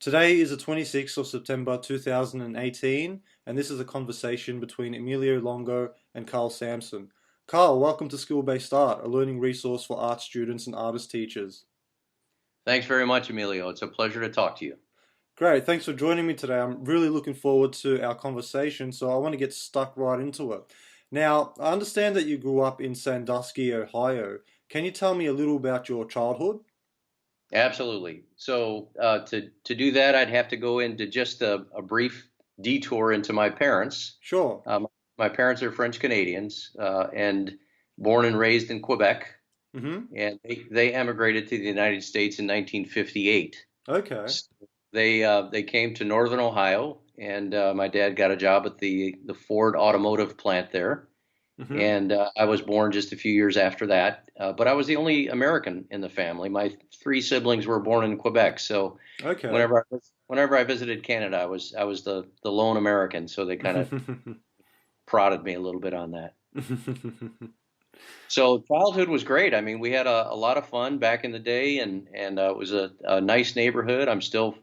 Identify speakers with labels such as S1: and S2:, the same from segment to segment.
S1: Today is the 26th of September 2018, and this is a conversation between Emilio Longo and Carl Samson. Carl, welcome to Skill-Based Art, a learning resource for art students and artist teachers.
S2: Thanks very much, Emilio. It's a pleasure to talk to you.
S1: Great, thanks for joining me today. I'm really looking forward to our conversation, so I want to get stuck right into it. Now, I understand that you grew up in Sandusky, Ohio. Can you tell me a little about your childhood?
S2: Absolutely. So to do that, I'd have to go into just a brief detour into my parents.
S1: Sure.
S2: My parents are French Canadians and born and raised in Quebec,
S1: Mm-hmm.
S2: and they emigrated to the United States in 1958.
S1: Okay.
S2: So they came to Northern Ohio, and my dad got a job at the Ford automotive plant there.
S1: Mm-hmm.
S2: And I was born just a few years after that. But I was the only American in the family. My three siblings were born in Quebec, so
S1: Okay.
S2: whenever I visited Canada, I was the lone American. So they kind of prodded me a little bit on that. So childhood was great. I mean, we had a lot of fun back in the day, and it was a nice neighborhood. I'm still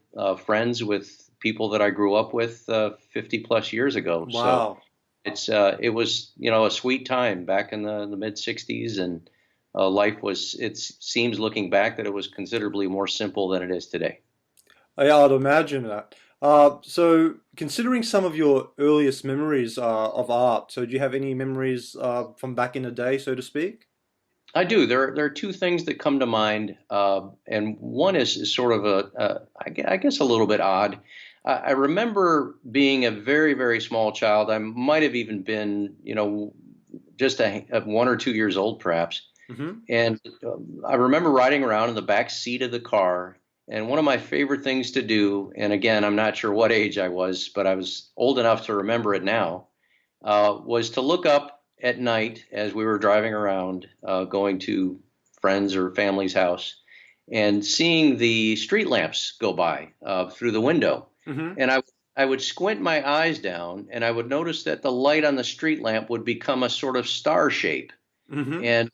S2: friends with people that I grew up with 50 plus years ago. So
S1: Wow.
S2: it was a sweet time back in the mid '60s, and life was it seems looking back that it was considerably more simple than it is today.
S1: Yeah, I'd imagine that. So, considering some of your earliest memories of art, so do you have any memories from back in the day, so to speak?
S2: I do. There are two things that come to mind, and one is sort of I guess a little bit odd. I remember being a very, very small child. I might have even been, just a 1 or 2 years old, perhaps.
S1: Hmm.
S2: And I remember riding around in the back seat of the car. And one of my favorite things to do, and again, I'm not sure what age I was, but I was old enough to remember it now, was to look up at night as we were driving around, going to friends or family's house, and seeing the street lamps go by through the window.
S1: Hmm.
S2: And I would squint my eyes down, and I would notice that the light on the street lamp would become a sort of star shape,
S1: Hmm.
S2: and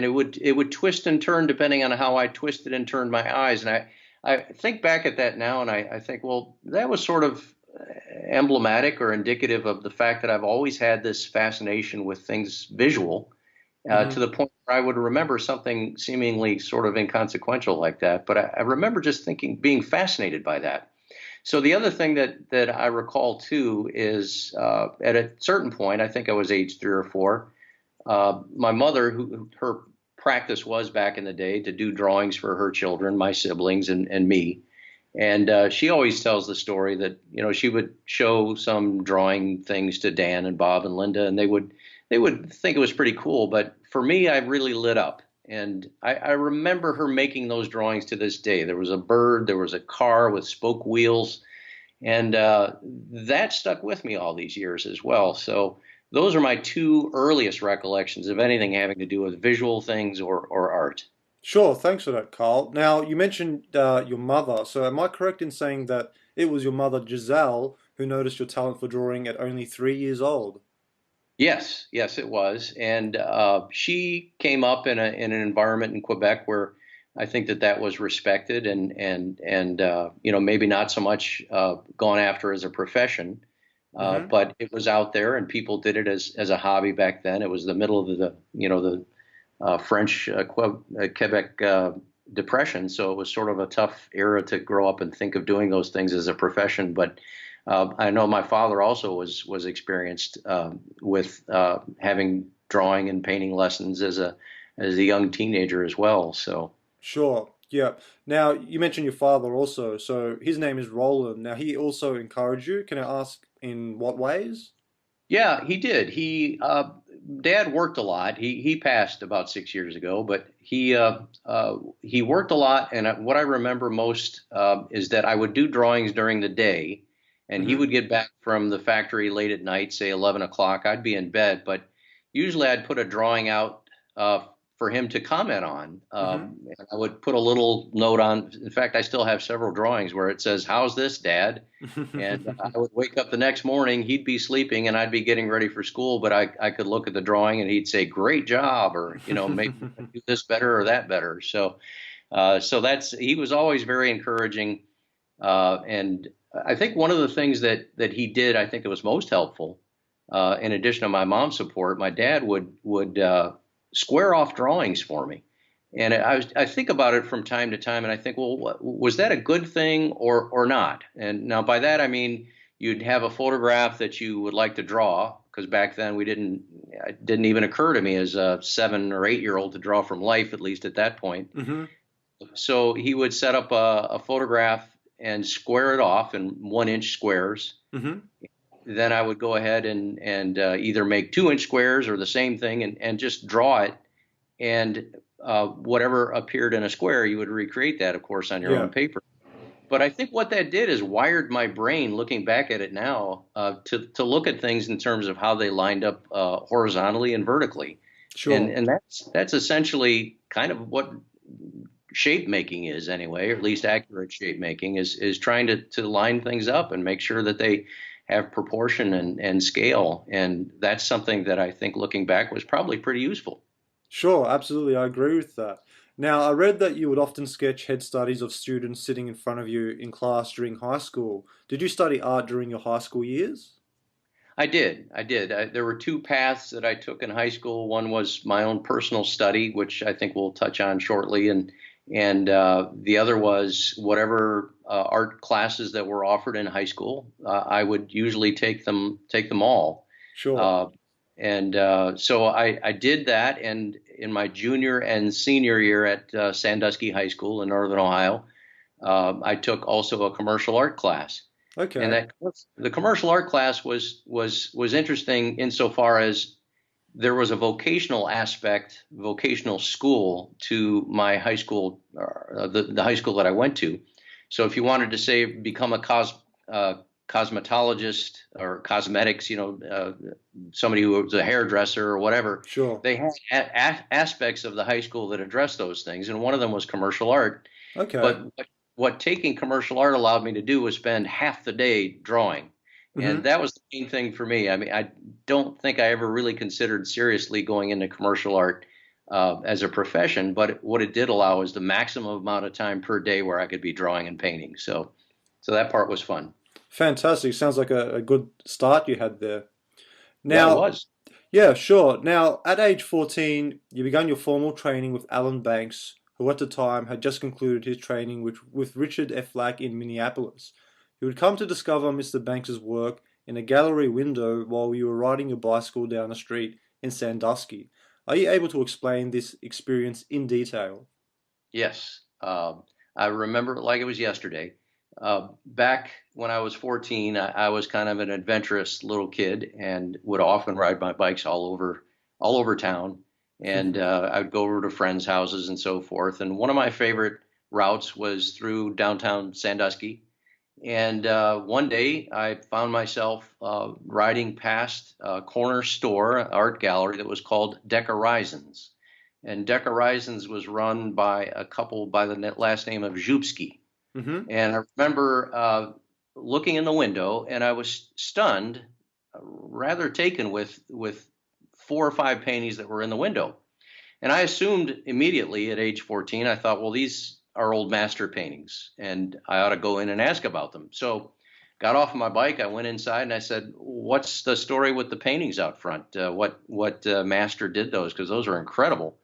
S2: it would twist and turn depending on how I twisted and turned my eyes. And I think back at that now, and I think, well, that was sort of emblematic or indicative of the fact that I've always had this fascination with things visual, to
S1: Hmm.
S2: the point where I would remember something seemingly sort of inconsequential like that. But I remember just thinking, being fascinated by that. So the other thing that I recall too is at a certain point, I think I was age 3 or 4. My mother, who her practice was back in the day to do drawings for her children, my siblings, and me. And she always tells the story that she would show some drawing things to Dan and Bob and Linda, and they would think it was pretty cool. But for me, I really lit up, and I remember her making those drawings to this day. There was a bird, there was a car with spoke wheels, and that stuck with me all these years as well. So those are my two earliest recollections of anything having to do with visual things or art.
S1: Sure, thanks for that, Carl. Now, you mentioned your mother, so am I correct in saying that it was your mother, Giselle, who noticed your talent for drawing at only 3 years old?
S2: Yes, yes, it was, and she came up in an environment in Quebec where I think that was respected, and maybe not so much gone after as a profession,
S1: Hmm.
S2: but it was out there, and people did it as a hobby back then. It was the middle of the French Quebec Depression, so it was sort of a tough era to grow up and think of doing those things as a profession. But I know my father also was experienced with having drawing and painting lessons as a young teenager as well. So
S1: Sure, yeah. Now, you mentioned your father also, so his name is Roland. Now, he also encouraged you. Can I ask in what ways?
S2: yeah, he did. Dad worked a lot. He passed about 6 years ago, but he worked a lot. And what I remember most is that I would do drawings during the day, and he
S1: Hmm.
S2: would get back from the factory late at night, say 11 o'clock. I'd be in bed, but usually I'd put a drawing out for him to comment on.
S1: Hmm.
S2: And I would put a little note on. In fact, I still have several drawings where it says, "How's this, Dad?" And I would wake up the next morning, he'd be sleeping and I'd be getting ready for school, but I could look at the drawing and he'd say, "Great job," or, maybe you can do this better or that better. So that's, he was always very encouraging. And I think one of the things that he did, I think it was most helpful, in addition to my mom's support, my dad would square off drawings for me. And I think about it from time to time, and I think, well, was that a good thing or not? And now by that I mean you'd have a photograph that you would like to draw, because back then it didn't even occur to me as a 7 or 8 year old to draw from life, at least at that point.
S1: Mm-hmm.
S2: So he would set up a photograph and square it off in 1 inch squares.
S1: Mm-hmm.
S2: Then I would go ahead and either make 2 inch squares or the same thing and just draw it. And whatever appeared in a square, you would recreate that, of course, on your
S1: Yeah.
S2: own paper. But I think what that did is wired my brain, looking back at it now, to look at things in terms of how they lined up horizontally and vertically. And
S1: Sure.
S2: and that's essentially kind of what shape making is anyway, or at least accurate shape making is trying to line things up and make sure that they have proportion and scale. And that's something that I think looking back was probably pretty useful.
S1: Sure, absolutely. I agree with that. Now, I read that you would often sketch head studies of students sitting in front of you in class during high school. Did you study art during your high school years?
S2: I did. There were two paths that I took in high school. One was my own personal study, which I think we'll touch on shortly, and the other was whatever art classes that were offered in high school. I would usually take them all,
S1: Sure.
S2: uh, and so I did that. And in my junior and senior year at Sandusky High School in Northern Ohio, I took also a commercial art class. And
S1: Okay.
S2: that the commercial art class was interesting insofar as there was a vocational aspect, vocational school to my high school, the high school that I went to. So if you wanted to say become a cosmetologist or cosmetics, somebody who was a hairdresser or whatever,
S1: Sure.
S2: they had aspects of the high school that addressed those things, and one of them was commercial art.
S1: Okay.
S2: But what taking commercial art allowed me to do was spend half the day drawing. And
S1: Mm-hmm.
S2: that was the main thing for me. I mean, I don't think I ever really considered seriously going into commercial art as a profession, but what it did allow is the maximum amount of time per day where I could be drawing and painting. So that part was fun.
S1: Fantastic. Sounds like a good start you had there.
S2: Yeah, it
S1: Now,
S2: was.
S1: yeah, sure. Now, at age 14, you began your formal training with Alan Banks, who at the time had just concluded his training with Richard F. Flack in Minneapolis. You would come to discover Mr. Banks's work in a gallery window while you were riding your bicycle down the street in Sandusky. Are you able to explain this experience in detail?
S2: Yes. I remember it like it was yesterday. Back when I was 14, I was kind of an adventurous little kid and would often ride my bikes all over town. And I would go over to friends' houses and so forth. And one of my favorite routes was through downtown Sandusky. And one day I found myself riding past a corner store, art gallery that was called Deck Horizons. And Deck Horizons was run by a couple by the last name of Zhubsky.
S1: Mm-hmm.
S2: And I remember looking in the window, and I was stunned, rather taken with 4 or 5 paintings that were in the window. And I assumed immediately at age 14, I thought, well, these are old master paintings, and I ought to go in and ask about them. So got off my bike, I went inside, and I said, what's the story with the paintings out front? What master did those? Because those are incredible.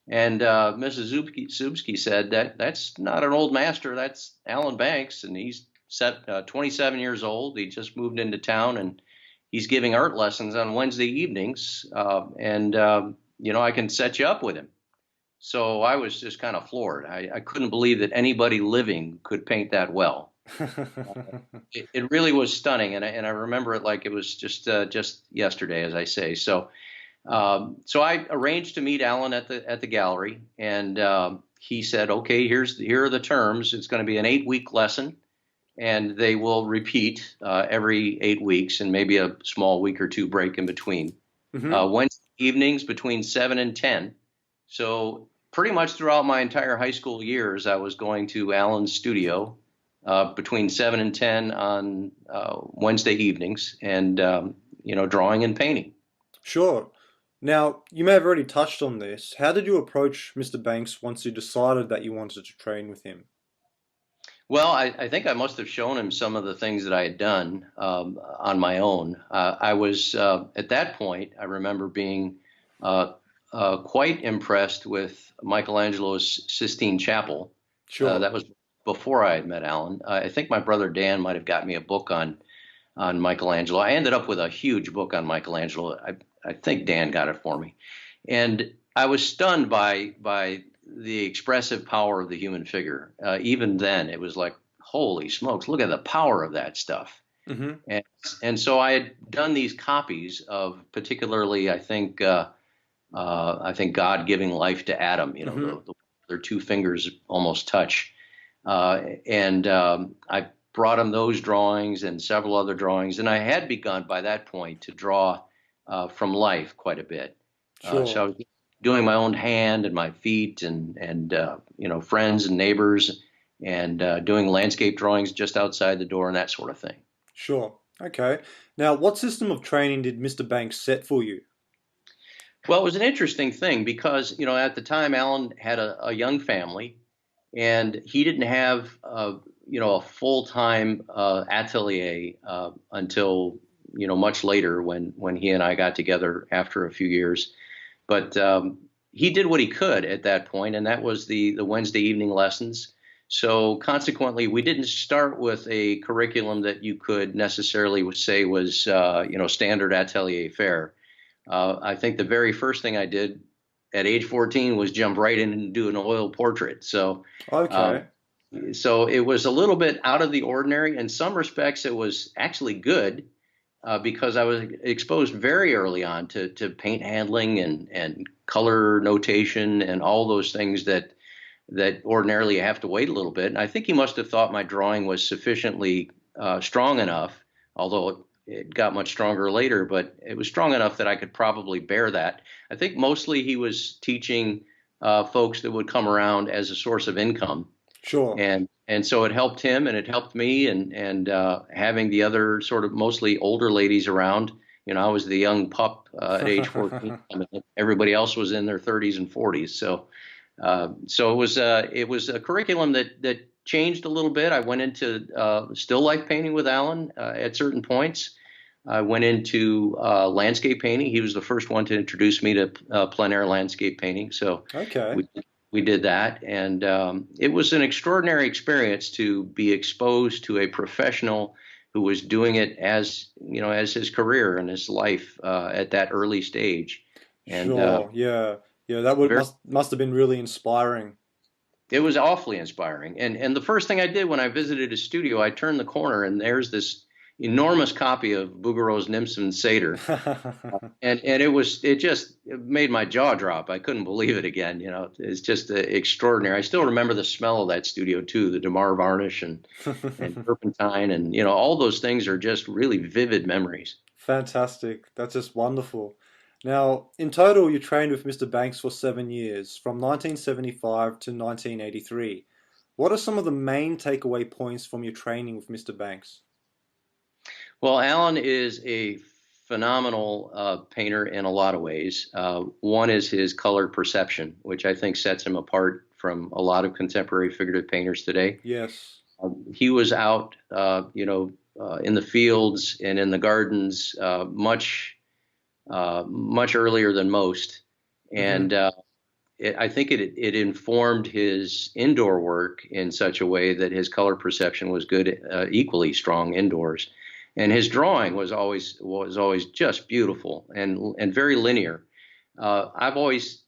S2: And Mrs. Zubsky said that's not an old master, that's Alan Banks, and he's 27 years old. He just moved into town, and he's giving art lessons on Wednesday evenings, and I can set you up with him. So I was just kind of floored. I couldn't believe that anybody living could paint that well. It really was stunning, and I remember it like it was just yesterday, as I say. So I arranged to meet Alan at the gallery, and he said, "Okay, here are the terms. It's going to be an 8-week lesson, and they will repeat every 8 weeks, and maybe a small week or two break in between.
S1: Mm-hmm.
S2: Wednesday evenings between 7 and 10. So pretty much throughout my entire high school years, I was going to Alan's studio between 7 and 10 on Wednesday evenings, and drawing and painting."
S1: Sure. Now, you may have already touched on this. How did you approach Mr. Banks once you decided that you wanted to train with him?
S2: Well, I think I must have shown him some of the things that I had done on my own. I was at that point. I remember being uh, quite impressed with Michelangelo's Sistine Chapel.
S1: Sure.
S2: That was before I had met Alan. I think my brother Dan might have got me a book on Michelangelo. I ended up with a huge book on Michelangelo. I think Dan got it for me, and I was stunned by the expressive power of the human figure. Even then, it was like, holy smokes, look at the power of that stuff.
S1: Hmm.
S2: And and so I had done these copies of, particularly, I think God giving life to Adam. You know,
S1: Hmm.
S2: their two fingers almost touch. And I brought him those drawings and several other drawings, and I had begun by that point to draw from life quite a bit. So
S1: Sure.
S2: I was doing my own hand and my feet and friends and neighbors, and doing landscape drawings just outside the door and that sort of thing.
S1: Sure. Okay. Now, what system of training did Mr. Banks set for you?
S2: Well, it was an interesting thing because, at the time Alan had a young family, and he didn't have a full-time atelier until much later, when he and I got together after a few years. But he did what he could at that point, and that was the Wednesday evening lessons. So consequently, we didn't start with a curriculum that you could necessarily say was standard atelier fare. I think the very first thing I did at age 14 was jump right in and do an oil portrait. Um,
S1: Okay.
S2: so it was a little bit out of the ordinary. In some respects, it was actually good, because I was exposed very early on to paint handling and color notation and all those things that ordinarily you have to wait a little bit. And I think he must have thought my drawing was sufficiently strong enough, although it got much stronger later, but it was strong enough that I could probably bear that. I think mostly he was teaching folks that would come around as a source of income,
S1: Sure.
S2: and so it helped him and it helped me, and having the other sort of mostly older ladies around. I was the young pup at age 14. I mean, everybody else was in their 30s and 40s. So it was a curriculum that changed a little bit. I went into still life painting with Alan at certain points. I went into landscape painting. He was the first one to introduce me to plein air landscape painting. So
S1: Okay.
S2: we did that, and it was an extraordinary experience to be exposed to a professional who was doing it as his career and his life at that early stage. And
S1: Sure. Yeah. Yeah, that would
S2: very
S1: must have been really inspiring.
S2: It was awfully inspiring. And the first thing I did when I visited his studio, I turned the corner and there's this enormous copy of Bouguereau's Nimson Seder. And it made my jaw drop. I couldn't believe it again. It's just extraordinary. I still remember the smell of that studio too, the Damar varnish and turpentine, and all those things are just really vivid memories.
S1: Fantastic. That's just wonderful. Now, in total, you trained with Mr. Banks for 7 years, from 1975 to 1983. What are some of the main takeaway points from your training with Mr. Banks?
S2: Well, Alan is a phenomenal painter in a lot of ways. One is his color perception, which I think sets him apart from a lot of contemporary figurative painters today.
S1: Yes.
S2: He was out, in the fields and in the gardens much earlier than most,
S1: Hmm.
S2: and I think it informed his indoor work in such a way that his color perception was good, equally strong indoors, and his drawing was always just beautiful and very linear. I've always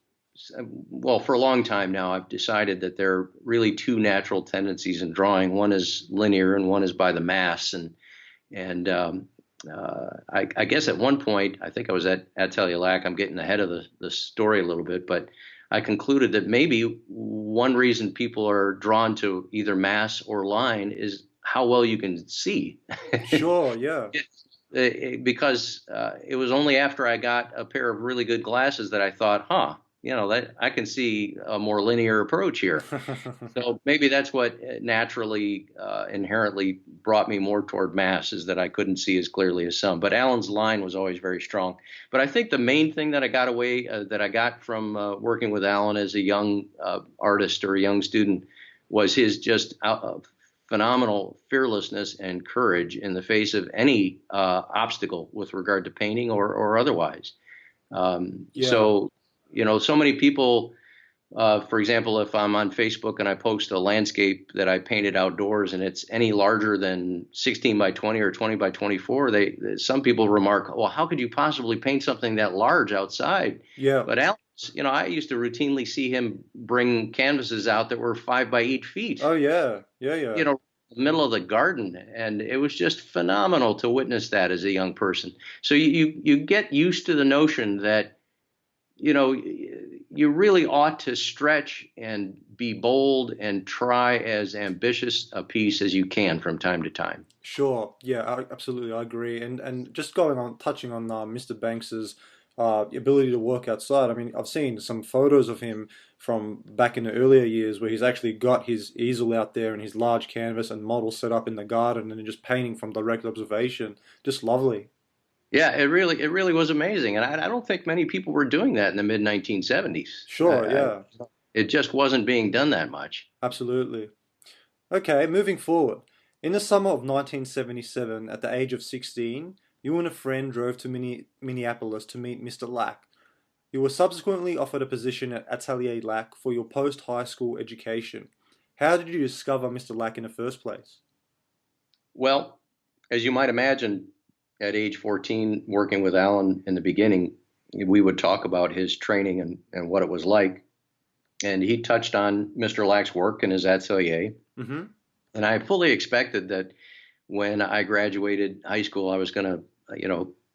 S2: Well, for a long time now, I've decided that there are really two natural tendencies in drawing. One is linear, and one is by the mass. And I guess at one point, I think I was at Atelier Lac. I'm getting ahead of the story a little bit, but I concluded that maybe one reason people are drawn to either mass or line is how well you can see.
S1: Sure, yeah.
S2: Because it was only after I got a pair of really good glasses that I thought, huh, that I can see a more linear approach here. So maybe that's what naturally, inherently brought me more toward mass, is that I couldn't see as clearly as some. But Alan's line was always very strong. But I think the main thing that I got from working with Alan as a young artist or a young student was his just phenomenal fearlessness and courage in the face of any obstacle with regard to painting or otherwise.
S1: Yeah.
S2: So, so many people, for example, if I'm on Facebook and I post a landscape that I painted outdoors and it's any larger than 16 by 20 or 20 by 24, some people remark, well, how could you possibly paint something that large outside?
S1: Yeah.
S2: But Alex, I used to routinely see him bring canvases out that were 5 by 8 feet,
S1: Oh yeah. Yeah, yeah.
S2: in the middle of the garden, and it was just phenomenal to witness that as a young person. So you get used to the notion that you really ought to stretch and be bold and try as ambitious a piece as you can from time to time.
S1: Sure. Yeah, absolutely. I agree. And just going on, touching on Mr. Banks's ability to work outside. I mean, I've seen some photos of him from back in the earlier years where he's actually got his easel out there and his large canvas and model set up in the garden and just painting from direct observation. Just lovely.
S2: Yeah, it really was amazing, and I don't think many people were doing that in the mid 1970s.
S1: Sure. Yeah.
S2: It just wasn't being done that much.
S1: Absolutely. Okay, moving forward. In the summer of 1977, at the age of 16, you and a friend drove to Minneapolis to meet Mr. Lack. You were subsequently offered a position at Atelier Lack for your post-high school education. How did you discover Mr. Lack in the first place?
S2: Well, as you might imagine, at age 14, working with Alan in the beginning, we would talk about his training and what it was like. And he touched on Mr. Lack's work in his atelier.
S1: Mm-hmm.
S2: And I fully expected that when I graduated high school, I was going to,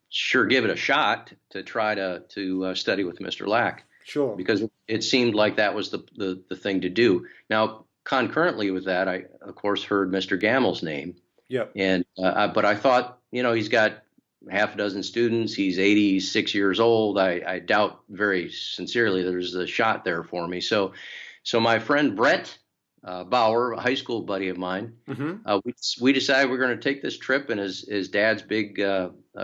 S2: sure give it a shot to try to study with Mr. Lack,
S1: Sure.
S2: because it seemed like that was the thing to do. Now, concurrently with that, I of course heard Mr. Gamel's name,
S1: Yep.
S2: and but I thought, he's got half a dozen students. He's 86 years old. I doubt very sincerely there's a shot there for me. So my friend Brett Bauer, a high school buddy of mine,
S1: Mm-hmm.
S2: we decided we're going to take this trip in his dad's big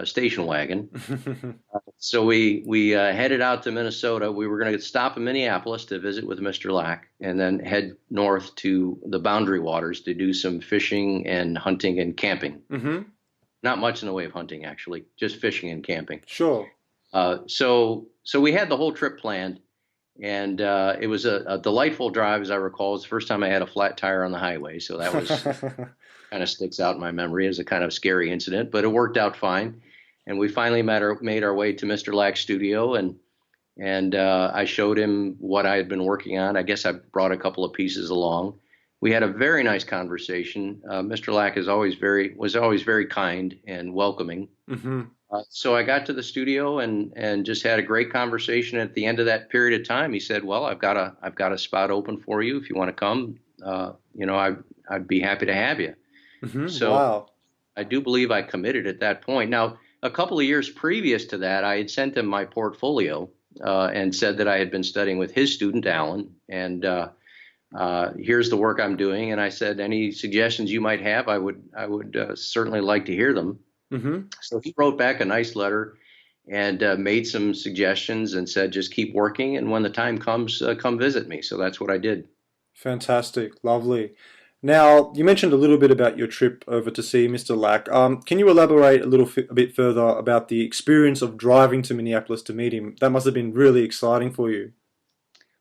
S2: station wagon. So we headed out to Minnesota. We were going to stop in Minneapolis to visit with Mr. Lack, and then head north to the Boundary Waters to do some fishing and hunting and camping.
S1: Mm-hmm.
S2: Not much in the way of hunting, actually, just fishing and camping.
S1: Sure.
S2: So we had the whole trip planned, and it was a delightful drive, as I recall. It was the first time I had a flat tire on the highway, so that was kind of sticks out in my memory as a kind of scary incident, but it worked out fine. And we finally made our way to Mr. Lack's studio, and I showed him what I had been working on. I guess I brought a couple of pieces along. We had a very nice conversation. Mr. Lack was always very kind and welcoming.
S1: Mm-hmm.
S2: So I got to the studio and just had a great conversation. At the end of that period of time, he said, "Well, I've got a spot open for you if you want to come. I'd be happy to have you."
S1: Mm-hmm.
S2: So
S1: Wow.
S2: I do believe I committed at that point. Now, a couple of years previous to that, I had sent him my portfolio and said that I had been studying with his student Alan, and here's the work I'm doing. And I said, any suggestions you might have, I would certainly like to hear them.
S1: Mm-hmm.
S2: So he wrote back a nice letter and made some suggestions and said, just keep working, and when the time comes, come visit me. So that's what I did.
S1: Fantastic. Lovely. Now, you mentioned a little bit about your trip over to see Mr. Lack. Can you elaborate a bit further about the experience of driving to Minneapolis to meet him? That must have been really exciting for you.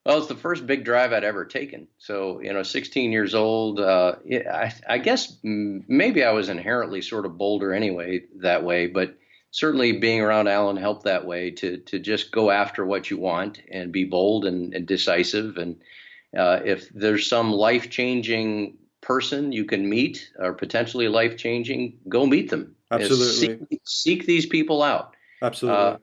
S2: Well, it's the first big drive I'd ever taken. So, 16 years old, I guess maybe I was inherently sort of bolder anyway that way, but certainly being around Alan helped that way to just go after what you want and be bold and decisive. And if there's some life-changing person you can meet or potentially life-changing, go meet them.
S1: Absolutely.
S2: Seek these people out.
S1: Absolutely.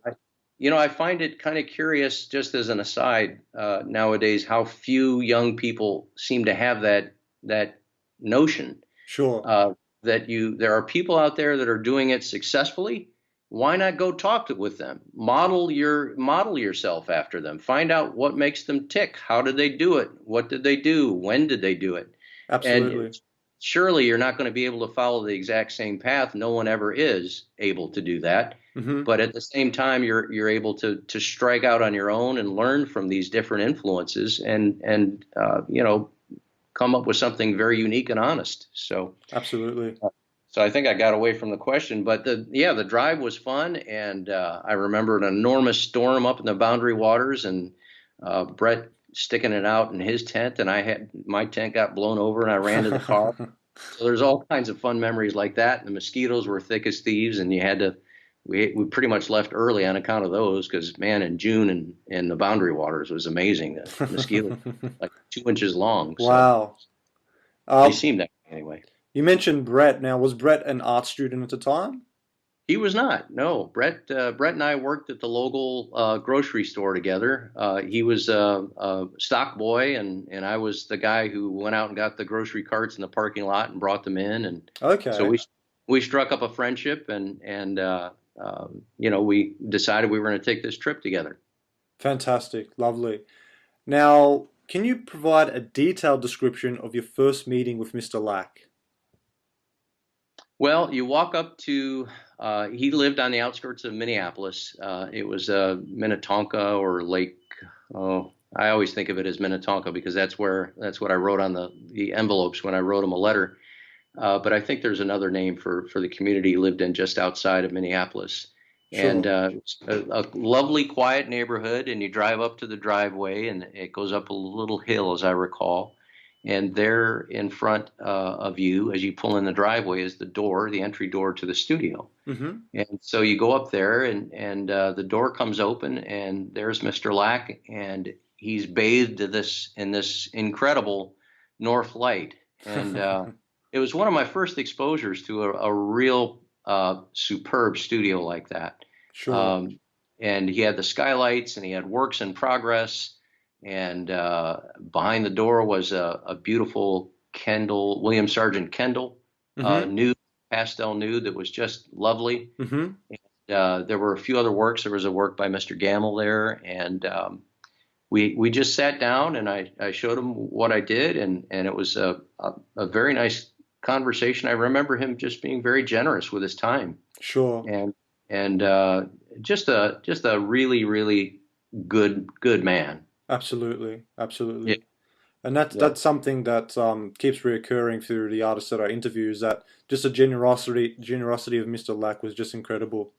S2: I find it kind of curious, just as an aside, nowadays, how few young people seem to have that notion.
S1: Sure.
S2: There are people out there that are doing it successfully. Why not go talk with them? Model yourself after them. Find out what makes them tick. How did they do it? What did they do? When did they do it?
S1: Absolutely.
S2: And surely you're not going to be able to follow the exact same path. No one ever is able to do that.
S1: Mm-hmm.
S2: But at the same time, you're able to strike out on your own and learn from these different influences and come up with something very unique and honest.
S1: Absolutely.
S2: So I think I got away from the question, but the drive was fun, and I remember an enormous storm up in the Boundary Waters, and Brett sticking it out in his tent, and my tent got blown over, and I ran to the car. So there's all kinds of fun memories like that. And the mosquitoes were thick as thieves, and we pretty much left early on account of those, because man, in June in the Boundary Waters was amazing. The mosquitoes like 2 inches long, so
S1: Wow.
S2: they
S1: Uh,
S2: seemed that way anyway.
S1: you mentioned Brett. Now, was Brett an art student at the time?
S2: He was not. No, Brett and I worked at the local grocery store together. He was a stock boy, and I was the guy who went out and got the grocery carts in the parking lot and brought them in. And so
S1: Okay.
S2: we struck up a friendship, and we decided we were going to take this trip together.
S1: Fantastic. Lovely. Now, can you provide a detailed description of your first meeting with Mr. Lack?
S2: Well, you walk up to, he lived on the outskirts of Minneapolis. It was Minnetonka or Lake. Oh, I always think of it as Minnetonka because that's what I wrote on the envelopes when I wrote him a letter. But I think there's another name for the community he lived in just outside of Minneapolis. And
S1: Sure.
S2: it's a lovely, quiet neighborhood. And you drive up to the driveway, and it goes up a little hill, as I recall. And there in front of you, as you pull in the driveway, is the entry door to the studio.
S1: Mm-hmm.
S2: And so you go up there, and the door comes open, and there's Mr. Lack, and he's bathed in this incredible north light. And it was one of my first exposures to a real superb studio like that.
S1: Sure.
S2: Um, and he had the skylights, and he had works in progress. And behind the door was a beautiful William Sargent Kendall
S1: Mm-hmm.
S2: nude, pastel nude that was just lovely.
S1: Mm-hmm.
S2: There were a few other works. There was a work by Mr. Gamble there, and we just sat down, and I showed him what I did, and it was a very nice conversation. I remember him just being very generous with his time,
S1: Sure.
S2: and just a really, really good man.
S1: Absolutely.
S2: Yeah,
S1: Absolutely. And that's
S2: yeah.
S1: that's something that keeps reoccurring through the artists that I interview is that just the generosity of Mr. Lack was just incredible.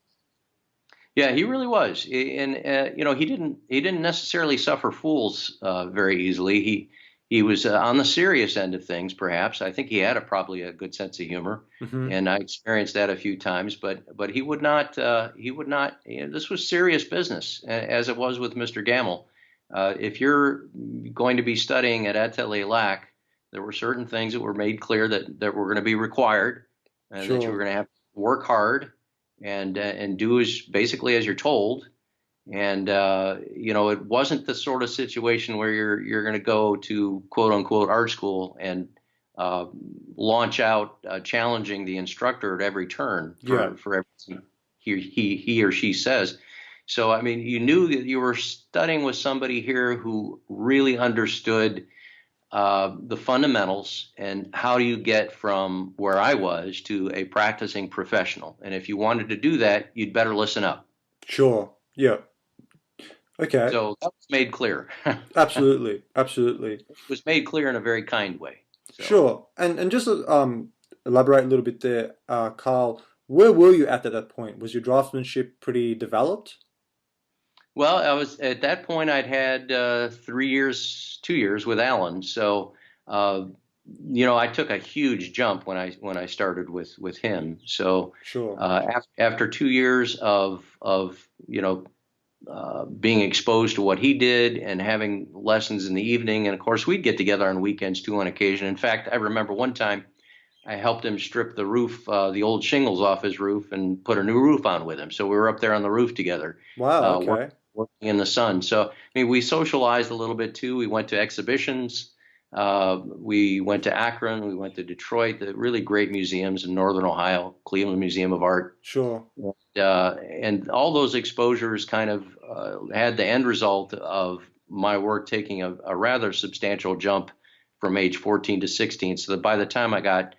S2: Yeah, he really was, and he didn't necessarily suffer fools very easily. He was on the serious end of things, perhaps. I think he had probably a good sense of humor,
S1: Mm-hmm.
S2: and I experienced that a few times. But he would not. This was serious business, as it was with Mr. Gamble. If you're going to be studying at Atelier Lac, there were certain things that were made clear that were going to be required, and that you were
S1: Sure.
S2: going to have to work hard and do basically as you're told. And it wasn't the sort of situation where you're going to go to quote unquote art school and uh, launch out challenging the instructor at every turn
S1: Yeah.
S2: for everything he or she says. So I mean, you knew that you were studying with somebody here who really understood the fundamentals and how do you get from where I was to a practicing professional. And if you wanted to do that, you'd better listen up.
S1: Sure. Yeah. Okay.
S2: So that was made clear. It
S1: Absolutely. Absolutely.
S2: was made clear in a very kind way. So,
S1: Sure. And just elaborate a little bit there, Carl. Where were you at that point? Was your draftsmanship pretty developed?
S2: well, I was at that point. I'd had 3 years, 2 years with Alan. So, uh, I took a huge jump when I started with him. So,
S1: Sure.
S2: after 2 years of being exposed to what he did and having lessons in the evening. And of course, we'd get together on weekends too on occasion. In fact, I remember one time I helped him strip the roof, the old shingles off his roof and put a new roof on with him. So we were up there on the roof together,
S1: Wow.
S2: working,
S1: Okay.
S2: working in the sun. So, I mean, we socialized a little bit too. We went to exhibitions. We went to Akron. We went to Detroit, the really great museums in Northern Ohio, Cleveland Museum of Art.
S1: Sure.
S2: And all those exposures kind of had the end result of my work taking a rather substantial jump from age 14 to 16. So that by the time I got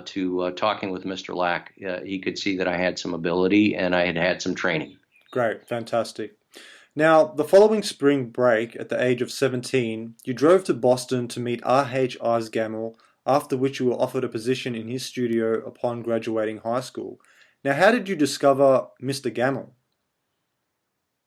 S2: to talking with Mr. Lack, he could see that I had some ability and I had had some training.
S1: Great. Fantastic. Now, the following spring break, at the age of 17, you drove to Boston to meet R.H. Gamble, after which you were offered a position in his studio upon graduating high school. Now, how did you discover Mr. Gamble?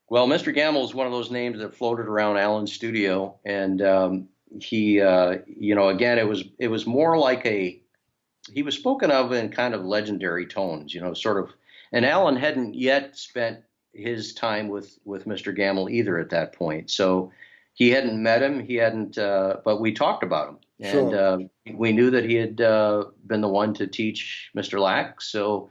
S2: Well, Mr. Gamble is one of those names that floated around Alan's studio, and he, again, it was more like he was spoken of in kind of legendary tones, sort of. And Alan hadn't yet spent his time with Mr. Gamble either at that point, so he hadn't met him. He hadn't, but we talked about him, and
S1: Sure,
S2: we knew that he had been the one to teach Mr. Lack. So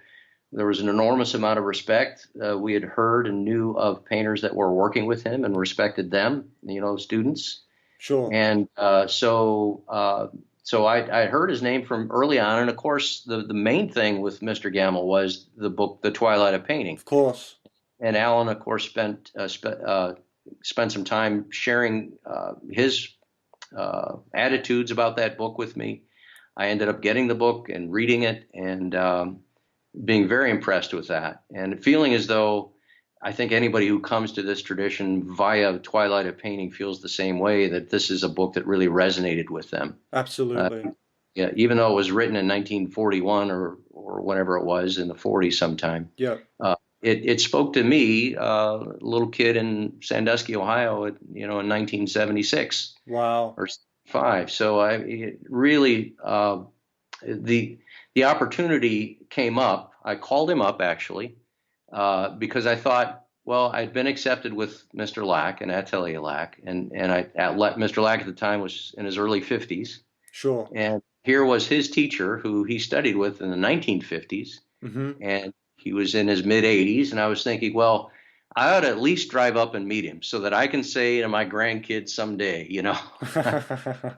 S2: there was an enormous amount of respect. We had heard and knew of painters that were working with him and respected them, students.
S1: sure.
S2: And so I heard his name from early on. And of course, the main thing with Mr. Gamble was the book, The Twilight of Painting.
S1: Of course.
S2: And Alan, of course, spent some time sharing his attitudes about that book with me. I ended up getting the book and reading it, and being very impressed with that, and feeling as though I think anybody who comes to this tradition via Twilight of Painting feels the same way, that this is a book that really resonated with them.
S1: Absolutely.
S2: Yeah, even though it was written in 1941 or whenever it was, in the 40s sometime.
S1: Yeah.
S2: It spoke to me, a little kid in Sandusky, Ohio, in 1976
S1: Wow.
S2: or 5. So it really the opportunity came up. I called him up actually because I thought, well, I'd been accepted with Mr. Lack and Atelier Lack, and Mr. Lack at the time was in his early 50s,
S1: Sure.
S2: and here was his teacher who he studied with in the 1950s,
S1: Mm-hmm.
S2: and he was in his mid 80s, and I was thinking, well, I ought to at least drive up and meet him so that I can say to my grandkids someday, I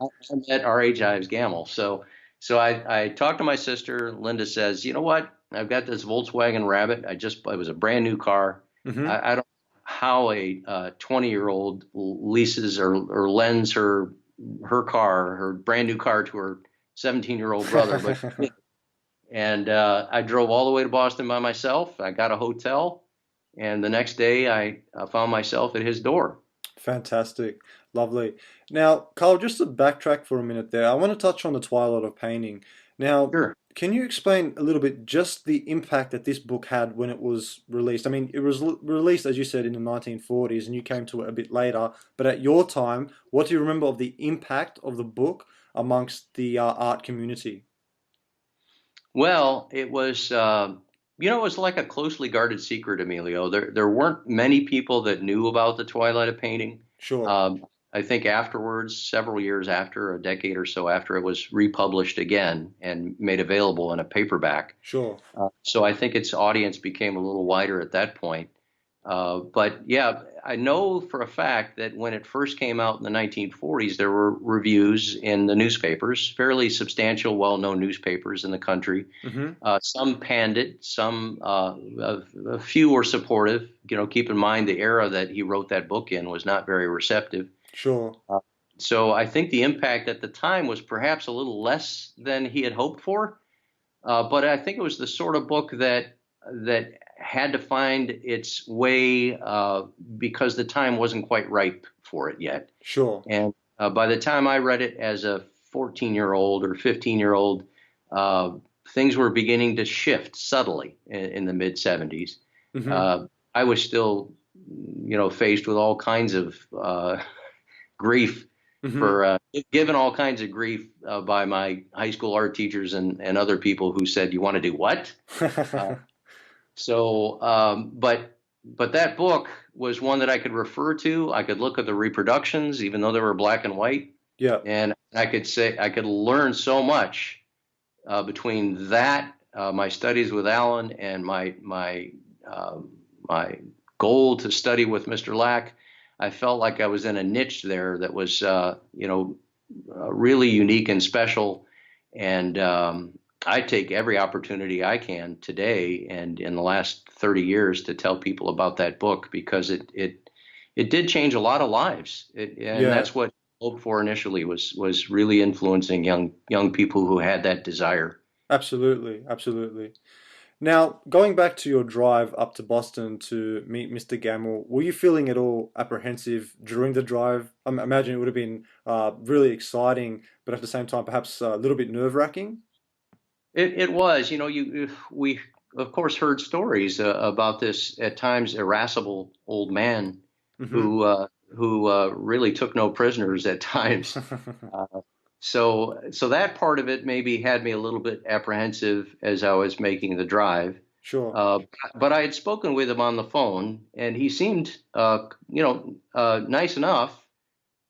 S2: met R.H. Ives Gamble. So I talked to my sister. Linda says, you know what? I've got this Volkswagen Rabbit. It was a brand new car.
S1: Mm-hmm.
S2: I don't know how a 20-year-old leases or lends her car, her brand new car, to her 17-year-old brother. But and I drove all the way to Boston by myself. I got a hotel, and the next day I found myself at his door.
S1: Fantastic. Lovely. Now, Carl, just to backtrack for a minute there, I want to touch on the Twilight of Painting. Now,
S2: Sure.
S1: can you explain a little bit just the impact that this book had when it was released? I mean, it was released, as you said, in the 1940s, and you came to it a bit later. But at your time, what do you remember of the impact of the book amongst the art community?
S2: Well, it was like a closely guarded secret, Emilio. There weren't many people that knew about the Twilight of Painting.
S1: Sure,
S2: Um, I think afterwards, several years after, a decade or so after, it was republished again and made available in a paperback.
S1: sure.
S2: So I think its audience became a little wider at that point. But yeah, I know for a fact that when it first came out in the 1940s, there were reviews in the newspapers, fairly substantial, well-known newspapers in the country.
S1: Mm-hmm.
S2: Some panned it, a few were supportive. Keep in mind the era that he wrote that book in was not very receptive.
S1: Sure,
S2: So I think the impact at the time was perhaps a little less than he had hoped for. But I think it was the sort of book that had to find its way because the time wasn't quite ripe for it yet.
S1: sure.
S2: And by the time I read it as a 14-year-old or 15-year-old, things were beginning to shift subtly in the mid 70s.
S1: Mm-hmm.
S2: I was still, faced with all kinds of grief
S1: Mm-hmm.
S2: for given all kinds of grief by my high school art teachers and other people who said, "You want to do what?" Uh, but that book was one that I could refer to. I could look at the reproductions, even though they were black and white,
S1: Yeah,
S2: and I could learn so much between that, my studies with Alan, and my goal to study with Mr. Lack. I felt like I was in a niche there that was, really unique and special. And I take every opportunity I can today and in the last 30 years to tell people about that book, because it did change a lot of lives. And
S1: yeah.
S2: that's what I hoped for initially, was really influencing young people who had that desire.
S1: Absolutely, absolutely. Now, going back to your drive up to Boston to meet Mr. Gamble, were you feeling at all apprehensive during the drive? I imagine it would have been really exciting, but at the same time, perhaps a little bit nerve-wracking.
S2: It was, we of course heard stories about this at times irascible old man
S1: Hmm.
S2: who really took no prisoners at times. Uh, so that part of it maybe had me a little bit apprehensive as I was making the drive.
S1: Sure.
S2: Uh, but I had spoken with him on the phone, and he seemed, nice enough,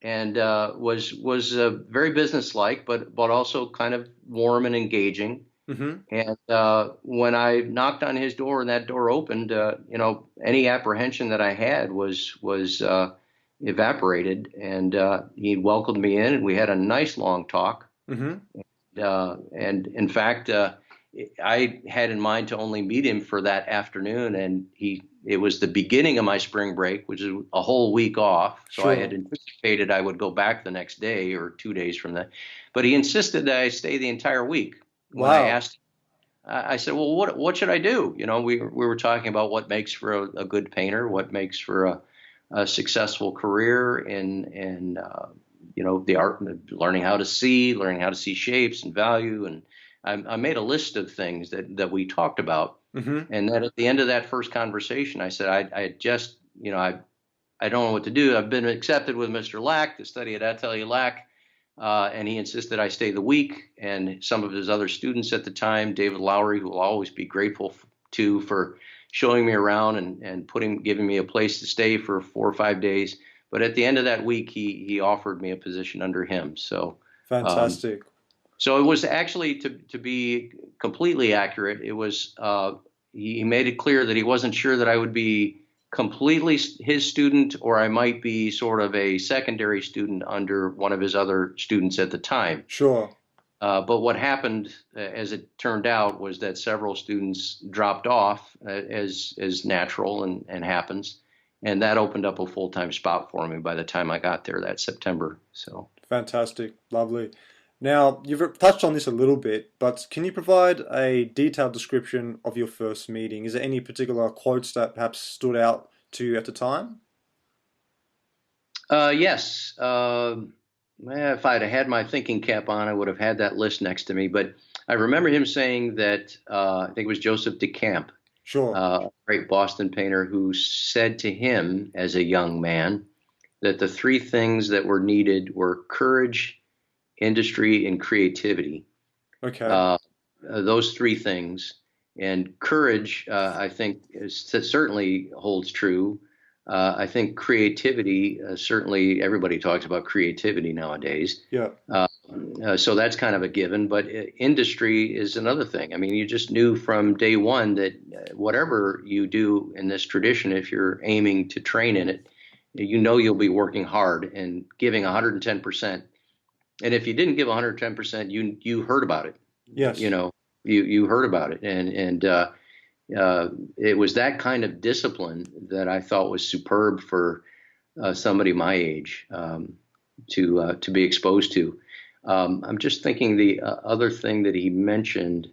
S2: and was very businesslike, but also kind of warm and engaging.
S1: Hmm.
S2: And when I knocked on his door and that door opened, any apprehension that I had was evaporated, and he welcomed me in, and we had a nice long talk.
S1: Hmm.
S2: And in fact, I had in mind to only meet him for that afternoon, and it was the beginning of my spring break, which is a whole week off. So I had
S1: Sure.
S2: anticipated I would go back the next day or 2 days from that, but he insisted that I stay the entire week. When I
S1: Wow.
S2: asked, I said, "Well, what should I do?" We were talking about what makes for a good painter, what makes for a successful career in the art, learning how to see, learning how to see shapes and value, and I made a list of things that we talked about,
S1: Hmm.
S2: and then at the end of that first conversation, I said, I just, I don't know what to do. I've been accepted with Mr. Lack to study at Atelier Lack, and he insisted I stay the week. And some of his other students at the time, David Lowry, who will always be grateful to for showing me around and giving me a place to stay for 4 or 5 days. But at the end of that week, he offered me a position under him. Um,
S1: Fantastic.
S2: so it was actually to be completely accurate. It was he made it clear that he wasn't sure that I would be completely his student or I might be sort of a secondary student under one of his other students at the time.
S1: Sure.
S2: But what happened, as it turned out, was that several students dropped off, as natural and happens, and that opened up a full time spot for me by the time I got there that September. So.
S1: Fantastic. Lovely. Now, you've touched on this a little bit, but can you provide a detailed description of your first meeting? Is there any particular quotes that perhaps stood out to you at the time?
S2: Yes. If I'd had my thinking cap on, I would have had that list next to me. But I remember him saying that I think it was Joseph DeCamp,
S1: Sure.
S2: a great Boston painter, who said to him as a young man that the three things that were needed were courage, industry, and creativity.
S1: Okay.
S2: Uh, those three things. And courage, I think, certainly holds true. I think creativity, certainly everybody talks about creativity nowadays.
S1: Yeah.
S2: Uh, so that's kind of a given. But industry is another thing. I mean, you just knew from day one that whatever you do in this tradition, if you're aiming to train in it, you'll be working hard and giving 110%. And if you didn't give 110%, you heard about it. You
S1: Yes.
S2: know, you heard about it, and it was that kind of discipline that I thought was superb for somebody my age to be exposed to. I'm just thinking the other thing that he mentioned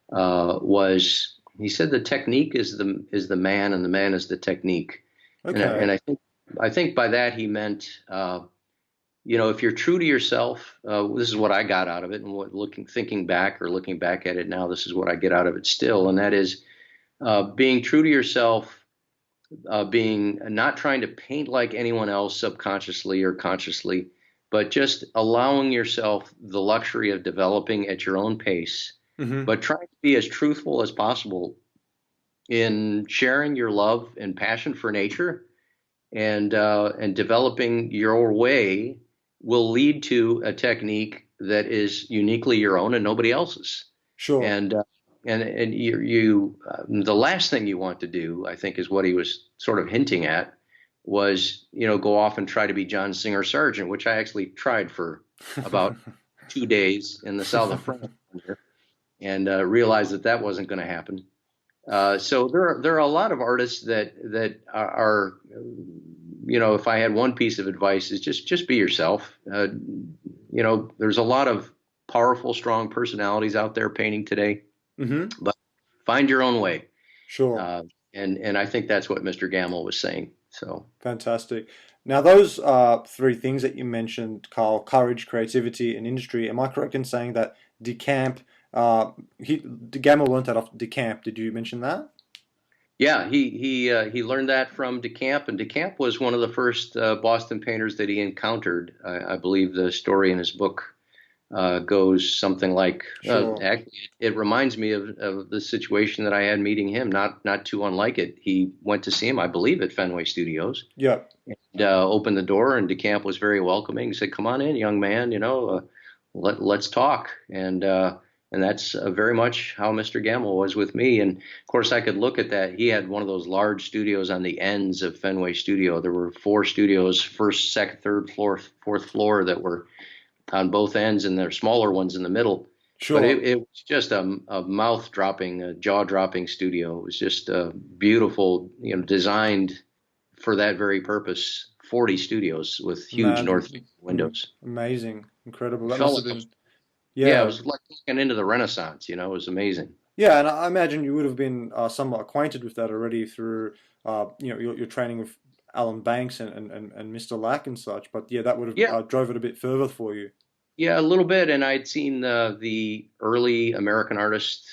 S2: was he said the technique is the man and the man is the technique, and
S1: Okay.
S2: I think by that he meant. If you're true to yourself, this is what I got out of it, and thinking back or looking back at it now, this is what I get out of it still, and that is being true to yourself, being not trying to paint like anyone else subconsciously or consciously, but just allowing yourself the luxury of developing at your own pace,
S1: Hmm.
S2: but trying to be as truthful as possible in sharing your love and passion for nature and developing your way will lead to a technique that is uniquely your own and nobody else's.
S1: Sure.
S2: And the last thing you want to do, I think, is what he was sort of hinting at, was go off and try to be John Singer Sargent, which I actually tried for about 2 days in the south of France and realized that wasn't going to happen. So there are a lot of artists that are if I had one piece of advice is just be yourself. There's a lot of powerful, strong personalities out there painting today,
S1: Hmm.
S2: but find your own way.
S1: Sure.
S2: Uh, and I think that's what Mr. Gamble was saying. So
S1: Fantastic. Now, those three things that you mentioned, Carl, courage, creativity, and industry, am I correct in saying that DeCamp, Gamble learned that off DeCamp? Did you mention that?
S2: yeah, he learned that from DeCamp, and DeCamp was one of the first Boston painters that he encountered. I believe the story in his book goes something like,
S1: Sure.
S2: actually, it reminds me of the situation that I had meeting him, not too unlike it. He went to see him, I believe, at Fenway Studios,
S1: Yeah.
S2: and opened the door, and DeCamp was very welcoming. He said, "Come on in, young man. Let's talk." And that's very much how Mr. Gamble was with me. And of course, I could look at that. He had one of those large studios on the ends of Fenway Studio. There were four studios, first, second, third floor, fourth floor, that were on both ends, and there are smaller ones in the middle. But
S1: Sure.
S2: it was just a mouth dropping, a jaw dropping studio. It was just beautiful, designed for that very purpose. 40 studios with huge north
S1: Man,
S2: windows.
S1: amazing, incredible.
S2: It
S1: That must
S2: felt
S1: have
S2: like,
S1: been,
S2: yeah, it
S1: yeah,
S2: was like looking into the Renaissance. It was amazing.
S1: yeah. And I imagine you would have been somewhat acquainted with that already through, your training with Alan Banks and Mr. Lack and such. But yeah, that would have
S2: Yeah,
S1: drove it a bit further for you.
S2: yeah, a little bit. And I'd seen the early American artist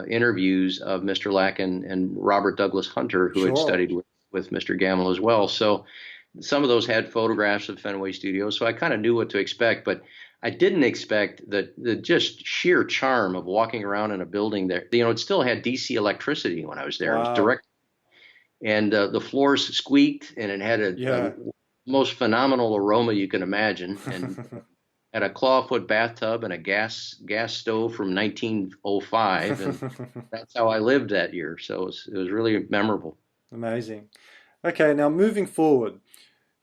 S2: interviews of Mr. Lack and Robert Douglas Hunter, who had
S1: Sure.
S2: studied with Mr. Gamble as well. So some of those had photographs of Fenway Studios, so I kind of knew what to expect. But I didn't expect the just sheer charm of walking around in a building there. It still had DC electricity when I was there. It was
S1: Wow.
S2: direct, and the floors squeaked, and it had a
S1: Yeah.
S2: most phenomenal aroma you can imagine, and had a clawfoot bathtub and a gas stove from 1905, and that's how I lived that year. So it was really memorable.
S1: Amazing. Okay, now moving forward,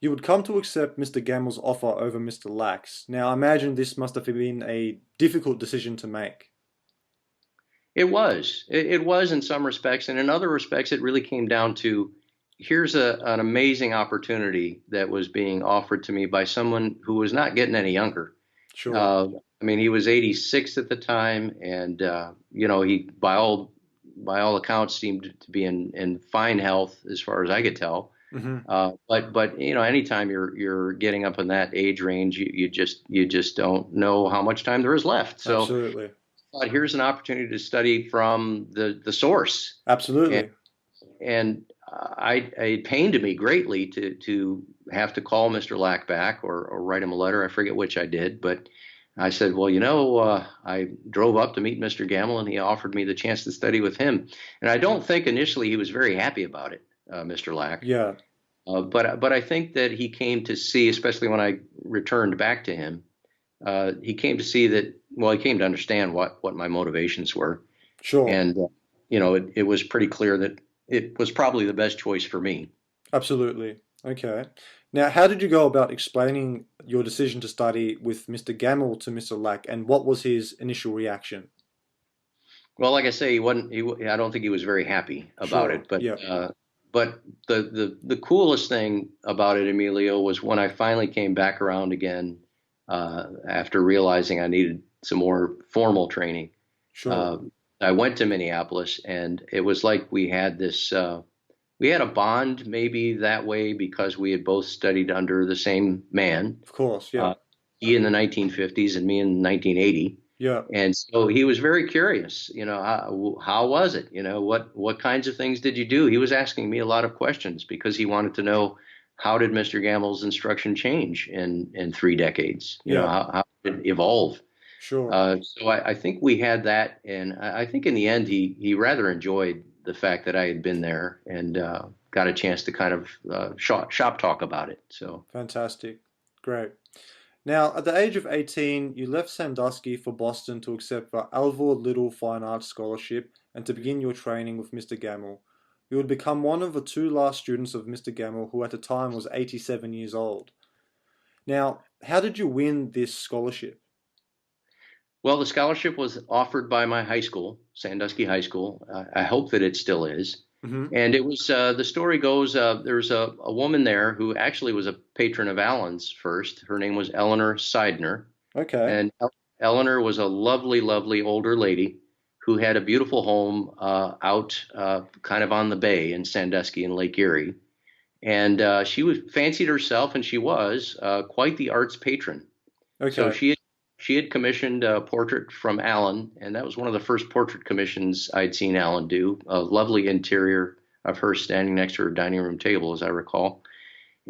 S1: you would come to accept Mr. Gamble's offer over Mr. Lack's. Now, I imagine this must have been a difficult decision to make.
S2: It was. It was in some respects, and in other respects, it really came down to here's an amazing opportunity that was being offered to me by someone who was not getting any younger.
S1: Sure.
S2: Uh, I mean, he was 86 at the time, and he by all accounts seemed to be in fine health as far as I could tell.
S1: Hmm.
S2: But anytime you're getting up in that age range, you just don't know how much time there is left. So
S1: Absolutely.
S2: thought, here's an opportunity to study from the source, and
S1: Absolutely.
S2: it pained me greatly to have to call Mr. Lack back or write him a letter. I forget which I did, but I said, well, I drove up to meet Mr. Gamble, and he offered me the chance to study with him. And I don't think initially he was very happy about it, Mr. Lack.
S1: Yeah.
S2: But I think that he came to see, especially when I returned back to him, he came to see that. Well, he came to understand what my motivations were,
S1: Sure.
S2: and it was pretty clear that it was probably the best choice for me.
S1: Absolutely. Okay. Now, how did you go about explaining your decision to study with Mr. Gamble to Mr. Lack, and what was his initial reaction?
S2: Well, like I say, he wasn't. I don't think he was very happy about
S1: Sure.
S2: it. But
S1: Yeah.
S2: the coolest thing about it, Emilio, was when I finally came back around again after realizing I needed some more formal training.
S1: Sure.
S2: Uh, I went to Minneapolis, and it was like we had this. We had a bond, maybe that way, because we had both studied under the same man.
S1: Of course. Yeah.
S2: Uh, he in the 1950s and me in 1980.
S1: Yeah.
S2: And so he was very curious, how was it? What kinds of things did you do? He was asking me a lot of questions because he wanted to know, how did Mr. Gamble's instruction change in 3 decades?
S1: Yeah.
S2: How did it evolve?
S1: Sure.
S2: So I think we had that, and I think in the end he rather enjoyed the fact that I had been there and got a chance to kind of shop talk about it. So
S1: Fantastic. Great. Now, at the age of 18, you left Sandusky for Boston to accept the Alvord Little Fine Arts Scholarship and to begin your training with Mr. Gamble. You would become one of the two last students of Mr. Gamble, who at the time was 87 years old. Now, how did you win this scholarship?
S2: well, the scholarship was offered by my high school, Sandusky High School. I hope that it still is.
S1: Hmm.
S2: And it was, the story goes, there's a woman there who actually was a patron of Alan's first. Her name was Eleanor Seidner.
S1: Okay.
S2: And Eleanor was a lovely, lovely older lady who had a beautiful home out kind of on the bay in Sandusky and Lake Erie. And she was fancied herself, and she was quite the arts patron. So
S1: Okay.
S2: she had commissioned a portrait from Alan, and that was one of the first portrait commissions I'd seen Alan do. A lovely interior of her standing next to her dining room table, as I recall.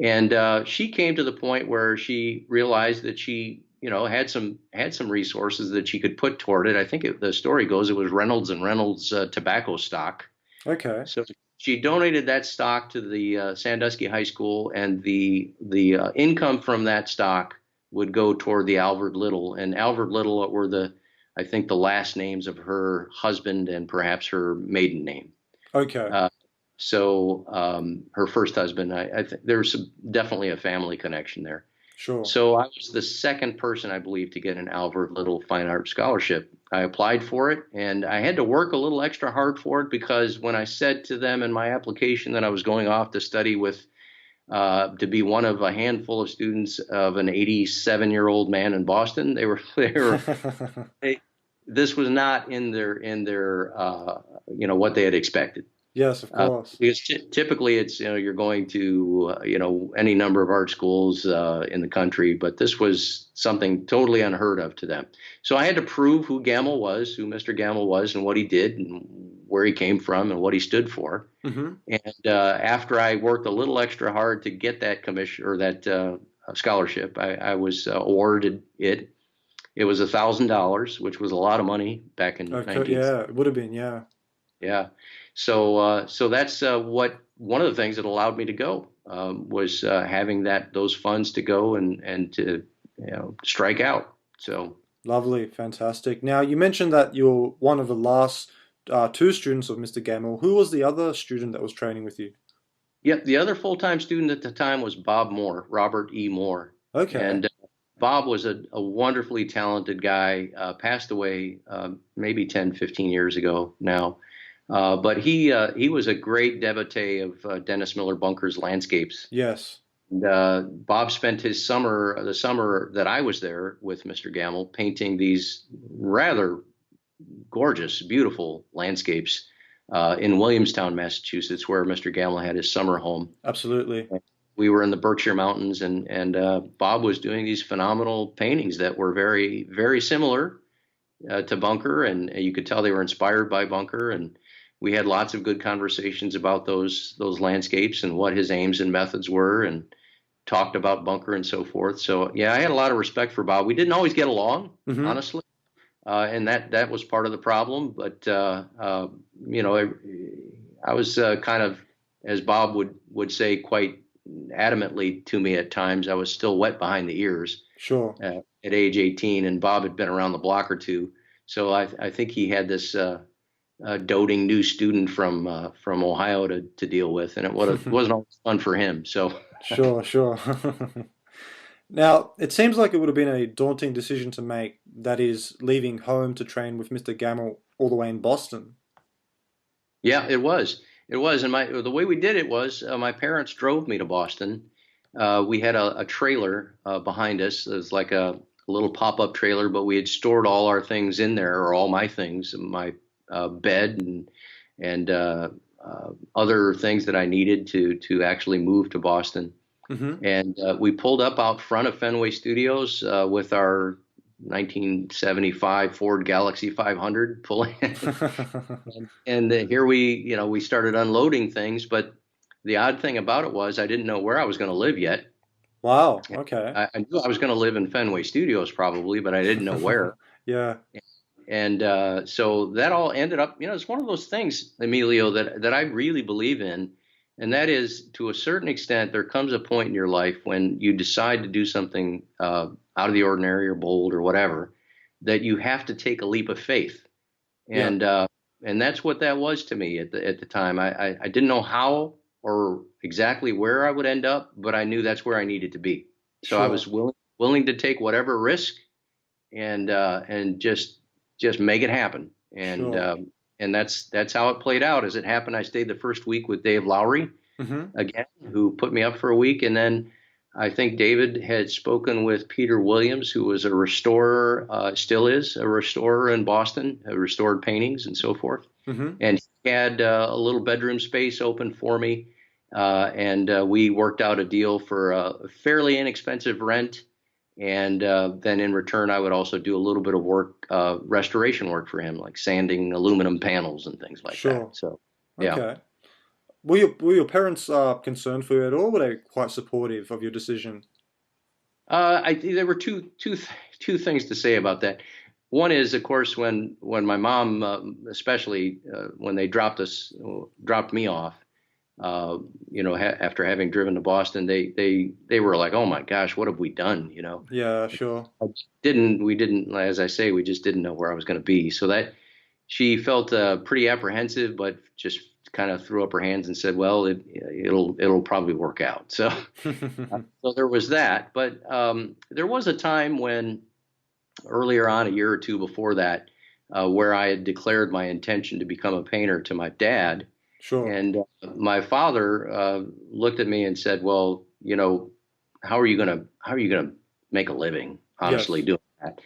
S2: And she came to the point where she realized that she, had some resources that she could put toward it. I think the story goes it was Reynolds and Reynolds tobacco stock.
S1: Okay.
S2: So she donated that stock to the Sandusky High School, and the income from that stock would go toward the Alfred Little. And Alfred Little were I think the last names of her husband and perhaps her maiden name.
S1: Okay.
S2: So her first husband, I think there's definitely a family connection there.
S1: Sure.
S2: So I was the second person, I believe, to get an Alfred Little Fine Art Scholarship. I applied for it, and I had to work a little extra hard for it, because when I said to them in my application that I was going off to study with, to be one of a handful of students of an 87-year-old man in Boston, this was not in their what they had expected.
S1: Yes, of course.
S2: Because typically it's, you're going to, any number of art schools in the country, but this was something totally unheard of to them. So I had to prove who Mr. Gamble was, and what he did, and where he came from, and what he stood for.
S1: Mm-hmm.
S2: And after I worked a little extra hard to get that commission, or that scholarship, I was awarded it. It was $1,000, which was a lot of money back in
S1: Okay.
S2: 19.
S1: Yeah, it would have been. Yeah.
S2: Yeah. So that's what one of the things that allowed me to go was having those funds to go and to strike out. So
S1: Lovely. Fantastic. Now, you mentioned that you're one of the last two students of Mr. Gamble. Who was the other student that was training with you?
S2: yeah, the other full-time student at the time was Bob Moore, Robert E. Moore,
S1: Okay.
S2: and Bob was a wonderfully talented guy. Passed away maybe 10, 15 years ago now. But he was a great devotee of Dennis Miller Bunker's landscapes.
S1: Yes.
S2: And Bob spent the summer that I was there with Mr. Gamble, painting these rather gorgeous, beautiful landscapes in Williamstown, Massachusetts, where Mr. Gamble had his summer home.
S1: Absolutely.
S2: We were in the Berkshire Mountains, and Bob was doing these phenomenal paintings that were very, very similar to Bunker, and you could tell they were inspired by Bunker. And we had lots of good conversations about those landscapes and what his aims and methods were, and talked about Bunker and so forth. So yeah, I had a lot of respect for Bob. We didn't always get along,
S1: Mm-hmm.
S2: honestly, and that was part of the problem. But I was kind of, as Bob would say, quite adamantly to me at times, I was still wet behind the ears.
S1: Sure.
S2: At age 18, and Bob had been around the block or two. So I think he had this doting new student from Ohio to deal with, and it wasn't always fun for him. So
S1: Sure, sure. Now, it seems like it would have been a daunting decision to make, that is, leaving home to train with Mr. Gamble all the way in Boston.
S2: yeah, it was. It was, and the way we did it was my parents drove me to Boston. We had a trailer behind us. It was like a little pop-up trailer, but we had stored all our things in there, or all my things, my bed and other things that I needed to actually move to Boston.
S1: Mm-hmm.
S2: And we pulled up out front of Fenway Studios with our 1975 Ford Galaxy 500 pulling. And here we started unloading things. But the odd thing about it was I didn't know where I was going to live yet.
S1: Wow, okay.
S2: I knew I was going to live in Fenway Studios probably, but I didn't know where.
S1: Yeah,
S2: And so that all ended up, it's one of those things, Emilio, that I really believe in. And that is, to a certain extent, there comes a point in your life when you decide to do something out of the ordinary or bold or whatever, that you have to take a leap of faith. And and that's what that was to me at the time. I didn't know how or exactly where I would end up, but I knew that's where I needed to be. So I
S1: sure.
S2: was willing to take whatever risk and just make it happen. And
S1: Sure.
S2: and that's how it played out. As it happened, I stayed the first week with Dave Lowry
S1: Mm-hmm.
S2: again, who put me up for a week, and then I think David had spoken with Peter Williams, who was a restorer, still is a restorer in Boston, restored paintings and so forth.
S1: Hmm.
S2: And he had a little bedroom space open for me. And we worked out a deal for a fairly inexpensive rent. And then in return, I would also do a little bit of work, restoration work for him, like sanding aluminum panels and things like that.
S1: Sure.
S2: So, yeah.
S1: Okay. Were your parents concerned for you at all? Were they quite supportive of your decision?
S2: There were two things to say about that. One is, of course, when my mom, especially when they dropped me off, after having driven to Boston, they were like, "Oh my gosh, what have we done?"
S1: Yeah, sure.
S2: We didn't, as I say, we just didn't know where I was going to be. So that she felt pretty apprehensive, but just kind of threw up her hands and said, "Well, it'll probably work out." So there was that. But there was a time when earlier on, a year or two before that, where I had declared my intention to become a painter to my dad.
S1: Sure.
S2: And my father looked at me and said, "Well, how are you gonna make a living, honestly,
S1: Yes.
S2: doing that?"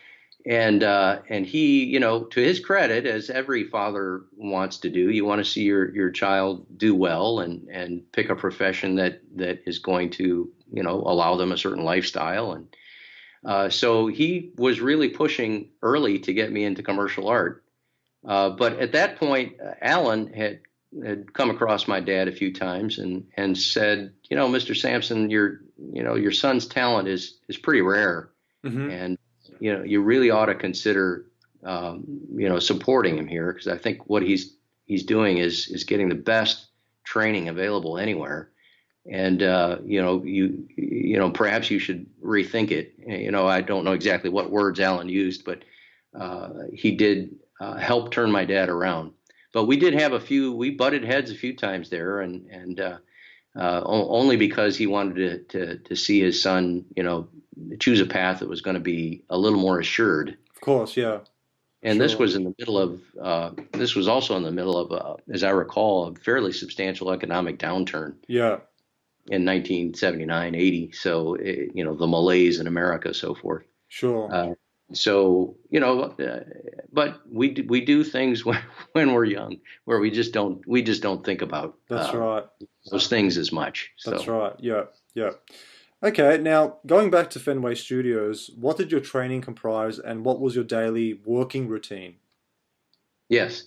S2: And he, to his credit, as every father wants to do, you want to see your child do well and pick a profession that is going to, allow them a certain lifestyle. And so he was really pushing early to get me into commercial art. But at that point, Alan had come across my dad a few times and said, "Mr. Sampson, your son's talent is pretty rare,
S1: Hmm.
S2: and you really ought to consider supporting him here, because I think what he's doing is getting the best training available anywhere, and perhaps you should rethink it." I don't know exactly what words Alan used, but he did help turn my dad around. But we did have we butted heads a few times there, and only because he wanted to see his son, choose a path that was going to be a little more assured.
S1: Of course, yeah.
S2: And this
S1: Sure.
S2: was in the middle of this was also in the middle of, as I recall, a fairly substantial economic downturn
S1: Yeah.
S2: in 1979, 80. So, the malaise in America, so forth.
S1: Sure.
S2: Uh, so, but we do things when we're young, where we just don't think about
S1: That's right.
S2: those things as much.
S1: That's
S2: So,
S1: right. Yeah. Yeah. Okay, now going back to Fenway Studios, what did your training comprise and what was your daily working routine?
S2: yes.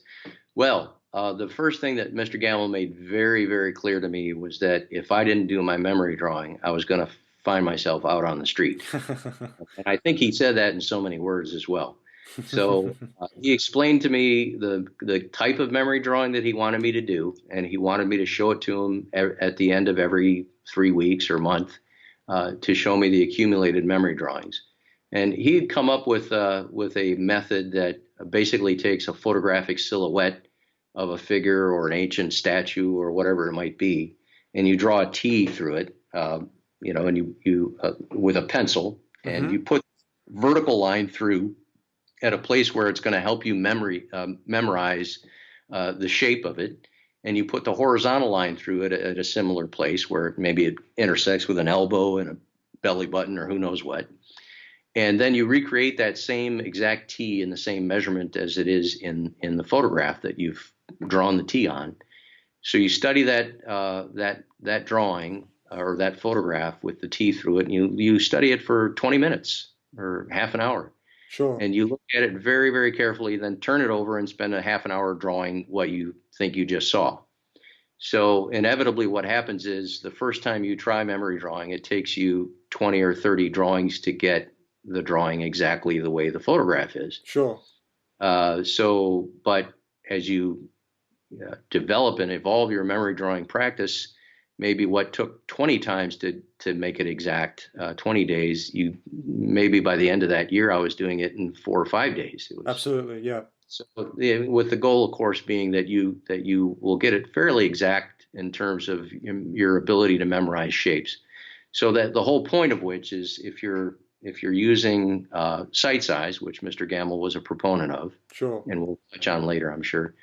S2: Well, the first thing that Mr. Gamble made very, very clear to me was that if I didn't do my memory drawing, I was going to find myself out on the street. And I think he said that in so many words as well. So he explained to me the type of memory drawing that he wanted me to do, and he wanted me to show it to him at the end of every 3 weeks or month, to show me the accumulated memory drawings. And he had come up with a method that basically takes a photographic silhouette of a figure or an ancient statue or whatever it might be, and you draw a T through it, and you with a pencil, and
S1: Hmm.
S2: you put vertical line through at a place where it's going to help you memorize the shape of it, and you put the horizontal line through it at a similar place where maybe it intersects with an elbow and a belly button or who knows what. And then you recreate that same exact T in the same measurement as it is in the photograph that you've drawn the T on. So you study that drawing or that photograph with the T through it, and you study it for 20 minutes or half an hour,
S1: Sure.
S2: and you look at it very, very carefully, then turn it over and spend a half an hour drawing what you think you just saw. So inevitably what happens is the first time you try memory drawing, it takes you 20 or 30 drawings to get the drawing exactly the way the photograph is.
S1: Sure.
S2: But as you develop and evolve your memory drawing practice, maybe what took 20 times to make it exact, 20 days, maybe by the end of that year, I was doing it in 4 or 5 days. It was
S1: Absolutely. Yeah.
S2: so, with the goal, of course, being that you will get it fairly exact in terms of your ability to memorize shapes. So that the whole point of which is if you're using sight size, which Mr. Gamble was a proponent of,
S1: Sure.
S2: and we'll touch on later, I'm sure.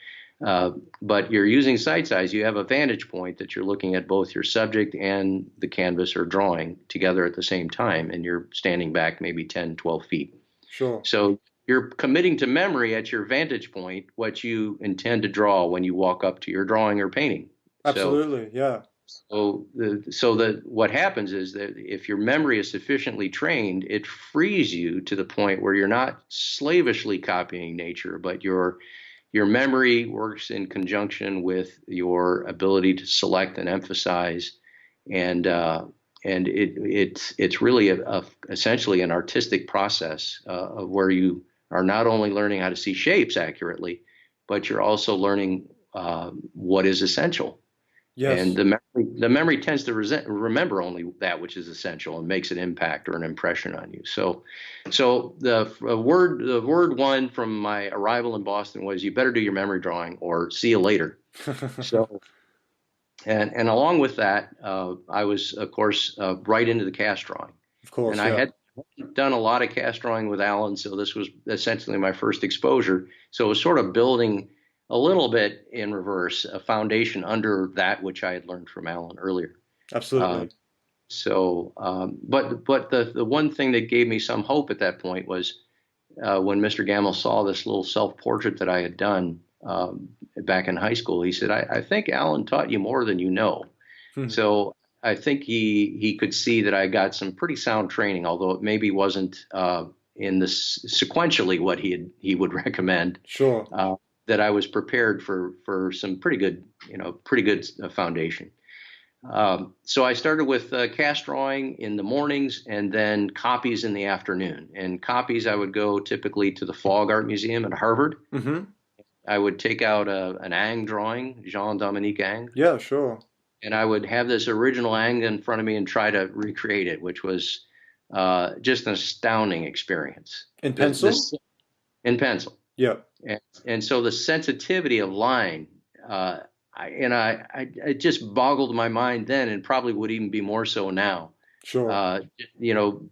S2: But you're using sight eyes. You have a vantage point that you're looking at both your subject and the canvas or drawing together at the same time, and you're standing back maybe 10, 12 feet.
S1: Sure.
S2: So you're committing to memory at your vantage point what you intend to draw when you walk up to your drawing or painting.
S1: Absolutely. Yeah.
S2: So that what happens is that if your memory is sufficiently trained, it frees you to the point where you're not slavishly copying nature, but your memory works in conjunction with your ability to select and emphasize, and it's really essentially an artistic process of where you are not only learning how to see shapes accurately, but you're also learning what is essential. And
S1: Yes.
S2: the memory tends to remember only that which is essential and makes an impact or an impression on you. So the word one from my arrival in Boston was, "You better do your memory drawing, or see you later." So and along with that, I was of course right into the cast drawing,
S1: Of
S2: and
S1: course.
S2: I
S1: Yeah.
S2: had done a lot of cast drawing with Alan, so this was essentially my first exposure. So it was sort of building a little bit in reverse, a foundation under that which I had learned from Alan earlier. Uh,
S1: Absolutely.
S2: but the one thing that gave me some hope at that point was when Mr. Gamble saw this little self-portrait that I had done back in high school. He said, I think Alan taught you more than you know."
S1: Hmm.
S2: So I think he could see that I got some pretty sound training, although it maybe wasn't in the sequentially what he would recommend.
S1: Sure.
S2: That I was prepared for some pretty good foundation. So I started with cast drawing in the mornings and then copies in the afternoon. And copies, I would go typically to the Fogg Art Museum at Harvard.
S1: Mm-hmm.
S2: I would take out an Ang drawing, Jean-Dominique Ang,
S1: Yeah, sure.
S2: and I would have this original Ang in front of me and try to recreate it, which was just an astounding experience.
S1: In pencil?
S2: In pencil.
S1: Yeah.
S2: And so the sensitivity of line, it just boggled my mind then, and probably would even be more so now.
S1: Sure.
S2: You know,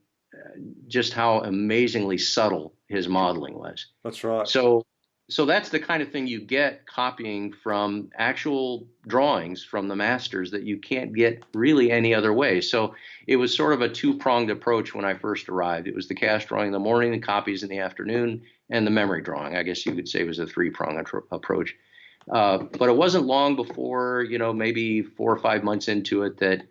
S2: just how amazingly subtle his modeling was.
S1: That's right.
S2: So that's the kind of thing you get copying from actual drawings from the masters that you can't get really any other way. So it was sort of a two-pronged approach when I first arrived. It was the cast drawing in the morning, the copies in the afternoon, and the memory drawing. I guess you could say it was a three-pronged approach. But it wasn't long before, maybe 4 or 5 months into it, that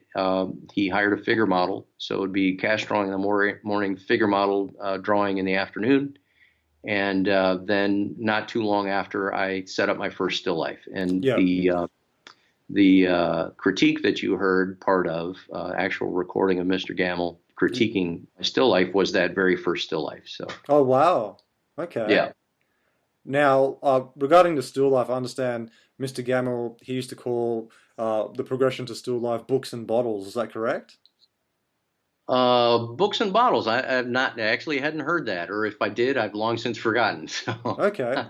S2: he hired a figure model. So it would be cast drawing in the morning, figure model drawing in the afternoon. And then not too long after, I set up my first still life. And
S1: Yeah.
S2: the critique that you heard, part of actual recording of Mr. Gamble critiquing my still life, was that very first still life. So
S1: Oh, wow. Okay.
S2: yeah.
S1: Now, regarding the still life, I understand Mr. Gamble, he used to call the progression to still life books and bottles. Is that correct?
S2: Books and bottles. I've not actually hadn't heard that, or if I did, I've long since forgotten. So,
S1: Okay.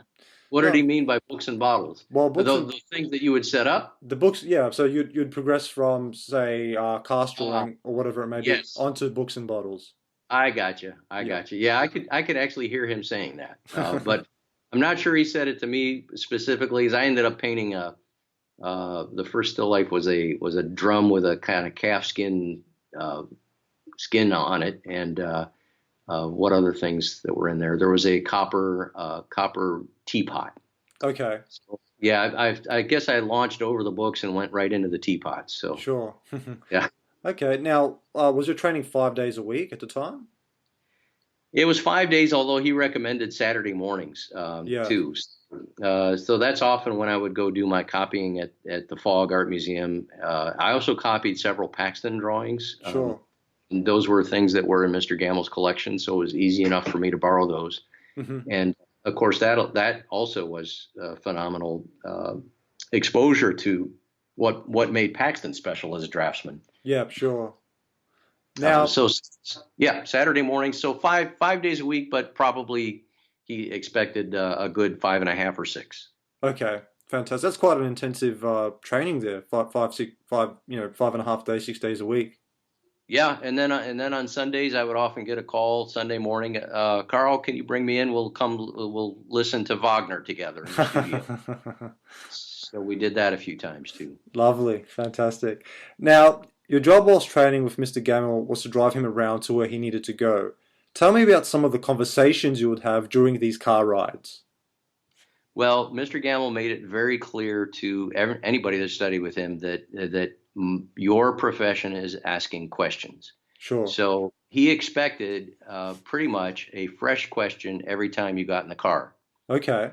S2: what did
S1: Yeah.
S2: he mean by books and bottles?
S1: Well,
S2: The things that you would set up?
S1: the books, yeah. So you'd progress from, say, cast drawing or whatever it may be
S2: Yes,
S1: onto books and bottles.
S2: I got you. I
S1: Yeah.
S2: got you. Yeah, I could actually hear him saying that, but I'm not sure he said it to me specifically. As I ended up painting the first still life was a drum with a kind of calf skin skin on it, and what other things that were in there? There was a copper teapot.
S1: Okay.
S2: So, yeah, I guess I launched over the books and went right into the teapot. So
S1: Sure.
S2: yeah,
S1: Okay. Now, was your training 5 days a week at the time?
S2: it was 5 days, although he recommended Saturday mornings
S1: Yeah.
S2: too. So that's often when I would go do my copying at the Fogg Art Museum. I also copied several Paxton drawings.
S1: Sure.
S2: And those were things that were in Mr. Gamble's collection, so it was easy enough for me to borrow those.
S1: Hmm.
S2: And of course, that also was phenomenal exposure to what made Paxton special as a draftsman.
S1: Yeah, sure. Now,
S2: So yeah, Saturday morning. So five days a week, but probably he expected a good 5.5 or 6.
S1: okay, fantastic. That's quite an intensive training there. 5.5 days, 6 days a week.
S2: Yeah, and then on Sundays I would often get a call Sunday morning. Carl, can you bring me in? We'll listen to Wagner together in the studio. So we did that a few times too.
S1: Lovely, fantastic. Now, your job whilst training with Mr. Gamble was to drive him around to where he needed to go. Tell me about some of the conversations you would have during these car rides.
S2: Well, Mr. Gamble made it very clear to anybody that studied with him that your profession is asking questions.
S1: Sure.
S2: So he expected pretty much a fresh question every time you got in the car.
S1: Okay.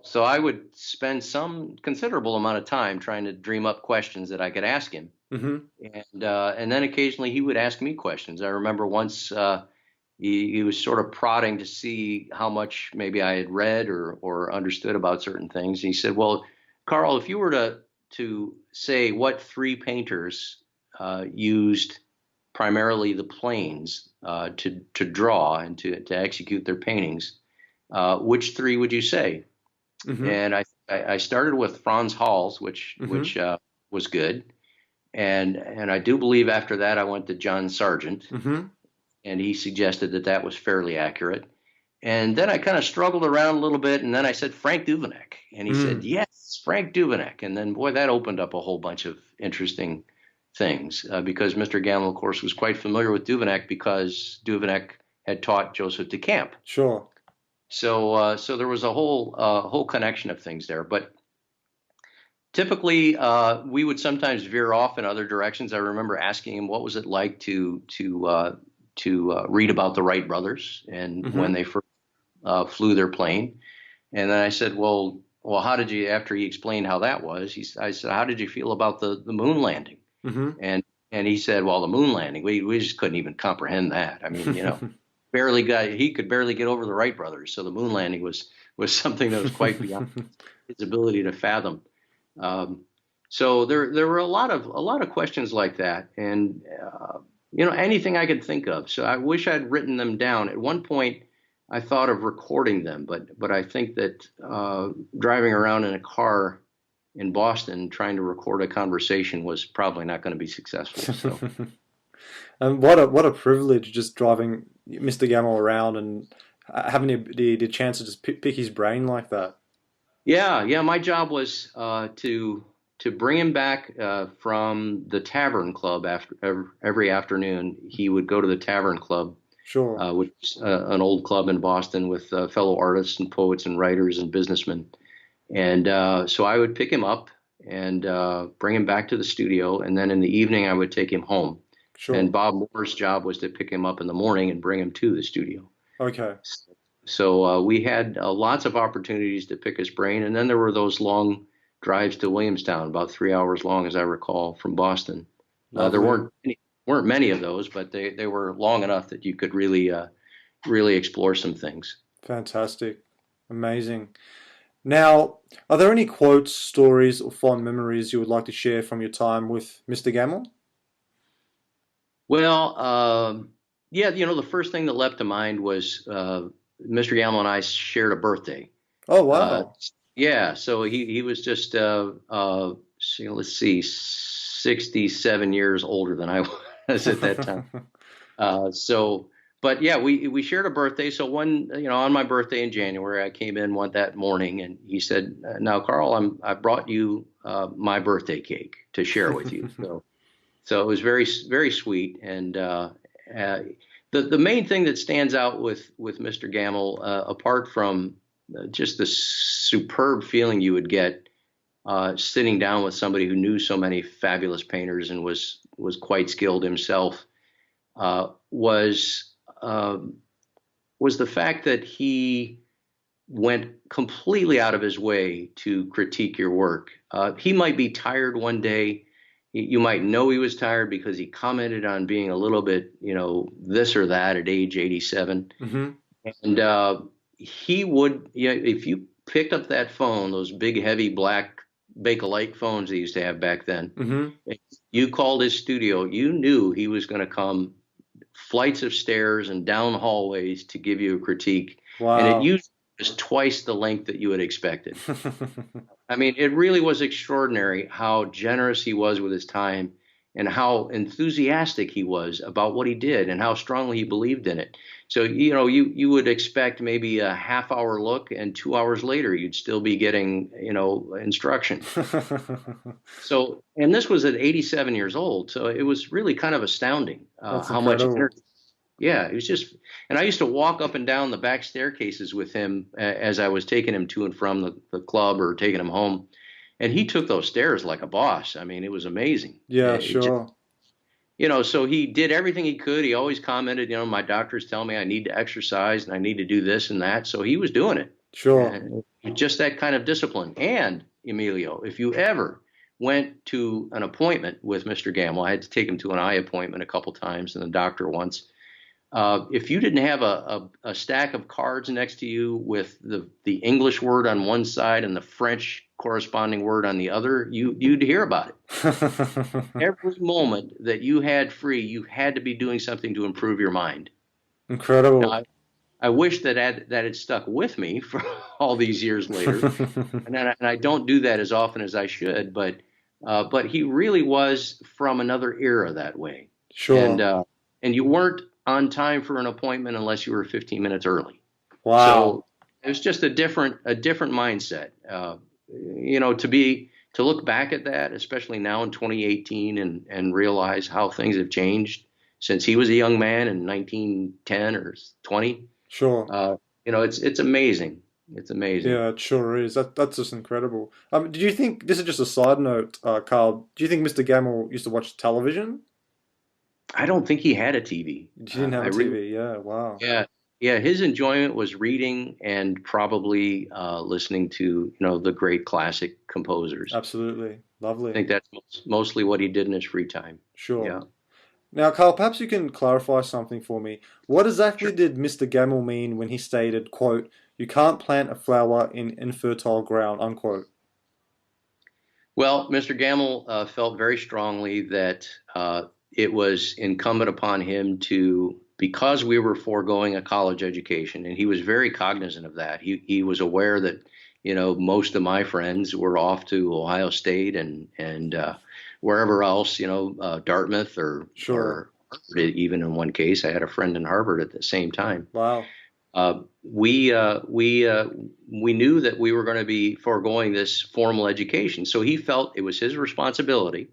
S2: So I would spend some considerable amount of time trying to dream up questions that I could ask him,
S1: Mm-hmm.
S2: and then occasionally he would ask me questions. I remember once he was sort of prodding to see how much maybe I had read or understood about certain things. He said, "Well, Carl, if you were to say what three painters used primarily the planes to draw and to execute their paintings, which three would you say?"
S1: Mm-hmm.
S2: And I started with Franz Hals,
S1: Mm-hmm.
S2: which was good, and I do believe after that I went to John Sargent,
S1: Mm-hmm.
S2: and he suggested that that was fairly accurate. And then I kind of struggled around a little bit, and then I said Frank Duveneck, and he said
S1: Mm.
S2: yes, Frank Duveneck, and then boy, that opened up a whole bunch of interesting things because Mr. Gamble, of course, was quite familiar with Duveneck because Duveneck had taught Joseph de Camp.
S1: Sure.
S2: So there was a whole connection of things there. But typically, we would sometimes veer off in other directions. I remember asking him what was it like to read about the Wright brothers and when
S1: Mm-hmm.
S2: they first flew their plane. And then I said, well, how did you? After he explained how that was, I said, how did you feel about the moon landing?
S1: Mm-hmm.
S2: And and he said, well, the moon landing, we just couldn't even comprehend that. I mean, he could barely get over the Wright brothers. So the moon landing was something that was quite beyond his ability to fathom. Um, so there were a lot of questions like that, and anything I could think of. So I wish I'd written them down. At one point, I thought of recording them, but I think that driving around in a car in Boston trying to record a conversation was probably not going to be successful. So.
S1: And what a privilege just driving Mr. Gamble around and having the chance to just pick his brain like that.
S2: Yeah, yeah. My job was to bring him back from the Tavern Club after every afternoon. He would go to the Tavern Club,
S1: Sure.
S2: which is an old club in Boston with fellow artists and poets and writers and businessmen. And so I would pick him up and bring him back to the studio, and then in the evening I would take him home. And
S1: Sure.
S2: Bob Moore's job was to pick him up in the morning and bring him to the studio.
S1: Okay.
S2: So we had lots of opportunities to pick his brain, and then there were those long drives to Williamstown, about 3 hours long, as I recall, from Boston. There
S1: Lovely.
S2: weren't many of those, but they were long enough that you could really explore some things.
S1: Fantastic. Amazing. Now, are there any quotes, stories, or fond memories you would like to share from your time with Mr. Gamble?
S2: Well, yeah, the first thing that leapt to mind was Mr. Gamble and I shared a birthday.
S1: Oh,
S2: Uh,
S1: wow.
S2: yeah, so he was just let's see, 67 years older than I was at that time. So, but yeah, we shared a birthday. So on my birthday in January, I came in that morning, and he said, "Now, Carl, I brought you my birthday cake to share with you." So it was very very sweet, and the main thing that stands out with Mr. Gamble, apart from just the superb feeling you would get sitting down with somebody who knew so many fabulous painters and was quite skilled himself, was the fact that he went completely out of his way to critique your work. He might be tired one day. You might know he was tired because he commented on being a little bit, this or that at age 87.
S1: Hmm.
S2: And he would, if you picked up that phone, those big, heavy black Bakelite phones they used to have back then,
S1: Hmm.
S2: if you called his studio, you knew he was going to come flights of stairs and down hallways to give you a critique. And it
S1: Wow.
S2: usually was twice the length that you had expected. I mean, it really was extraordinary how generous he was with his time. and how enthusiastic he was about what he did and how strongly he believed in it. So, you would expect maybe a half hour look, and 2 hours later, you'd still be getting, instruction. So, and this was at 87 years old. So it was really kind of astounding
S1: That's
S2: how much
S1: incredible.
S2: energy. Yeah, it was just, and I used to walk up and down the back staircases with him as I was taking him to and from the club or taking him home. And he took those stairs like a boss. I mean, it was amazing.
S1: Yeah,
S2: It just,
S1: sure.
S2: so he did everything he could. He always commented, my doctors tell me I need to exercise and I need to do this and that. So he was doing it.
S1: Sure.
S2: And just that kind of discipline. And Emilio, if you ever went to an appointment with Mr. Gamble, I had to take him to an eye appointment a couple times and the doctor once. If you didn't have a stack of cards next to you with the English word on one side and the French corresponding word on the other, you'd hear about it. Every moment that you had free, you had to be doing something to improve your mind. Now,
S1: Incredible.
S2: I wish that had stuck with me for all these years later, and I don't do that as often as I should. But he really was from another era that way, and
S1: Sure.
S2: and you weren't on time for an appointment unless you were 15 minutes early.
S1: Wow.
S2: So it was just a different mindset. To look back at that, especially now in 2018, and realize how things have changed since he was a young man in 1910 or 20.
S1: Sure.
S2: It's amazing. It's amazing.
S1: Yeah, it sure is. That's just incredible. Did you think, this is just a side note, Carl, do you think Mr. Gamble used to watch television?
S2: I don't think he had a TV.
S1: He didn't have
S2: I
S1: a
S2: really,
S1: TV. Yeah, wow.
S2: yeah, yeah. His enjoyment was reading and probably listening to, the great classic composers.
S1: Absolutely.
S2: I
S1: Lovely.
S2: think that's mostly what he did in his free time.
S1: Sure.
S2: Yeah.
S1: Now, Carl, perhaps you can clarify something for me. What exactly
S2: Sure.
S1: did Mr. Gamble mean when he stated, quote, "You can't plant a flower in infertile ground," unquote?
S2: Well, Mr. Gamble felt very strongly that it was incumbent upon him to, because we were foregoing a college education, and he was very cognizant of that. He was aware that, most of my friends were off to Ohio State and wherever else, Dartmouth
S1: Sure.
S2: or Harvard, even in one case. I had a friend in Harvard at the same time.
S1: Wow.
S2: We knew that we were going to be foregoing this formal education, so he felt it was his responsibility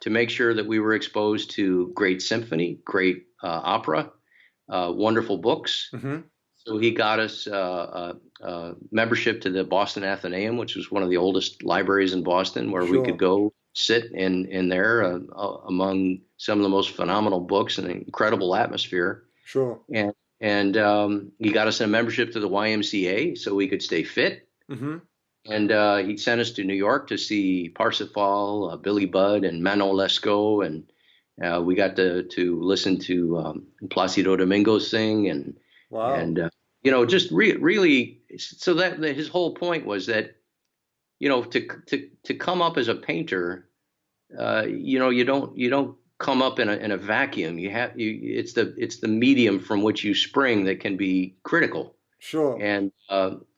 S2: to make sure that we were exposed to great symphony, great opera, wonderful books.
S1: Mm-hmm.
S2: So he got us membership to the Boston Athenaeum, which was one of the oldest libraries in Boston, where we could
S1: Sure.
S2: go sit in there among some of the most phenomenal books and incredible atmosphere.
S1: Sure.
S2: And he got us a membership to the YMCA so we could stay fit.
S1: Mm-hmm.
S2: And he sent us to New York to see Parsifal, Billy Budd, and Manon Lescaut, and we got to listen to Placido Domingo sing, and
S1: Wow.
S2: and just really. So that his whole point was that, to come up as a painter, you don't come up in a vacuum. It's the medium from which you spring that can be critical.
S1: Sure.
S2: And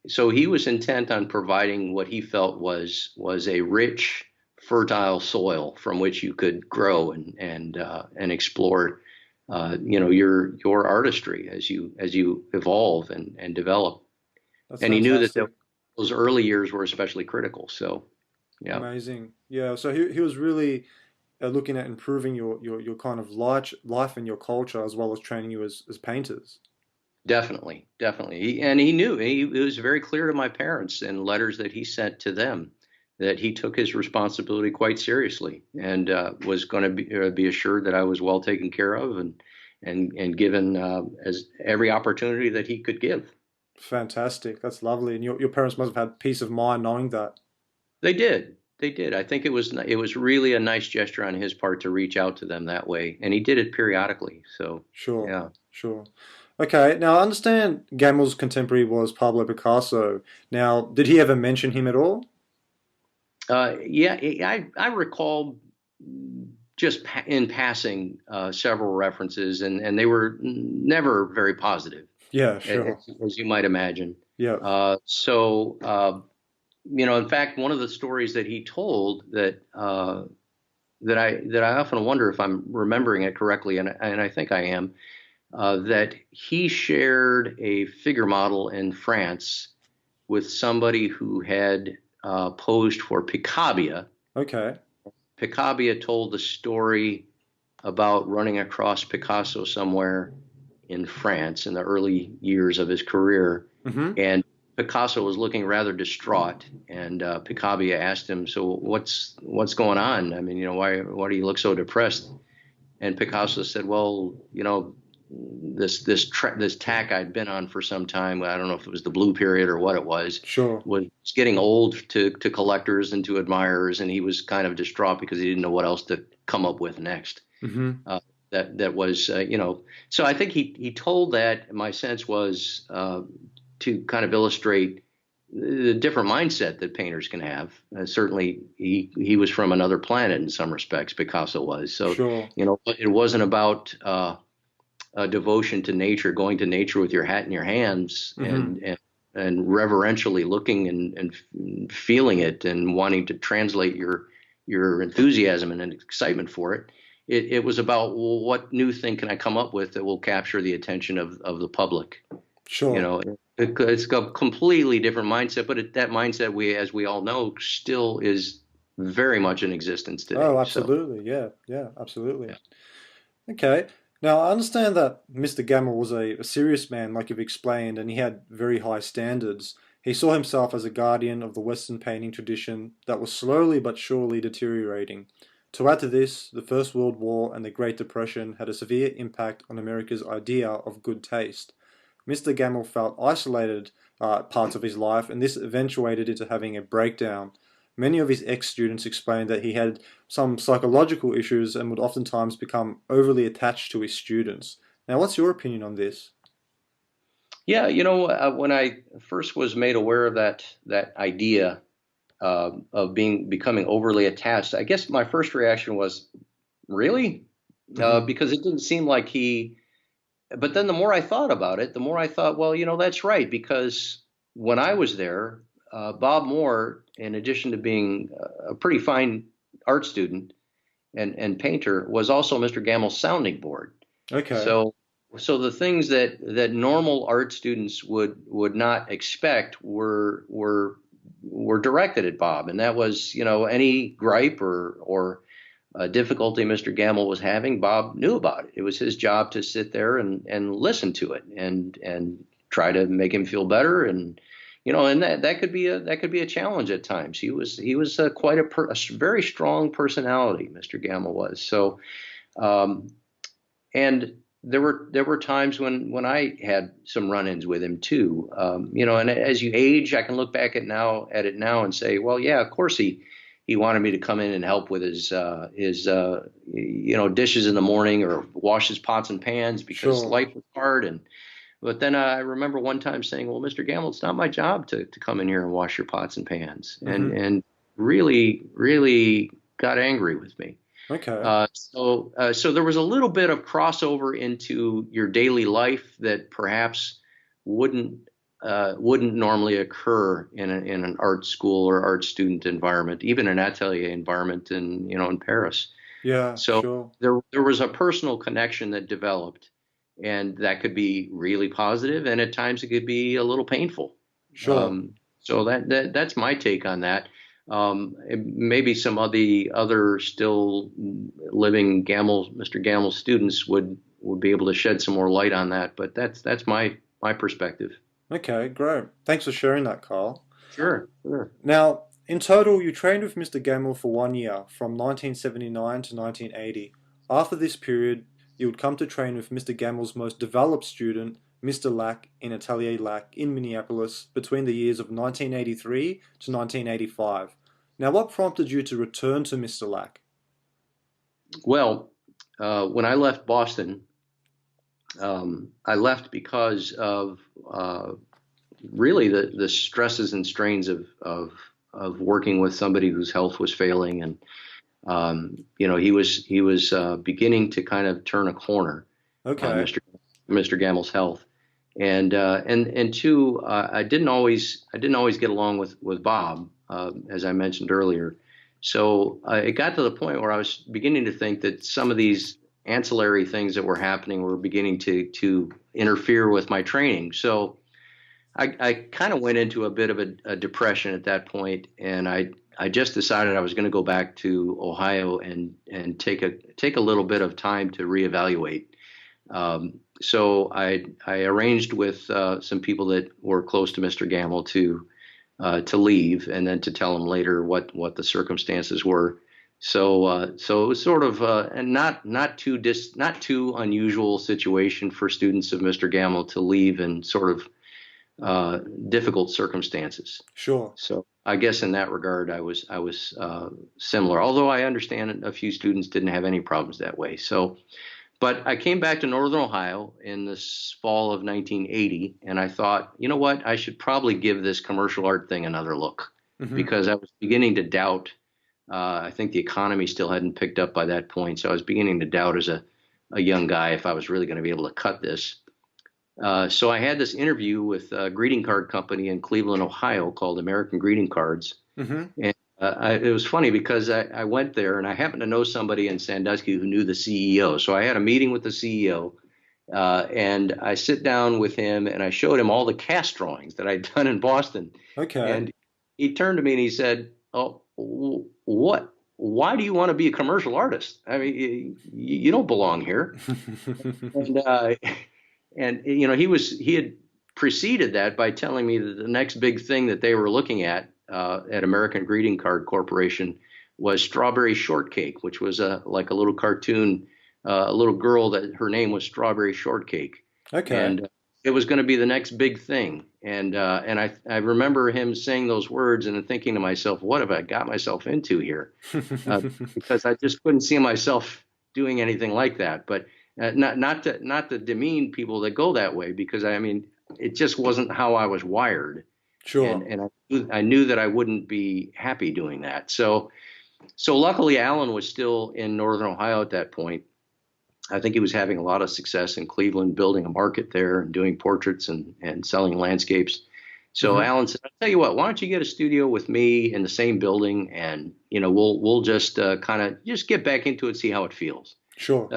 S2: so he was intent on providing what he felt was a rich, fertile soil from which you could grow and explore, your artistry as you evolve and develop.
S1: That's
S2: And he knew that
S1: fantastic.
S2: those early years were especially critical. So, yeah,
S1: Amazing. Yeah. So he was really looking at improving your kind of life and your culture as well as training you as painters.
S2: definitely, definitely. And he knew it was very clear to my parents in letters that he sent to them that he took his responsibility quite seriously and was going to be assured that I was well taken care of and given as every opportunity that he could give.
S1: Fantastic. That's lovely. And your parents must have had peace of mind knowing that.
S2: They did. They did. I think it was really a nice gesture on his part to reach out to them that way, and he did it periodically. So,
S1: Sure.
S2: yeah.
S1: Sure. Okay. Now I understand Gamel's contemporary was Pablo Picasso. Now, did he ever mention him at all?
S2: Yeah, I recall just in passing several references, and they were never very positive,
S1: Yeah,
S2: as,
S1: sure.
S2: as you might imagine.
S1: Yeah.
S2: So, in fact, one of the stories that he told that that I often wonder if I'm remembering it correctly, and I think I am, that he shared a figure model in France with somebody who had posed for Picabia.
S1: Okay.
S2: Picabia told the story about running across Picasso somewhere in France in the early years of his career,
S1: Mm-hmm.
S2: and Picasso was looking rather distraught. And Picabia asked him, "So what's going on? I mean, why do you look so depressed?" And Picasso said, "Well, this tack I'd been on for some time. I don't know if it was the blue period or what it
S1: Sure.
S2: was getting old to collectors and to admirers, and he was kind of distraught because he didn't know what else to come up with next.
S1: Mm-hmm.
S2: That was So I think he told that. My sense was to kind of illustrate the different mindset that painters can have. Certainly, he was from another planet in some respects. Picasso was. So
S1: Sure.
S2: it wasn't about a devotion to nature, going to nature with your hat in your hands
S1: Mm-hmm.
S2: and reverentially looking and feeling it and wanting to translate your enthusiasm and excitement for it. It was about, well, what new thing can I come up with that will capture the attention of the public? You
S1: Sure.
S2: know, it's a completely different mindset, but that mindset, as we all know, still is very much in existence
S1: Oh,
S2: today. So,
S1: absolutely. Yeah. Yeah. Absolutely.
S2: yeah.
S1: Okay. Now, I understand that Mr. Gamble was a serious man, like you've explained, and he had very high standards. He saw himself as a guardian of the Western painting tradition that was slowly but surely deteriorating. To add to this, the First World War and the Great Depression had a severe impact on America's idea of good taste. Mr. Gamble felt isolated parts of his life, and this eventuated into having a breakdown. Many of his ex-students explained that he had some psychological issues and would oftentimes become overly attached to his students. Now, what's your opinion on this?
S2: Yeah, when I first was made aware of that idea of becoming overly attached, I guess my first reaction was, really?
S1: Hmm.
S2: Because it didn't seem like he. But then the more I thought about it, the more I thought, well, that's right. Because when I was there, Bob Moore, in addition to being a pretty fine art student and painter, was also Mr. Gamble's sounding board.
S1: Okay,
S2: So so the things that normal art students would not expect were directed at Bob, and that was any gripe or difficulty Mr. Gamble was having, Bob knew about it. It was his job to sit there and listen to it and try to make him feel better, and that could be a challenge at times. He was quite a very strong personality, Mr. Gamble was. So um, and there were times when I had some run-ins with him too. And as you age, I can look back at it now and say, well, yeah, of course he wanted me to come in and help with his dishes in the morning or wash his pots and pans because
S1: sure.
S2: life was hard. But then I remember one time saying, well, Mr. Gamble, it's not my job to come in here and wash your pots and pans, and
S1: Hmm.
S2: and really really got angry with me.
S1: Okay,
S2: So there was a little bit of crossover into your daily life that perhaps wouldn't wouldn't normally occur in an art school or art student environment, even an atelier environment in Paris.
S1: yeah,
S2: So
S1: sure,
S2: there was a personal connection that developed, and that could be really positive, and at times it could be a little painful.
S1: sure.
S2: So that's my take on that. Maybe some of the other still living Mr. Gamble students would be able to shed some more light on that, but that's my perspective.
S1: Okay, great. Thanks for sharing that, Carl.
S2: Sure, sure.
S1: Now, in total, you trained with Mr. Gamble for 1 year, from 1979 to 1980. After this period, you would come to train with Mr. Gamble's most developed student, Mr. Lack, in Atelier Lack in Minneapolis between the years of 1983 to 1985. Now, what prompted you to return to Mr. Lack?
S2: Well, when I left Boston, I left because of really the stresses and strains of working with somebody whose health was failing, and he was beginning to kind of turn a corner,
S1: Okay,
S2: Mr. Gamble's health, and two, I didn't always get along with Bob, as I mentioned earlier. So it got to the point where I was beginning to think that some of these ancillary things that were happening were beginning to interfere with my training. So I kind of went into a bit of a depression at that point, and I just decided I was going to go back to Ohio and take a little bit of time to reevaluate. So I arranged with some people that were close to Mr. Gamble to leave, and then to tell him later what the circumstances were. So it was sort of and not too unusual situation for students of Mr. Gamble to leave in sort of difficult circumstances.
S1: Sure.
S2: So I guess in that regard, I was similar. Although I understand a few students didn't have any problems that way. So, but I came back to Northern Ohio in the fall of 1980, and I thought, you know what, I should probably give this commercial art thing another look,
S1: Hmm.
S2: because I was beginning to doubt. I think the economy still hadn't picked up by that point, so I was beginning to doubt as a young guy if I was really going to be able to cut this. So I had this interview with a greeting card company in Cleveland, Ohio, called American Greeting Cards.
S1: Hmm.
S2: And it was funny because I went there and I happened to know somebody in Sandusky who knew the CEO. So I had a meeting with the CEO, and I sit down with him and I showed him all the cast drawings that I'd done in Boston.
S1: Okay.
S2: And he turned to me and he said, "Oh, what? Why do you want to be a commercial artist? I mean, you don't belong here." And he had preceded that by telling me that the next big thing that they were looking at American Greeting Card Corporation was Strawberry Shortcake, which was like a little cartoon, a little girl that her name was Strawberry Shortcake,
S1: Okay.
S2: and it was going to be the next big thing. And I remember him saying those words and thinking to myself, what have I got myself into here? Because I just couldn't see myself doing anything like that. But not to demean people that go that way, because I mean it just wasn't how I was wired,
S1: Sure.
S2: and I knew that I wouldn't be happy doing that. So luckily Alan was still in Northern Ohio at that point. I think he was having a lot of success in Cleveland, building a market there and doing portraits and selling landscapes. So
S1: Hmm.
S2: Alan said, "I'll tell you what, why don't you get a studio with me in the same building, and we'll just kind of just get back into it, see how it feels."
S1: Sure.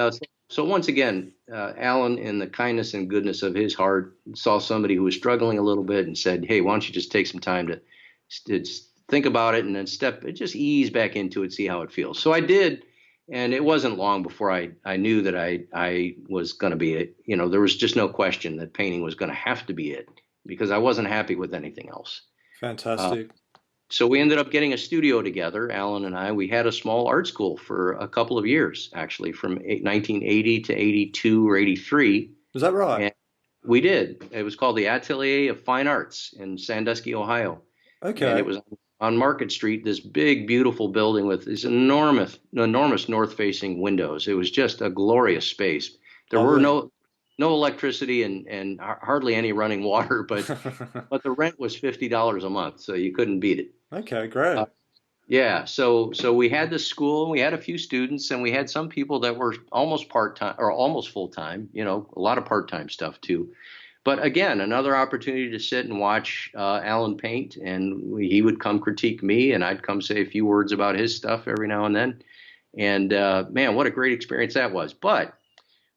S2: So once again, Alan, in the kindness and goodness of his heart, saw somebody who was struggling a little bit and said, "Hey, why don't you just take some time to think about it and then just ease back into it, see how it feels." So I did, and it wasn't long before I knew that I was going to be it. There was just no question that painting was going to have to be it, because I wasn't happy with anything else. Uh,
S1: Fantastic.
S2: so we ended up getting a studio together, Alan and I. We had a small art school for a couple of years, actually, from 1980 to 82 or 83.
S1: Is that right?
S2: And we did. It was called the Atelier of Fine Arts in Sandusky, Ohio. And it
S1: Okay.
S2: was on Market Street, this big, beautiful building with these enormous north-facing windows. It was just a glorious space. There were
S1: Lovely.
S2: no electricity and hardly any running water, but the rent was $50 a month, so you couldn't beat it.
S1: Okay,
S2: Uh,
S1: great.
S2: yeah, so we had this school, and we had a few students, and we had some people that were almost part-time or almost full-time, a lot of part-time stuff too. But again, another opportunity to sit and watch Alan paint, and he would come critique me, and I'd come say a few words about his stuff every now and then. And man, what a great experience that was. But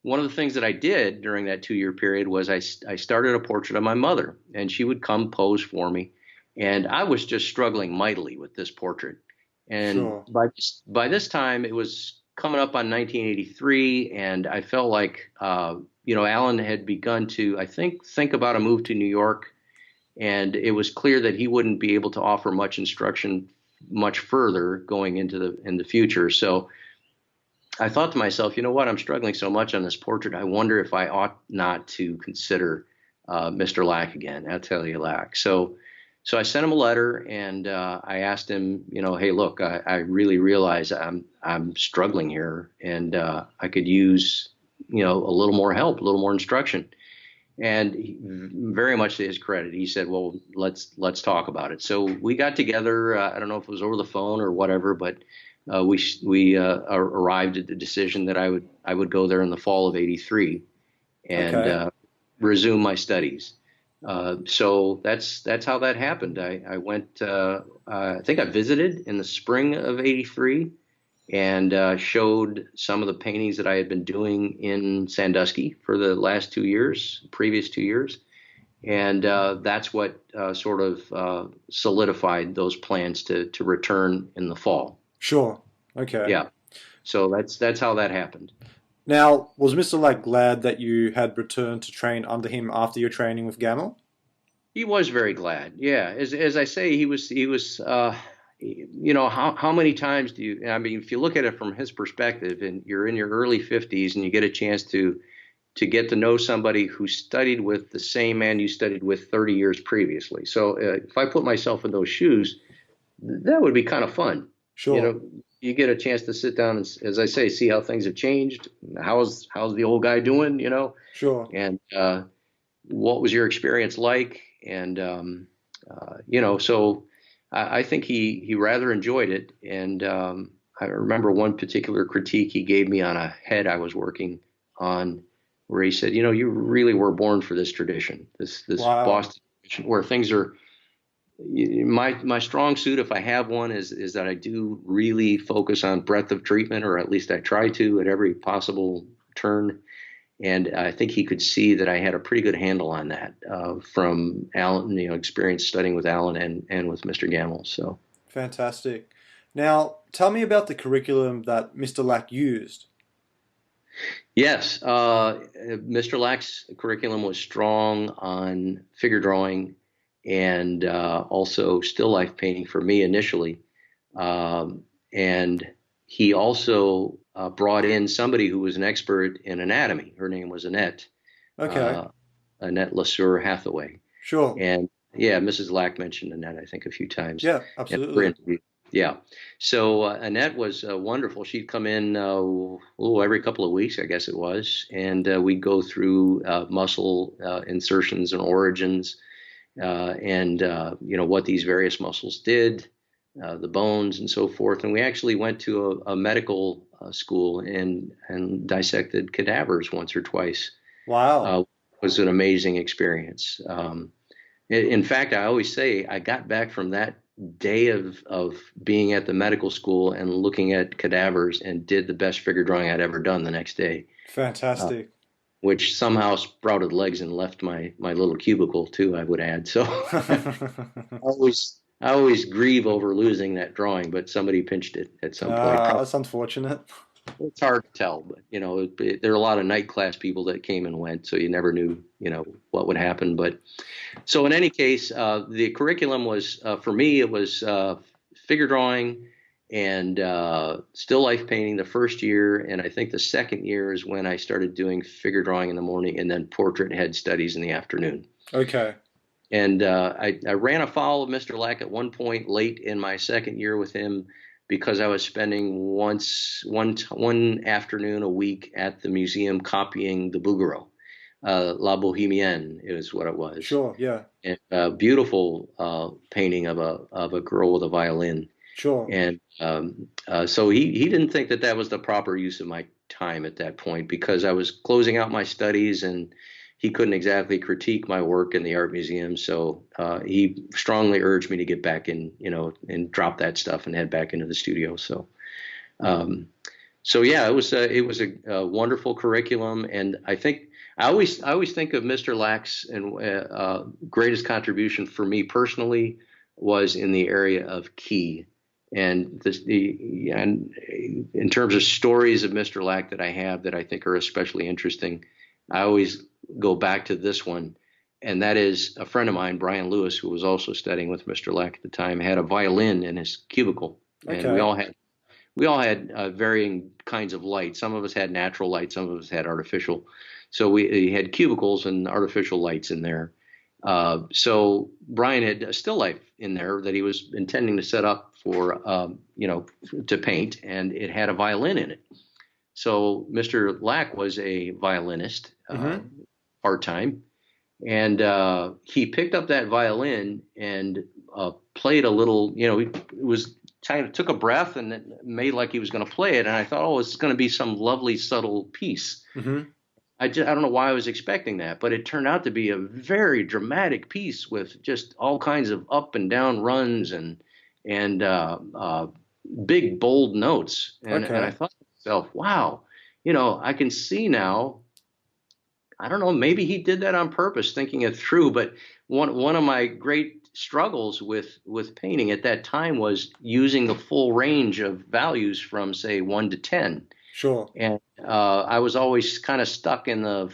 S2: one of the things that I did during that 2 year period was I started a portrait of my mother, and she would come pose for me. And I was just struggling mightily with this portrait. And
S1: Sure.
S2: by this time, it was coming up on 1983, and I felt like, Alan had begun to, I think about a move to New York, and it was clear that he wouldn't be able to offer much instruction much further going in the future. So I thought to myself, you know what? I'm struggling so much on this portrait. I wonder if I ought not to consider Mr. Lack again, Atelier Lack. So I sent him a letter, and I asked him, hey, look, I really realize I'm struggling here, and I could use, a little more help, a little more instruction. And very much to his credit, he said, well, let's talk about it. So we got together. I don't know if it was over the phone or whatever, but we arrived at the decision that I would go there in the fall of '83 and
S1: Okay.
S2: resume my studies. So that's how that happened. I went. I think I visited in the spring of '83 and showed some of the paintings that I had been doing in Sandusky for the last 2 years, previous 2 years, and that's what sort of solidified those plans to return in the fall.
S1: Sure. Okay.
S2: Yeah. So that's how that happened.
S1: Now, was Mr. Lack glad that you had returned to train under him after your training with Gamel?
S2: He was very glad. Yeah, as I say, he was. How many times do you? I mean, if you look at it from his perspective, and you're in your early 50s, and you get a chance to get to know somebody who studied with the same man you studied with 30 years previously. So if I put myself in those shoes, that would be kind of fun.
S1: Sure.
S2: You get a chance to sit down and, as I say, see how things have changed. How's the old guy doing?
S1: Sure.
S2: And what was your experience like? And so I think he rather enjoyed it. And I remember one particular critique he gave me on a head I was working on, where he said, you really were born for this tradition, this
S1: Wow.
S2: Boston tradition, where things are. My strong suit, if I have one, is that I do really focus on breadth of treatment, or at least I try to at every possible turn. And I think he could see that I had a pretty good handle on that from Alan, experience studying with Alan and with Mr. Gamble. So
S1: Fantastic. Now, tell me about the curriculum that Mr. Lack used.
S2: yes, Mr. Lack's curriculum was strong on figure drawing and also still life painting for me initially. And he also brought in somebody who was an expert in anatomy. Her name was Annette,
S1: Okay.
S2: Annette LaSure Hathaway.
S1: Sure.
S2: And yeah, Mrs. Lack mentioned Annette, I think, a few times
S1: Yeah,
S2: in her
S1: absolutely.
S2: interview. Yeah. So Annette was wonderful. She'd come in every couple of weeks, I guess it was, and we'd go through muscle insertions and origins, and what these various muscles did, the bones and so forth. And we actually went to a medical school and dissected cadavers once or twice.
S1: Wow.
S2: It was an amazing experience. In fact, I always say I got back from that day of being at the medical school and looking at cadavers and did the best figure drawing I'd ever done the next day, uh,
S1: Fantastic.
S2: which somehow sprouted legs and left my little cubicle too, I would add. So I always grieve over losing that drawing, but somebody pinched it at some point. Probably
S1: That's unfortunate.
S2: it's hard to tell, but there are a lot of night class people that came and went, so you never knew what would happen. But so in any case, the curriculum was for me it was figure drawing and still life painting the first year, and I think the second year is when I started doing figure drawing in the morning and then portrait head studies in the afternoon.
S1: Okay.
S2: And I ran afoul of Mr. Lack at one point late in my second year with him because I was spending one afternoon a week at the museum copying the Bouguereau, La Bohemienne is what it was.
S1: Sure. Yeah.
S2: And a beautiful painting of a girl with a violin.
S1: Sure.
S2: And so he didn't think that was the proper use of my time at that point, because I was closing out my studies and he couldn't exactly critique my work in the art museum. So he strongly urged me to get back in, and drop that stuff and head back into the studio. So yeah, it was a wonderful curriculum. And I think I always think of Mr. Lack's and greatest contribution for me personally was in the area of key. And and in terms of stories of Mr. Lack that I have that I think are especially interesting, I always go back to this one, and that is a friend of mine, Brian Lewis, who was also studying with Mr. Lack at the time, had a violin in his cubicle, and we
S1: Okay.
S2: all had varying kinds of light. Some of us had natural light, some of us had artificial. So we had cubicles and artificial lights in there. So Brian had a still life in there that he was intending to set up for, to paint, and it had a violin in it. So Mr. Lack was a violinist,
S1: Mm-hmm.
S2: part-time, and he picked up that violin and played a little, he was kind of took a breath and made like he was going to play it. And I thought, oh, it's going to be some lovely, subtle piece.
S1: Mm-hmm.
S2: I don't know why I was expecting that, but it turned out to be a very dramatic piece with just all kinds of up and down runs and big bold notes. And I
S1: Okay.
S2: thought to myself, wow, you know, I can see now. I don't know, maybe he did that on purpose, thinking it through. But one of my great struggles with painting at that time was using the full range of values from say 1 to 10,
S1: Sure.
S2: and I was always kind of stuck in the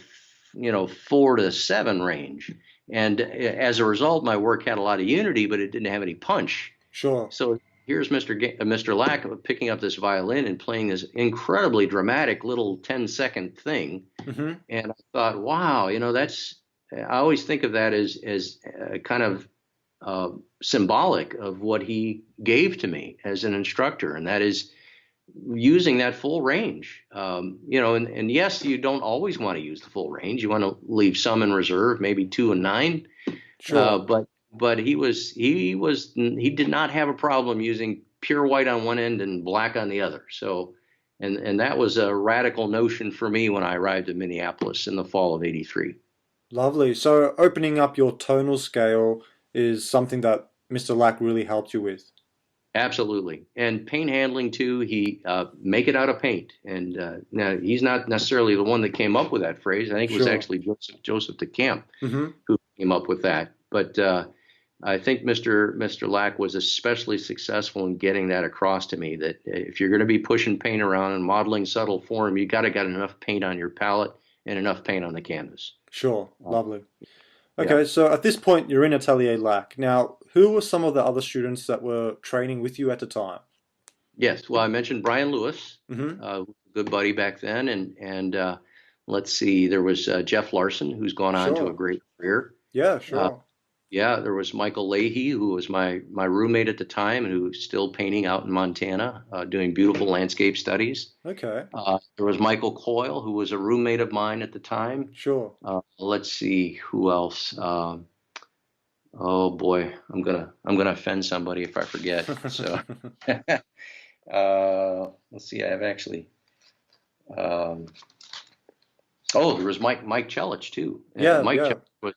S2: 4 to 7 range. And as a result, my work had a lot of unity, but it didn't have any punch.
S1: Sure.
S2: So here's Mr. Lack picking up this violin and playing this incredibly dramatic little 10-second thing.
S1: Mm-hmm.
S2: And I thought, wow, that's, I always think of that as kind of symbolic of what he gave to me as an instructor. And that is using that full range. And yes, you don't always want to use the full range. You want to leave some in reserve, maybe 2 and 9. Uh,
S1: Sure.
S2: but but he did not have a problem using pure white on one end and black on the other. So, and that was a radical notion for me when I arrived in Minneapolis in the fall of '83.
S1: Lovely. So opening up your tonal scale is something that Mr. Lack really helped you with.
S2: Absolutely, and paint handling too. He make it out of paint, and now he's not necessarily the one that came up with that phrase. I think it was
S1: Sure.
S2: actually Joseph de Camp
S1: Mm-hmm.
S2: who came up with that. But I think Mr. Lack was especially successful in getting that across to me. That if you're going to be pushing paint around and modeling subtle form, you got to got enough paint on your palette and enough paint on the canvas.
S1: Sure.
S2: Uh,
S1: Lovely.
S2: yeah.
S1: Okay, so at this point you're in Atelier Lac. Now, who were some of the other students that were training with you at the time?
S2: Yes. Well, I mentioned Brian Lewis,
S1: Mm-hmm.
S2: good buddy back then, and let's see, there was Jeff Larson, who's gone on to a
S1: Sure.
S2: great career.
S1: Yeah,
S2: Uh,
S1: sure.
S2: yeah, there was Michael Leahy, who was my roommate at the time, and who's still painting out in Montana, doing beautiful landscape studies.
S1: Okay.
S2: There was Michael Coyle, who was a roommate of mine at the time.
S1: Sure.
S2: Let's see who else. Oh boy, I'm gonna offend somebody if I forget. So let's see. I have actually. Um, oh, there was Mike Chelich too.
S1: Yeah,
S2: Mike
S1: yeah.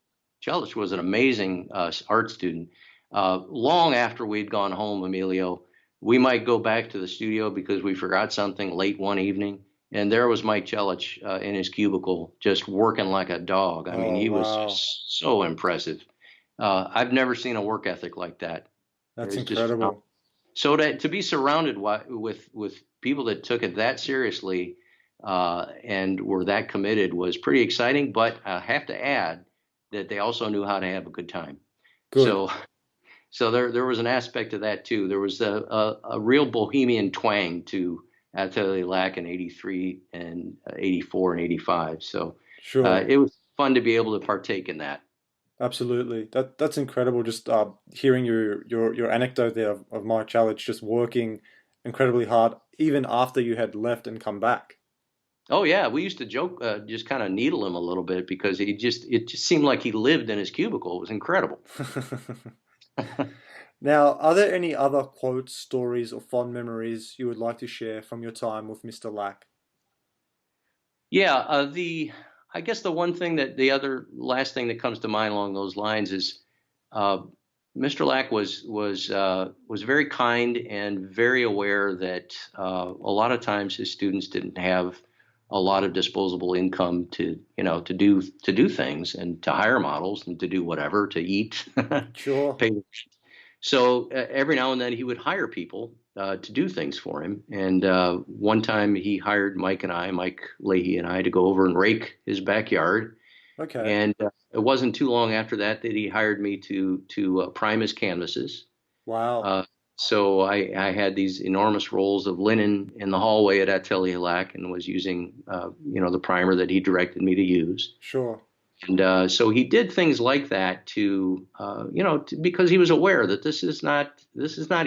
S2: Chelich was an amazing art student. Long after we'd gone home, Emilio, we might go back to the studio because we forgot something late one evening, and there was Mike Chelich in his cubicle, just working like a dog. I mean,
S1: Oh,
S2: he was
S1: wow.
S2: just so impressive. I've never seen a work ethic like that. It
S1: That's
S2: was just phenomenal.
S1: incredible.
S2: So to be surrounded with people that took it that seriously and were that committed was pretty exciting. But I have to add that they also knew how to have a good time.
S1: Good.
S2: So there was an aspect of that too. There was a real bohemian twang to Atelier Lac in '83 and '84 and '85. So
S1: Sure.
S2: it was fun to be able to partake in that.
S1: Absolutely. That's incredible. Just hearing your anecdote there of Mike Challenge just working incredibly hard even after you had left and come back.
S2: Oh yeah, we used to joke, just kind of needle him a little bit because it just seemed like he lived in his cubicle. It was incredible.
S1: Now, are there any other quotes, stories, or fond memories you would like to share from your time with Mr. Lack?
S2: Yeah, I guess the one thing that the other last thing that comes to mind along those lines is uh, Mr. Lack was very kind and very aware that a lot of times his students didn't have a lot of disposable income to do things and to hire models and to do whatever to eat,
S1: Sure.
S2: pay. So every now and then he would hire people to do things for him. And one time he hired Mike Leahy and I, to go over and rake his backyard.
S1: Okay.
S2: And it wasn't too long after that he hired me to prime his canvases.
S1: Wow.
S2: Uh, so I had these enormous rolls of linen in the hallway at Atelier Lac and was using the primer that he directed me to use.
S1: Sure.
S2: And so he did things like that because he was aware that this is not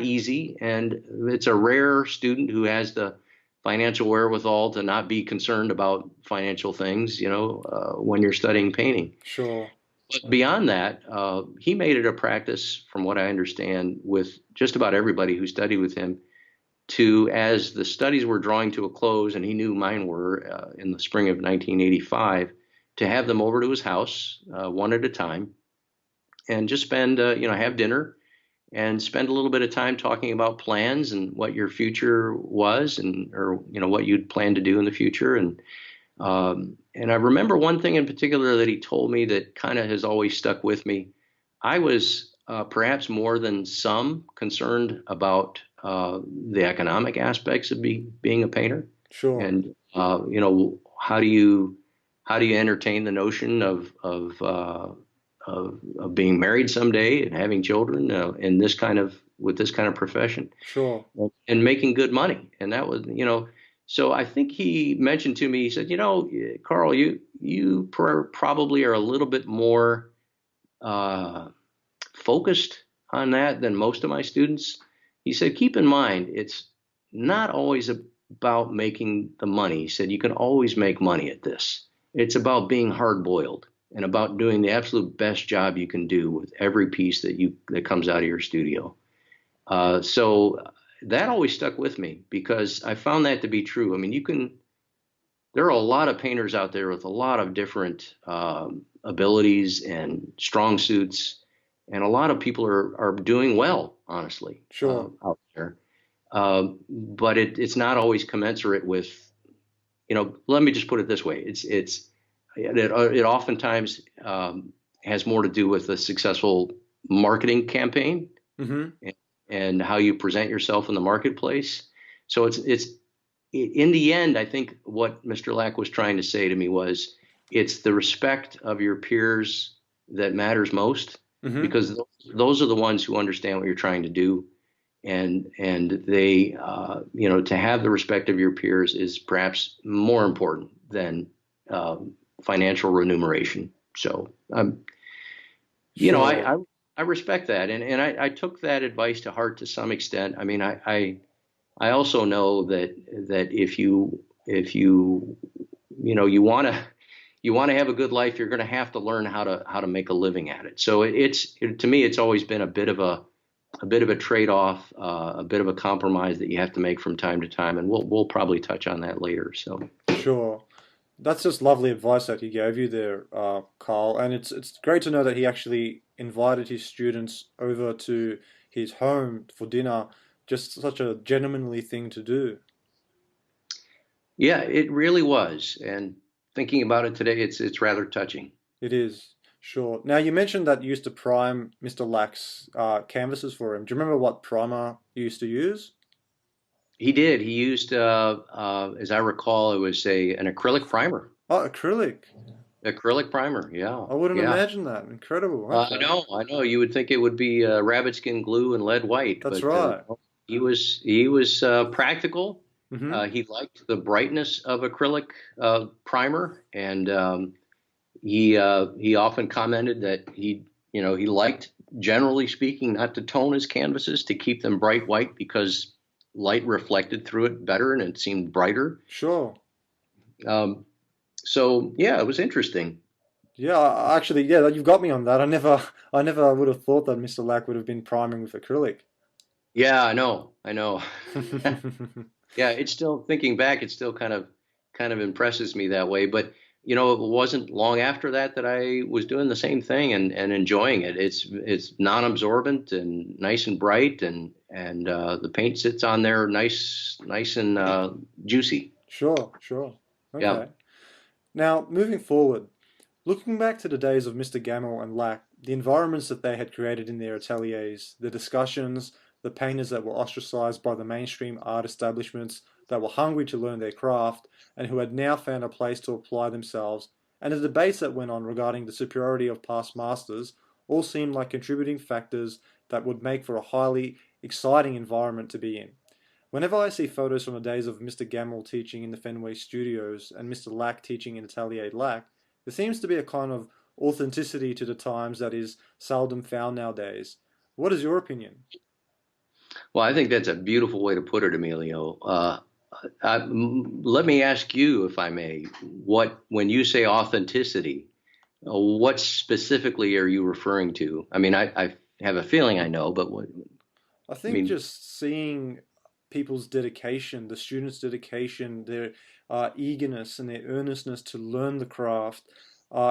S2: easy, and it's a rare student who has the financial wherewithal to not be concerned about financial things, when you're studying painting.
S1: Sure.
S2: But beyond that, he made it a practice, from what I understand, with just about everybody who studied with him, to, as the studies were drawing to a close, and he knew mine were in the spring of 1985, to have them over to his house one at a time and just spend, have dinner and spend a little bit of time talking about plans and what your future was, and or what you'd plan to do in the future. And I remember one thing in particular that he told me that kind of has always stuck with me. I was perhaps more than some concerned about the economic aspects of being a painter,
S1: Sure.
S2: and how do you entertain the notion of being married someday and having children in this kind of with this kind of profession
S1: Sure.
S2: and making good money. And that was, so I think he mentioned to me, he said, Carl, you probably are a little bit more uh, focused on that than most of my students. He said, keep in mind, it's not always about making the money. He said, you can always make money at this. It's about being hard boiled and about doing the absolute best job you can do with every piece that comes out of your studio. So that always stuck with me because I found that to be true. I mean, there are a lot of painters out there with a lot of different abilities and strong suits, and a lot of people are doing well, honestly,
S1: Sure.
S2: out there. But it's not always commensurate with, let me just put it this way. It oftentimes has more to do with a successful marketing campaign
S1: Mm-hmm.
S2: and how you present yourself in the marketplace. So it's in the end, I think what Mr. Lack was trying to say to me was it's the respect of your peers that matters most,
S1: Mm-hmm.
S2: because those are the ones who understand what you're trying to do. And they, to have the respect of your peers is perhaps more important than financial remuneration. So,
S1: Sure.
S2: I respect that. And I took that advice to heart to some extent. I mean, I also know that if you you want to have a good life, you're going to have to learn how to make a living at it. So to me, it's always been a bit of a trade-off, a bit of a compromise that you have to make from time to time, and we'll probably touch on that later. So
S1: Sure. That's just lovely advice that he gave you there, Carl. And it's great to know that he actually invited his students over to his home for dinner. Just such a gentlemanly thing to do.
S2: yeah, it really was. And thinking about it today, it's rather touching.
S1: It is. Sure. Now you mentioned that you used to prime Mr. Lack's canvases for him. Do you remember what primer you used to use?
S2: He did. He used, as I recall, it was an acrylic primer.
S1: Oh, acrylic.
S2: Acrylic primer. Yeah,
S1: I wouldn't
S2: yeah.
S1: imagine that. Incredible. Okay.
S2: I know. You would think it would be rabbit skin glue and lead white,
S1: That's
S2: but
S1: right.
S2: he was practical.
S1: Mm-hmm.
S2: He liked the brightness of acrylic primer, and he often commented that he liked, generally speaking, not to tone his canvases, to keep them bright white because light reflected through it better and it seemed brighter.
S1: Sure.
S2: Um, so yeah, it was interesting.
S1: Yeah, actually, yeah, you've got me on that. I never would have thought that Mr. Lack would have been priming with acrylic.
S2: Yeah, I know. Yeah, it's still thinking back, it still kind of impresses me that way. But it wasn't long after that I was doing the same thing and enjoying it. It's non-absorbent and nice and bright, and the paint sits on there nice and juicy.
S1: Sure, sure.
S2: Yeah.
S1: Okay. Now, moving forward, looking back to the days of Mr. Gamble and Lack, the environments that they had created in their ateliers, the discussions, the painters that were ostracized by the mainstream art establishments that were hungry to learn their craft and who had now found a place to apply themselves, and the debates that went on regarding the superiority of past masters all seemed like contributing factors that would make for a highly exciting environment to be in. Whenever I see photos from the days of Mr. Gamble teaching in the Fenway studios and Mr. Lack teaching in Atelier Lack, there seems to be a kind of authenticity to the times that is seldom found nowadays. What is your opinion?
S2: Well, I think that's a beautiful way to put it, Emilio. Let me ask you, if I may, when you say authenticity, what specifically are you referring to? I mean, I have a feeling I know, but what,
S1: I
S2: I
S1: think
S2: mean,
S1: just seeing people's dedication, the students' dedication, their eagerness and their earnestness to learn the craft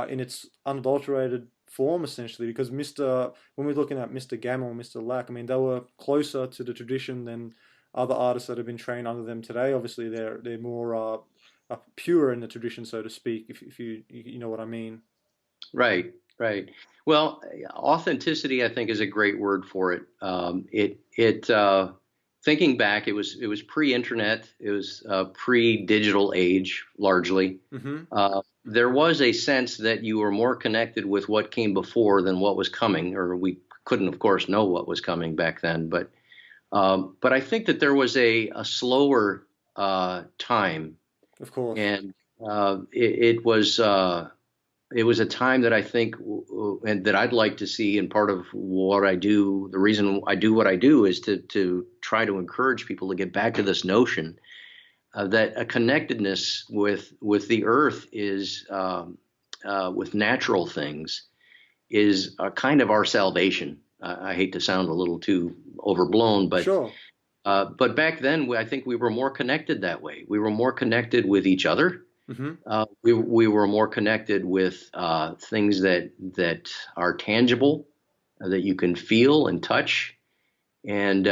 S1: in its unadulterated form, essentially. Because when we're looking at Mr. Gamble and Mr. Lack, I mean, they were closer to the tradition than other artists that have been trained under them today. Obviously, they're more pure in the tradition, so to speak, if you know what I mean.
S2: Right, right. Well, authenticity, I think, is a great word for it. Thinking back, it was pre-internet, it was pre-digital age, largely.
S1: Hmm.
S2: There was a sense that you were more connected with what came before than what was coming, or we couldn't, of course, know what was coming back then. But I think that there was a slower time,
S1: Of course.
S2: and it was a time that I think and that I'd like to see. And part of what I do, the reason I do what I do, is to try to encourage people to get back to this notion that a connectedness with the earth is with natural things is kind of our salvation. I hate to sound a little too overblown,
S1: Sure.
S2: but back then I think we were more connected that way. We were more connected with each other.
S1: Hmm.
S2: We were more connected with things that are tangible, that you can feel and touch, and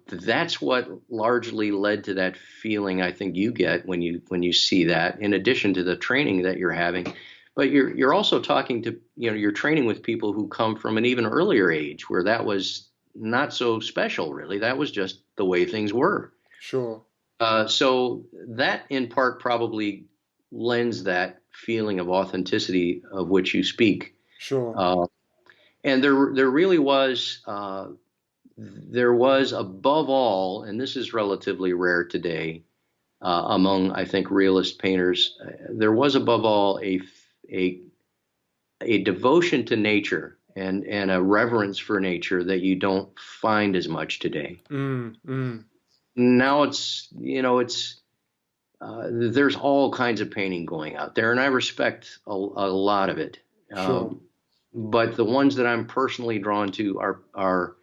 S2: that's what largely led to that feeling I think you get when you see that. In addition to the training that you're having, but you're also talking to you're training with people who come from an even earlier age where that was not so special really. That was just the way things were.
S1: Sure.
S2: So that in part probably lends that feeling of authenticity of which you speak.
S1: Sure.
S2: Uh, and there really was above all, and this is relatively rare today among I think realist painters, there was above all a a devotion to nature and a reverence for nature that you don't find as much today.
S1: Mm, mm.
S2: Now it's there's all kinds of painting going out there, and I respect a lot of it.
S1: Sure.
S2: But the ones that I'm personally drawn to are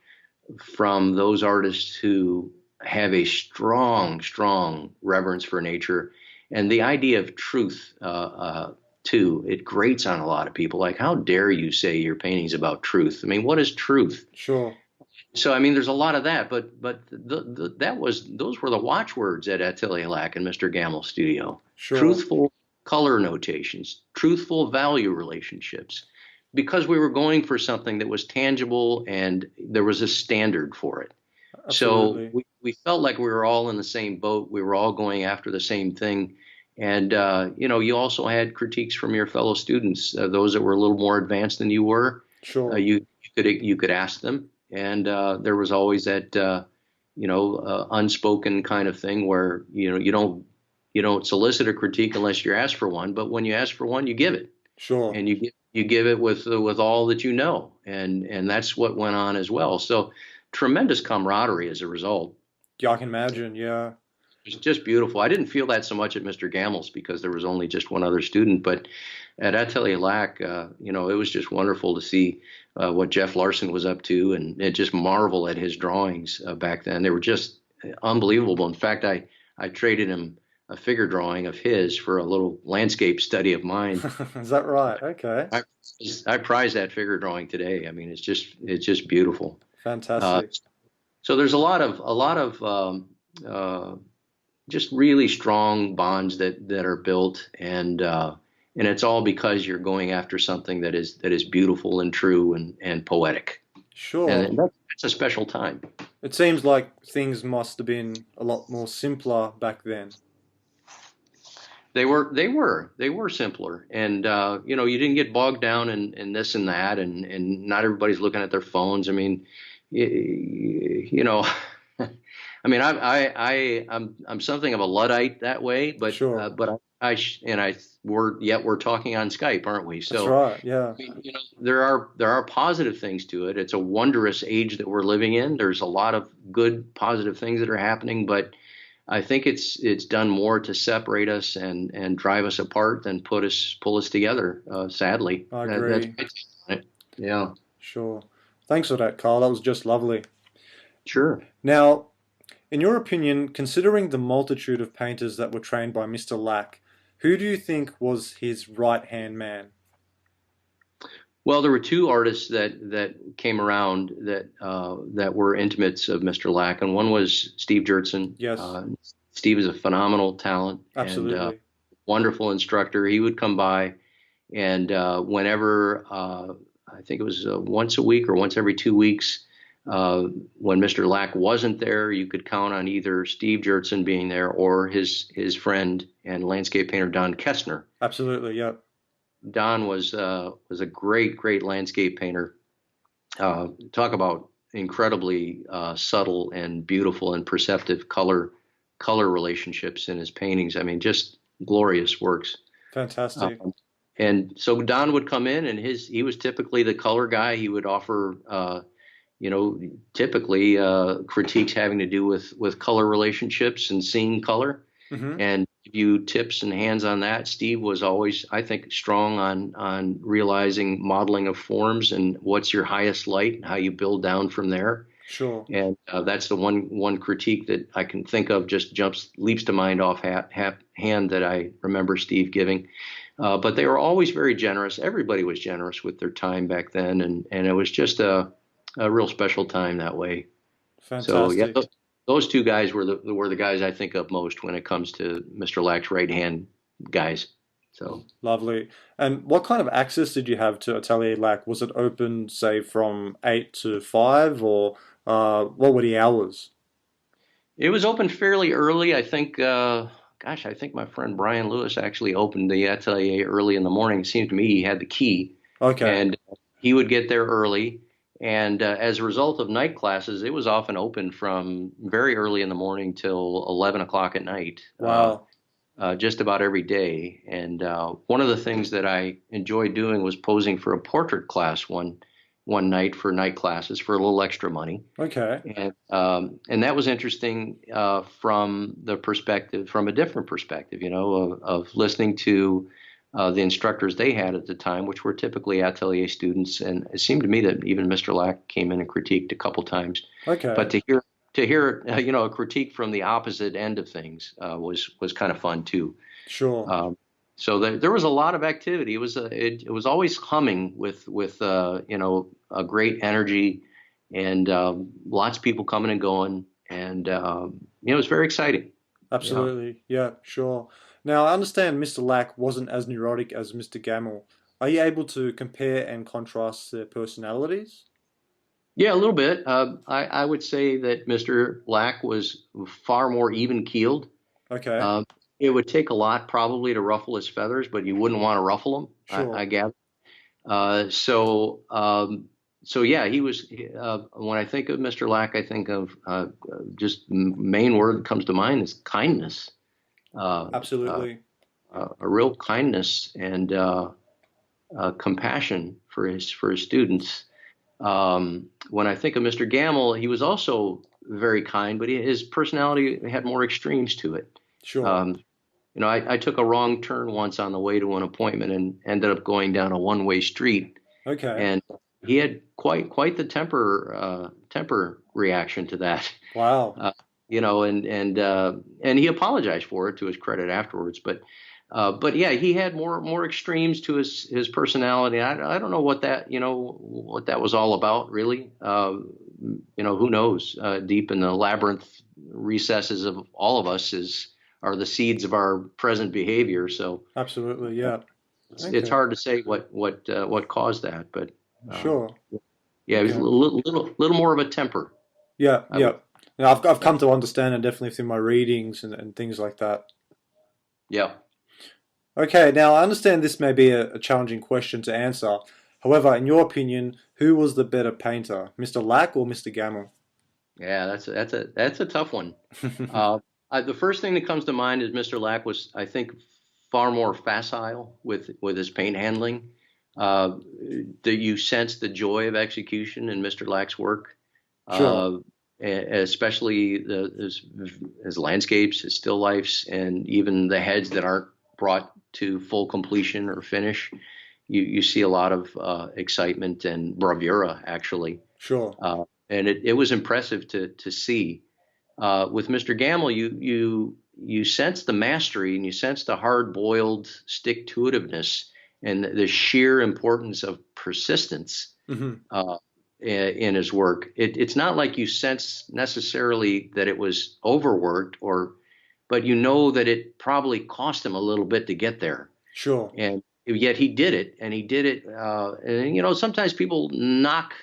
S2: from those artists who have a strong reverence for nature, and the idea of truth. Too, it grates on a lot of people. Like, how dare you say your painting's about truth? I mean, what is truth?
S1: Sure.
S2: So I mean, there's a lot of that, but those were the watchwords at Atelier Lack and Mr. Gamble's studio.
S1: Sure.
S2: Truthful color notations, truthful value relationships, because we were going for something that was tangible and there was a standard for it. So
S1: Absolutely.
S2: we felt like we were all in the same boat. We were all going after the same thing. And you also had critiques from your fellow students, those that were a little more advanced than you were.
S1: Sure.
S2: You could ask them, and there was always that unspoken kind of thing where you don't solicit a critique unless you're asked for one. But when you ask for one, you give it,
S1: Sure.
S2: and you give it with all that you know, and that's what went on as well. So tremendous camaraderie as a result.
S1: Yeah, I can imagine. Yeah.
S2: It's just beautiful. I didn't feel that so much at Mr. Gamble's because there was only just one other student, but at Atelier Lack, it was just wonderful to see what Jeff Larson was up to, and just marvel at his drawings back then. They were just unbelievable. In fact, I traded him a figure drawing of his for a little landscape study of mine.
S1: Is that right? Okay.
S2: I, I prize that figure drawing today. I mean, it's just beautiful. Uh,
S1: Fantastic.
S2: so there's a lot of just really strong bonds that are built, and it's all because you're going after something that is beautiful and true and poetic,
S1: Sure.
S2: and that's a special time.
S1: It seems like things must have been a lot more simpler back then.
S2: They were simpler, and you didn't get bogged down in this and that, and not everybody's looking at their phones. I mean, you know. I mean, I'm something of a Luddite that way,
S1: Sure.
S2: but we're talking on Skype, aren't we?
S1: That's
S2: So
S1: right. Yeah.
S2: there are positive things to it. It's a wondrous age that we're living in. There's a lot of good positive things that are happening, but I think it's done more to separate us and drive us apart than pull us together. Sadly,
S1: I
S2: that's
S1: agree.
S2: my take on it. Yeah,
S1: Sure. Thanks for that, Carl. That was just lovely.
S2: sure.
S1: Now, In your opinion, considering the multitude of painters that were trained by Mr. Lack, who do you think was his right-hand man?
S2: Well, there were two artists that came around that were intimates of Mr. Lack, and one was Steve Jurtson.
S1: Yes,
S2: Steve is a phenomenal talent and
S1: absolutely.
S2: wonderful instructor. He would come by, and whenever I think it was once a week or once every 2 weeks, uh, when Mr. Lack wasn't there, you could count on either Steve Jurtson being there or his friend and landscape painter Don Kestner.
S1: Absolutely, yeah.
S2: Don was a great landscape painter. Talk about incredibly subtle and beautiful and perceptive color relationships in his paintings. I mean, just glorious works.
S1: Fantastic.
S2: Um, and so Don would come in, and he was typically the color guy. He would offer, typically critiques having to do with color relationships and seeing color,
S1: Hmm.
S2: and give you tips and hands on that. Steve was always, I think, strong on realizing modeling of forms and what's your highest light and how you build down from there.
S1: Sure.
S2: And that's the one critique that I can think of, just leaps to mind off hand that I remember Steve giving. But they were always very generous. Everybody was generous with their time back then, and it was just a real special time that way. So yeah,
S1: Fantastic.
S2: those two guys were the guys I think of most when it comes to Mr. Lack's right hand guys. So
S1: Lovely. And what kind of access did you have to Atelier Lac? Was it open, say, from 8 to 5, or what were the hours?
S2: it was open fairly early. I think, gosh, I think my friend Brian Lewis actually opened the atelier early in the morning. It seemed to me he had the key,
S1: Okay.
S2: and he would get there early. And as a result of night classes, it was often open from very early in the morning till 11 o'clock at night.
S1: Wow.
S2: Just about every day. And one of the things that I enjoyed doing was posing for a portrait class one night for night classes for a little extra money.
S1: Okay.
S2: And that was interesting from a different perspective, of listening to the instructors they had at the time, which were typically atelier students. And it seemed to me that even Mr. Lack came in and critiqued a couple times. But
S1: Okay.
S2: to hear a critique from the opposite end of things was kind of fun too.
S1: Sure.
S2: Um, so there was a lot of activity. It was always humming with a great energy and lots of people coming and going, and it was very exciting. Yeah.
S1: Absolutely. Yeah, sure. Now, I understand Mr. Lack wasn't as neurotic as Mr. Gamble. Are you able to compare and contrast their personalities?
S2: Yeah, a little bit. I would say that Mr. Lack was far more even keeled.
S1: Okay.
S2: Um, it would take a lot probably to ruffle his feathers, but you wouldn't want to ruffle them, I
S1: Sure.
S2: gather. Uh, so, um, so yeah, he was. When I think of Mr. Lack, I think of just main word that comes to mind is kindness. Uh, uh,
S1: Absolutely.
S2: a real kindness and compassion for his students. When I think of Mr. Gamble, he was also very kind, but his personality had more extremes to it.
S1: Sure.
S2: Um, I took a wrong turn once on the way to an appointment and ended up going down a one-way street,
S1: Okay.
S2: and he had quite the temper reaction to that.
S1: Wow.
S2: Uh, and he apologized for it to his credit afterwards. But yeah, he had more extremes to his personality. I don't know what that was all about really. Who knows? Deep in the labyrinth recesses of all of us are the seeds of our present behavior. So
S1: Absolutely. Yeah.
S2: it's
S1: Okay.
S2: hard to say what caused that, but uh,
S1: Sure.
S2: yeah, it was a
S1: Okay.
S2: little more of a temper.
S1: Yeah.
S2: I would.
S1: Yeah. Now, I've come to understand it definitely through my readings and things like that.
S2: Yeah.
S1: Okay, now I understand this may be a challenging question to answer. However, in your opinion, who was the better painter, Mr. Lack or Mr. Gamble?
S2: Yeah, that's a tough one. Uh, the first thing that comes to mind is Mr. Lack was, I think, far more facile with his paint handling. Uh, that you sense the joy of execution in Mr. Lack's work,
S1: Sure.
S2: uh, especially his landscapes, his still lifes, and even the heads that aren't brought to full completion or finish. You see a lot of excitement and bravura actually.
S1: Sure.
S2: And it was impressive to see. With Mr. Gamble, you sense the mastery and you sense the hard-boiled stick-to-itiveness and the sheer importance of persistence
S1: Hmm.
S2: uh, in his work. It's not like you sense necessarily that it was overworked, but you know that it probably cost him a little bit to get there,
S1: Sure.
S2: and yet he did it, and he did it. And sometimes people knock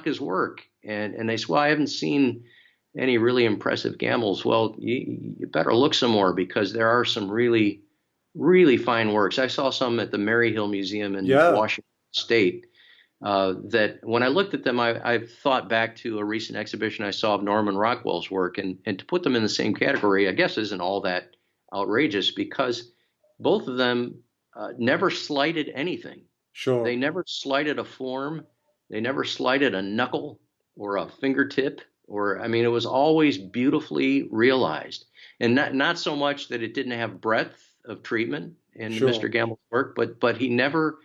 S2: his work, and they say, "Well, I haven't seen any really impressive gambles." Well, you better look some more because there are some really, really fine works. I saw some at the Maryhill Museum in
S1: Yeah.
S2: Washington State. That when I looked at them, I thought back to a recent exhibition I saw of Norman Rockwell's work, and to put them in the same category, I guess, isn't all that outrageous because both of them never slighted anything. They
S1: Sure.
S2: never slighted a form. They never slighted a knuckle or a fingertip. Or I mean, it was always beautifully realized, and not so much that it didn't have breadth of treatment in Mr.
S1: Sure.
S2: Gamble's work, but he never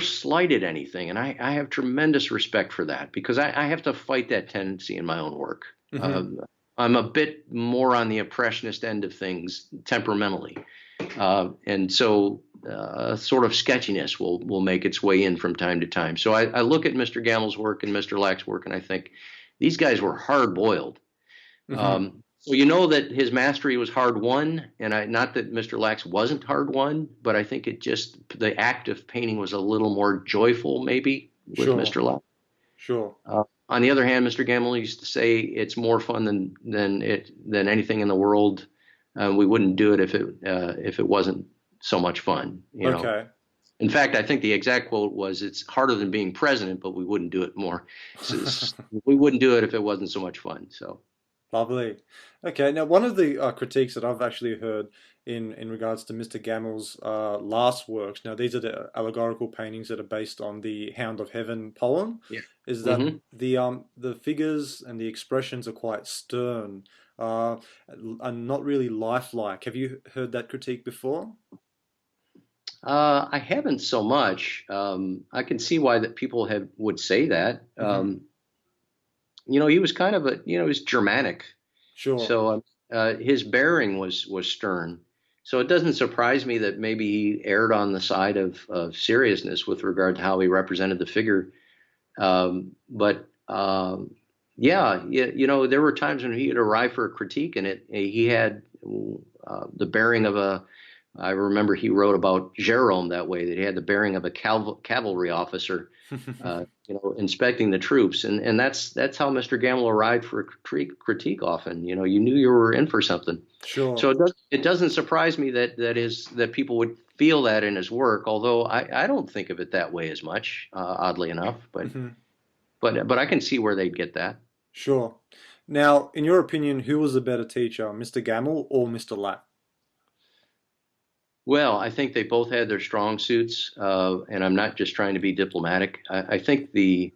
S2: slighted anything, and I have tremendous respect for that because I have to fight that tendency in my own work.
S1: Hmm.
S2: Um, I'm a bit more on the impressionist end of things temperamentally, and so sort of sketchiness will make its way in from time to time. So I look at Mr. Gamble's work and Mr. Lack's work, and I think these guys were hard boiled.
S1: Hmm.
S2: So you know that his mastery was hard won, and not that Mr. Lax wasn't hard won, but I think the act of painting was a little more joyful maybe with
S1: Sure.
S2: Mr. Lax.
S1: Sure.
S2: On the other hand, Mr. Gamble used to say it's more fun than anything in the world. We wouldn't do it if it wasn't so much fun.
S1: Okay.
S2: In fact, I think the exact quote was, "It's harder than being president, but we wouldn't do it more. We wouldn't do it if it wasn't so much fun." So.
S1: Lovely. Okay, now one of the critiques that I've actually heard in regards to Mr. Gamel's last works, now these are the allegorical paintings that are based on the Hound of Heaven poem,
S2: Yeah.
S1: is that
S2: hmm
S1: the figures and the expressions are quite stern, uh, and not really lifelike. Have you heard that critique before?
S2: I haven't so much. I can see why that people would say that.
S1: Hmm.
S2: He was kind of he was Germanic,
S1: Sure.
S2: so his bearing was stern. So it doesn't surprise me that maybe he erred on the side of seriousness with regard to how he represented the figure. But yeah, there were times when he'd arrive for a critique, and he had the bearing of a. I remember he wrote about Jerome that way, that he had the bearing of a cavalry officer, inspecting the troops, and that's how Mr. Gamble arrived for a critique. Often, you knew you were in for something. So
S1: Sure.
S2: it doesn't surprise me that people would feel that in his work, although I don't think of it that way as much, oddly enough. But
S1: Hmm.
S2: but I can see where they'd get that.
S1: Sure. Now, in your opinion, who was the better teacher, Mr. Gamel or Mr. Lack?
S2: Well, I think they both had their strong suits, and I'm not just trying to be diplomatic. I think the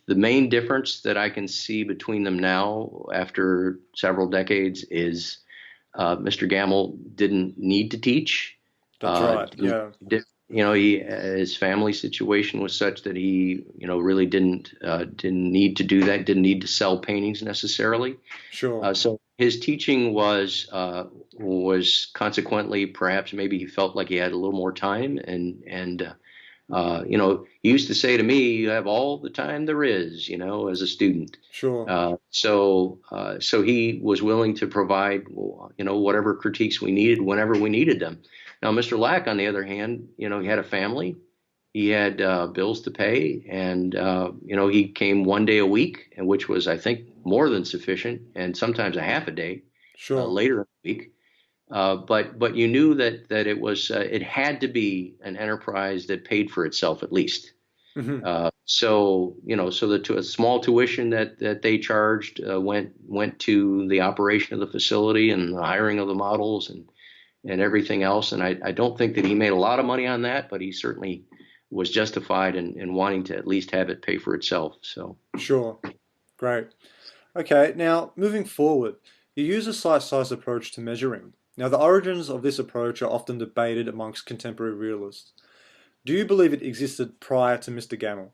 S2: main difference that I can see between them now, after several decades, is Mr. Gamble didn't need to teach.
S1: That's right. Yeah.
S2: His family situation was such that he, really didn't need to do that. Didn't need to sell paintings necessarily.
S1: Sure.
S2: So his teaching was consequently, perhaps maybe he felt like he had a little more time, he used to say to me, "You have all the time there is," as a student.
S1: Sure.
S2: So he was willing to provide, whatever critiques we needed whenever we needed them. Now, Mr. Lack, on the other hand, he had a family, he had bills to pay, and he came one day a week, and which was, I think, more than sufficient, and sometimes a half a day
S1: Sure.
S2: later in the week. But you knew that it had to be an enterprise that paid for itself at least.
S1: Hmm.
S2: So a small tuition that they charged went to the operation of the facility and the hiring of the models and everything else. And I don't think that he made a lot of money on that, but he certainly was justified in wanting to at least have it pay for itself. So.
S1: Sure. Great. Okay, now moving forward, you use a slice-size approach to measuring. Now, the origins of this approach are often debated amongst contemporary realists. Do you believe it existed prior to Mr. Gamel?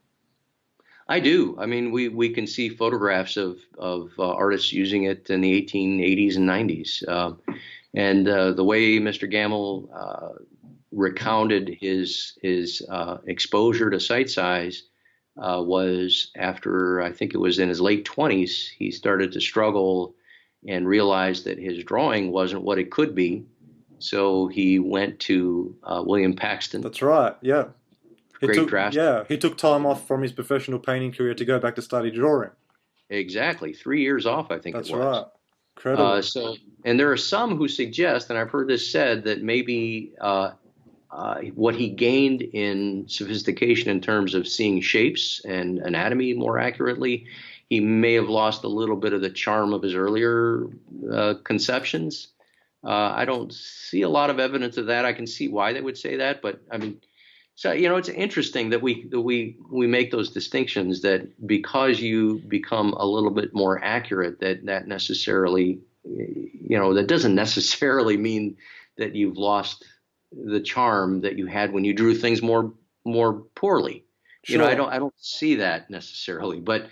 S2: I do. I mean, we can see photographs of artists using it in the 1880s and 90s. And the way Mr. Gamble recounted his exposure to sight size was after, I think it was in his late 20s, he started to struggle and realized that his drawing wasn't what it could be. So he went to William Paxton,
S1: That's right. Yeah.
S2: great draftsman.
S1: He took time off from his professional painting career to go back to study drawing.
S2: Exactly, 3 years off, I think it
S1: That's
S2: was.
S1: right. Incredible.
S2: And there are some who suggest, and I've heard this said, that maybe what he gained in sophistication in terms of seeing shapes and anatomy more accurately, he may have lost a little bit of the charm of his earlier conceptions. I don't see a lot of evidence of that. I can see why they would say that, but I mean, so it's interesting that we make those distinctions, that because you become a little bit more accurate, that necessarily, that doesn't necessarily mean that you've lost the charm that you had when you drew things more poorly.
S1: Sure.
S2: I don't see that necessarily. But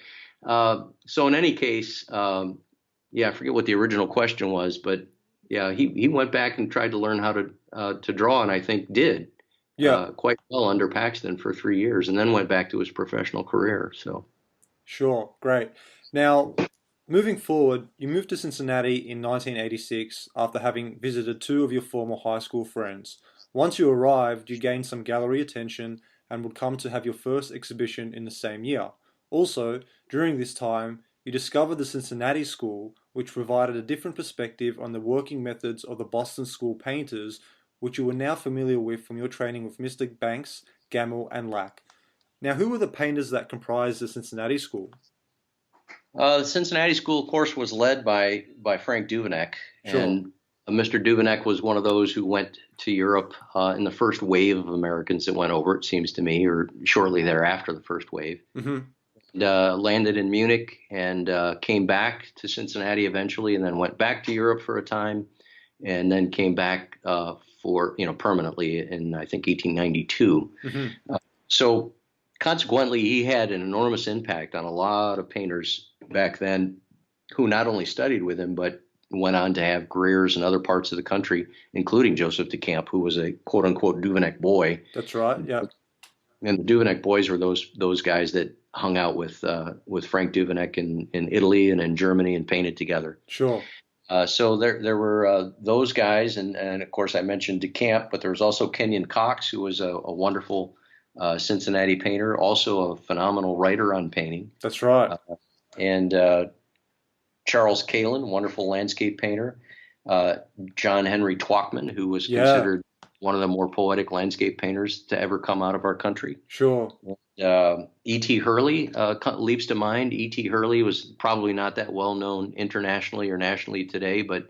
S2: so in any case, I forget what the original question was, but yeah, he went back and tried to learn how to draw, and I think did
S1: Yeah.
S2: quite well under Paxton for 3 years, and then went back to his professional career. So
S1: Sure. Great. Now, moving forward, you moved to Cincinnati in 1986 after having visited two of your former high school friends. Once you arrived, you gained some gallery attention and would come to have your first exhibition in the same year. Also, during this time, you discovered the Cincinnati School, which provided a different perspective on the working methods of the Boston School painters, which you were now familiar with from your training with Mr. Banks, Gamble, and Lack. Now, who were the painters that comprised the Cincinnati School?
S2: the Cincinnati School, of course, was led by Frank Duveneck,
S1: Sure.
S2: and Mr. Duveneck was one of those who went to Europe in the first wave of Americans that went over, it seems to me, or shortly thereafter, the first wave.
S1: Mm-hmm.
S2: Landed in Munich and came back to Cincinnati eventually, and then went back to Europe for a time, and then came back for permanently in, I think, 1892.
S1: Mm-hmm.
S2: So consequently, he had an enormous impact on a lot of painters back then, who not only studied with him but went on to have careers in other parts of the country, including Joseph de Camp, who was a quote unquote Duveneck boy.
S1: That's right. Yeah.
S2: And the Duveneck boys were those guys that hung out with Frank Duveneck in Italy and in Germany and painted together.
S1: Sure.
S2: So there were those guys, and of course I mentioned de Camp, but there was also Kenyon Cox, who was a wonderful Cincinnati painter, also a phenomenal writer on painting.
S1: That's right.
S2: And Charles Kalin, wonderful landscape painter. John Henry Twachtman, who was considered one of the more poetic landscape painters to ever come out of our country.
S1: Sure.
S2: E.T. Hurley leaps to mind. E.T. Hurley was probably not that well known internationally or nationally today, but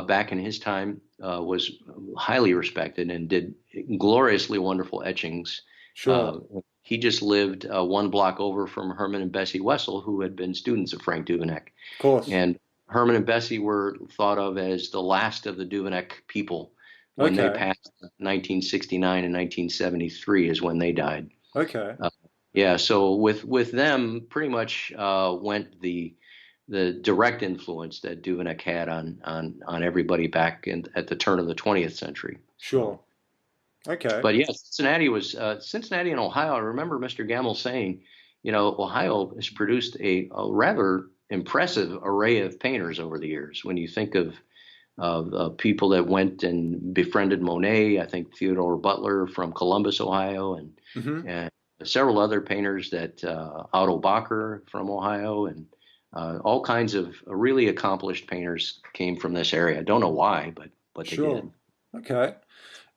S2: back in his time was highly respected and did gloriously wonderful etchings.
S1: Sure.
S2: He just lived one block over from Herman and Bessie Wessel, who had been students of Frank Duveneck.
S1: Of course.
S2: And Herman and Bessie were thought of as the last of the Duveneck people when they passed. 1969 and 1973 is when they died.
S1: Okay.
S2: So with them, pretty much went the direct influence that Duveneck had on everybody back at the turn of the 20th century.
S1: Sure. Okay.
S2: But yes, Cincinnati and Ohio. I remember Mr. Gamble saying, Ohio has produced a rather impressive array of painters over the years. When you think of people that went and befriended Monet, I think Theodore Butler from Columbus, Ohio, and several other painters that Otto Bacher from Ohio, and all kinds of really accomplished painters came from this area. I don't know why, but they did.
S1: Okay.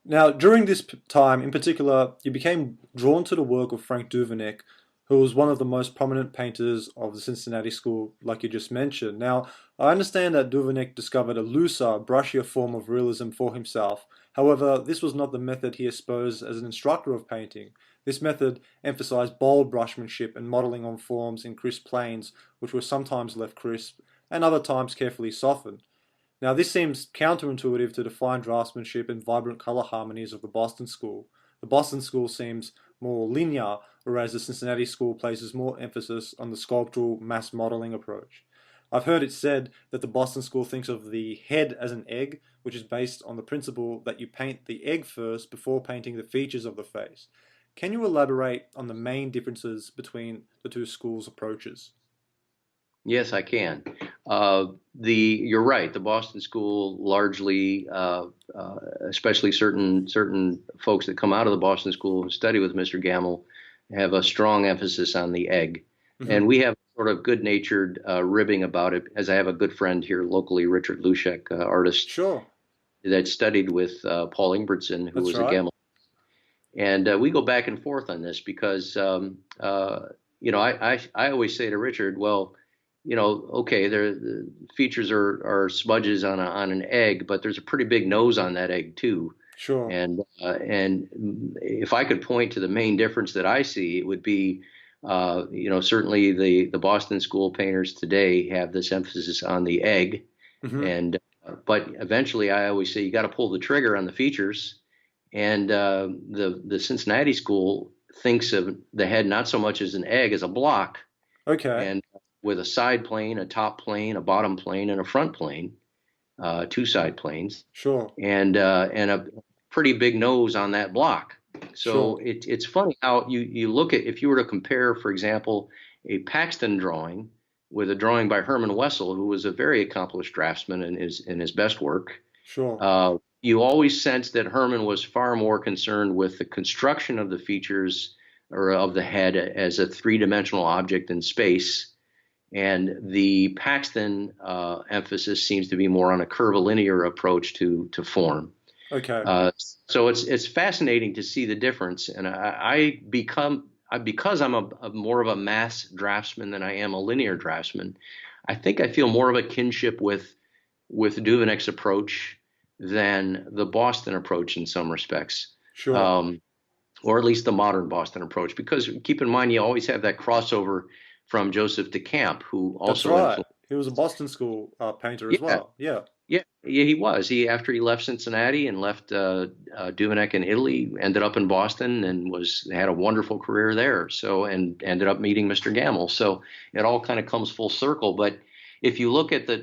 S1: Now, during this time in particular, you became drawn to the work of Frank Duveneck, who was one of the most prominent painters of the Cincinnati School, like you just mentioned. Now, I understand that Duveneck discovered a looser, brushier form of realism for himself. However, this was not the method he espoused as an instructor of painting. This method emphasized bold brushmanship and modeling on forms in crisp planes, which were sometimes left crisp and other times carefully softened. Now, this seems counterintuitive to the fine draftsmanship and vibrant color harmonies of the Boston School. The Boston school seems more linear, whereas the Cincinnati school places more emphasis on the sculptural mass modeling approach. I've heard it said that the Boston school thinks of the head as an egg, which is based on the principle that you paint the egg first before painting the features of the face. Can you elaborate on the main differences between the two schools' approaches?
S2: Yes, I can. You're right. The Boston School largely, especially certain folks that come out of the Boston School and study with Mr. Gamble, have a strong emphasis on the egg, and
S1: Hmm.
S2: we have sort of good-natured ribbing about it. As I have a good friend here locally, Richard Luschek, artist
S1: Sure,
S2: that studied with Paul Ingbertson, who
S1: that's
S2: was a
S1: right.
S2: Gamble, and we go back and forth on this because I always say to Richard, well, okay, the features are smudges on an egg, but there's a pretty big nose on that egg too.
S1: Sure,
S2: And if I could point to the main difference that I see, it would be, certainly the Boston School painters today have this emphasis on the egg,
S1: hmm,
S2: and but eventually I always say you got to pull the trigger on the features, and the Cincinnati School thinks of the head not so much as an egg as a block,
S1: okay,
S2: and with a side plane, a top plane, a bottom plane, and a front plane, two side planes,
S1: sure,
S2: and a pretty big nose on that block. So
S1: sure,
S2: it's funny how you look at, if you were to compare, for example, a Paxton drawing with a drawing by Herman Wessel, who was a very accomplished draftsman in his best work.
S1: sure,
S2: You always sense that Herman was far more concerned with the construction of the features or of the head as a three-dimensional object in space, and the Paxton emphasis seems to be more on a curvilinear approach to form.
S1: okay,
S2: Uh, so it's fascinating to see the difference, and because I'm a more of a mass draftsman than I am a linear draftsman. I think I feel more of a kinship with Duvenek's approach than the Boston approach in some respects,
S1: sure.
S2: um, or at least the modern Boston approach. Because keep in mind, you always have that crossover from Joseph de Camp, who
S1: That's
S2: also
S1: right.
S2: influenced.
S1: He was a Boston school painter as
S2: Yeah,
S1: well. Yeah.
S2: yeah, he was. After he left Cincinnati and left Duveneck in Italy, ended up in Boston and had a wonderful career there. So and ended up meeting Mr. Gamble. So it all kind of comes full circle. But if you look at the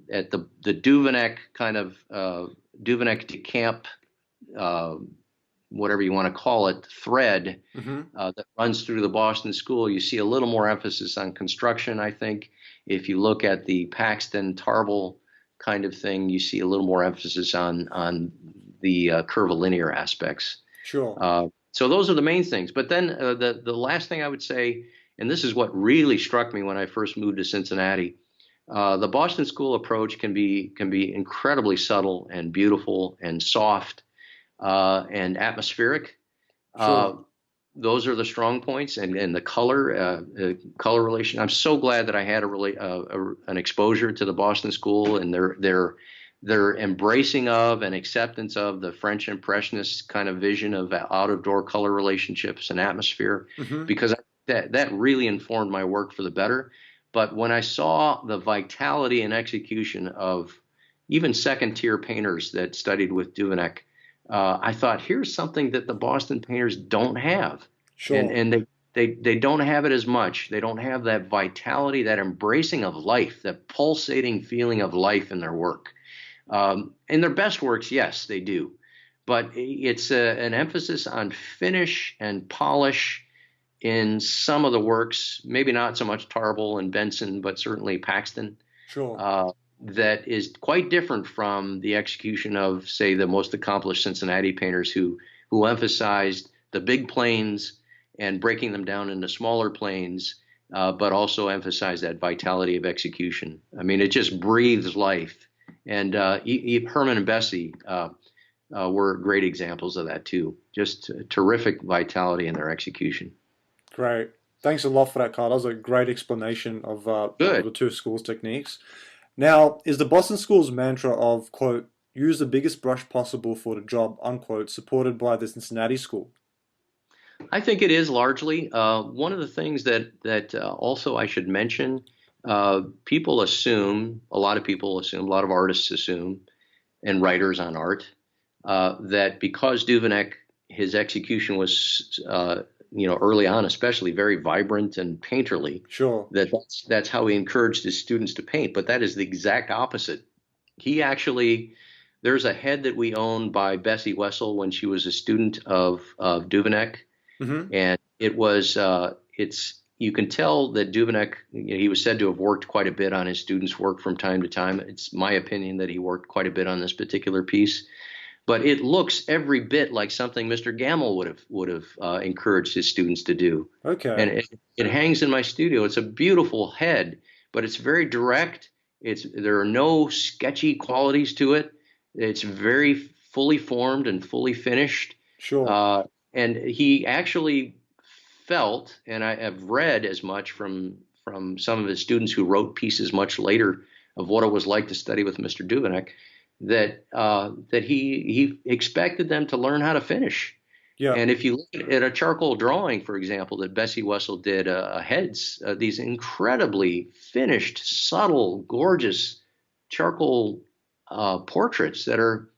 S2: Duveneck kind of Duveneck to Camp, uh, whatever you want to call it, thread
S1: Hmm.
S2: that runs through the Boston School, you see a little more emphasis on construction, I think. If you look at the Paxton Tarble kind of thing, you see a little more emphasis on the curvilinear aspects.
S1: Sure.
S2: So those are the main things. But then the last thing I would say, and this is what really struck me when I first moved to Cincinnati, the Boston School approach can be incredibly subtle and beautiful and soft and atmospheric. Uh,
S1: Sure.
S2: those are the strong points, and the color relation. I'm so glad that I had an exposure to the Boston School and their embracing of and acceptance of the French Impressionist kind of vision of out of door color relationships and atmosphere,
S1: Hmm.
S2: because that really informed my work for the better. But when I saw the vitality and execution of even second tier painters that studied with Duveneck, I thought, here's something that the Boston painters don't have, and
S1: Sure.
S2: and they don't have it as much. They don't have that vitality, that embracing of life, that pulsating feeling of life in their work. In their best works, yes, they do, but it's an emphasis on finish and polish in some of the works. Maybe not so much Tarble and Benson, but certainly Paxton,
S1: Sure.
S2: uh, that is quite different from the execution of, say, the most accomplished Cincinnati painters who emphasized the big planes and breaking them down into smaller planes, but also emphasized that vitality of execution. I mean, it just breathes life. And Herman and Bessie were great examples of that too. Just terrific vitality in their execution.
S1: Great. Thanks a lot for that, Carl. That was a great explanation of
S2: Good.
S1: the two schools' techniques. Now, is the Boston School's mantra of, quote, use the biggest brush possible for the job, unquote, supported by the Cincinnati School?
S2: I think it is largely. One of the things that also I should mention, people assume, a lot of people assume, a lot of artists assume, and writers on art, that because Duveneck his execution was, early on, especially very vibrant and painterly.
S1: Sure.
S2: That's how he encouraged his students to paint. But that is the exact opposite. He actually, there's a head that we own by Bessie Wessel when she was a student of Duveneck,
S1: Mm-hmm.
S2: and it's you can tell that Duveneck, he was said to have worked quite a bit on his students' work from time to time. It's my opinion that he worked quite a bit on this particular piece, but it looks every bit like something Mr. Gamble would have encouraged his students to do.
S1: Okay.
S2: And it hangs in my studio. It's a beautiful head, but it's very direct. There are no sketchy qualities to it. It's very fully formed and fully finished.
S1: Sure.
S2: And he actually felt, and I have read as much from some of his students who wrote pieces much later of what it was like to study with Mr. Duveneck, that he expected them to learn how to finish.
S1: Yeah.
S2: And if you look at a charcoal drawing, for example, that Bessie Wessel did, heads, these incredibly finished, subtle, gorgeous charcoal portraits that are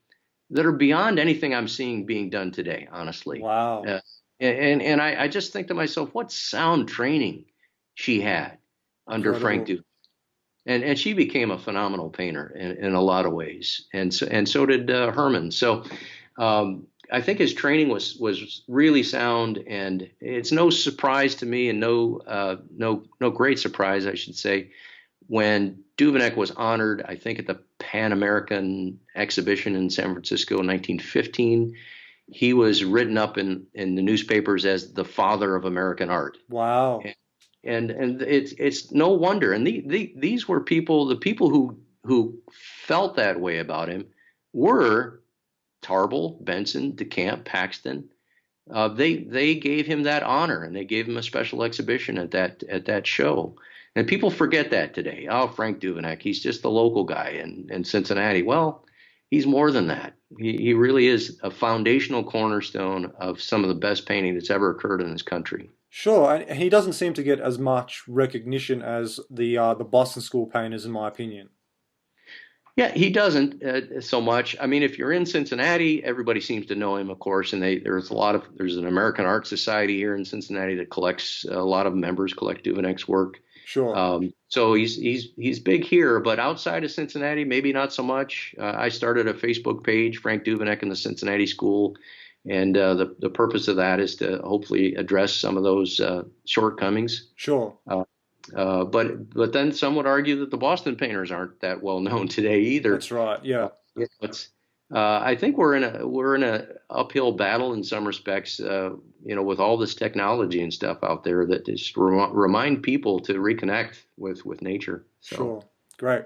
S2: beyond anything I'm seeing being done today, honestly.
S1: Wow.
S2: And I just think to myself, what sound training she had under Frank
S1: Incredible.
S2: Duke. And she became a phenomenal painter in a lot of ways. And so did Herman. So I think his training was really sound, and it's no surprise to me, and no great surprise, I should say, when Duveneck was honored, I think at the Pan American Exhibition in San Francisco in 1915. He was written up in the newspapers as the father of American art.
S1: Wow.
S2: And it's no wonder. And these were the people who felt that way about him were Tarbell, Benson, DeCamp, Paxton. They gave him that honor, and they gave him a special exhibition at that show. And people forget that today. Oh, Frank Duveneck, he's just the local guy in Cincinnati. Well, he's more than that. He really is a foundational cornerstone of some of the best painting that's ever occurred in this country.
S1: Sure, and he doesn't seem to get as much recognition as the Boston School painters, in my opinion.
S2: Yeah, he doesn't so much. I mean, if you're in Cincinnati, everybody seems to know him, of course. And there's an American Art Society here in Cincinnati that collects a lot of members collect Duveneck's work.
S1: Sure.
S2: So he's big here, but outside of Cincinnati, maybe not so much. I started a Facebook page, Frank Duveneck and the Cincinnati School, and the purpose of that is to hopefully address some of those shortcomings.
S1: Sure.
S2: But then some would argue that the Boston painters aren't that well known today either.
S1: That's right. Yeah.
S2: But I think we're in a uphill battle in some respects, with all this technology and stuff out there that just remind people to reconnect with nature. So.
S1: Sure. Great.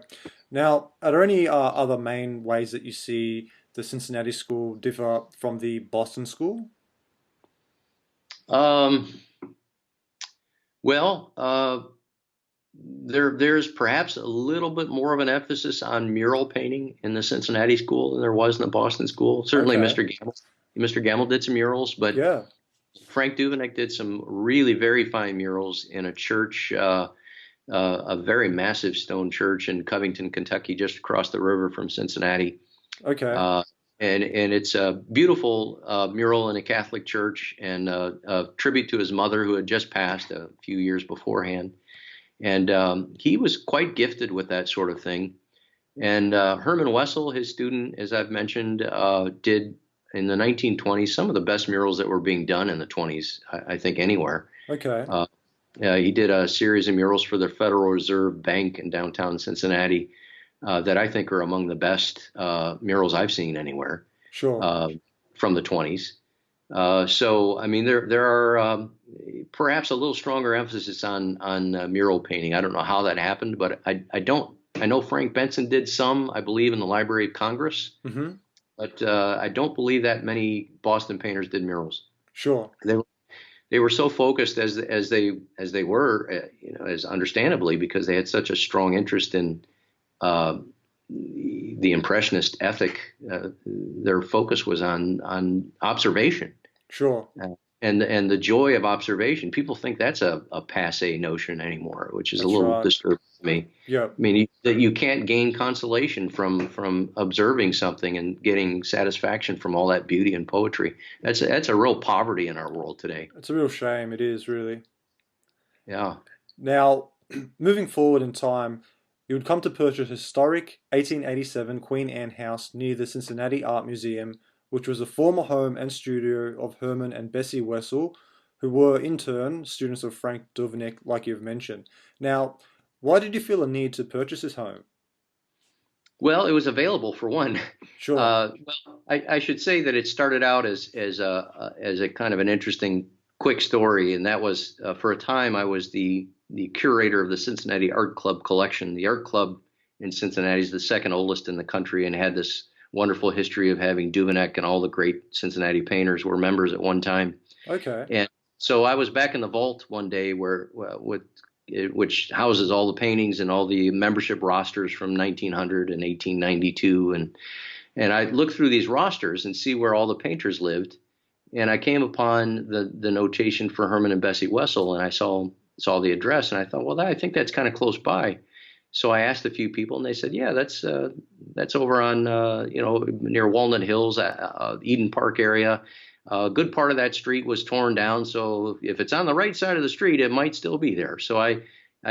S1: Now, are there any other main ways that you see the Cincinnati School differ from the Boston School?
S2: Well, there's perhaps a little bit more of an emphasis on mural painting in the Cincinnati School than there was in the Boston School. Certainly,
S1: Okay.
S2: Mr. Gamble did some murals, but
S1: Yeah.
S2: Frank Duveneck did some really very fine murals in a church, a very massive stone church in Covington, Kentucky, just across the river from Cincinnati.
S1: Okay.
S2: And it's a beautiful mural in a Catholic church, and a tribute to his mother, who had just passed a few years beforehand. And he was quite gifted with that sort of thing. And Herman Wessel, his student, as I've mentioned, did in the 1920s some of the best murals that were being done in the 20s, I think, anywhere.
S1: Okay.
S2: He did a series of murals for the Federal Reserve Bank in downtown Cincinnati that I think are among the best murals I've seen anywhere
S1: Sure.
S2: from the 20s. So, I mean, there are perhaps a little stronger emphasis on mural painting. I don't know how that happened, but I know Frank Benson did some, I believe, in the Library of Congress,
S1: Mm-hmm.
S2: but I don't believe that many Boston painters did murals.
S1: Sure.
S2: They were so focused as they were, as understandably, because they had such a strong interest in the Impressionist ethic. Their focus was on observation.
S1: Sure.
S2: and the joy of observation. People think that's a passé notion anymore, which is a
S1: That's
S2: little
S1: right.
S2: disturbing to me.
S1: Yeah.
S2: I mean, that you can't gain consolation from observing something and getting satisfaction from all that beauty and poetry. That's a real poverty in our world today.
S1: It's a real shame. It is really.
S2: Yeah.
S1: Now, moving forward in time, you would come to purchase historic 1887 Queen Anne House near the Cincinnati Art Museum, which was the former home and studio of Herman and Bessie Wessel, who were in turn students of Frank Duveneck, like you've mentioned. Now, why did you feel a need to purchase this home?
S2: Well, it was available for one.
S1: Sure.
S2: I should say that it started out as a kind of an interesting quick story, and that was for a time I was the curator of the Cincinnati Art Club collection. The art club in Cincinnati is the second oldest in the country and had this wonderful history of having Duveneck and all the great Cincinnati painters were members at one time.
S1: Okay.
S2: And so I was back in the vault one day with which houses all the paintings and all the membership rosters from 1900 and 1892, and I looked through these rosters and see where all the painters lived, and I came upon the notation for Herman and Bessie Wessel, and I saw the address, and I thought, well, I think that's kind of close by. So I asked a few people, and they said, yeah, that's over on near Walnut Hills, Eden Park area. A good part of that street was torn down, so if it's on the right side of the street, it might still be there. So I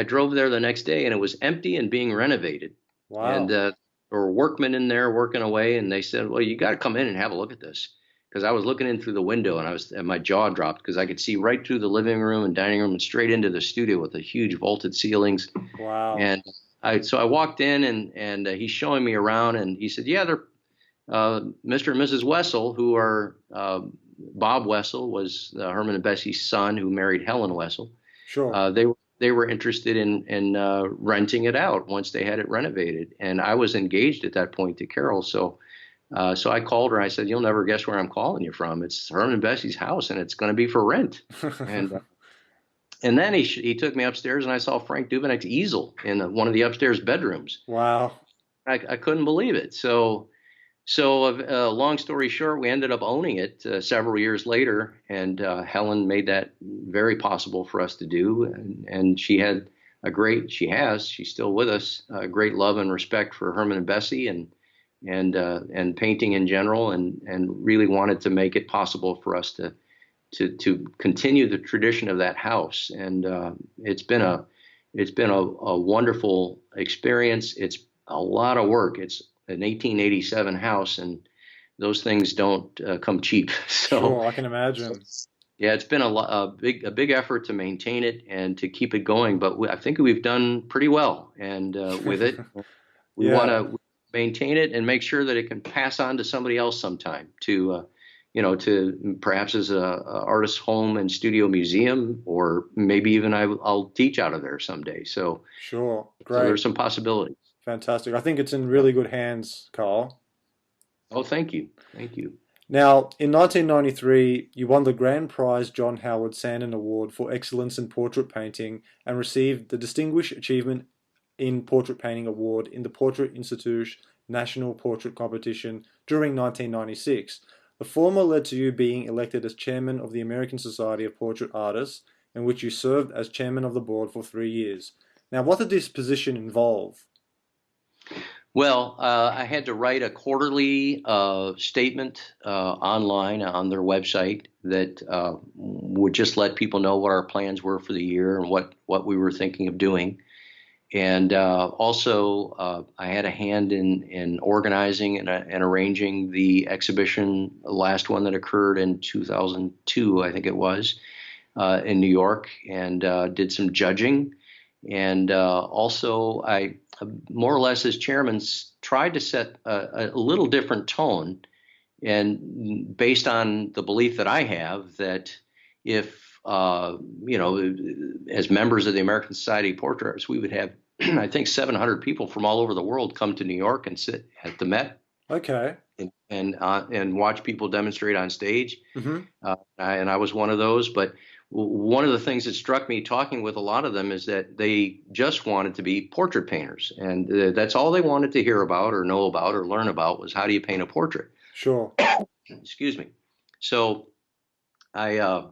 S2: drove there the next day, and it was empty and being renovated. And
S1: Wow.
S2: there were workmen in there working away, and they said, "Well, you got to come in and have a look at this." Because I was looking in through the window, and my jaw dropped because I could see right through the living room and dining room and straight into the studio with the huge vaulted ceilings.
S1: Wow.
S2: And so I walked in, and he's showing me around, and he said, "Yeah, they're Mr. and Mrs. Wessel, who are Bob Wessel was Herman and Bessie's son, who married Helen Wessel.
S1: Sure.
S2: They were interested in renting it out once they had it renovated, and I was engaged at that point to Carol. So I called her. I said, "You'll never guess where I'm calling you from. It's Herman and Bessie's house, and it's going to be for rent." And and then he took me upstairs, and I saw Frank Duveneck's easel in one of the upstairs bedrooms.
S1: Wow.
S2: I couldn't believe it. So, long story short, we ended up owning it several years later, and Helen made that very possible for us to do. And she's still with us, great love and respect for Herman and Bessie and painting in general, and really wanted to make it possible for us to continue the tradition of that house. And it's been a wonderful experience. It's a lot of work. It's an 1887 house, and those things don't come cheap. So,
S1: Sure, I can imagine.
S2: yeah, it's been a big effort to maintain it and to keep it going. But I think we've done pretty well, and with it, we want
S1: Yeah.
S2: to maintain it and make sure that it can pass on to somebody else sometime. To perhaps as a artist's home and studio museum, or maybe even I'll teach out of there someday.
S1: Sure.
S2: So
S1: Great.
S2: there's some possibilities.
S1: Fantastic. I think it's in really good hands, Carl.
S2: Oh, thank you.
S1: Now, in 1993, you won the Grand Prize John Howard Sandon Award for Excellence in Portrait Painting and received the Distinguished Achievement in Portrait Painting Award in the Portrait Institute National Portrait Competition during 1996. The former led to you being elected as chairman of the American Society of Portrait Artists, in which you served as chairman of the board for 3 years. Now, what did this position involve?
S2: Well, I had to write a quarterly statement online on their website that would just let people know what our plans were for the year and what we were thinking of doing. And also, I had a hand in organizing and arranging the exhibition, the last one that occurred in 2002, I think it was, in New York, and did some judging. And also, I more or less as chairman tried to set a little different tone, and based on the belief that I have that if as members of the American Society of Portrait Artists, we would have I think 700 people from all over the world come to New York and sit at the Met
S1: Okay.
S2: and watch people demonstrate on stage.
S1: Hmm.
S2: And I was one of those. But one of the things that struck me talking with a lot of them is that they just wanted to be portrait painters, and that's all they wanted to hear about or know about or learn about was how do you paint a portrait.
S1: Sure.
S2: Excuse me. So I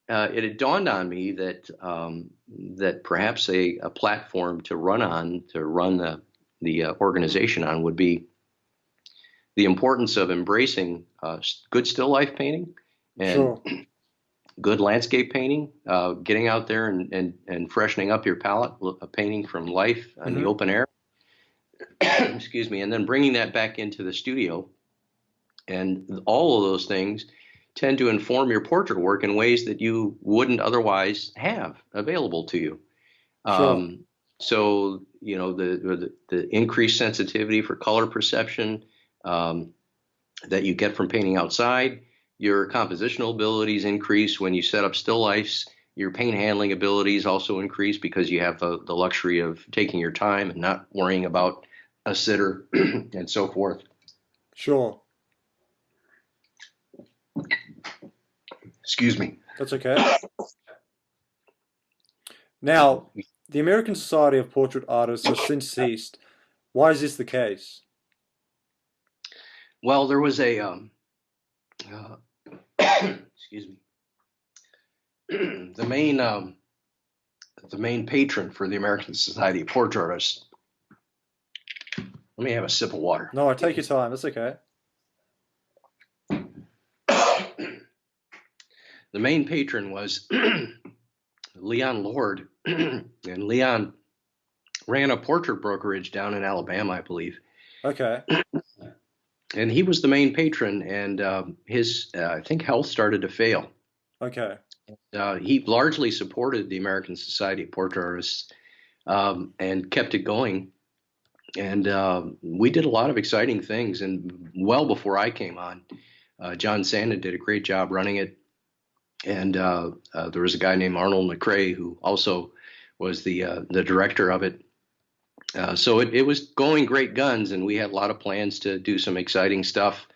S2: it had dawned on me that that perhaps a platform to run the organization on would be the importance of embracing good still life painting and
S1: Sure.
S2: good landscape painting, getting out there and freshening up your palette, painting from life in the
S1: Hmm.
S2: open air, excuse me, and then bringing that back into the studio. And all of those things tend to inform your portrait work in ways that you wouldn't otherwise have available to you.
S1: Sure.
S2: Um, so, the increased sensitivity for color perception, um, that you get from painting outside. Your compositional abilities increase when you set up still lifes. Your paint handling abilities also increase because you have the luxury of taking your time and not worrying about a sitter and so forth.
S1: Sure.
S2: Excuse me.
S1: That's okay. Now, the American Society of Portrait Artists has since ceased. Why is this the case?
S2: Well, there was a uh, excuse me. The main patron for the American Society of Portrait Artists. Let me have a sip of water.
S1: No, take your time. That's okay.
S2: The main patron was Leon Lord, and Leon ran a portrait brokerage down in Alabama, I believe.
S1: Okay.
S2: And he was the main patron, and his, I think, health started to fail.
S1: Okay.
S2: He largely supported the American Society of Portrait Artists, and kept it going. And we did a lot of exciting things. And well before I came on, John Sandin did a great job running it. And there was a guy named Arnold McCrae who also was the director of it. So it was going great guns, and we had a lot of plans to do some exciting stuff,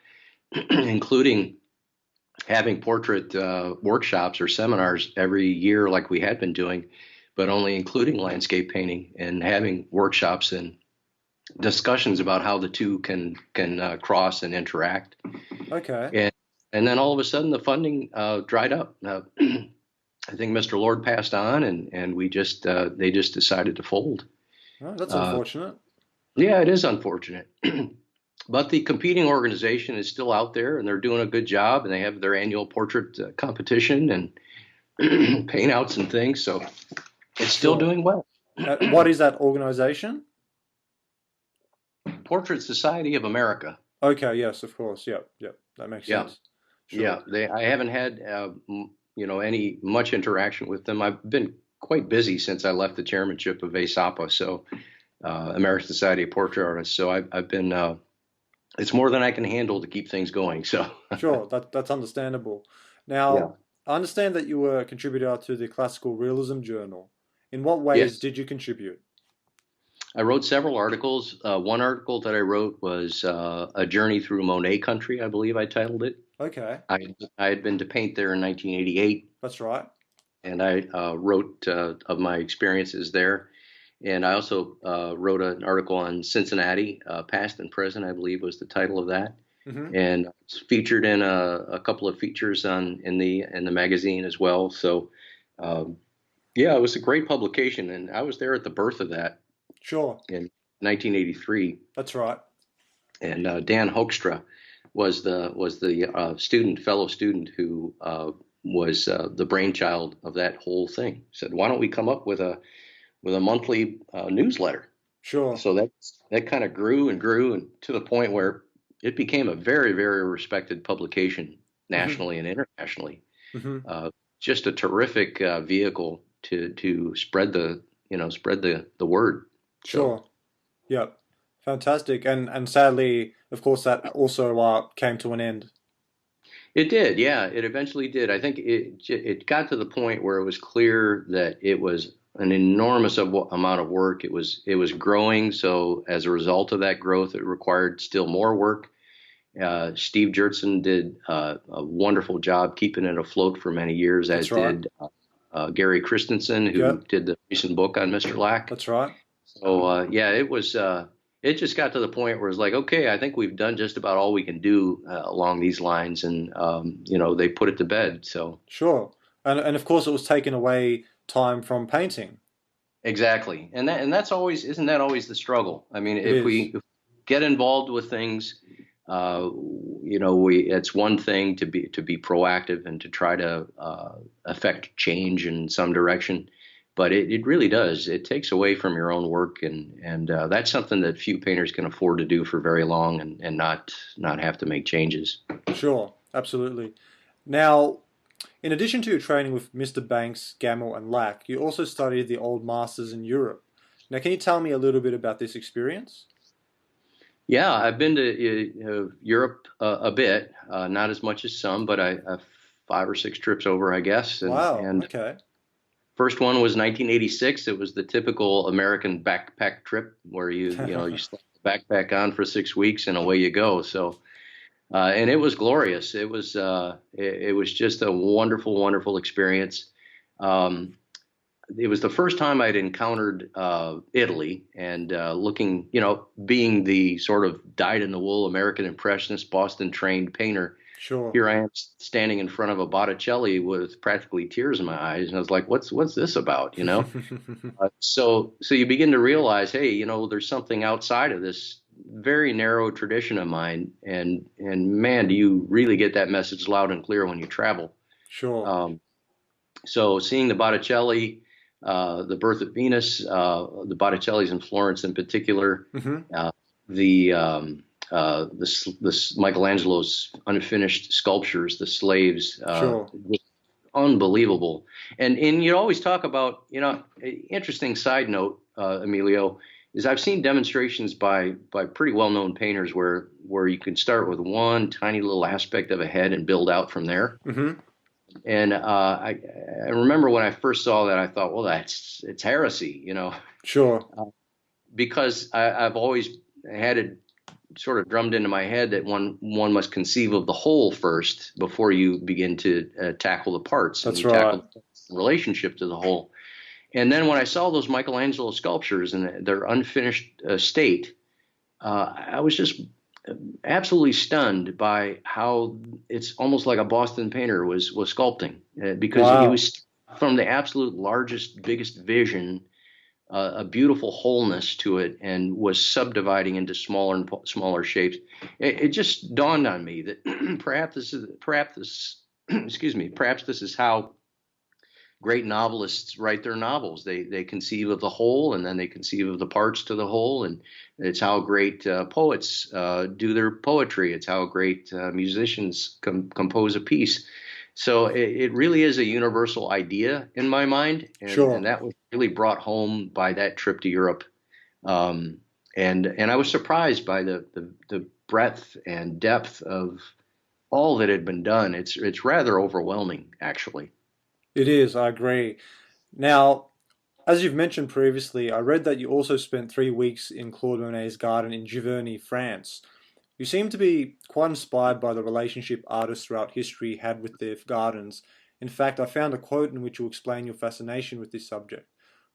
S2: including having portrait workshops or seminars every year like we had been doing, but only including landscape painting, and having workshops and discussions about how the two can cross and interact.
S1: Okay.
S2: And then all of a sudden the funding dried up. I think Mr. Lord passed on, and we just they just decided to fold.
S1: Oh, that's
S2: Uh,
S1: unfortunate.
S2: yeah, it is unfortunate. But the competing organization is still out there, and they're doing a good job, and they have their annual portrait competition and paint outs and things. So it's still
S1: Sure.
S2: doing well.
S1: What is that organization?
S2: Portrait Society of America.
S1: Okay, yes, of course. Yep, yep. That makes
S2: Yeah,
S1: sense.
S2: yeah.
S1: Sure.
S2: I haven't had any much interaction with them. I've been quite busy since I left the chairmanship of ASAPA, so American Society of Portrait Artists. So I've been it's more than I can handle to keep things going. So
S1: Sure, that's understandable.
S2: yeah.
S1: Now, I understand that you were a contributor to the Classical Realism Journal. In what ways
S2: Yes.
S1: did you contribute?
S2: I wrote several articles. One article that I wrote was A Journey Through Monet Country, I believe I titled it.
S1: Okay,
S2: I had been to paint there in 1988,
S1: that's right.
S2: and I wrote of my experiences there. And I also wrote an article on Cincinnati, past and present, I believe was the title of that.
S1: Hmm.
S2: And it's featured in a couple of features in the magazine as well. So um, yeah, it was a great publication, and I was there at the birth of that
S1: Sure,
S2: in 1983.
S1: that's right.
S2: And Dan Hoekstra was the fellow student who was the brainchild of that whole thing. Said, why don't we come up with a monthly newsletter?
S1: Sure.
S2: So that kind of grew and grew, and to the point where it became a very, very respected publication
S1: Hmm.
S2: nationally and internationally.
S1: Hmm.
S2: Just a terrific vehicle to spread the word. So
S1: Sure. Yep. Fantastic. And sadly, of course, that also came to an end.
S2: it did, yeah, it eventually did. I think it got to the point where it was clear that it was an enormous amount of work. It was growing, so as a result of that growth, it required still more work. Steve Jurtson did a wonderful job keeping it afloat for many years,
S1: That's
S2: as
S1: right.
S2: did Gary Christensen, who
S1: Yep,
S2: did the recent book on Mr. Lack.
S1: that's right.
S2: So yeah, it was. It just got to the point where it's like, okay, I think we've done just about all we can do along these lines, and they put it to bed. So
S1: Sure. And of course, it was taking away time from painting.
S2: Exactly. And that's always, isn't that always the struggle? I mean,
S1: It is.
S2: if we get involved with things, uh, it's one thing to be proactive and to try to affect change in some direction, but it really does. It takes away from your own work, and that's something that few painters can afford to do for very long, and not have to make changes.
S1: Sure, absolutely. Now, in addition to your training with Mr. Banks, Gamel, and Lack, you also studied the old masters in Europe. Now, can you tell me a little bit about this experience?
S2: Yeah, I've been to Europe a bit, not as much as some, but I 5 or 6 trips over, I guess.
S1: Wow,
S2: And
S1: okay.
S2: first one was 1986. It was the typical American backpack trip where you slap the backpack on for 6 weeks and away you go. So and it was glorious. It was just a wonderful, wonderful experience. Um, it was the first time I'd encountered Italy, and being the sort of dyed-in-the-wool American impressionist, Boston-trained painter.
S1: Sure.
S2: Here I am standing in front of a Botticelli with practically tears in my eyes, and I was like, "What's this about?" So you begin to realize, hey, there's something outside of this very narrow tradition of mine, and man, do you really get that message loud and clear when you travel.
S1: Sure.
S2: Um, so seeing the Botticelli, the Birth of Venus, the Botticellis in Florence in particular,
S1: Hmm.
S2: uh, the Michelangelo's unfinished sculptures, the slaves,
S1: Sure.
S2: unbelievable. And you always talk about, interesting side note, Emilio, is I've seen demonstrations by pretty well-known painters where you can start with one tiny little aspect of a head and build out from there.
S1: Hmm.
S2: And I remember when I first saw that, I thought, well, it's heresy,
S1: Sure.
S2: because I've always had it sort of drummed into my head that one must conceive of the whole first before you begin to tackle the parts, and
S1: That's
S2: you
S1: right.
S2: tackle the relationship to the whole. And then when I saw those Michelangelo sculptures in their unfinished state, I was just absolutely stunned by how it's almost like a Boston painter was sculpting, because he
S1: Wow.
S2: was from the absolute largest, biggest vision, a beautiful wholeness to it, and was subdividing into smaller and smaller shapes. It just dawned on me that perhaps this excuse me, perhaps this is how great novelists write their novels. They conceive of the whole, and then they conceive of the parts to the whole, and it's how great poets do their poetry. It's how great musicians compose a piece. So it really is a universal idea in my mind, and
S1: Sure.
S2: that was really brought home by that trip to Europe. Um, and I was surprised by the breadth and depth of all that had been done. It's rather overwhelming, actually.
S1: It is, I agree. Now, as you've mentioned previously, I read that you also spent 3 weeks in Claude Monet's garden in Giverny, France. You seem to be quite inspired by the relationship artists throughout history had with their gardens. In fact, I found a quote in which you explain your fascination with this subject.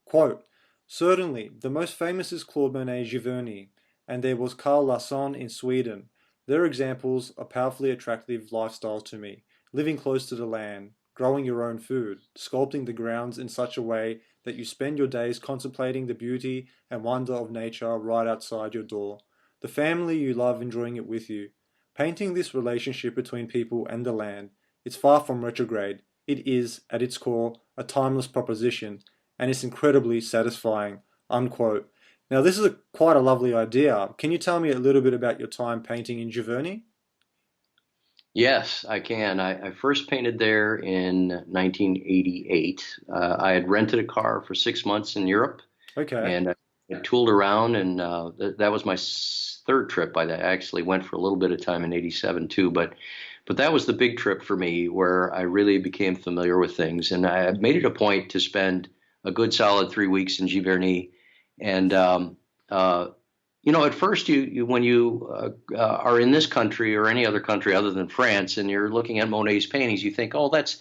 S1: Quote, certainly, the most famous is Claude Monet Giverny, and there was Carl Larsson in Sweden. Their examples are powerfully attractive lifestyles to me, living close to the land, growing your own food, sculpting the grounds in such a way that you spend your days contemplating the beauty and wonder of nature right outside your door, the family you love enjoying it with you. Painting this relationship between people and the land, it's far from retrograde. It is, at its core, a timeless proposition, and it's incredibly satisfying. Unquote. Now, this is quite a lovely idea. Can you tell me a little bit about your time painting in Giverny?
S2: Yes, I can. I first painted there in 1988. I had rented a car for 6 months in Europe,
S1: Okay.
S2: and I tooled around, and that was my third trip. I actually went for a little bit of time in '87 too, but that was the big trip for me where I really became familiar with things, and I made it a point to spend a good solid 3 weeks in Giverny, and uh, at first, when you are in this country or any other country other than France, and you're looking at Monet's paintings, you think, oh, that's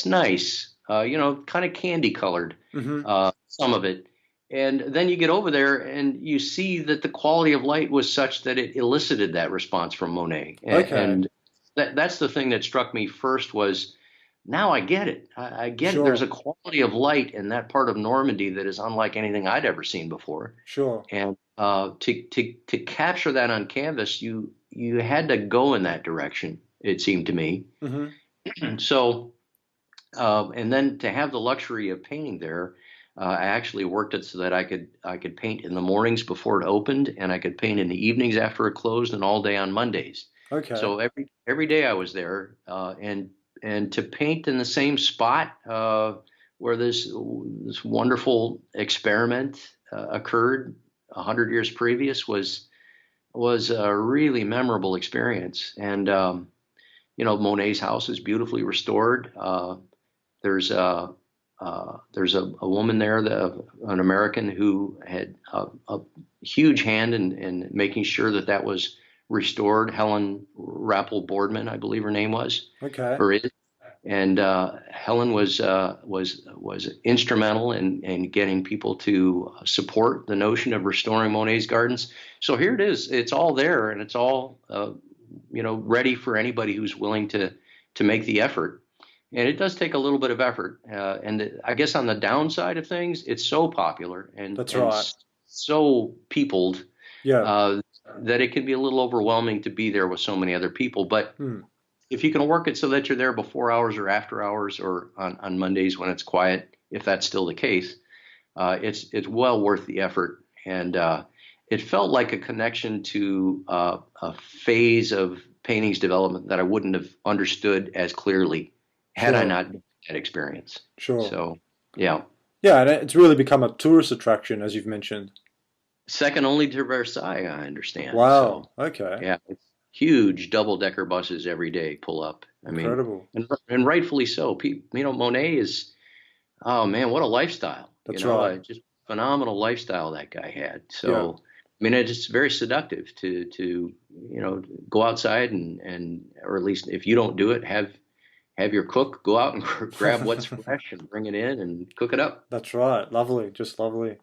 S2: nice, kind of candy colored,
S1: Mm-hmm.
S2: some of it, and then you get over there and you see that the quality of light was such that it elicited that response from Monet, and,
S1: Okay.
S2: and that's the thing that struck me first was now I get it. I get it. There's a
S1: Sure,
S2: quality of light in that part of Normandy that is unlike anything I'd ever seen before.
S1: sure.
S2: And to capture that on canvas, you had to go in that direction. It seemed to me.
S1: Hmm.
S2: So, and then to have the luxury of painting there, I actually worked it so that I could paint in the mornings before it opened, and I could paint in the evenings after it closed, and all day on Mondays.
S1: Okay.
S2: So every day I was there, and to paint in the same spot where this wonderful experiment occurred 100 years previous was a really memorable experience. And Monet's house is beautifully restored. There's a there's a woman there, an American, who had a huge hand in making sure that that was restored. Helen Rappel Boardman, I believe her name was,
S1: Okay.
S2: or is. And Helen was instrumental in getting people to support the notion of restoring Monet's gardens. So here it is. It's all there, and it's all ready for anybody who's willing to make the effort. And it does take a little bit of effort. And I guess on the downside of things, it's so popular
S1: That's
S2: and
S1: right.
S2: so peopled
S1: Yeah.
S2: uh, that it can be a little overwhelming to be there with so many other people. But
S1: Hmm.
S2: if you can work it so that you're there before hours or after hours or on Mondays when it's quiet, if that's still the case, it's well worth the effort. And it felt like a connection to a phase of paintings development that I wouldn't have understood as clearly had I
S1: Sure.
S2: not had that experience.
S1: Sure.
S2: So, yeah.
S1: Yeah, and it's really become a tourist attraction, as you've mentioned.
S2: Second only to Versailles, I understand. So,
S1: Wow. Okay.
S2: yeah, it's huge double-decker buses every day pull up. I mean,
S1: Incredible.
S2: and rightfully so. Monet is, oh man, what a lifestyle.
S1: That's right.
S2: Just phenomenal lifestyle that guy had.
S1: Yeah.
S2: So, I mean, it's very seductive to go outside and or at least if you don't do it, have your cook go out and grab what's fresh and bring it in and cook it up.
S1: That's right. Lovely. Just lovely.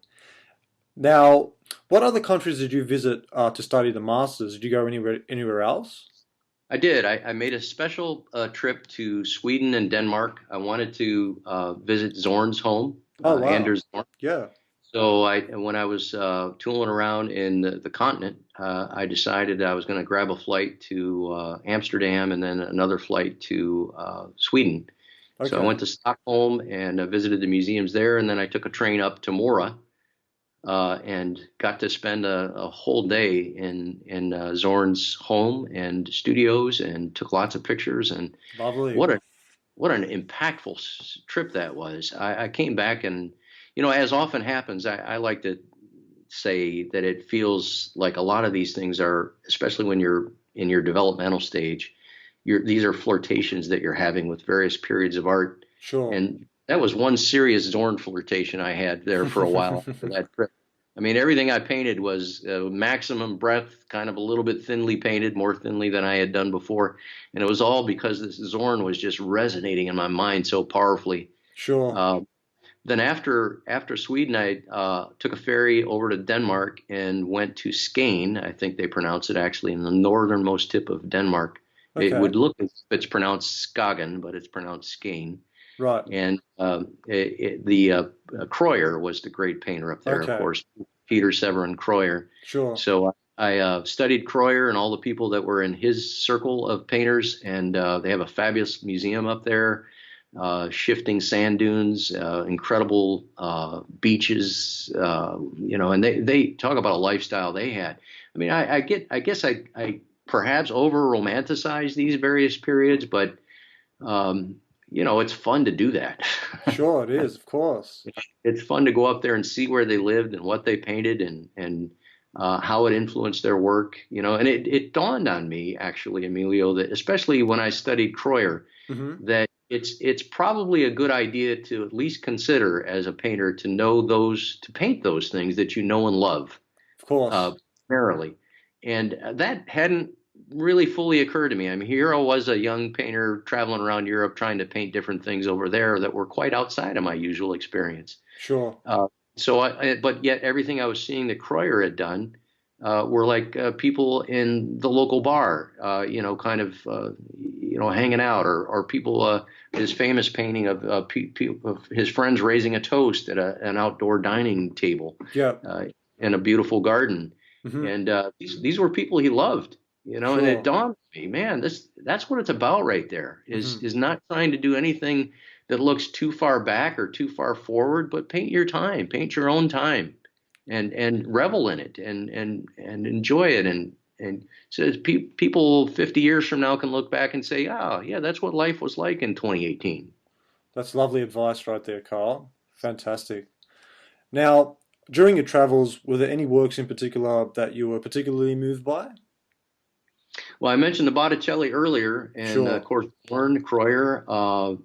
S1: Now, what other countries did you visit to study the masters? Did you go anywhere else?
S2: I did. I made a special trip to Sweden and Denmark. I wanted to visit Zorn's home,
S1: Oh, wow.
S2: Anders Zorn.
S1: Yeah.
S2: So when I was tooling around in the continent, I decided I was going to grab a flight to Amsterdam and then another flight to Sweden. So I
S1: Okay.
S2: went to Stockholm and visited the museums there, and then I took a train up to Mora and got to spend a whole day in Zorn's home and studios, and took lots of pictures. And
S1: Lovely.
S2: what a what an impactful trip that was. I came back and, as often happens, I like to say that it feels like a lot of these things are, especially when you're in your developmental stage, these are flirtations that you're having with various periods of art.
S1: Sure.
S2: And that was one serious Zorn flirtation I had there for a while after that trip. I mean, everything I painted was maximum breadth, kind of a little bit thinly painted, more thinly than I had done before. And it was all because this Zorn was just resonating in my mind so powerfully.
S1: Sure.
S2: Uh, then after Sweden, I took a ferry over to Denmark and went to Skane. I think they pronounce it actually in the northernmost tip of Denmark. It
S1: Okay.
S2: would look as if it's pronounced Skagen, but it's pronounced Skane.
S1: Right.
S2: And the Kreuer was the great painter up there, of
S1: Okay.
S2: course, Peter Severin Kreuer.
S1: Sure.
S2: So I studied Kreuer and all the people that were in his circle of painters, and they have a fabulous museum up there, shifting sand dunes, incredible beaches, and they talk about a lifestyle they had. I mean, I guess I perhaps over romanticize these various periods, but it's fun to do that.
S1: Sure, it is, of course.
S2: It's fun to go up there and see where they lived and what they painted and how it influenced their work. And it dawned on me actually, Emilio, that especially when I studied Kreuer,
S1: Hmm.
S2: that it's probably a good idea to at least consider as a painter to paint those things that you know and love
S1: Of course.
S2: primarily. And that hadn't really fully occurred to me. I mean, here I was, a young painter traveling around Europe trying to paint different things over there that were quite outside of my usual experience.
S1: Sure.
S2: But yet everything I was seeing that Kreuer had done were like people in the local bar, kind of, hanging out, or people. His famous painting of his friends raising a toast at an outdoor dining table
S1: Yeah.
S2: in a beautiful garden,
S1: Hmm.
S2: and these were people he loved. And it
S1: Sure.
S2: dawned on me, man, that's what it's about right there. Is
S1: Hmm.
S2: is not trying to do anything that looks too far back or too far forward, but paint your time, paint your own time, and revel in it, and enjoy it, and so people 50 years from now can look back and say, oh yeah, that's what life was like in 2018.
S1: That's lovely advice right there, Carl. Fantastic. Now, during your travels, were there any works in particular that you were particularly moved by?
S2: Well, I mentioned the Botticelli earlier, and of
S1: Sure.
S2: course, Born, Croyer,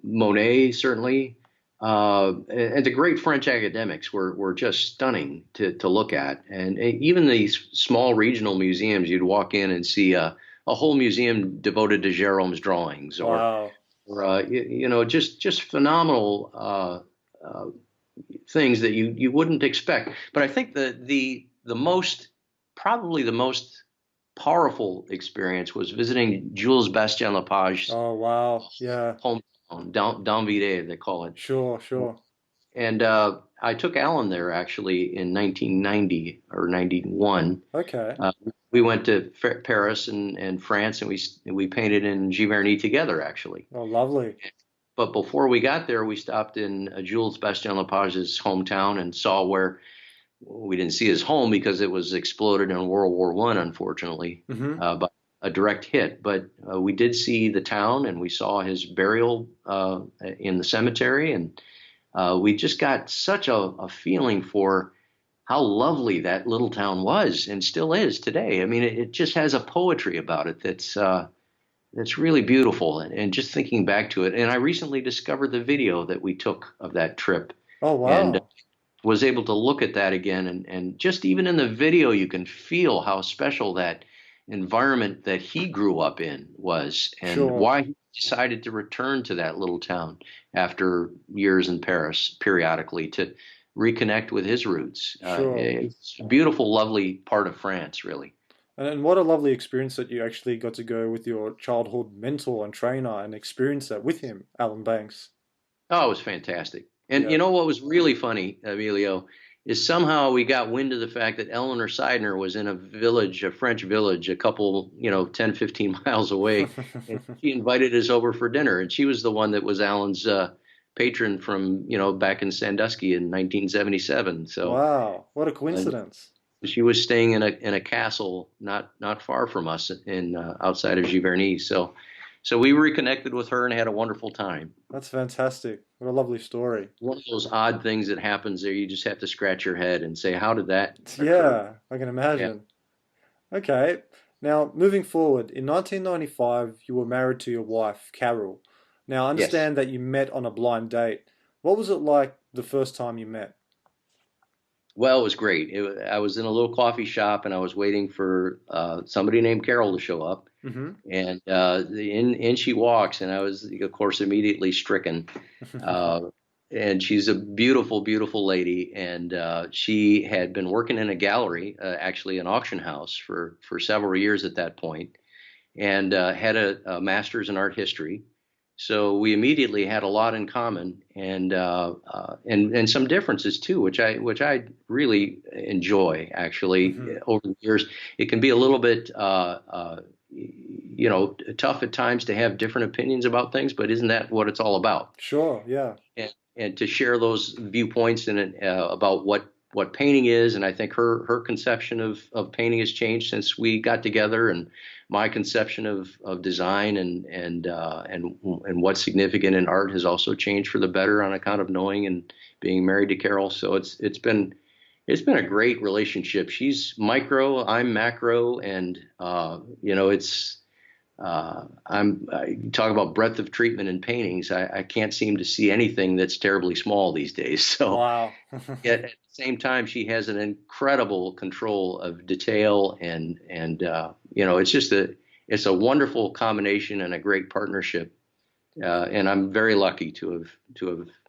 S2: Monet, certainly, and the great French academics were just stunning to look at. And even these small regional museums, you'd walk in and see a whole museum devoted to Gérôme's drawings,
S1: Wow.
S2: or just phenomenal things that you wouldn't expect. But I think the most probably the most powerful experience was visiting Jules Bastien Lepage's
S1: Oh, wow. Yeah.
S2: hometown, Danville, they call it.
S1: Sure, sure.
S2: And I took Alan there actually in 1990 or 91.
S1: Okay.
S2: Uh, we went to Paris and France, and we painted in Giverny together actually.
S1: Oh, lovely.
S2: But before we got there, we stopped in Jules Bastien Lepage's hometown and saw where we didn't see his home because it was exploded in World War One, unfortunately,
S1: Hmm.
S2: but a direct hit. But we did see the town, and we saw his burial in the cemetery, and we just got such a feeling for how lovely that little town was and still is today. I mean, it just has a poetry about it that's really beautiful. And just thinking back to it, and I recently discovered the video that we took of that trip,
S1: Oh,
S2: and
S1: wow.
S2: was able to look at that again, and just even in the video you can feel how special that environment that he grew up in was, and
S1: Sure,
S2: why he decided to return to that little town after years in Paris periodically to reconnect with his roots.
S1: sure.
S2: It's a beautiful, lovely part of France, really.
S1: And what a lovely experience that you actually got to go with your childhood mentor and trainer and experience that with him, Alan Banks.
S2: Oh, it was fantastic. And
S1: Yeah.
S2: you know what was really funny, Emilio, is somehow we got wind of the fact that Eleanor Seidner was in a village, a French village, a couple, 10, 15 miles away. And she invited us over for dinner. And she was the one that was Alan's patron from, back in Sandusky in 1977. So
S1: Wow, what a
S2: uh,
S1: coincidence.
S2: she was staying in a castle not far from us in outside of Giverny. So we reconnected with her and had a wonderful time.
S1: That's fantastic. What a lovely story.
S2: One of those odd things that happens there. You just have to scratch your head and say, how did that occur?
S1: Yeah, I can
S2: Yeah.
S1: imagine. Okay, now moving forward, in 1995, you were married to your wife, Carol. Now, I
S2: Yes.
S1: understand that you met on a blind date. What was it like the first time you met?
S2: Well, it was great. I was in a little coffee shop and I was waiting for somebody named Carol to show up.
S1: Hmm.
S2: And in she walks, and I was, of course, immediately stricken. Uh, and she's a beautiful, beautiful lady. And she had been working in a gallery, actually an auction house, for several years at that point, and had a master's in art history. So we immediately had a lot in common, and some differences too, which I really enjoy. Actually,
S1: Hmm.
S2: over the years, it can be a little bit tough at times to have different opinions about things, but isn't that what it's all about?
S1: Sure, yeah.
S2: And to share those viewpoints about what painting is. And I think her conception of painting has changed since we got together, and my conception of design and what's significant in art has also changed for the better on account of knowing and being married to Carol. So it's been a great relationship. She's micro, I'm macro, and it's you talk about breadth of treatment in paintings. I can't seem to see anything that's terribly small these days. So,
S1: Wow.
S2: yet at the same time, she has an incredible control of detail, and it's a wonderful combination and a great partnership. And I'm very lucky to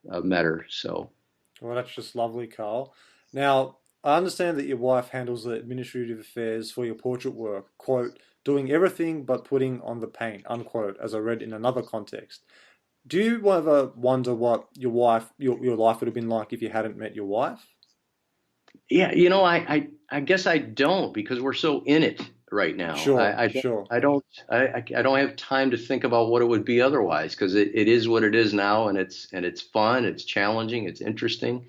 S2: have met her. So,
S1: Well, that's just lovely, Carl. Now, I understand that your wife handles the administrative affairs for your portrait work, quote, doing everything but putting on the paint, unquote, as I read in another context. Do you ever wonder what your life would have been like if you hadn't met your wife?
S2: Yeah, I guess I don't because we're so in it right now.
S1: Sure, sure.
S2: I don't have time to think about what it would be otherwise because it is what it is now, and it's fun, it's challenging, it's interesting.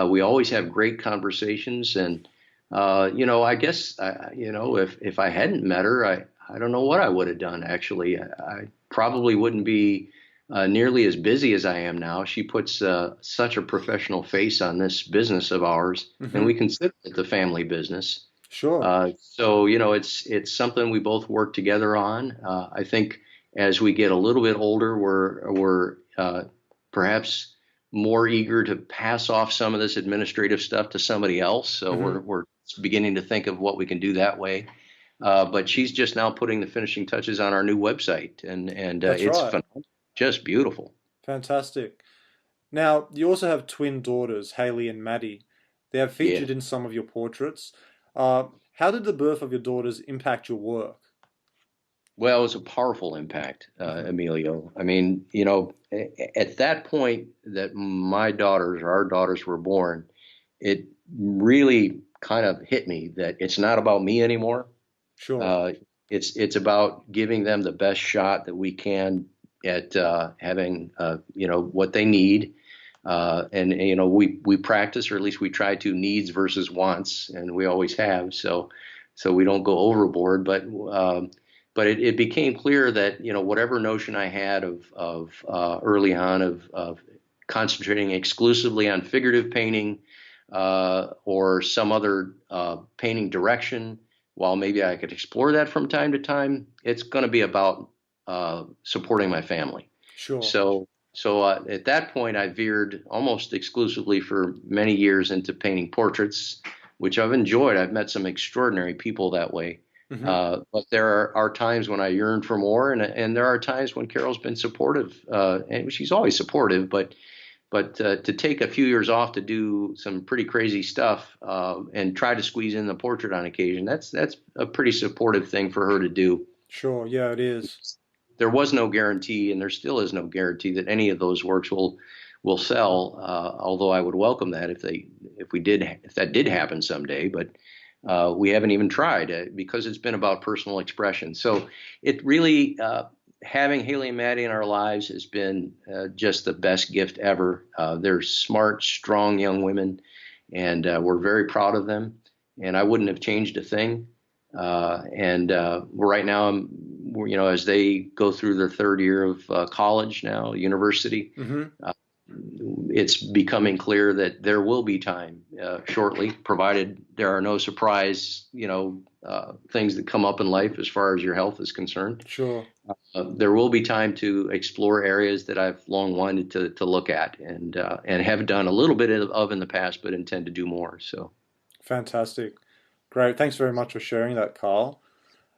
S2: We always have great conversations, and I guess if I hadn't met her, I don't know what I would have done. Actually, I probably wouldn't be nearly as busy as I am now. She puts such a professional face on this business of ours, and we
S1: Hmm.
S2: consider it the family business.
S1: Sure.
S2: So it's something we both work together on. I think as we get a little bit older, we're perhaps more eager to pass off some of this administrative stuff to somebody else. So
S1: Hmm.
S2: we're beginning to think of what we can do that way. But she's just now putting the finishing touches on our new website, and
S1: That's
S2: it's
S1: right.
S2: phenomenal, just beautiful.
S1: Fantastic. Now, you also have twin daughters, Haley and Maddie. They have
S2: Yeah.
S1: featured in some of your portraits. Uh, how did the birth of your daughters impact your work?
S2: Well, it was a powerful impact,
S1: Hmm.
S2: Emilio. I mean, at that point that our daughters were born, it really kind of hit me that it's not about me anymore.
S1: Sure.
S2: Uh, it's about giving them the best shot that we can at having what they need. And we practice, or at least we try to, needs versus wants, and we always have. So we don't go overboard. But it became clear that whatever notion I had of early on of concentrating exclusively on figurative painting or some other painting direction, while maybe I could explore that from time to time, it's going to be about supporting my family.
S1: Sure.
S2: So at that point, I veered almost exclusively for many years into painting portraits, which I've enjoyed. I've met some extraordinary people that way.
S1: Hmm.
S2: But there are times when I yearn for more, and there are times when Carol's been supportive, and she's always supportive. But to take a few years off to do some pretty crazy stuff and try to squeeze in the portrait on occasion, that's a pretty supportive thing for her to do.
S1: Sure. Yeah, it is.
S2: There was no guarantee, and there still is no guarantee that any of those works will sell. Although I would welcome that if that did happen someday, but we haven't even tried because it's been about personal expression. So it really having Haley and Maddie in our lives has been just the best gift ever. They're smart, strong young women, and we're very proud of them. And I wouldn't have changed a thing. And right now, as they go through their third year of college now, university,
S1: Hmm.
S2: uh, it's becoming clear that there will be time shortly, provided there are no surprise, things that come up in life as far as your health is concerned.
S1: Sure.
S2: There will be time to explore areas that I've long wanted to look at and have done a little bit of in the past, but intend to do more. So
S1: Fantastic. Great. Thanks very much for sharing that, Carl.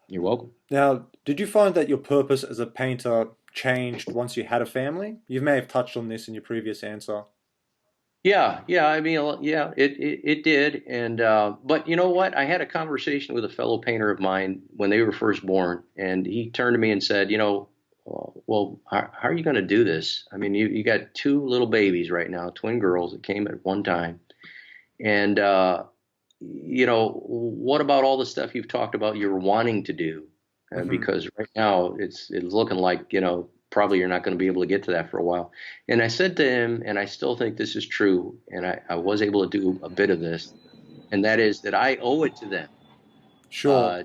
S2: you're welcome.
S1: Now, did you find that your purpose as a painter changed once you had a family? You may have touched on this in your previous answer.
S2: Yeah, yeah. I mean, yeah, it did. And but you know what? I had a conversation with a fellow painter of mine when they were first born, and he turned to me and said, well, how are you going to do this? I mean, you got two little babies right now, twin girls that came at one time, and what about all the stuff you've talked about you're wanting to do?
S1: Hmm.
S2: Because right now it's looking like probably you're not going to be able to get to that for a while. And I said to him, and I still think this is true, and I was able to do a bit of this, and that is that I owe it to them
S1: Sure.
S2: uh,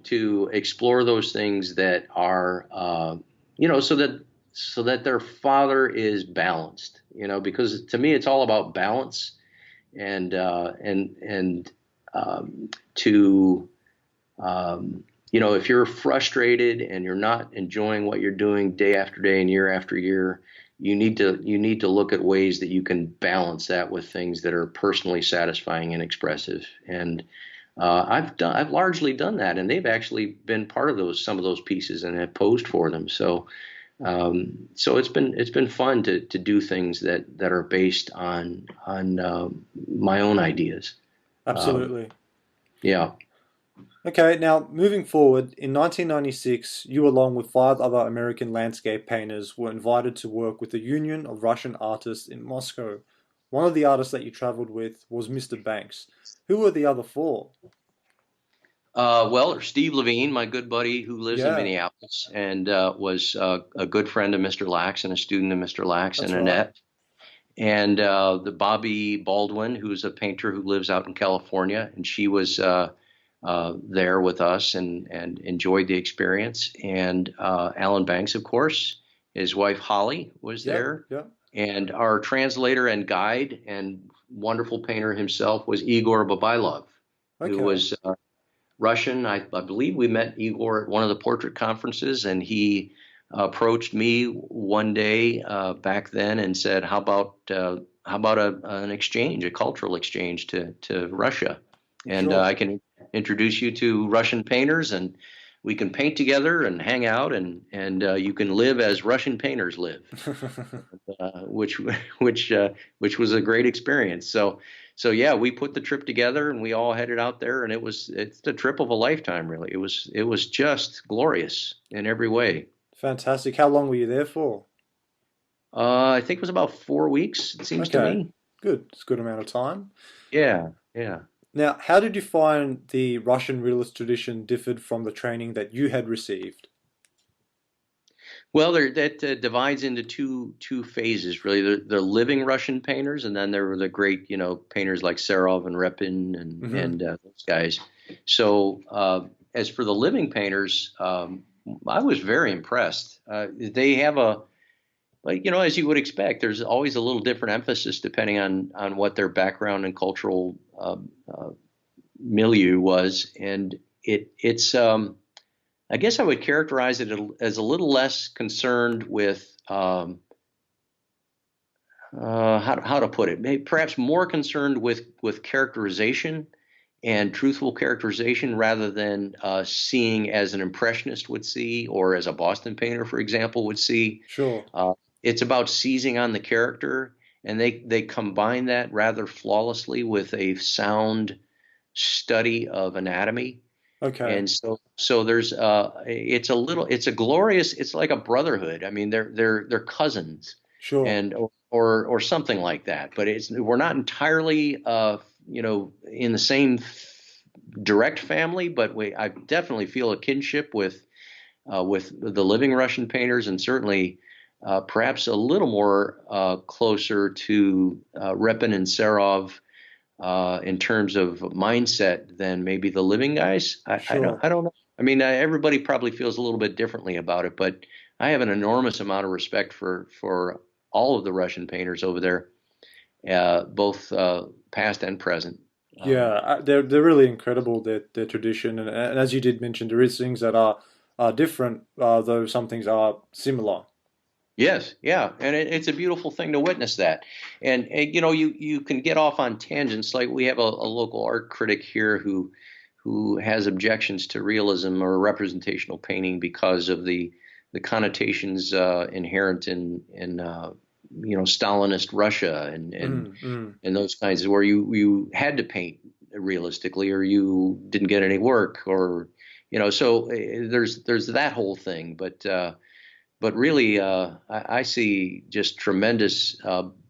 S2: to explore those things that are so that their father is balanced. Because to me it's all about balance and to if you're frustrated and you're not enjoying what you're doing day after day and year after year, you need to look at ways that you can balance that with things that are personally satisfying and expressive. And I've largely done that, and they've actually been part of some of those pieces and have posed for them. So it's been fun to do things that are based on my own ideas. Um,
S1: Absolutely.
S2: yeah.
S1: Okay, now moving forward, in 1996, you, along with five other American landscape painters, were invited to work with the Union of Russian Artists in Moscow. One of the artists that you traveled with was Mr. Banks. Who were the other four?
S2: Well, Steve Levine, my good buddy who lives in
S1: Yeah,
S2: Minneapolis and was a good friend of Mr. Lax and a student of Mr. Lax and
S1: that's right.
S2: Annette. And the Bobby Baldwin, who's a painter who lives out in California, and she was there with us and enjoyed the experience. And Alan Banks, of course, his wife Holly was
S1: Yep,
S2: there,
S1: yep.
S2: and our translator and guide and wonderful painter himself was Igor Babailov, who
S1: Okay,
S2: was Russian. I believe we met Igor at one of the portrait conferences, and he approached me one day back then and said, how about an exchange, a cultural exchange to Russia, and
S1: sure.
S2: I can introduce you to Russian painters, and we can paint together and hang out, and you can live as Russian painters live, which which was a great experience. So yeah, we put the trip together and we all headed out there, and it's the trip of a lifetime, really. It was just glorious in every way.
S1: Fantastic. How long were you there for?
S2: I think it was about 4 weeks, it seems to
S1: Okay,
S2: me.
S1: good. It's a good amount of time.
S2: Yeah, yeah.
S1: Now, how did you find the Russian realist tradition differed from the training that you had received?
S2: Well, that divides into two phases, really. The living Russian painters, and then there were the great, painters like Serov and Repin
S1: Hmm.
S2: and those guys. So, as for the living painters, I was very impressed. They have like as you would expect, there's always a little different emphasis depending on what their background and cultural milieu was, and it's I guess I would characterize it as a little less concerned with how to put it, maybe perhaps more concerned with characterization and truthful characterization rather than seeing as an impressionist would see or as a Boston painter, for example, would see.
S1: Sure.
S2: Uh, it's about seizing on the character, and they combine that rather flawlessly with a sound study of anatomy.
S1: Okay.
S2: And so there's it's a glorious, it's like a brotherhood. I mean, they're cousins
S1: Sure.
S2: and or something like that. But we're not entirely in the same direct family, but I definitely feel a kinship with the living Russian painters, and certainly perhaps a little more closer to Repin and Serov in terms of mindset than maybe the living guys.
S1: Sure.
S2: I don't know. I mean, everybody probably feels a little bit differently about it, but I have an enormous amount of respect for all of the Russian painters over there, both past and present.
S1: Yeah,
S2: Um,
S1: they're really incredible, their tradition, and as you did mention, there is things that are different, though some things are similar.
S2: Yes, yeah, and it's a beautiful thing to witness that, and you can get off on tangents. Like we have a local art critic here who has objections to realism or representational painting because of the connotations inherent in Stalinist Russia
S1: Mm, mm.
S2: and those kinds of where you had to paint realistically or you didn't get any work or so there's that whole thing, but really, I see just tremendous,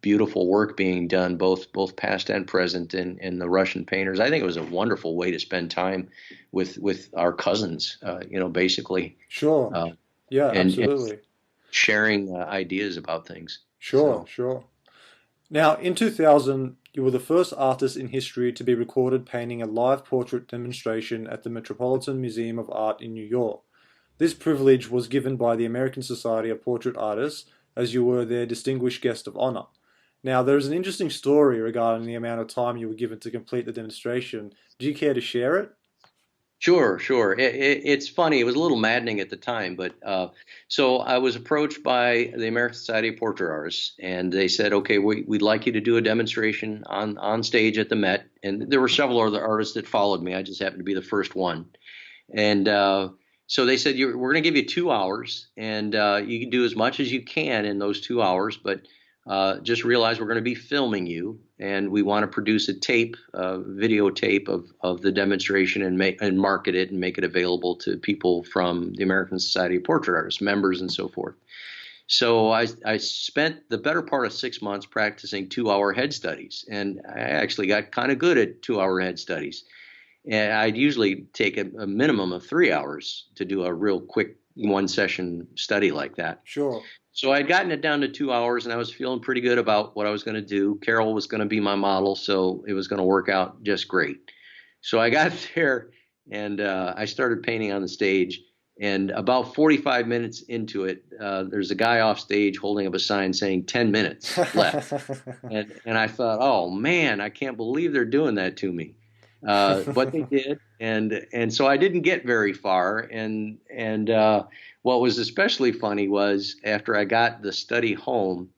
S2: beautiful work being done, both past and present, in the Russian painters. I think it was a wonderful way to spend time with our cousins, basically,
S1: Sure.
S2: uh,
S1: Yeah,
S2: and
S1: absolutely.
S2: sharing ideas about things.
S1: Sure,
S2: So,
S1: sure. Now, in 2000, you were the first artist in history to be recorded painting a live portrait demonstration at the Metropolitan Museum of Art in New York. This privilege was given by the American Society of Portrait Artists, as you were their distinguished guest of honor. Now, there is an interesting story regarding the amount of time you were given to complete the demonstration. Do you care to share it?
S2: sure, sure. It's funny. It was a little maddening at the time, but so I was approached by the American Society of Portrait Artists, and they said, "Okay, we'd like you to do a demonstration on stage at the Met." And there were several other artists that followed me. I just happened to be the first one. And so they said, we're going to give you 2 hours, and you can do as much as you can in those 2 hours, but just realize we're going to be filming you, and we want to produce a tape, videotape of the demonstration, and market it and make it available to people from the American Society of Portrait Artists, members, and so forth. So I spent the better part of 6 months practicing 2-hour head studies, and I actually got kind of good at 2-hour head studies. And I'd usually take a minimum of 3 hours to do a real quick one session study like that.
S1: Sure.
S2: So I'd gotten it down to 2 hours, and I was feeling pretty good about what I was going to do. Carol was going to be my model, so it was going to work out just great. So I got there, and I started painting on the stage. And about 45 minutes into it, there's a guy off stage holding up a sign saying 10 minutes left. And I thought, oh, man, I can't believe they're doing that to me. But they did. And so I didn't get very far. And what was especially funny was after I got the study home,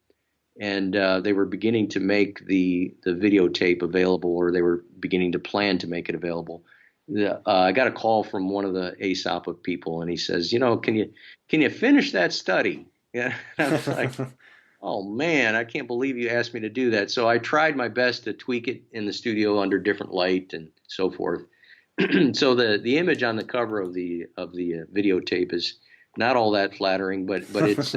S2: and they were beginning to make the videotape available, or they were beginning to plan to make it available. I got a call from one of the ASOP people, and he says, can you finish that study? Yeah. I was like, oh man, I can't believe you asked me to do that. So I tried my best to tweak it in the studio under different light and so forth. So the image on the cover of the videotape is not all that flattering, but it's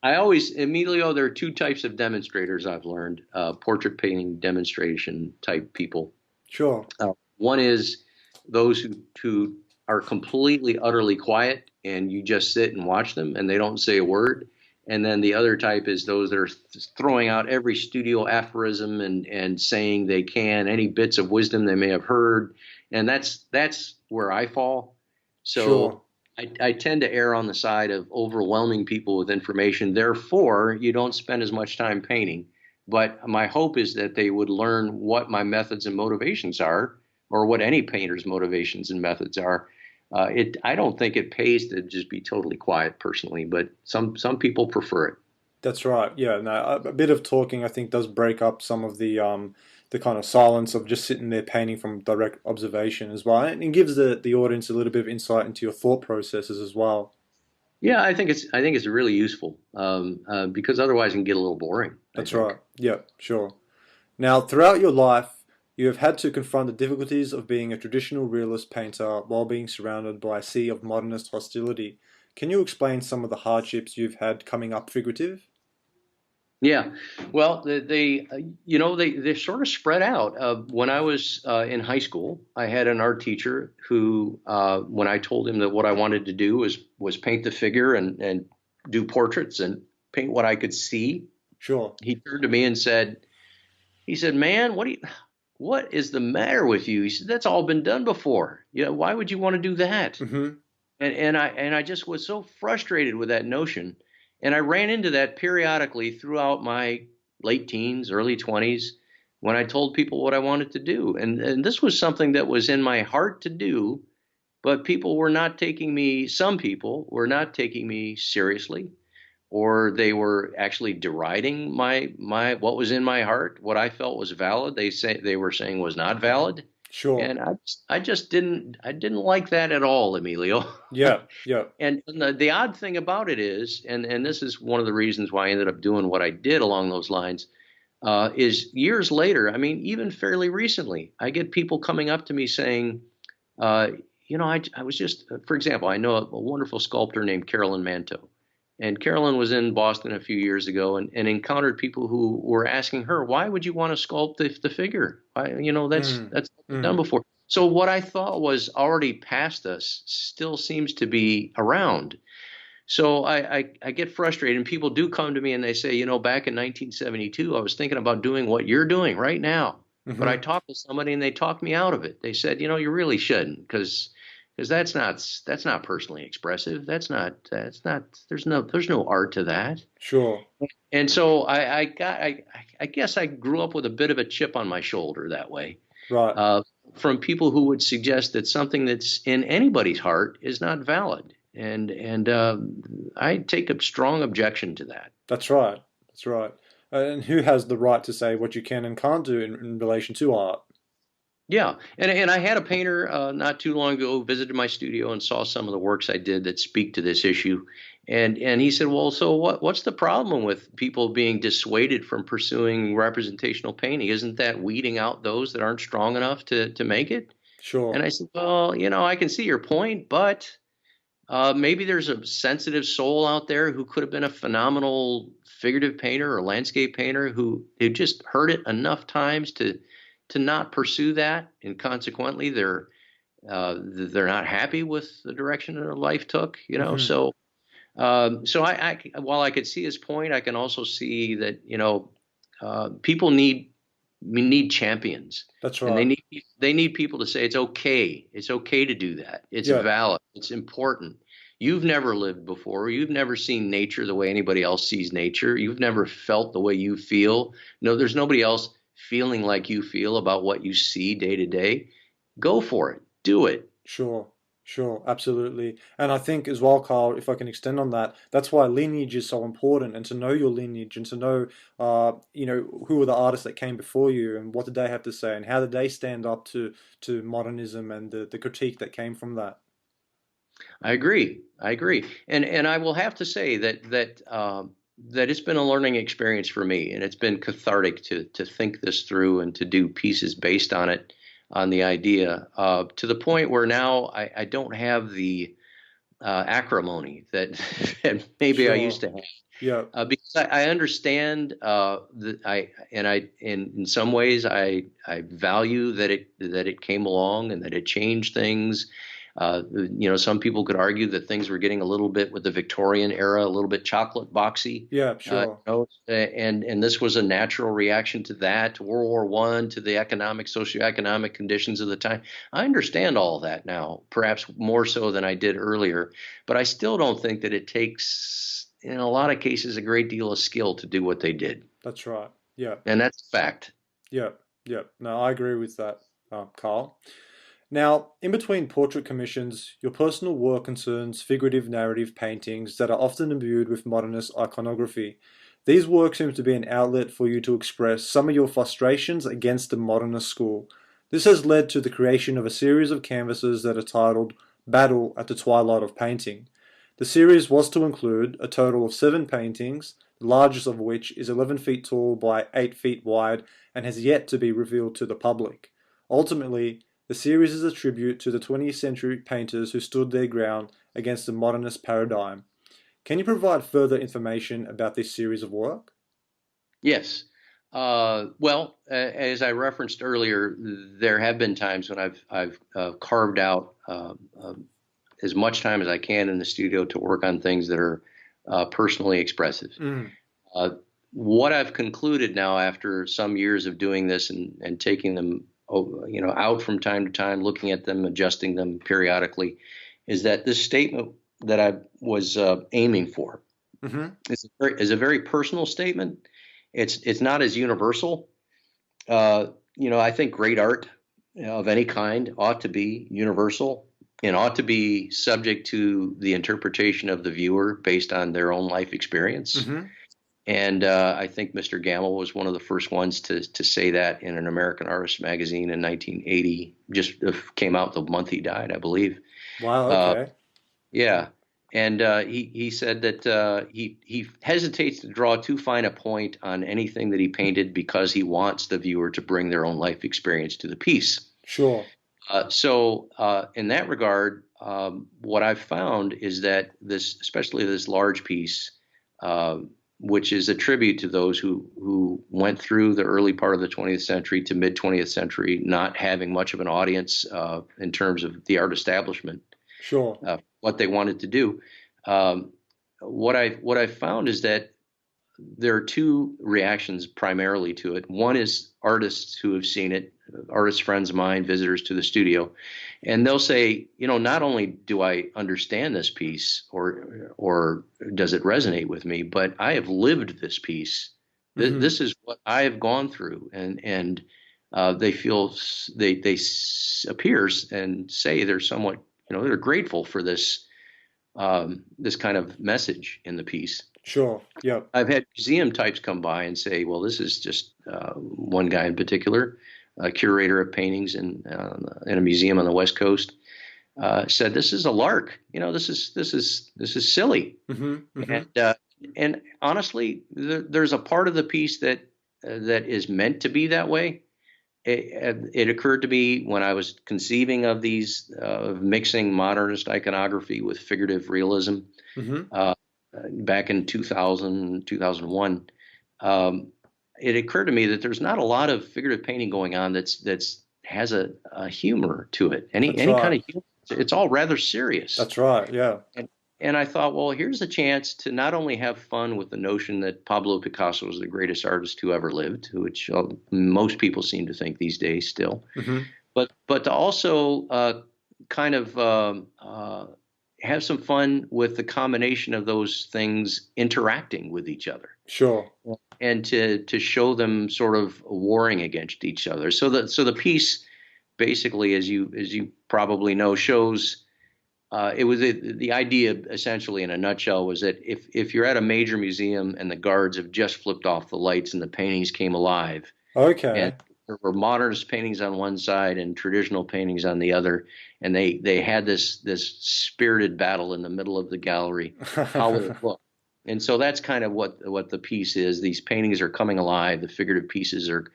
S2: Emilio, there are two types of demonstrators I've learned, portrait painting demonstration type people.
S1: Sure.
S2: One is those who are completely, utterly quiet, and you just sit and watch them, and they don't say a word. And then the other type is those that are throwing out every studio aphorism and saying they can, any bits of wisdom they may have heard. And that's where I fall. So
S1: Sure.
S2: I tend to err on the side of overwhelming people with information. Therefore, you don't spend as much time painting. But my hope is that they would learn what my methods and motivations are, or what any painter's motivations and methods are. I don't think it pays to just be totally quiet personally, but some people prefer it.
S1: That's right. Yeah, no, a bit of talking I think does break up some of the kind of silence of just sitting there painting from direct observation as well, and it gives the audience a little bit of insight into your thought processes as well.
S2: Yeah, I think it's really useful because otherwise it can get a little boring.
S1: That's right. Yeah, sure. Now, throughout your life, you have had to confront the difficulties of being a traditional realist painter while being surrounded by a sea of modernist hostility. Can you explain some of the hardships you've had coming up figurative?
S2: Yeah, well, they sort of spread out. When I was in high school, I had an art teacher who, when I told him that what I wanted to do was paint the figure and do portraits and paint what I could see,
S1: Sure.
S2: he turned to me and said, "Man, what is the matter with you?" He said, "That's all been done before. Why would you want to do that?"
S1: Mm-hmm.
S2: And I just was so frustrated with that notion. And I ran into that periodically throughout my late teens, early 20s, when I told people what I wanted to do. And this was something that was in my heart to do, but some people were not taking me seriously, or they were actually deriding my what was in my heart, what I felt was valid. They were saying was not valid.
S1: Sure.
S2: And I just didn't like that at all, Emilio.
S1: Yeah. Yeah.
S2: And the odd thing about it is, and this is one of the reasons why I ended up doing what I did along those lines, is years later, I mean, even fairly recently, I get people coming up to me saying, I was just, for example, I know a wonderful sculptor named Carolyn Manteau. And Carolyn was in Boston a few years ago and encountered people who were asking her, "Why would you want to sculpt the figure? That's done before." So what I thought was already past us still seems to be around. So I get frustrated, and people do come to me and they say, back in 1972, I was thinking about doing what you're doing right now.
S1: Mm-hmm.
S2: But I talked to somebody and they talked me out of it. They said, you really shouldn't, because that's not personally expressive. There's no art to that.
S1: Sure.
S2: And so I guess I grew up with a bit of a chip on my shoulder that way.
S1: Right.
S2: From people who would suggest that something that's in anybody's heart is not valid. And I take a strong objection to that.
S1: That's right. That's right. And who has the right to say what you can and can't do in relation to art?
S2: Yeah, and I had a painter not too long ago who visited my studio and saw some of the works I did that speak to this issue, and he said, "Well, so what's the problem with people being dissuaded from pursuing representational painting? Isn't that weeding out those that aren't strong enough to make it?" And
S1: Sure.
S2: I said, "Well, I can see your point, but maybe there's a sensitive soul out there who could have been a phenomenal figurative painter or landscape painter who just heard it enough times to not pursue that, and consequently they're not happy with the direction their life took.
S1: Hmm.
S2: So while I could see his point, I can also see that people need champions,
S1: That's
S2: and
S1: right.
S2: they need people to say it's okay to do that. It's
S1: Yeah,
S2: valid. It's important. You've never lived before. You've never seen nature the way anybody else sees nature. You've never felt the way you feel. No, there's nobody else feeling like you feel about what you see day to day. Go for it. Do it.
S1: sure. Sure, absolutely. And I think as well, Carl, if I can extend on that, that's why lineage is so important, and to know your lineage and to know, who were the artists that came before you and what did they have to say and how did they stand up to modernism and the critique that came from that.
S2: I agree. I agree. And I will have to say that it's been a learning experience for me, and it's been cathartic to think this through and to do pieces based on it, on the idea, to the point where now I don't have the acrimony that that maybe I used
S1: Sure.
S2: to have.
S1: Yeah.
S2: Because I understand that I in some ways I value that it came along and that it changed things. Some people could argue that things were getting a little bit with the Victorian era, a little bit chocolate boxy.
S1: Yeah, sure.
S2: And this was a natural reaction to that, to World War One, to the socioeconomic conditions of the time. I understand all of that now, perhaps more so than I did earlier, but I still don't think that it takes, in a lot of cases, a great deal of skill to do what they did,
S1: That's right. Yeah.
S2: and that's a fact.
S1: Yeah. Yeah. No, I agree with that, Carl. Now, in between portrait commissions, your personal work concerns figurative narrative paintings that are often imbued with modernist iconography. These works seem to be an outlet for you to express some of your frustrations against the modernist school. This has led to the creation of a series of canvases that are titled Battle at the Twilight of Painting. The series was to include a total of 7 paintings, the largest of which is 11 feet tall by 8 feet wide and has yet to be revealed to the public. Ultimately, the series is a tribute to the 20th century painters who stood their ground against the modernist paradigm. Can you provide further information about this series of work?
S2: Yes. As I referenced earlier, there have been times when I've carved out as much time as I can in the studio to work on things that are personally expressive.
S1: Mm,
S2: Uh, what I've concluded now after some years of doing this and taking them, out from time to time, looking at them, adjusting them periodically, is that this statement that I was aiming for
S1: mm-hmm.
S2: is a very personal statement. It's not as universal. Uh, I think great art of any kind ought to be universal and ought to be subject to the interpretation of the viewer based on their own life experience.
S1: Mm-hmm.
S2: And I think Mr. Gamble was one of the first ones to say that in an American Artist magazine in 1980. Just came out the month he died, I believe.
S1: Wow,
S2: Uh,
S1: okay.
S2: yeah, and he said that he hesitates to draw too fine a point on anything that he painted because he wants the viewer to bring their own life experience to the piece.
S1: Sure.
S2: So in that regard, what I've found is that especially this large piece, uh, which is a tribute to those who went through the early part of the 20th century to mid 20th century, not having much of an audience in terms of the art establishment,
S1: Sure.
S2: what they wanted to do. Um, what I found is that there are two reactions primarily to it. One is artists who have seen it, artist friends of mine, visitors to the studio, and they'll say, not only do I understand this piece or does it resonate with me, but I have lived this piece.
S1: Mm-hmm.
S2: This is what I have gone through, and they feel they appears and say they're somewhat, they're grateful for this kind of message in the piece.
S1: Sure. Yep.
S2: I've had museum types come by and say, well, this is just one guy in particular. a curator of paintings in a museum on the West Coast, said, "This is a lark. This is silly."
S1: Mm-hmm. Mm-hmm.
S2: And honestly, there's a part of the piece that is meant to be that way. It occurred to me when I was conceiving of these, mixing modernist iconography with figurative realism,
S1: Mm-hmm.
S2: uh, back in 2000, 2001. It occurred to me that there's not a lot of figurative painting going on that's has a humor to it.
S1: That's
S2: Any kind
S1: right.
S2: of humor. It's all rather serious.
S1: That's right. Yeah.
S2: And I thought, well, here's a chance to not only have fun with the notion that Pablo Picasso was the greatest artist who ever lived, which most people seem to think these days still,
S1: Mm-hmm.
S2: but to also kind of have some fun with the combination of those things interacting with each other,
S1: Sure.
S2: and to show them sort of warring against each other. So the piece basically, as you probably know, shows. It was the idea essentially in a nutshell was that if you're at a major museum and the guards have just flipped off the lights and the paintings came alive, and
S1: Okay.
S2: there were modernist paintings on one side and traditional paintings on the other, and they had this spirited battle in the middle of the gallery, how would it look? And so that's kind of what the piece is. These paintings are coming alive. The figurative pieces are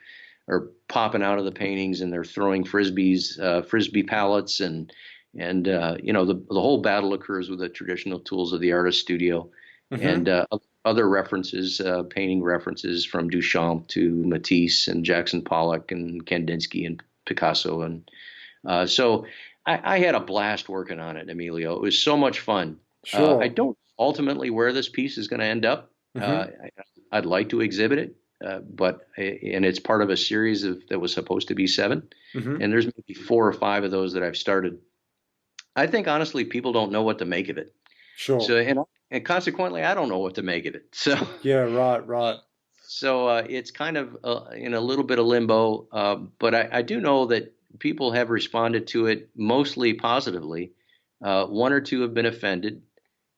S2: popping out of the paintings, and they're throwing frisbee pallets, and the whole battle occurs with the traditional tools of the artist studio,
S1: Mm-hmm.
S2: and other references, painting references from Duchamp to Matisse and Jackson Pollock and Kandinsky and Picasso, and so I had a blast working on it, Emilio. It was so much fun. I
S1: Sure.
S2: don't ultimately where this piece is going to end up.
S1: Mm-hmm.
S2: I'd like to exhibit it, and it's part of a series that was supposed to be 7,
S1: Mm-hmm.
S2: and there's maybe 4 or 5 of those that I've started. I think honestly, people don't know what to make of it.
S1: Sure.
S2: So and consequently, I don't know what to make of it. So
S1: Yeah. Right. Right.
S2: it's kind of in a little bit of limbo. But I do know that people have responded to it mostly positively. One or two have been offended,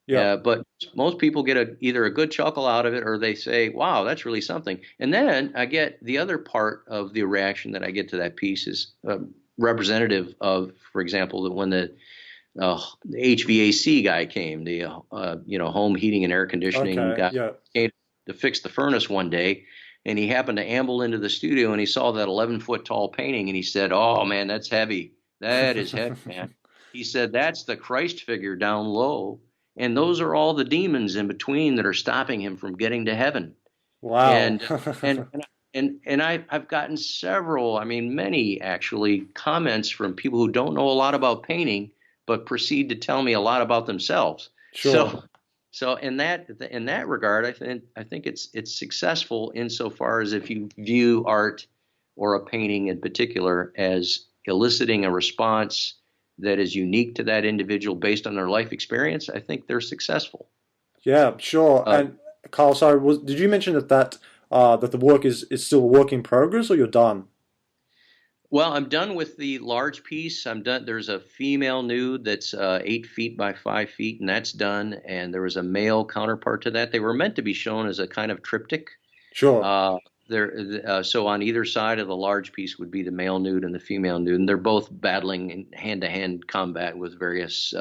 S1: Yeah.
S2: but most people get either a good chuckle out of it, or they say, "Wow, that's really something." And then I get the other part of the reaction that I get to that piece is representative of, for example, that when the HVAC guy came, the home heating and air conditioning
S1: Okay.
S2: guy
S1: Yeah.
S2: came to fix the furnace one day, and he happened to amble into the studio and he saw that 11-foot tall painting, and he said, "Oh man, that's heavy. That is heavy, man." He said, "That's the Christ figure down low, and those are all the demons in between that are stopping him from getting to heaven."
S1: Wow.
S2: And and and I've gotten several, I mean, many actually, comments from people who don't know a lot about painting, but proceed to tell me a lot about themselves.
S1: Sure.
S2: So in that regard, I think it's successful insofar as if you view art or a painting in particular as eliciting a response that is unique to that individual based on their life experience. I think they're successful.
S1: Yeah. Sure.
S2: Uh,
S1: And Carl, sorry, did you mention that the work is still a work in progress, or you're done?
S2: Well, I'm done with the large piece. I'm done. There's a female nude that's 8 feet by 5 feet, and that's done. And there was a male counterpart to that. They were meant to be shown as a kind of triptych.
S1: Sure.
S2: Uh, so on either side of the large piece would be the male nude and the female nude, and they're both battling in hand-to-hand combat with various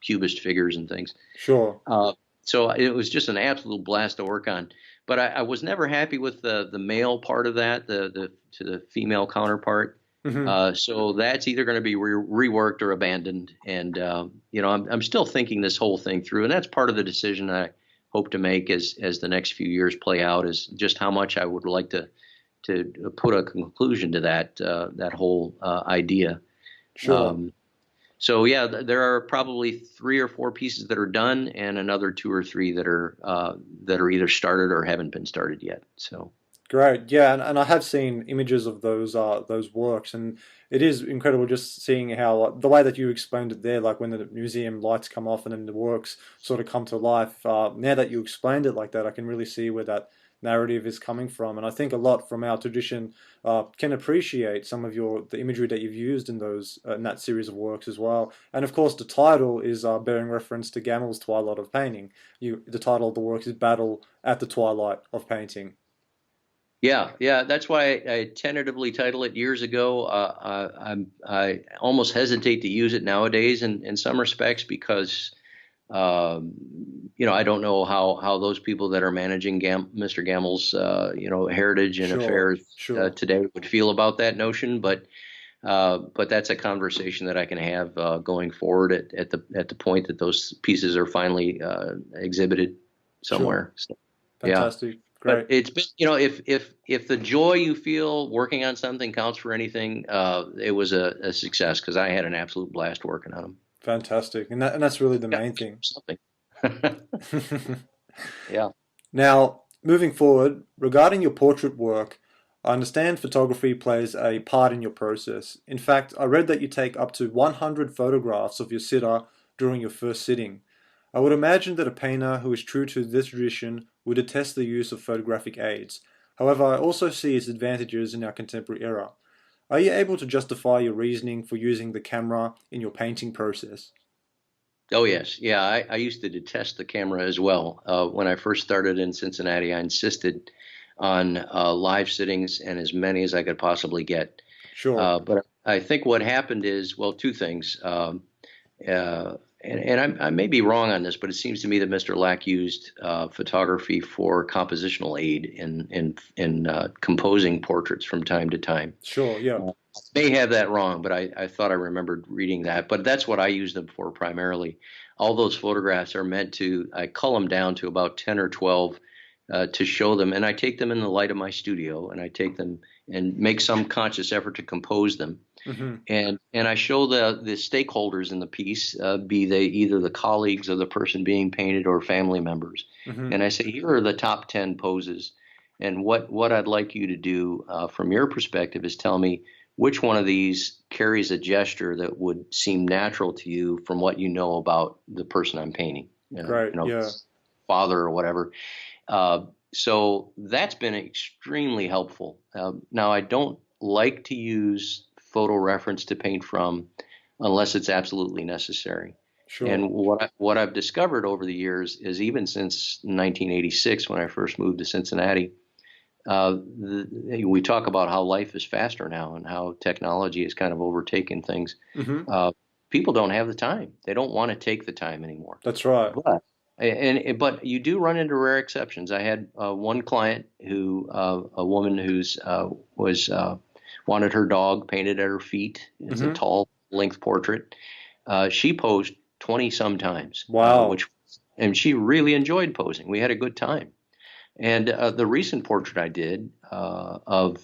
S2: cubist figures and things.
S1: Sure.
S2: Uh, so it was just an absolute blast to work on. But I was never happy with the male part of that, the to the female counterpart.
S1: Hmm.
S2: So that's either going to be reworked or abandoned. And I'm still thinking this whole thing through, and that's part of the decision I hope to make as the next few years play out, is just how much I would like to put a conclusion to that whole idea.
S1: Sure.
S2: Um, so yeah, there are probably 3 or 4 pieces that are done, and another 2 or 3 that are either started or haven't been started yet. So
S1: Great. Yeah, and I have seen images of those works, and it is incredible just seeing how, like, the way that you explained it there, like when the museum lights come off and then the works sort of come to life. Now that you explained it like that, I can really see where that narrative is coming from, and I think a lot from our tradition can appreciate some of the imagery that you've used in those in that series of works as well. And of course, the title is bearing reference to Gamel's Twilight of Painting. The title of the work is Battle at the Twilight of Painting.
S2: Yeah. That's why I tentatively titled it years ago. I almost hesitate to use it nowadays in some respects because I don't know how those people that are managing Mr. Gamel's heritage and
S1: Sure,
S2: affairs
S1: sure.
S2: today would feel about that notion, but that's a conversation that I can have going forward at the point that those pieces are finally exhibited
S1: Sure.
S2: somewhere. So, yeah.
S1: Fantastic.
S2: But
S1: Great.
S2: it's been, if the joy you feel working on something counts for anything, it was a success because I had an absolute blast working on them.
S1: Fantastic. And that's really the
S2: Yeah,
S1: main thing.
S2: something. Yeah.
S1: Now, moving forward, regarding your portrait work, I understand photography plays a part in your process. In fact, I read that you take up to 100 photographs of your sitter during your first sitting. I would imagine that a painter who is true to this tradition would attest the use of photographic aids. However, I also see its advantages in our contemporary era. Are you able to justify your reasoning for using the camera in your painting process?
S2: Oh, yes. Yeah. I used to detest the camera as well. When I first started in Cincinnati, I insisted on live sittings and as many as I could possibly get.
S1: Sure.
S2: But I think what happened is, well, two things. And I may be wrong on this, but it seems to me that Mr. Lack used photography for compositional aid in composing portraits from time to time.
S1: Sure, yeah.
S2: Uh, may have that wrong, but I thought I remembered reading that. But that's what I use them for primarily. All those photographs are meant to, I cull them down to about 10 or 12 to show them. And I take them in the light of my studio and I take them and make some conscious effort to compose them.
S1: Mm-hmm.
S2: And I show the stakeholders in the piece, be they either the colleagues of the person being painted or family members.
S1: Mm-hmm.
S2: And I say, here are the top 10 poses. And what I'd like you to do from your perspective is tell me which one of these carries a gesture that would seem natural to you from what you know about the person I'm painting,
S1: Great, yeah.
S2: father or whatever. So that's been extremely helpful. Now, I don't like to use photo reference to paint from unless it's absolutely necessary.
S1: Sure.
S2: And what I've discovered over the years is even since 1986, when I first moved to Cincinnati, we talk about how life is faster now and how technology has kind of overtaken things.
S1: Mm-hmm.
S2: Uh, People don't have the time. They don't want to take the time anymore.
S1: That's right.
S2: But you do run into rare exceptions. I had one client a woman who's was wanted her dog painted at her feet. It's a
S1: Mm-hmm.
S2: tall length portrait. She posed 20 some times,
S1: Wow.
S2: and she really enjoyed posing. We had a good time. And the recent portrait I did of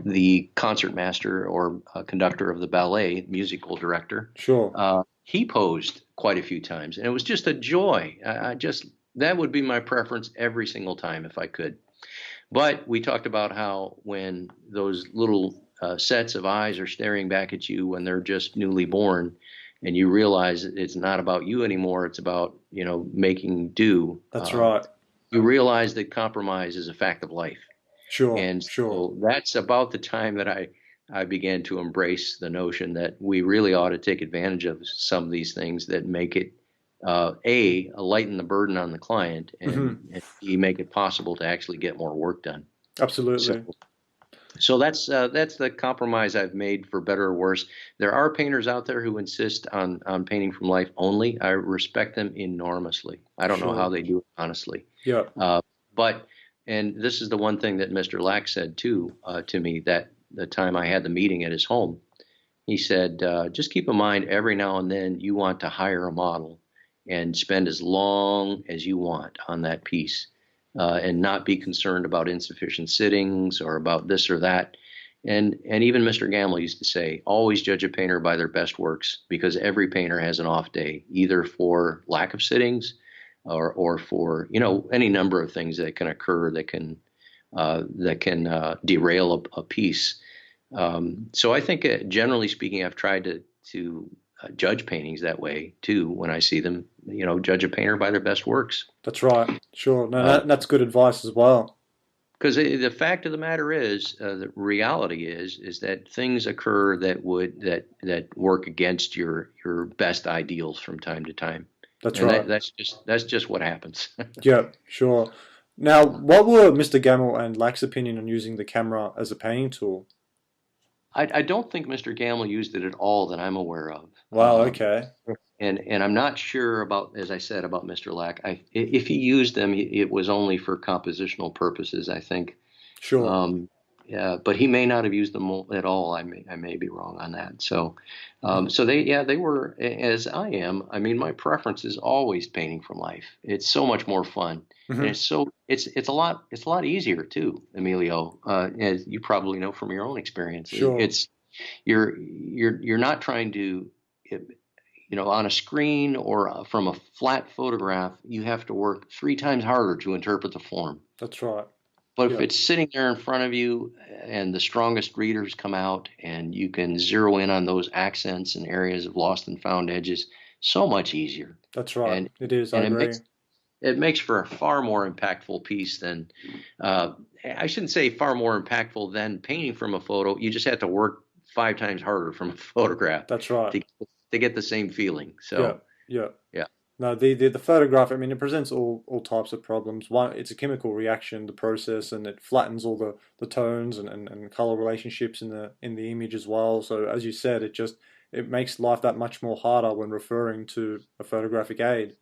S2: the concertmaster or conductor of the ballet, musical director,
S1: Sure.
S2: he posed quite a few times, and it was just a joy. That would be my preference every single time if I could. But we talked about how when those little sets of eyes are staring back at you when they're just newly born, and you realize it's not about you anymore, it's about making do.
S1: That's right.
S2: You realize that compromise is a fact of life.
S1: Sure.
S2: And
S1: Sure.
S2: so that's about the time that I began to embrace the notion that we really ought to take advantage of some of these things that make it lighten the burden on the client
S1: Mm-hmm.
S2: and B, make it possible to actually get more work done. So
S1: Absolutely.
S2: so that's the compromise I've made for better or worse. There are painters out there who insist on painting from life only. I respect them enormously. I don't know how
S1: Sure.
S2: they do it, honestly.
S1: Yeah.
S2: But and this is the one thing that Mr. Lack said too to me that the time I had the meeting at his home. He said, just keep in mind every now and then you want to hire a model and spend as long as you want on that piece and not be concerned about insufficient sittings or about this or that. And even Mr. Gamble used to say, always judge a painter by their best works because every painter has an off day, either for lack of sittings or for any number of things that can occur that can derail a piece. So I think, generally speaking, I've tried to judge paintings that way too. When I see them, judge a painter by their best works.
S1: That's right. Sure. No,
S2: Uh,
S1: that's good advice as well.
S2: Because the fact of the matter is, the reality is that things occur that work against your best ideals from time to time,
S1: That's
S2: and
S1: right.
S2: that's just what happens.
S1: Yeah. Sure. Now, what were Mr. Gamble and Lack's opinion on using the camera as a painting tool?
S2: I don't think Mr. Gamble used it at all that I'm aware of.
S1: Wow, okay.
S2: And I'm not sure about, as I said, about Mr. Lack. If he used them, it was only for compositional purposes, I think.
S1: Sure.
S2: Um, yeah, but he may not have used them at all. I may be wrong on that. So,
S1: Mhm.
S2: so they were, as I am. I mean, my preference is always painting from life. It's so much more fun, and
S1: Mhm.
S2: it's a lot easier too, Emilio. As you probably know from your own experience,
S1: Sure.
S2: it's you're not trying to, on a screen or from a flat photograph. You have to work 3 times harder to interpret the form.
S1: That's right.
S2: But if
S1: Yeah.
S2: it's sitting there in front of you and the strongest readers come out and you can zero in on those accents and areas of lost and found edges, so much easier.
S1: That's right.
S2: And
S1: It is. I
S2: and it
S1: agree.
S2: makes it makes for a far more impactful piece than uh, I shouldn't say far more impactful than painting from a photo. You just have to work 5 times harder from a photograph
S1: That's right.
S2: to to get the same feeling.
S1: Yeah.
S2: So
S1: Yeah.
S2: yeah.
S1: No, the photograph, I mean, it presents all types of problems. One, it's a chemical reaction, the process, and it flattens all the tones and color relationships in the image as well. So as you said, it makes life that much more harder when referring to a photographic aid.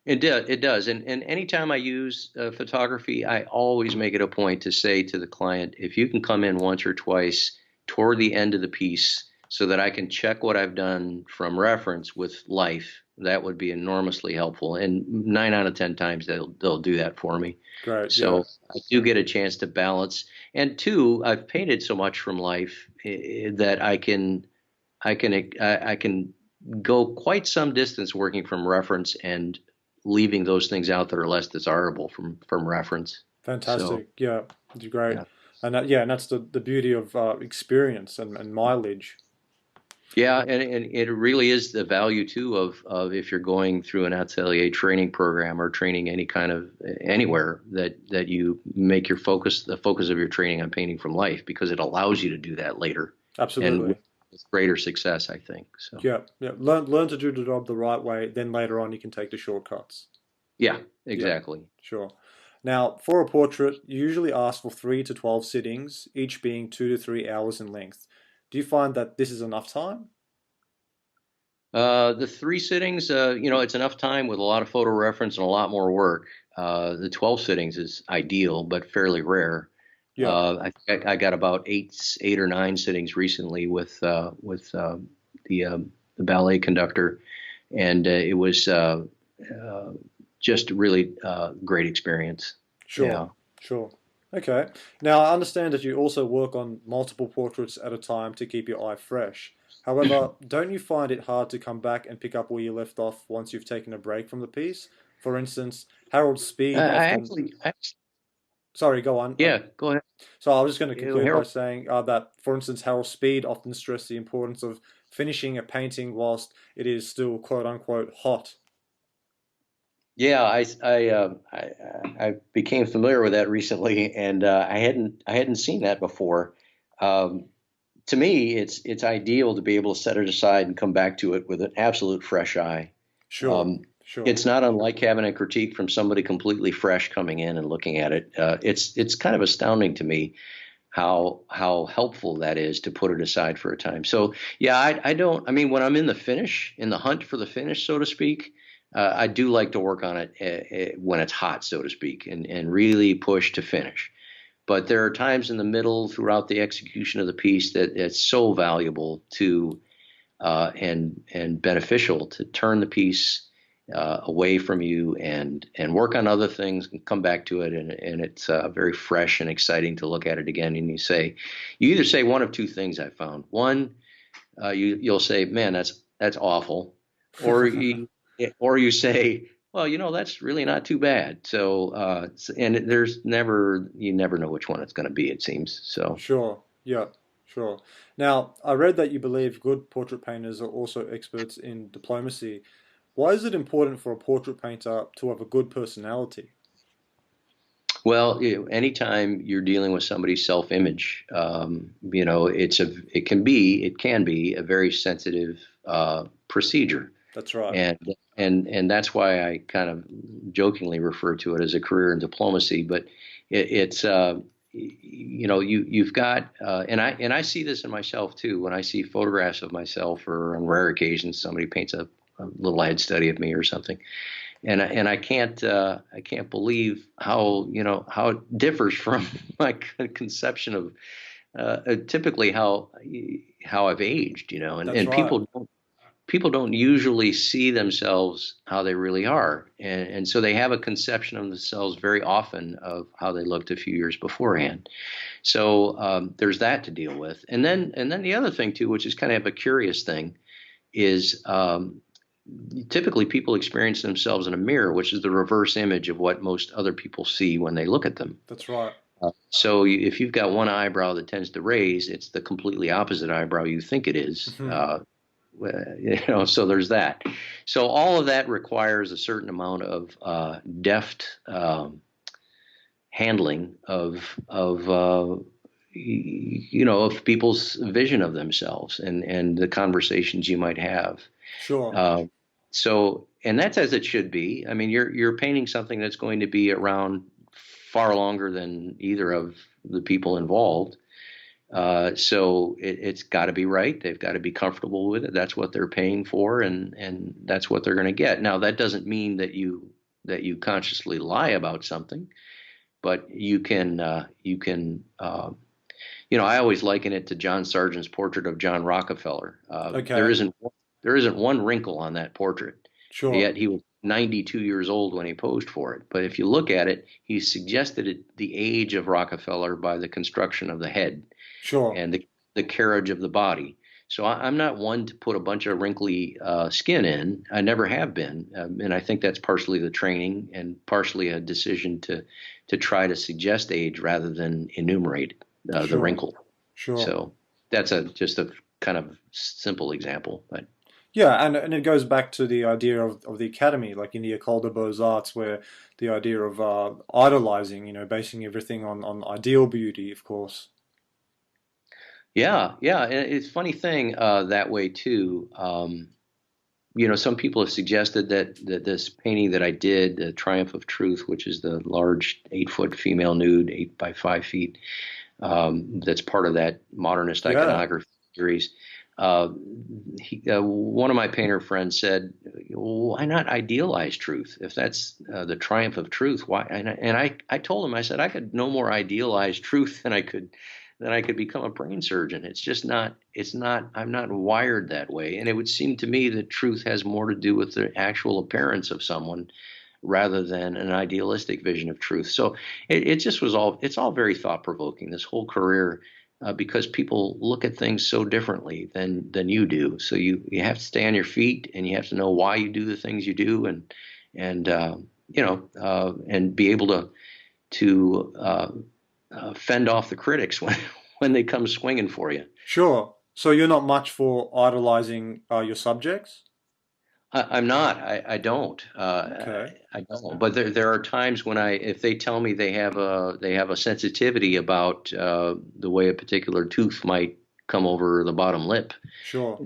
S2: It does. And anytime I use photography, I always make it a point to say to the client, if you can come in once or twice toward the end of the piece so that I can check what I've done from reference with life, that would be enormously helpful. And 9 out of 10 times they'll do that for me.
S1: Great, yeah.
S2: So I do get a chance to balance. And two, I've painted so much from life that I can go quite some distance working from reference and leaving those things out that are less desirable from reference. So
S1: Fantastic. Yeah, it's great.
S2: yeah,
S1: And yeah, and that's the beauty of experience and mileage.
S2: yeah, and it really is the value too of if you're going through an atelier training program or training any kind of anywhere that you make your focus the focus of your training on painting from life because it allows you to do that later and with
S1: Absolutely.
S2: greater success, I think. So
S1: Yeah, yeah. Learn to do the job the right way, then later on you can take the shortcuts.
S2: yeah,
S1: Yeah,
S2: exactly.
S1: sure. Now, for a portrait, you usually ask for 3 to 12 sittings, each being 2 to 3 hours in length. Do you find that this is enough time?
S2: The 3 sittings, it's enough time with a lot of photo reference and a lot more work. The 12 sittings is ideal, but fairly rare.
S1: Yeah,
S2: I think I got about 8 or 9 sittings recently with the ballet conductor, and it was uh, just a really great experience.
S1: sure,
S2: Yeah.
S1: sure. Okay. Now, I understand that you also work on multiple portraits at a time to keep your eye fresh. However, don't you find it hard to come back and pick up where you left off once you've taken a break from the piece? For instance, Harold
S2: I,
S1: Speed
S2: I
S1: often.
S2: actually, I,
S1: Sorry, go on.
S2: yeah, go ahead.
S1: So I was just going to conclude by
S2: Harold.
S1: saying that, for instance, Harold Speed often stressed the importance of finishing a painting whilst it is still quote unquote hot.
S2: Yeah, I became familiar with that recently, and I hadn't seen that before. Um, to me, it's ideal to be able to set it aside and come back to it with an absolute fresh eye.
S1: Sure,
S2: Um,
S1: sure.
S2: it's not unlike having a critique from somebody completely fresh coming in and looking at it. It's kind of astounding to me how helpful that is to put it aside for a time. So yeah, I don't. I mean, when I'm in the hunt for the finish, so to speak, I do like to work on it when it's hot, so to speak, and really push to finish. But there are times in the middle throughout the execution of the piece that it's so valuable to and beneficial to turn the piece away from you and work on other things and come back to it and it's very fresh and exciting to look at it again and you either say one of two things. I found one, you'll say, man, that's awful, or you say, well, that's really not too bad. So and you never know which one it's going to be, it seems. So
S1: Sure, yeah, sure. Now, I read that you believe good portrait painters are also experts in diplomacy. Why is it important for a portrait painter to have a good personality?
S2: well, anytime you're dealing with somebody's self-image, it can be a very sensitive procedure.
S1: That's right.
S2: and and that's why I kind of jokingly refer to it as a career in diplomacy. But it's you know, you've got and I see this in myself too when I see photographs of myself, or on rare occasions somebody paints a little head study of me or something, and I can't believe how, you know, how it differs from my conception of typically how I've aged, you know,
S1: That's
S2: and
S1: right.
S2: people don't usually see themselves how they really are, and so they have a conception of themselves very often of how they looked a few years beforehand. So there's that to deal with, and then the other thing too, which is kind of a curious thing, is typically people experience themselves in a mirror, which is the reverse image of what most other people see when they look at them.
S1: That's right.
S2: So if you've got one eyebrow that tends to raise, it's the completely opposite eyebrow you think it is. You know, so there's that. So all of that requires a certain amount of deft handling of you know, of people's vision of themselves, and the conversations you might have.
S1: Sure.
S2: Uh, so, and that's as it should be. I mean, you're painting something that's going to be around far longer than either of the people involved. So it's got to be right. They've got to be comfortable with it. That's what they're paying for, and that's what they're going to get. Now, that doesn't mean that you consciously lie about something, but you can. You know, I always liken it to John Sargent's portrait of John Rockefeller.
S1: Okay.
S2: There isn't one wrinkle on that portrait,
S1: Sure.
S2: yet he was 92 years old when he posed for it. But if you look at it, he suggested the age of Rockefeller by the construction of the head
S1: Sure.
S2: and the carriage of the body. So I'm not one to put a bunch of wrinkly skin in. I never have been, and I think that's partially the training and partially a decision to try to suggest age rather than enumerate the
S1: Sure.
S2: wrinkle.
S1: Sure.
S2: So that's just a kind of simple example, but
S1: Yeah, and it goes back to the idea of the academy, like in the École des Beaux-Arts, where the idea of idolizing, basing everything on ideal beauty, of course.
S2: yeah, yeah. And it's a funny thing that way too. You know, some people have suggested that this painting that I did, the Triumph of Truth, which is the large 8 foot female nude, 8 by 5 feet, that's part of that modernist
S1: Yeah,
S2: iconography series. Uh, one of my painter friends said, "Why not idealize truth? If that's the triumph of truth, why?" And I told him, I said, I could no more idealize truth than I could become a brain surgeon. It's just not. It's not. I'm not wired that way. And it would seem to me that truth has more to do with the actual appearance of someone rather than an idealistic vision of truth. So it just was all, it's all very thought provoking, this whole career, because people look at things so differently than you do. So you have to stay on your feet, and you have to know why you do the things you do, and you know, and be able to fend off the critics when they come swinging for you.
S1: sure. So you're not much for idolizing your subjects?
S2: I'm not. I don't.
S1: Okay,
S2: I don't. But there are times when if they tell me they have a sensitivity about the way a particular tooth might come over the bottom lip,
S1: sure,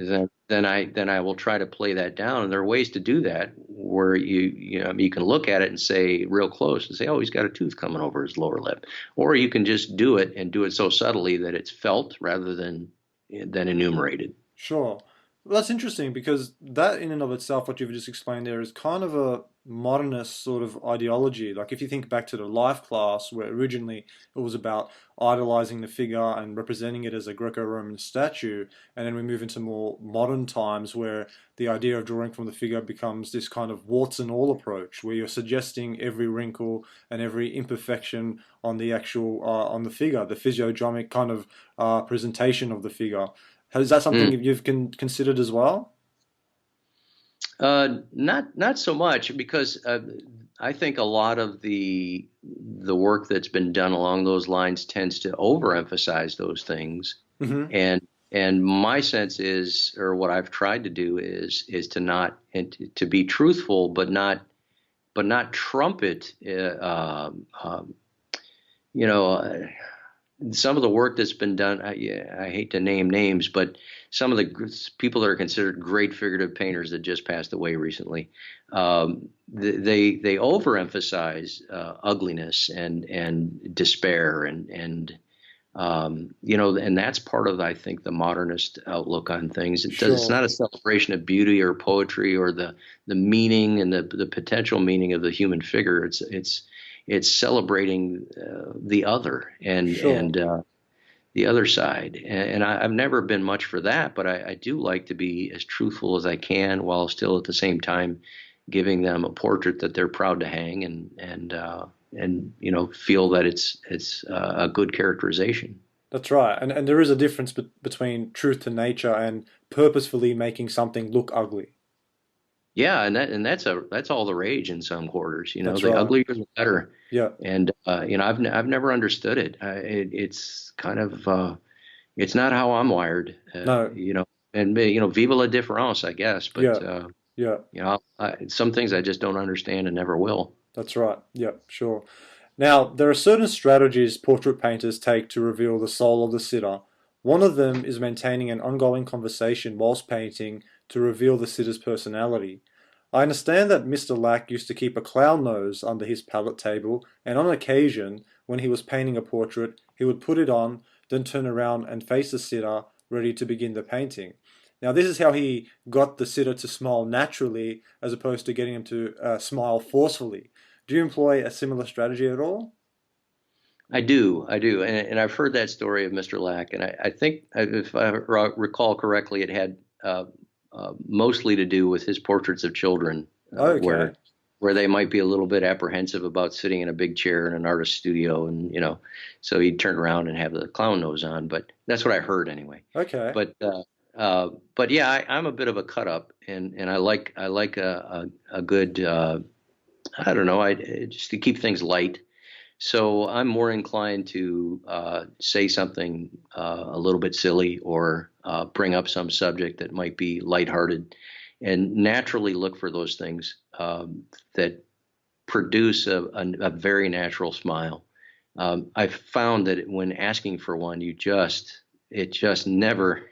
S2: then I will try to play that down. And there are ways to do that where you know, you can look at it and say real close and say, oh, he's got a tooth coming over his lower lip, or you can just do it and do it so subtly that it's felt rather than enumerated.
S1: sure. Well, that's interesting because that in and of itself, what you've just explained there, is kind of a modernist sort of ideology. Like if you think back to the life class, where originally it was about idolizing the figure and representing it as a Greco-Roman statue, and then we move into more modern times where the idea of drawing from the figure becomes this kind of warts and all approach, where you're suggesting every wrinkle and every imperfection on the actual on the figure, the physiognomic kind of presentation of the figure. Is that something you've considered as well?
S2: Not so much because I think a lot of the work that's been done along those lines tends to overemphasize those things,
S1: Hmm.
S2: and my sense is, or what I've tried to do is to not and to be truthful, but not trumpet, you know. some of the work that's been done, yeah, I hate to name names, but some of the people that are considered great figurative painters that just passed away recently, they overemphasize ugliness and despair and that's part of, I think, the modernist outlook on things. It's
S1: Sure.
S2: not a celebration of beauty or poetry or the meaning and the potential meaning of the human figure. It's celebrating the other and
S1: Sure.
S2: the other side. And I've never been much for that, but I do like to be as truthful as I can while still at the same time giving them a portrait that they're proud to hang and feel that it's a good characterization.
S1: That's right. And there is a difference between truth to nature and purposefully making something look ugly.
S2: Yeah, and that's all the rage in some quarters.
S1: That's
S2: The
S1: right.
S2: uglier the better.
S1: Yeah.
S2: And I've never understood it. It's kind of it's not how I'm wired.
S1: No.
S2: And viva la différence, I guess. But
S1: Yeah. Yeah.
S2: some things I just don't understand and never will.
S1: That's right. Yeah, sure. Now, there are certain strategies portrait painters take to reveal the soul of the sitter. One of them is maintaining an ongoing conversation whilst painting to reveal the sitter's personality. I understand that Mr. Lack used to keep a clown nose under his palette table, and on occasion, when he was painting a portrait, he would put it on, then turn around and face the sitter, ready to begin the painting. Now, this is how he got the sitter to smile naturally, as opposed to getting him to smile forcefully. Do you employ a similar strategy at all?
S2: I do, and I've heard that story of Mr. Lack, and I think, if I recall correctly, it had mostly to do with his portraits of children,
S1: Okay,
S2: where they might be a little bit apprehensive about sitting in a big chair in an artist studio, and so he'd turn around and have the clown nose on. But that's what I heard anyway.
S1: okay,
S2: But yeah, I'm a bit of a cut up, and I like a good I don't know, I just to keep things light. So I'm more inclined to say something a little bit silly or bring up some subject that might be lighthearted, and naturally look for those things that produce a very natural smile. I've found that when asking for one, it just never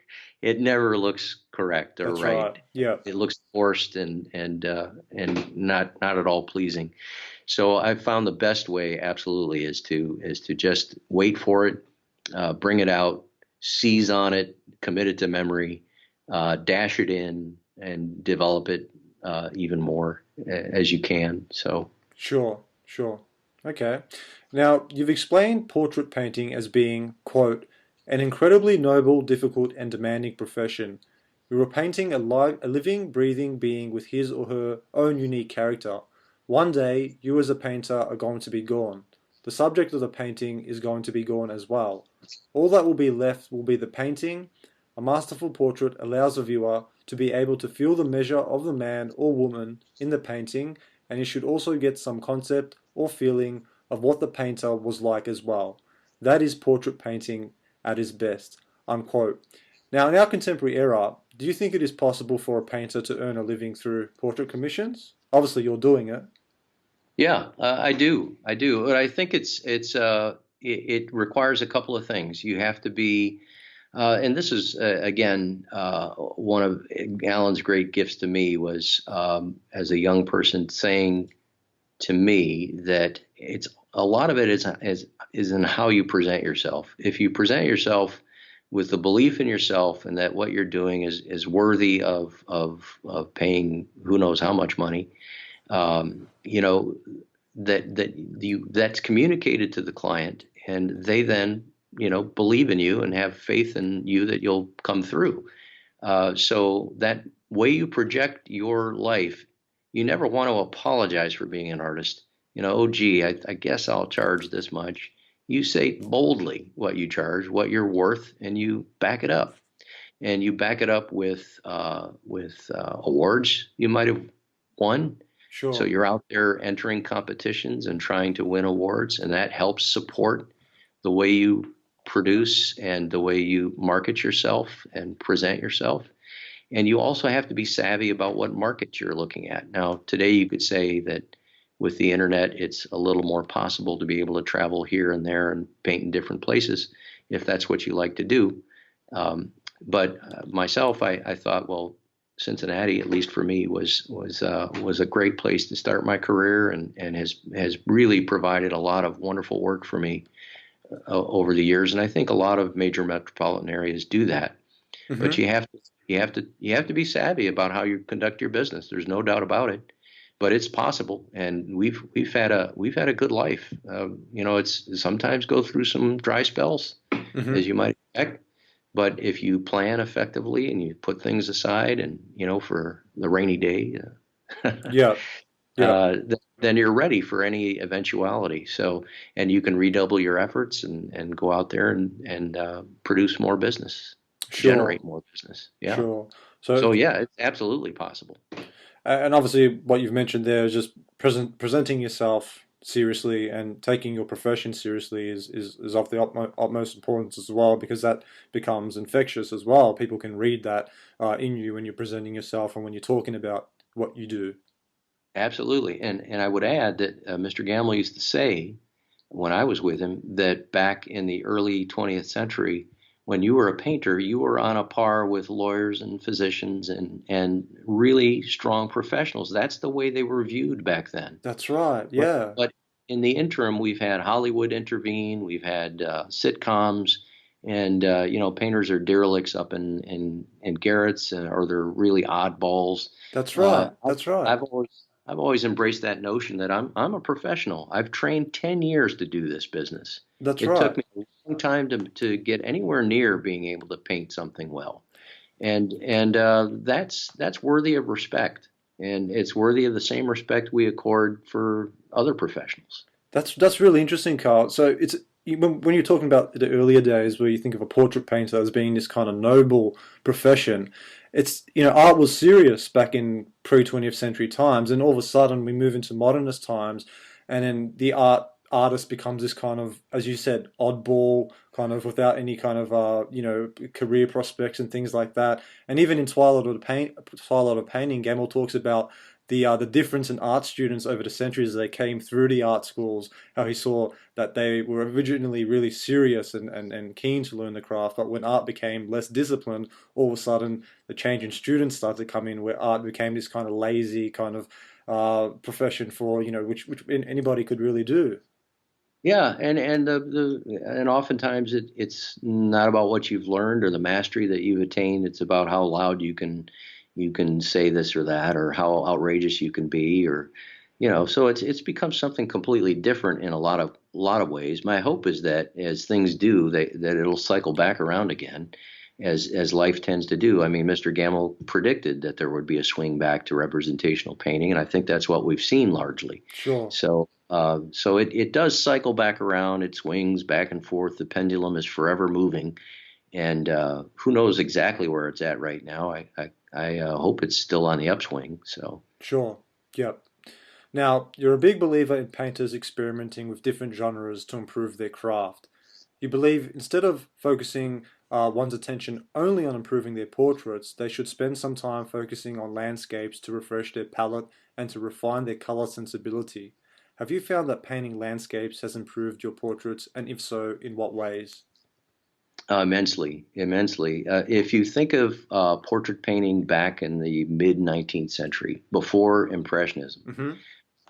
S2: looks correct or
S1: that's
S2: right.
S1: right. Yeah,
S2: It looks forced and not at all pleasing. So I've found the best way absolutely is to just wait for it, bring it out, seize on it, commit it to memory, dash it in, and develop it even more as you can. So
S1: sure, sure. Okay. Now, you've explained portrait painting as being, quote, an incredibly noble, difficult, and demanding profession. You are painting a living, breathing being with his or her own unique character. One day, you as a painter are going to be gone. The subject of the painting is going to be gone as well. All that will be left will be the painting. A masterful portrait allows the viewer to be able to feel the measure of the man or woman in the painting, and you should also get some concept or feeling of what the painter was like as well. That is portrait painting at its best. Unquote. Now, in our contemporary era, do you think it is possible for a painter to earn a living through portrait commissions? Obviously, you're doing it.
S2: yeah, I do, but I think it requires a couple of things. You have to be and this is again one of Alan's great gifts to me was as a young person saying to me that it's a lot of it is in how you present yourself. If you present yourself with the belief in yourself and that what you're doing is worthy of paying who knows how much money, you know that's communicated to the client, and they then believe in you and have faith in you that you'll come through. So that way you project your life, you never want to apologize for being an artist. Oh, gee, I guess I'll charge this much. You say boldly what you charge, what you're worth, and you back it up. And you back it up with awards you might have won. So
S1: Sure.
S2: you're out there entering competitions and trying to win awards, and that helps support the way you produce and the way you market yourself and present yourself. And you also have to be savvy about what market you're looking at. Now, today you could say that with the internet, it's a little more possible to be able to travel here and there and paint in different places if that's what you like to do. But myself, I thought, well, Cincinnati, at least for me, was a great place to start my career, and has really provided a lot of wonderful work for me over the years. And I think a lot of major metropolitan areas do that. But
S1: Hmm.
S2: you have to be savvy about how you conduct your business. There's no doubt about it. But it's possible, and we've had a good life. It's sometimes go through some dry spells,
S1: Hmm.
S2: as you might expect. But if you plan effectively and you put things aside, and for the rainy day,
S1: Yeah. Yeah.
S2: then you're ready for any eventuality. So, and you can redouble your efforts and go out there and produce more business,
S1: Sure.
S2: generate more business. Yeah.
S1: Sure. So,
S2: So yeah, it's absolutely possible.
S1: and obviously, what you've mentioned there is just presenting yourself seriously and taking your profession seriously is of the utmost importance as well, because that becomes infectious as well. People can read that in you when you're presenting yourself and when you're talking about what you do.
S2: Absolutely. And I would add that Mr. Gamble used to say when I was with him that back in the early 20th century, when you were a painter, you were on a par with lawyers and physicians and really strong professionals. That's the way they were viewed back then.
S1: That's right.
S2: But
S1: Yeah.
S2: but in the interim, we've had Hollywood intervene, we've had sitcoms, and painters are derelicts up in garrets, or they're really oddballs.
S1: That's
S2: Uh,
S1: right.
S2: I've,
S1: That's right.
S2: I've always embraced that notion that I'm a professional. I've trained 10 years to do this business.
S1: That's
S2: It
S1: right.
S2: took me a long time to get anywhere near being able to paint something well, and that's worthy of respect, and it's worthy of the same respect we accord for other professionals.
S1: That's really interesting, Carl. So it's when you're talking about the earlier days where you think of a portrait painter as being this kind of noble profession, it's art was serious back in pre-20th century times, and all of a sudden we move into modernist times, and then the artist becomes this kind of, as you said, oddball, kind of without any kind of career prospects and things like that. And even in Twilight of Painting, Gamble talks about the difference in art students over the centuries as they came through the art schools, how he saw that they were originally really serious and keen to learn the craft, but when art became less disciplined, all of a sudden the change in students started to come in, where art became this kind of lazy kind of profession for, which anybody could really do.
S2: Yeah, and oftentimes it's not about what you've learned or the mastery that you've attained. It's about how loud you can say this or that, or how outrageous you can be, or so it's become something completely different in a lot of ways. My hope is that as things do, that it'll cycle back around again, as life tends to do. I mean, Mr. Gamble predicted that there would be a swing back to representational painting, and I think that's what we've seen largely.
S1: Sure.
S2: So it does cycle back around. It swings back and forth. The pendulum is forever moving, and who knows exactly where it's at right now. I hope it's still on the upswing. So
S1: Sure. Yep. Now, you're a big believer in painters experimenting with different genres to improve their craft. You believe instead of focusing one's attention only on improving their portraits, they should spend some time focusing on landscapes to refresh their palette and to refine their color sensibility. Have you found that painting landscapes has improved your portraits, and if so, in what ways?
S2: immensely, immensely. If you think of portrait painting back in the mid 19th century, before Impressionism,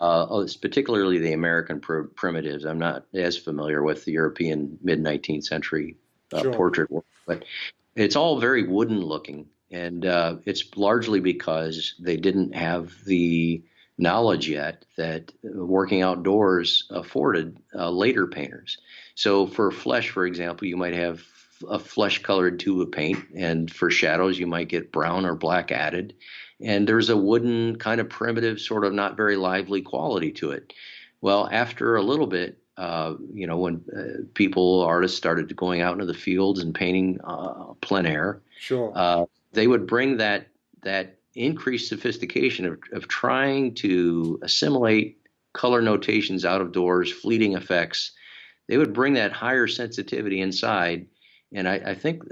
S1: Mm-hmm.
S2: it's particularly the American primitives. I'm not as familiar with the European mid 19th century
S1: Sure.
S2: portrait work, but it's all very wooden looking, and it's largely because they didn't have the knowledge yet that working outdoors afforded later painters. So for flesh, for example, you might have a flesh colored tube of paint, and for shadows, you might get brown or black added. And there's a wooden kind of primitive, sort of not very lively quality to it. Well, after a little bit, when artists started going out into the fields and painting plein air,
S1: Sure.
S2: they would bring that increased sophistication of trying to assimilate color notations out of doors, fleeting effects. They would bring that higher sensitivity inside, and I think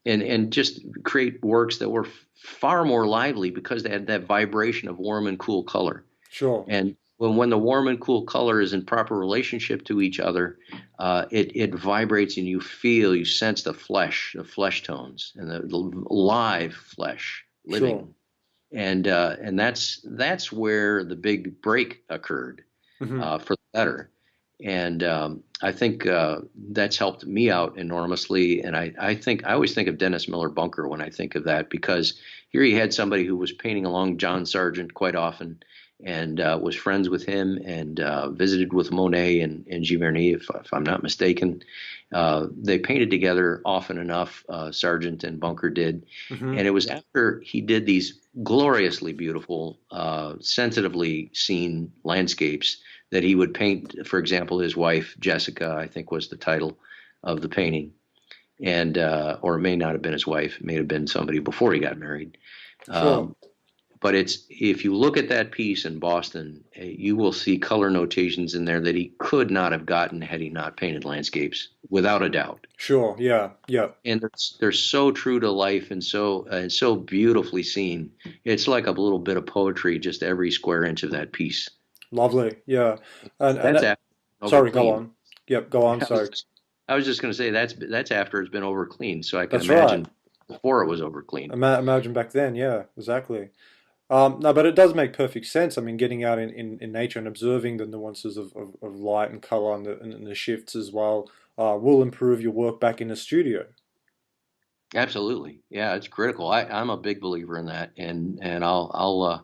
S2: and just create works that were far more lively because they had that vibration of warm and cool color.
S1: Sure.
S2: And when the warm and cool color is in proper relationship to each other, it vibrates and you sense the flesh tones, and the live flesh
S1: Sure.
S2: living, and that's where the big break occurred
S1: Hmm.
S2: for the better. And I think that's helped me out enormously. And I think I always think of Dennis Miller Bunker when I think of that, because here he had somebody who was painting along John Sargent quite often, and was friends with him, and visited with Monet and Giverny, if I'm not mistaken. They painted together often enough, Sargent and Bunker did.
S1: Hmm.
S2: And it was after he did these gloriously beautiful, sensitively seen landscapes that he would paint. For example, his wife, Jessica, I think was the title of the painting. And, or it may not have been his wife, it may have been somebody before he got married.
S1: Sure.
S2: Um, but if you look at that piece in Boston, you will see color notations in there that he could not have gotten had he not painted landscapes, without a doubt.
S1: Sure. Yeah. Yeah.
S2: And they're so true to life, and so beautifully seen. It's like a little bit of poetry, just every square inch of that piece.
S1: Lovely. Yeah. And
S2: That's
S1: that,
S2: after over
S1: sorry, go
S2: clean.
S1: on. Yep, go on.
S2: I
S1: Sorry.
S2: was I was just going to say that's after it's been over clean. So I can
S1: That's right.
S2: imagine before it was over clean.
S1: Imagine back then. Yeah, exactly. No, but it does make perfect sense. I mean, getting out in nature and observing the nuances of light and color and the shifts as well will improve your work back in the studio.
S2: Absolutely, yeah, it's critical. I'm a big believer in that, and I'll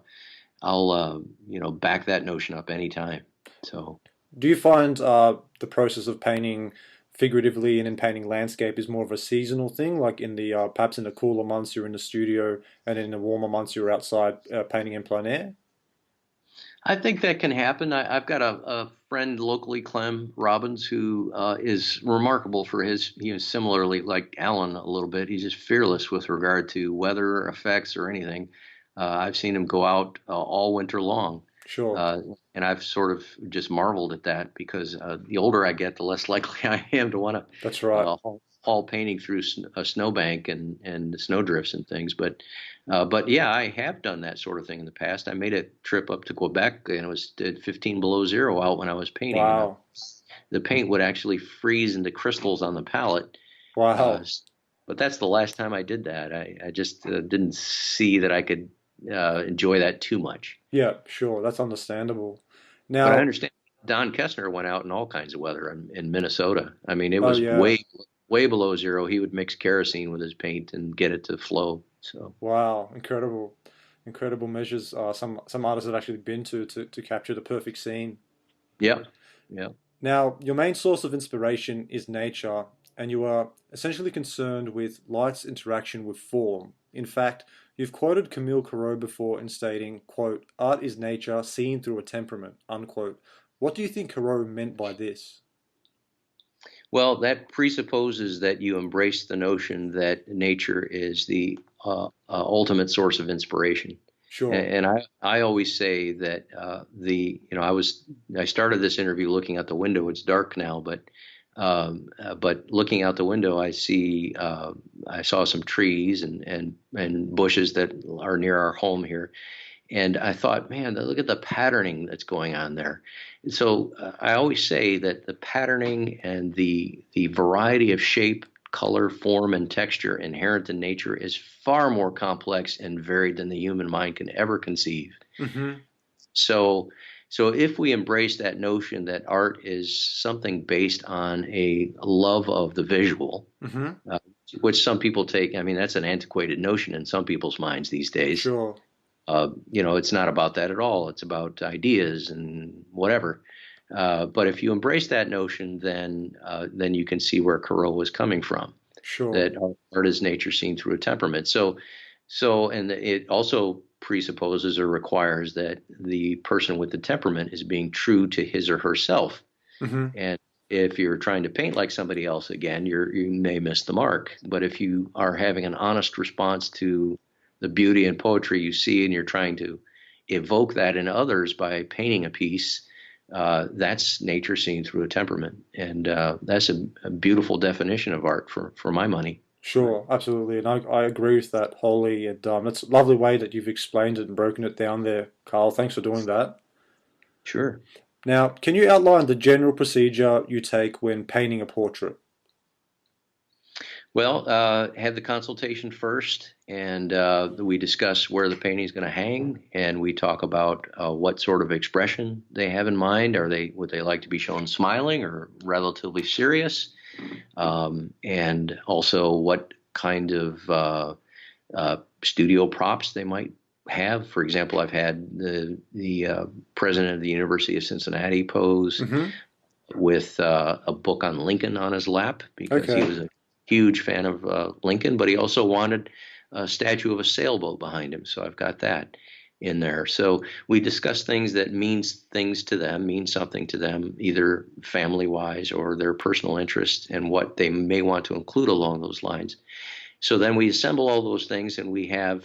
S2: back that notion up anytime. So
S1: Do you find the process of painting figuratively and in painting landscape is more of a seasonal thing, like in the perhaps in the cooler months you're in the studio, and in the warmer months you're outside painting in plein air?
S2: I think that can happen. I've got a friend locally, Clem Robbins, who is remarkable for his, similarly like Alan a little bit. He's just fearless with regard to weather effects or anything. I've seen him go out all winter long.
S1: Sure,
S2: Uh, and I've sort of just marveled at that, because the older I get, the less likely I am to want
S1: that's
S2: to
S1: right.
S2: haul painting through a snowbank and snowdrifts and things. But yeah, I have done that sort of thing in the past. I made a trip up to Quebec, and it was 15 below zero out when I was painting, and
S1: Wow,
S2: the paint would actually freeze into crystals on the palette. Uh,
S1: wow.
S2: but that's the last time I did that. I just didn't see that I could enjoy that too much.
S1: Yeah, sure. That's understandable.
S2: But I
S1: Now,
S2: understand Don Kestner went out in all kinds of weather in Minnesota. I mean, it
S1: oh
S2: was
S1: yeah,
S2: way below zero. He would mix kerosene with his paint and get it to flow. So
S1: wow, incredible, incredible measures. Some artists have actually been to capture the perfect scene.
S2: yeah, yeah.
S1: Now, your main source of inspiration is nature, and you are essentially concerned with light's interaction with form. In fact, you've quoted Camille Corot before in stating, quote, "Art is nature seen through a temperament," unquote. What do you think Corot meant by this?
S2: Well, that presupposes that you embrace the notion that nature is the ultimate source of inspiration.
S1: Sure.
S2: And I always say that I started this interview looking out the window. It's dark now, but looking out the window, I saw some trees and bushes that are near our home here, and I thought, man, look at the patterning that's going on there. So I always say that the patterning and the variety of shape, color, form, and texture inherent in nature is far more complex and varied than the human mind can ever conceive.
S1: Mm-hmm.
S2: So, so if we embrace that notion that art is something based on a love of the visual,
S1: Mm-hmm.
S2: uh, which some people take, I mean, that's an antiquated notion in some people's minds these days.
S1: Sure.
S2: It's not about that at all. It's about ideas and whatever. But if you embrace that notion, then you can see where Corot was coming from.
S1: Sure.
S2: That art is nature seen through a temperament. And it also presupposes or requires that the person with the temperament is being true to his or herself.
S1: Mm-hmm.
S2: And if you're trying to paint like somebody else again, you may miss the mark. But if you are having an honest response to the beauty and poetry you see, and you're trying to evoke that in others by painting a piece, that's nature seen through a temperament, and that's a beautiful definition of art for my money.
S1: Sure, absolutely, and I agree with that wholly. And that's a lovely way that you've explained it and broken it down there, Carl. Thanks for doing that.
S2: Sure.
S1: Now, can you outline the general procedure you take when painting a portrait?
S2: Well, have the consultation first, and we discuss where the painting is going to hang, and we talk about what sort of expression they have in mind. Would they like to be shown smiling or relatively serious? And also what kind of studio props they might have. For example, I've had the president of the University of Cincinnati pose
S1: Mm-hmm.
S2: with a book on Lincoln on his lap because he
S1: Okay,
S2: was a huge fan of Lincoln, but he also wanted a statue of a sailboat behind him. So I've got that in there. So we discuss things that mean something to them, either family wise or their personal interests, and what they may want to include along those lines. So then we assemble all those things, and we have,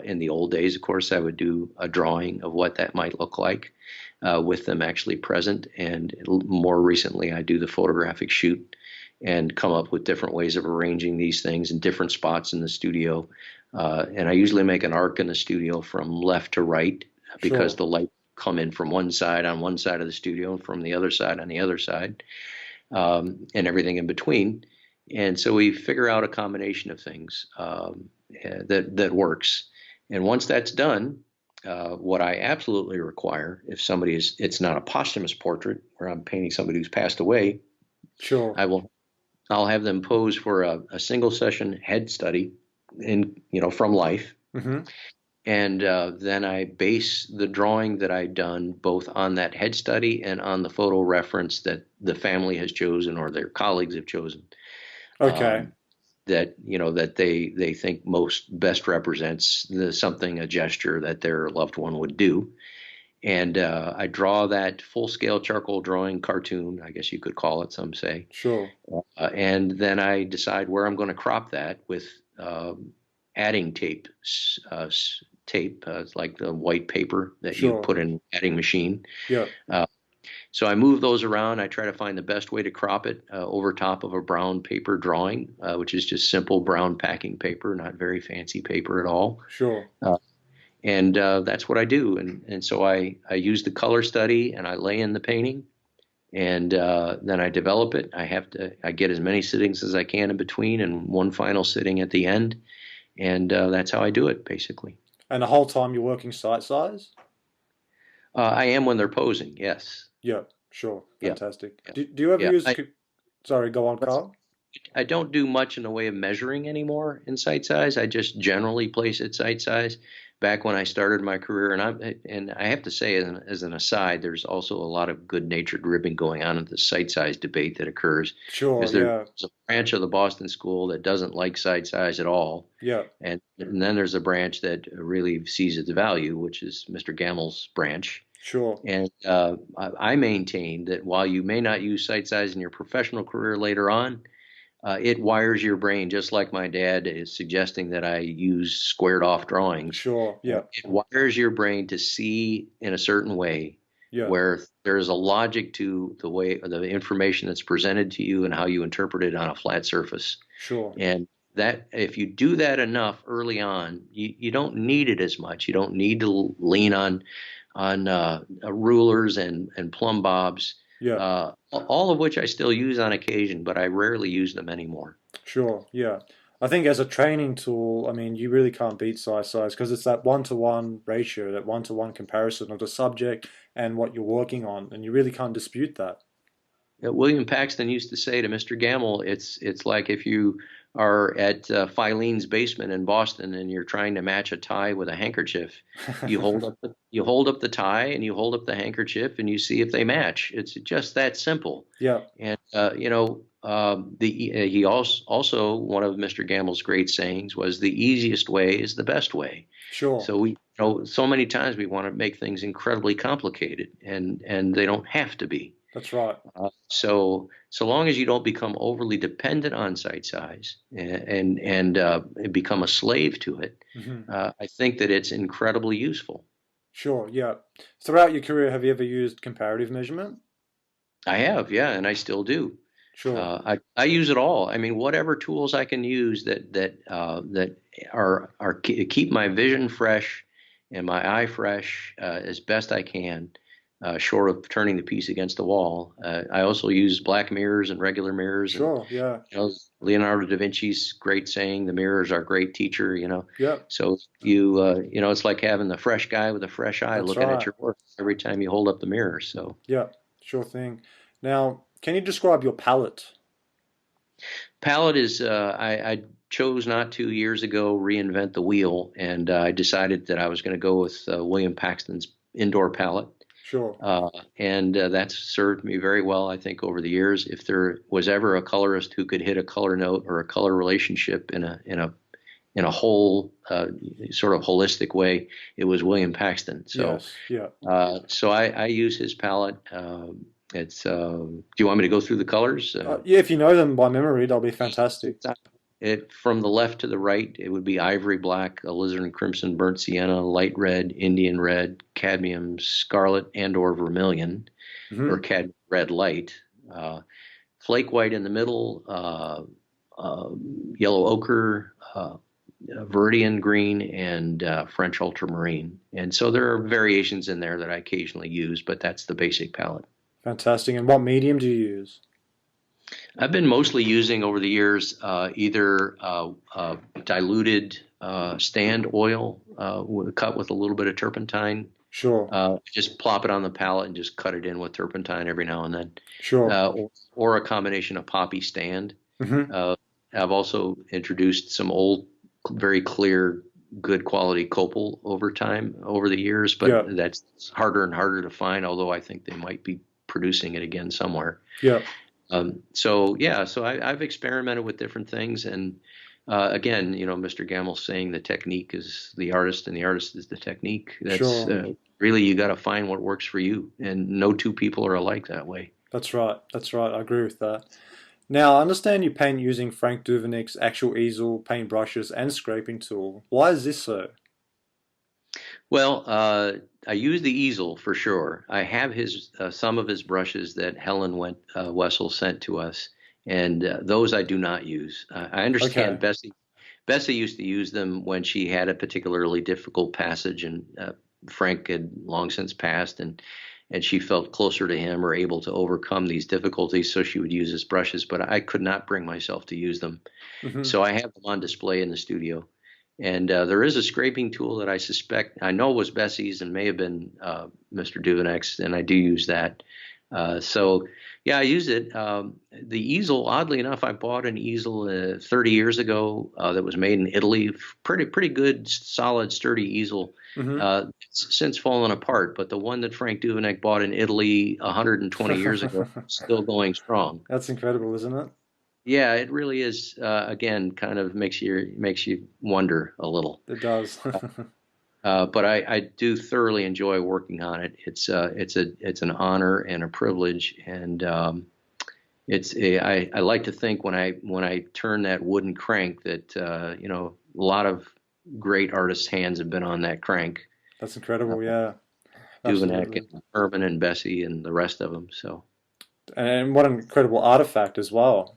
S2: in the old days, of course, I would do a drawing of what that might look like with them actually present. And more recently, I do the photographic shoot and come up with different ways of arranging these things in different spots in the studio. And I usually make an arc in the studio from left to right because
S1: sure.
S2: the light come in from one side on one side of the studio and from the other side on the other side, and everything in between. And so we figure out a combination of things that works. And once that's done, what I absolutely require, if it's not a posthumous portrait where I'm painting somebody who's passed away,
S1: Sure.
S2: I'll have them pose for a single session head study from life.
S1: Mm-hmm.
S2: And then I base the drawing that I've done both on that head study and on the photo reference that the family has chosen or their colleagues have chosen.
S1: Okay.
S2: That they think most best represents a gesture that their loved one would do. And I draw that full scale charcoal drawing cartoon, I guess you could call it, some say.
S1: Sure.
S2: And then I decide where I'm going to crop that with adding tape, it's like the white paper that you
S1: Sure.
S2: put in adding machine.
S1: Yeah.
S2: Uh, so I move those around. I try to find the best way to crop it over top of a brown paper drawing, which is just simple brown packing paper, not very fancy paper at all.
S1: Sure.
S2: Uh, and that's what I do. And so I use the color study and I lay in the painting, and then I develop it. I get as many sittings as I can in between, and one final sitting at the end. And that's how I do it, basically.
S1: And the whole time you're working site size?
S2: I am when they're posing. Yes.
S1: Yeah. Sure.
S2: Yeah.
S1: Fantastic.
S2: Yeah.
S1: Do you ever
S2: Yeah.
S1: use? Sorry, go on, Carl.
S2: I don't do much in the way of measuring anymore in site size. I just generally place it site size. Back when I started my career, and I have to say, as an aside, there's also a lot of good-natured ribbing going on in the site size debate that occurs,
S1: Sure.
S2: because there's
S1: Yeah.
S2: a branch of the Boston School that doesn't like site size at all,
S1: Yeah.
S2: and then there's a branch that really sees its value, which is Mr. Gamel's branch.
S1: Sure.
S2: And I maintain that while you may not use site size in your professional career later on, it wires your brain, just like my dad is suggesting that I use squared off drawings.
S1: Sure. Yeah.
S2: It wires your brain to see in a certain way
S1: Yeah.
S2: where there's a logic to the way the information that's presented to you and how you interpret it on a flat surface.
S1: Sure.
S2: And that if you do that enough early on, you don't need it as much. You don't need to lean on rulers and plumb bobs.
S1: Yeah.
S2: All of which I still use on occasion, but I rarely use them anymore.
S1: Sure. Yeah. I think as a training tool, I mean, you really can't beat site size because it's that one-to-one ratio, that one-to-one comparison of the subject and what you're working on, and you really can't dispute that.
S2: William Paxton used to say to Mr. Gamble, it's like if you are at Filene's basement in Boston and you're trying to match a tie with a handkerchief. You hold up the tie and you hold up the handkerchief and you see if they match. It's just that simple.
S1: Yeah.
S2: And he also one of Mr. Gamble's great sayings was the easiest way is the best way.
S1: Sure.
S2: So so many times we want to make things incredibly complicated, and they don't have to be.
S1: That's right.
S2: So long as you don't become overly dependent on site size and become a slave to it,
S1: Hmm.
S2: I think that it's incredibly useful.
S1: Sure. Yeah. Throughout your career, have you ever used comparative measurement?
S2: I have, yeah, and I still do.
S1: Sure.
S2: I use it all. I mean, whatever tools I can use that keep my vision fresh and my eye fresh as best I can. short of turning the piece against the wall. I also use black mirrors and regular mirrors, and
S1: Sure, yeah.
S2: Leonardo da Vinci's great saying, "The mirror is our great teacher."
S1: Yep,
S2: So it's like having the fresh guy with a fresh eye
S1: that's
S2: looking at
S1: right.
S2: your work every time you hold up the mirror. So
S1: Yep, sure thing. Now, can you describe your palette?
S2: palette is I chose not to years ago reinvent the wheel, and I decided that I was going to go with William Paxton's indoor palette.
S1: Sure.
S2: And that's served me very well, I think, over the years. If there was ever a colorist who could hit a color note or a color relationship in a whole sort of holistic way, it was William Paxton. So
S1: Yes, yeah.
S2: I use his palette. Do you want me to go through the colors?
S1: Yeah, if you know them by memory, they'll be fantastic.
S2: From the left to the right, it would be ivory black, alizarin crimson, burnt sienna, light red, Indian red, cadmium, scarlet, and/or vermilion, or
S1: Hmm.
S2: cadmium red light. Flake white in the middle, yellow ochre, Viridian green, and French ultramarine. And so there are variations in there that I occasionally use, but that's the basic palette.
S1: Fantastic. And what medium do you use?
S2: I've been mostly using over the years either diluted stand oil cut with a little bit of turpentine.
S1: Sure,
S2: Just plop it on the palette and just cut it in with turpentine every now and then,
S1: sure.
S2: or a combination of poppy stand.
S1: Hmm.
S2: Uh, I've also introduced some old, very clear, good quality copal over the years,
S1: Yeah,
S2: but that's harder and harder to find. Although I think they might be producing it again somewhere.
S1: yeah,
S2: I've experimented with different things, and again, Mr. Gamel's saying the technique is the artist, and the artist is the technique. That's
S1: sure.
S2: really, you got to find what works for you, and no two people are alike that way.
S1: That's right. That's right. I agree with that. Now, I understand you paint using Frank Duvenek's actual easel, paintbrushes, and scraping tool. Why is this so?
S2: Well, I use the easel for sure. I have his some of his brushes that Wessel sent to us, and those I do not use. I understand
S1: Okay.
S2: Bessie used to use them when she had a particularly difficult passage, and Frank had long since passed, and she felt closer to him or able to overcome these difficulties, so she would use his brushes. But I could not bring myself to use them,
S1: Hmm.
S2: so I have them on display in the studio. And there is a scraping tool that I know was Bessie's and may have been Mr. Duvenek's, and I do use that. Yeah, I use it. The easel, oddly enough, I bought an easel 30 years ago that was made in Italy. Pretty good, solid, sturdy easel.
S1: Hmm.
S2: It's since fallen apart, but the one that Frank Duvenek bought in Italy 120 years ago is still going strong.
S1: That's incredible, isn't it?
S2: Yeah, it really is. Again, kind of makes you wonder a little.
S1: It does.
S2: But I do thoroughly enjoy working on it. It's an honor and a privilege, and I like to think when I turn that wooden crank that a lot of great artists' hands have been on that crank.
S1: That's
S2: Uh,
S1: incredible, yeah.
S2: Duvenek
S1: Absolutely.
S2: and Herman and Bessie and the rest of them. So.
S1: And what an incredible artifact as well.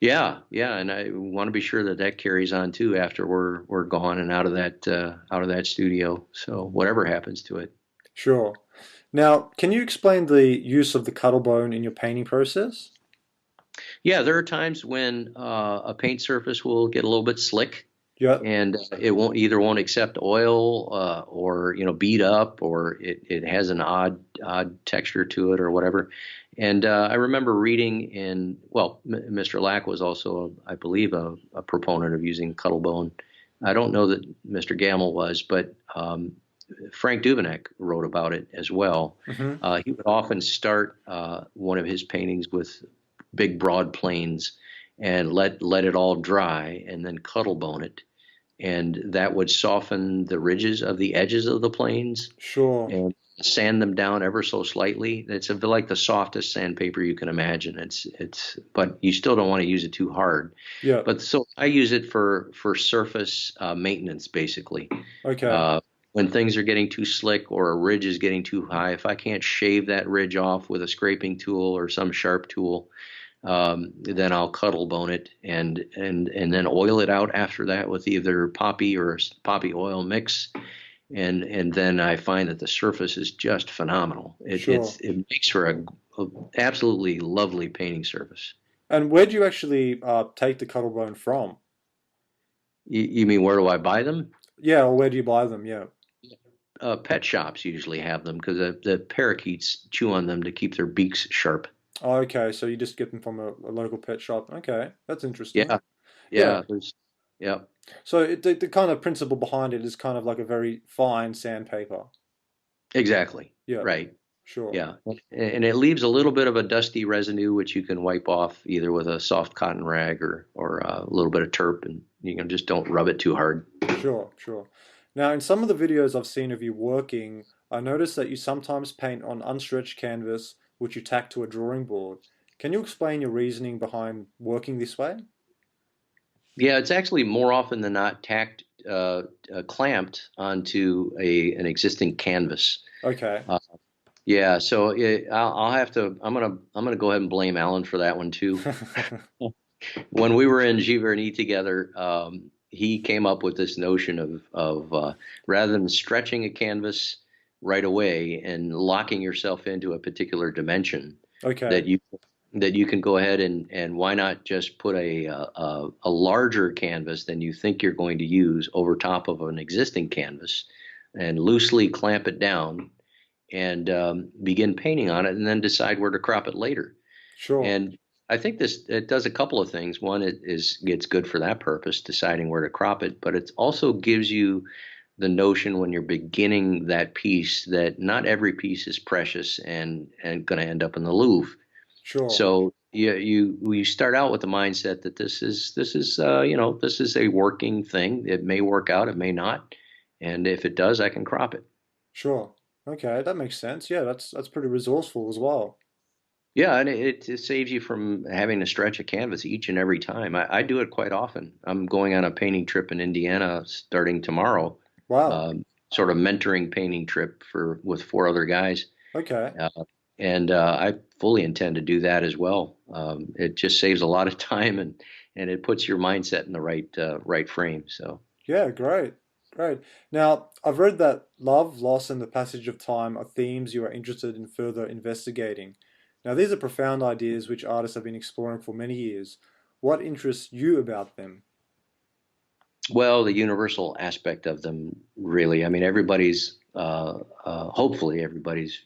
S2: Yeah, yeah, and I want to be sure that that carries on too after we're gone and out of that studio. So whatever happens to it.
S1: Sure. Now, can you explain the use of the cuttle bone in your painting process?
S2: Yeah, there are times when a paint surface will get a little bit slick,
S1: Yeah.
S2: and it won't accept oil, or beat up, or it has an odd texture to it or whatever. And I remember reading Mr. Lack was also, I believe, a proponent of using cuttlebone. I don't know that Mr. Gamble was, but Frank Duvenek wrote about it as well.
S1: Hmm.
S2: He would often start one of his paintings with big broad planes and let it all dry, and then cuttlebone it, and that would soften the ridges of the edges of the planes
S1: Sure.
S2: and sand them down ever so slightly. It's like the softest sandpaper you can imagine. But you still don't want to use it too hard.
S1: Yeah.
S2: But so I use it for surface maintenance, basically.
S1: Okay.
S2: Uh, when things are getting too slick or a ridge is getting too high, if I can't shave that ridge off with a scraping tool or some sharp tool, then I'll cuttlebone it and then oil it out after that with either poppy or poppy oil mix, and then I find that the surface is just phenomenal.
S1: Sure.
S2: It makes for a absolutely lovely painting surface.
S1: And where do you actually take the cuttlebone from?
S2: You mean where do I buy them?
S1: Yeah, or where do you buy them? Yeah.
S2: Pet shops usually have them because the parakeets chew on them to keep their beaks sharp.
S1: Oh, okay, so you just get them from a local pet shop. Okay, that's interesting.
S2: Yeah,
S1: Yeah.
S2: yeah, yeah,
S1: So the kind of principle behind it is kind of like a very fine sandpaper.
S2: exactly.
S1: Yeah,
S2: Right.
S1: sure.
S2: Yeah, and it leaves a little bit of a dusty residue, which you can wipe off either with a soft cotton rag or a little bit of turp, and you can just don't rub it too hard.
S1: Sure, sure. Now, in some of the videos I've seen of you working, I noticed that you sometimes paint on unstretched canvas, which you tack to a drawing board. Can you explain your reasoning behind working this way?
S2: Yeah, it's actually more often than not tacked clamped onto a an existing canvas.
S1: Okay.
S2: Uh, yeah, so I'll have to. I'm gonna go ahead and blame Alan for that one too. When we were in Giverny together, he came up with this notion of rather than stretching a canvas right away and locking yourself into a particular dimension,
S1: Okay,
S2: that you can go ahead and why not just put a larger canvas than you think you're going to use over top of an existing canvas and loosely clamp it down and begin painting on it and then decide where to crop it later.
S1: sure,
S2: And I think this it does a couple of things. One, it's good for that purpose, deciding where to crop it, but it also gives you the notion when you're beginning that piece that not every piece is precious and going to end up in the Louvre.
S1: sure,
S2: So you start out with the mindset that this is a working thing. It may work out, it may not, and if it does, I can crop it.
S1: sure. Okay, that makes sense. Yeah, that's pretty resourceful as well.
S2: Yeah, and it saves you from having to stretch a canvas each and every time. I do it quite often. I'm going on a painting trip in Indiana starting tomorrow,
S1: Wow.
S2: um, sort of mentoring painting trip for with four other guys,
S1: Okay,
S2: uh, and I fully intend to do that as well. It just saves a lot of time and it puts your mindset in the right frame. So.
S1: yeah, great, great. Now, I've read that love, loss, and the passage of time are themes you are interested in further investigating. Now, these are profound ideas which artists have been exploring for many years. What interests you about them?
S2: Well, the universal aspect of them, really. I mean, hopefully, everybody's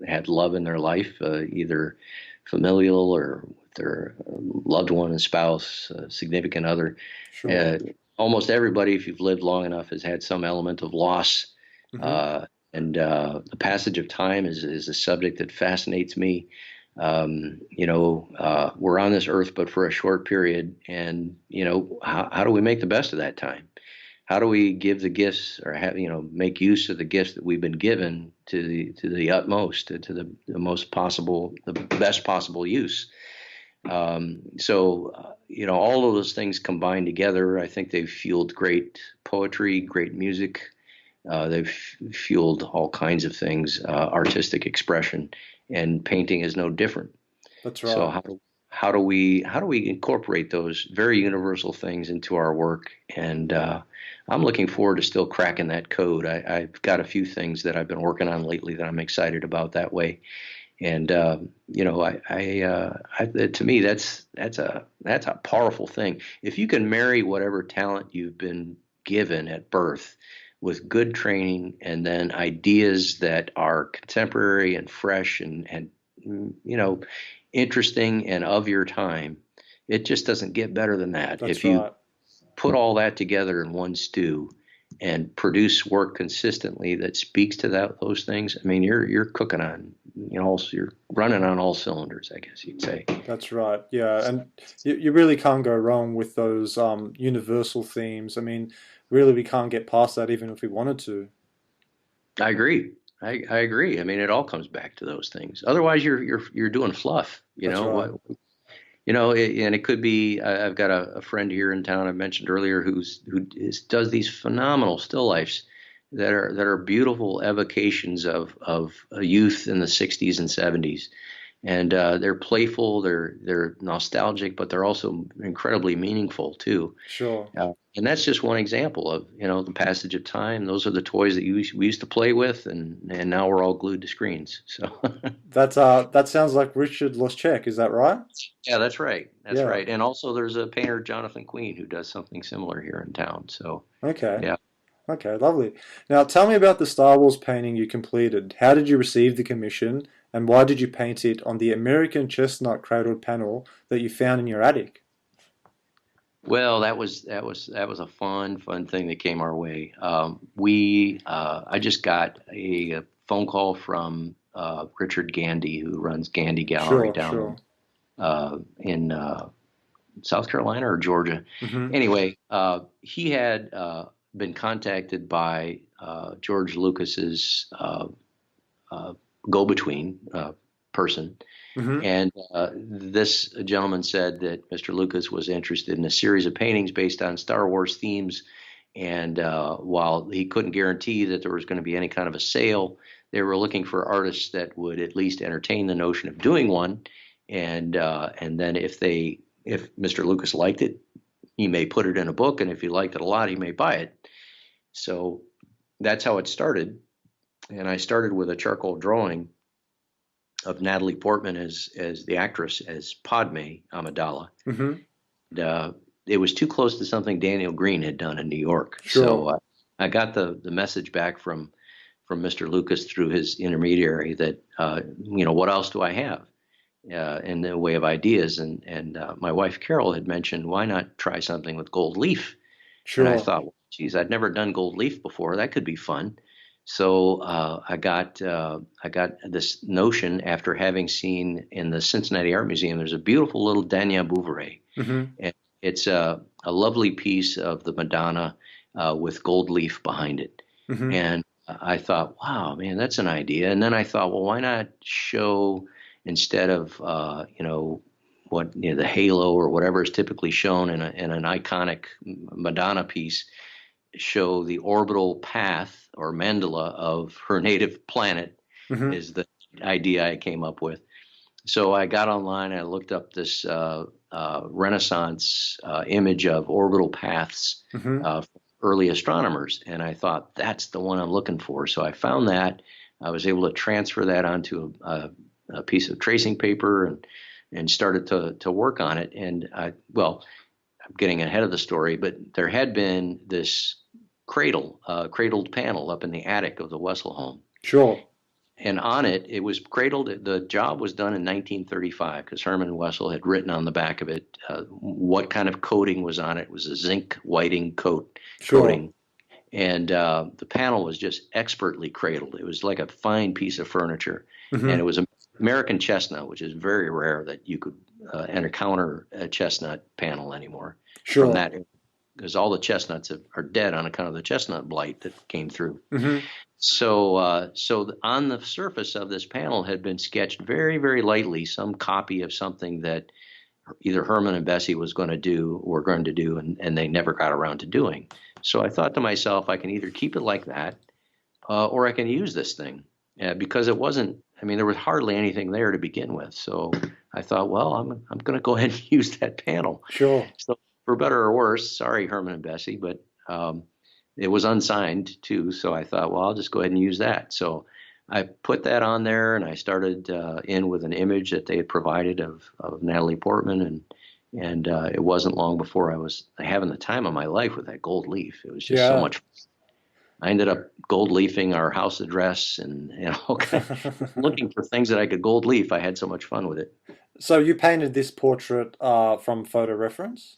S2: had love in their life, either familial or with their loved one, a spouse, a significant other.
S1: Sure.
S2: Uh, Almost everybody, if you've lived long enough, has had some element of loss.
S1: Hmm.
S2: And the passage of time is a subject that fascinates me. We're on this earth, but for a short period. And, how do we make the best of that time? How do we give the gifts or make use of the gifts that we've been given to the utmost, to the most possible, the best possible use? All of those things combined together, I think they've fueled great poetry, great music. They've fueled all kinds of things, artistic expression, and painting is no different.
S1: That's
S2: So
S1: right.
S2: how do we incorporate those very universal things into our work? And I'm looking forward to still cracking that code. I've got a few things that I've been working on lately that I'm excited about that way. And to me, that's a powerful thing. If you can marry whatever talent you've been given at birth with good training and then ideas that are contemporary and fresh and interesting and of your time, it just doesn't get better than that.
S1: That's
S2: If you
S1: right.
S2: put all that together in one stew and produce work consistently that speaks to those things, I mean, you're cooking on, you're running on all cylinders, I guess you'd say.
S1: That's right. Yeah, and you really can't go wrong with those universal themes. I mean, really, we can't get past that even if we wanted to.
S2: I agree. I agree. I mean, it all comes back to those things. Otherwise, you're doing fluff.
S1: That's right.
S2: And it could be. I've got a friend here in town I mentioned earlier does these phenomenal still lifes that are beautiful evocations of a youth in the '60s and '70s, and they're playful, they're nostalgic, but they're also incredibly meaningful too.
S1: Sure.
S2: And that's just one example of, the passage of time. Those are the toys that we used to play with, and now we're all glued to screens. So
S1: That sounds like Richard Loschek, is that right?
S2: yeah, that's right. That's
S1: Yeah.
S2: right. And also there's a painter, Jonathan Queen, who does something similar here in town. So
S1: Okay.
S2: yeah.
S1: Okay, lovely. Now tell me about the Star Wars painting you completed. How did you receive the commission, and why did you paint it on the American chestnut cradled panel that you found in your attic?
S2: Well, that was a fun thing that came our way. I just got a phone call from Richard Gandy, who runs Gandy Gallery
S1: Sure,
S2: down
S1: sure.
S2: in South Carolina or Georgia.
S1: Mm-hmm.
S2: Anyway, he had been contacted by George Lucas's go-between person.
S1: Mm-hmm.
S2: And this gentleman said that Mr. Lucas was interested in a series of paintings based on Star Wars themes. And while he couldn't guarantee that there was going to be any kind of a sale, they were looking for artists that would at least entertain the notion of doing one. And then if Mr. Lucas liked it, he may put it in a book, and if he liked it a lot, he may buy it. So that's how it started. And I started with a charcoal drawing of Natalie Portman as the actress, as Padme Amidala.
S1: Mm-hmm.
S2: And, it was too close to something Daniel Green had done in New York.
S1: Sure.
S2: So I got the message back from Mr. Lucas through his intermediary that what else do I have in the way of ideas? And my wife Carol had mentioned, why not try something with gold leaf? And I
S1: Sure.
S2: thought, well, geez, I'd never done gold leaf before. That could be fun. So I got this notion after having seen in the Cincinnati Art Museum. There's a beautiful little Daniel Bouveret,
S1: Mm-hmm.
S2: and it's a lovely piece of the Madonna with gold leaf behind it.
S1: Mm-hmm.
S2: And I thought, wow, man, that's an idea. And then I thought, well, why not show, instead of the halo or whatever is typically shown in an iconic Madonna piece, show the orbital path or mandala of her native planet,
S1: Mm-hmm.
S2: is the idea I came up with. So I got online, I looked up this Renaissance image of orbital paths
S1: Mm-hmm.
S2: from early astronomers, and I thought, that's the one I'm looking for. So I found that. I was able to transfer that onto a piece of tracing paper and started to work on it. And I'm getting ahead of the story, but there had been this cradled panel up in the attic of the Wessel home.
S1: Sure.
S2: And on it, it was cradled. The job was done in 1935 because Herman Wessel had written on the back of it what kind of coating was on it. It was a zinc whiting
S1: Sure.
S2: coating. And the panel was just expertly cradled. It was like a fine piece of furniture. And
S1: Mm-hmm.
S2: it was American chestnut, which is very rare that you could encounter a chestnut panel anymore from
S1: Sure.
S2: that, because all the chestnuts are dead on account of the chestnut blight that came through.
S1: Mm-hmm.
S2: So on the surface of this panel had been sketched very, very lightly some copy of something that either Herman and Bessie were going to do, and they never got around to doing. So I thought to myself, I can either keep it like that, or I can use this thing, because it wasn't. I mean, there was hardly anything there to begin with. So I thought, well, I'm going to go ahead and use that panel.
S1: Sure.
S2: So for better or worse, sorry, Herman and Bessie, but it was unsigned too. So I thought, well, I'll just go ahead and use that. So I put that on there, and I started in with an image that they had provided of Natalie Portman, and it wasn't long before I was having the time of my life with that gold leaf. It was just so
S1: Yeah.
S2: much. I ended up gold leafing our house address and looking for things that I could gold leaf. I had so much fun with it.
S1: So you painted this portrait from photo reference?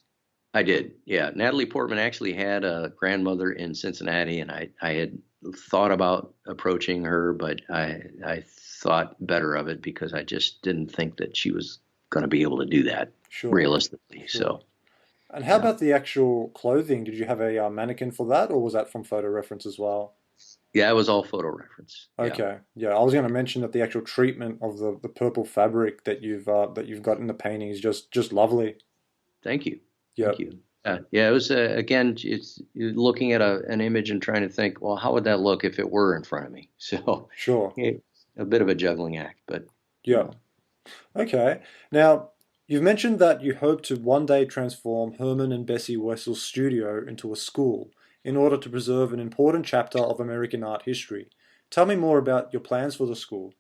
S2: I did, yeah. Natalie Portman actually had a grandmother in Cincinnati, and I had thought about approaching her, but I thought better of it because I just didn't think that she was going to be able to do that
S1: Sure.
S2: realistically.
S1: Sure.
S2: So,
S1: And how
S2: yeah.
S1: about the actual clothing? Did you have a mannequin for that, or was that from photo reference as well?
S2: Yeah, it was all photo reference. Yeah.
S1: Okay, yeah, I was going to mention that the actual treatment of the purple fabric that you've got in the painting is just lovely.
S2: Thank you.
S1: Yeah,
S2: Thank you. Yeah, it was again. It's you're looking at an image and trying to think, well, how would that look if it were in front of me? So,
S1: sure.
S2: yeah, a bit of a juggling act, but you
S1: Yeah.
S2: know.
S1: Okay. Now, you've mentioned that you hope to one day transform Herman and Bessie Wessel's studio into a school in order to preserve an important chapter of American art history. Tell me more about your plans for the school.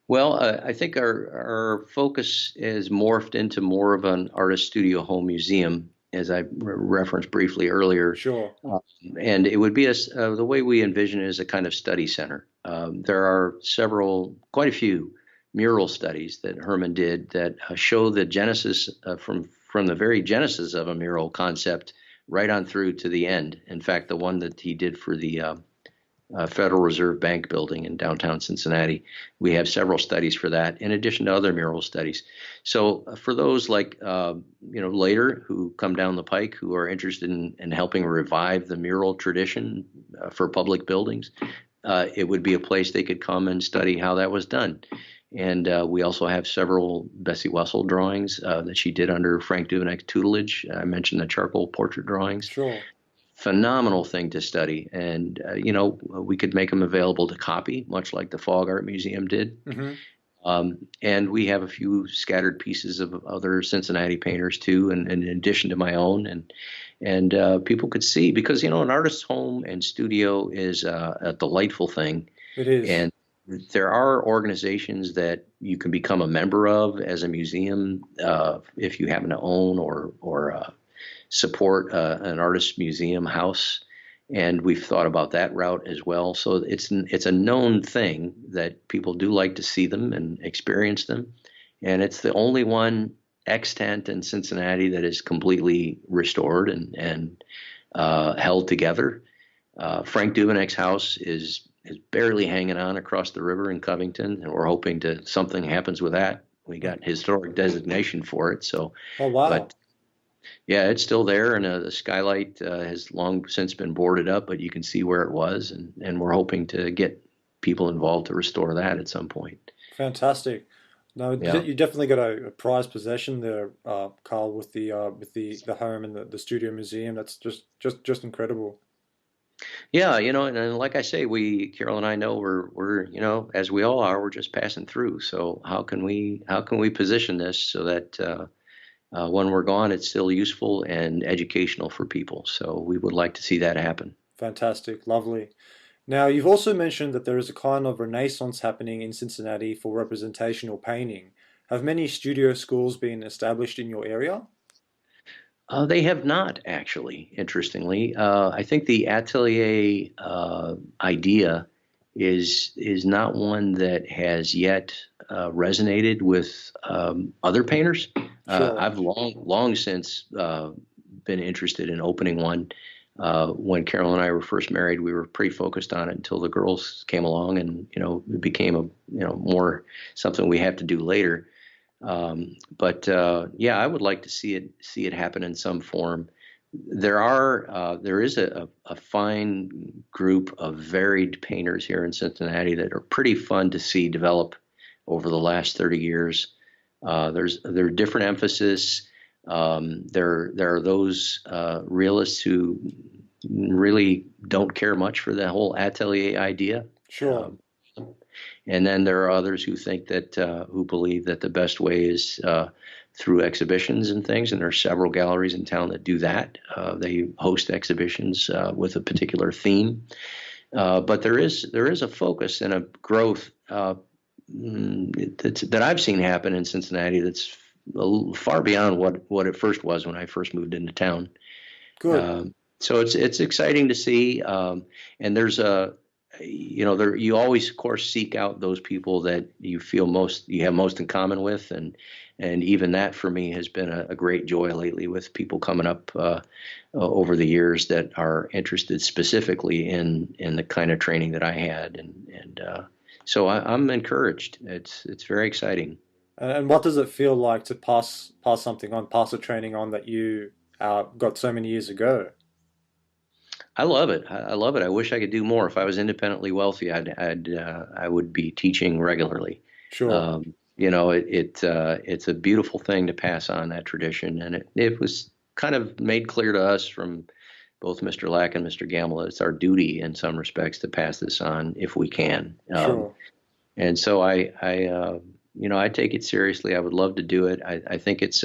S2: Well, I think our focus is morphed into more of an artist studio home museum, as I referenced briefly earlier.
S1: Sure.
S2: Uh, and it would be the way we envision it is a kind of study center. There are quite a few mural studies that Herman did that show the genesis from the very genesis of a mural concept right on through to the end. In fact, the one that he did for the Federal Reserve Bank building in downtown Cincinnati. We have several studies for that, in addition to other mural studies. So for those like later who come down the pike who are interested in helping revive the mural tradition for public buildings, it would be a place they could come and study how that was done. And we also have several Bessie Wessel drawings that she did under Frank Duvenek's tutelage. I mentioned the charcoal portrait drawings.
S1: Sure.
S2: Phenomenal thing to study, and we could make them available to copy, much like the Fogg Art Museum did.
S1: Hmm.
S2: And we have a few scattered pieces of other Cincinnati painters too, and in addition to my own, and people could see because an artist's home and studio is a delightful thing,
S1: It is.
S2: and there are organizations that you can become a member of as a museum if you happen to own or support an artist museum house, and we've thought about that route as well. So it's a known thing that people do like to see them and experience them, and it's the only one extant in Cincinnati that is completely restored and held together. Frank Duvenek's house is barely hanging on across the river in Covington, and we're hoping to something happens with that. We got historic designation for it, so
S1: Oh, wow.
S2: but yeah, it's still there, and the skylight has long since been boarded up, but you can see where it was, and we're hoping to get people involved to restore that at some point.
S1: Fantastic. No,
S2: Yeah,
S1: you definitely got a prized possession there, Carl, with the home and the studio museum. That's just incredible.
S2: yeah, and like I say, Carol and I know we're as we all are, we're just passing through. So how can we position this so that when we're gone, it's still useful and educational for people. So we would like to see that happen.
S1: Fantastic, lovely. Now, you've also mentioned that there is a kind of renaissance happening in Cincinnati for representational painting. Have many studio schools been established in your area?
S2: They have not actually, interestingly. I think the atelier idea is not one that has yet resonated with other painters.
S1: Sure.
S2: I've long since been interested in opening one. When Carol and I were first married, we were pretty focused on it until the girls came along, and it became more something we have to do later. But yeah, I would like to see it happen in some form. There is a fine group of varied painters here in Cincinnati that are pretty fun to see develop over the last 30 years. There are different emphasis. There are those realists who really don't care much for the whole atelier idea.
S1: Sure.
S2: And then there are others who think that who believe that the best way is through exhibitions and things. And there are several galleries in town that do that. They host exhibitions with a particular theme. But there is a focus and a growth that I've seen happen in Cincinnati that's far beyond what it first was when I first moved into town.
S1: Good.
S2: So it's exciting to see, and there's you always of course seek out those people that you have most in common with, and even that for me has been a great joy lately with people coming up over the years that are interested specifically in the kind of training that I had, and so I'm encouraged. It's very exciting.
S1: And what does it feel like to pass something on, pass a training on that you got so many years ago?
S2: I love it. I love it. I wish I could do more. If I was independently wealthy, I would be teaching regularly.
S1: Sure.
S2: It's a beautiful thing to pass on that tradition, and it was kind of made clear to us from both Mr. Lack and Mr. Gamble that it's our duty in some respects to pass this on if we can.
S1: Sure.
S2: And so I take it seriously. I would love to do it. I think it's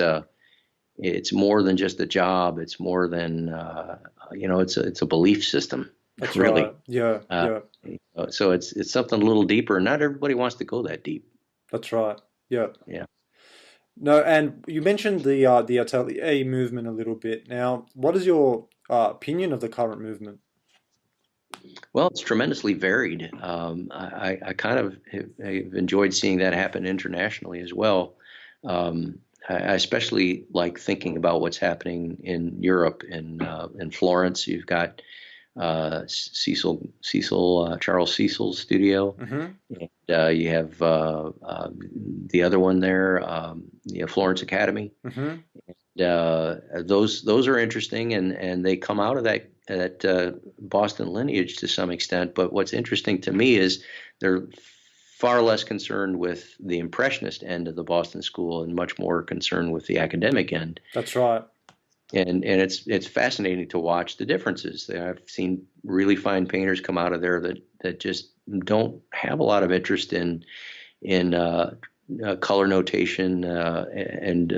S2: more than just a job. It's more than it's a belief system,
S1: That's right.
S2: really.
S1: Yeah,
S2: Uh,
S1: yeah,
S2: so it's something a little deeper. Not everybody wants to go that deep.
S1: that's right. Yeah.
S2: Yeah.
S1: No, and you mentioned the Atelier movement a little bit. Now, what is your opinion of the current movement?
S2: Well, it's tremendously varied. I kind of have enjoyed seeing that happen internationally as well. I especially like thinking about what's happening in Europe, in Florence. You've got Charles Cecil's studio,
S1: Mm-hmm.
S2: and you have the other one there, Florence Academy.
S1: Mm-hmm.
S2: Those are interesting, and they come out of that Boston lineage to some extent. But what's interesting to me is they're far less concerned with the impressionist end of the Boston school and much more concerned with the academic end.
S1: That's right.
S2: And it's fascinating to watch the differences. I've seen really fine painters come out of there that just don't have a lot of interest in color notation and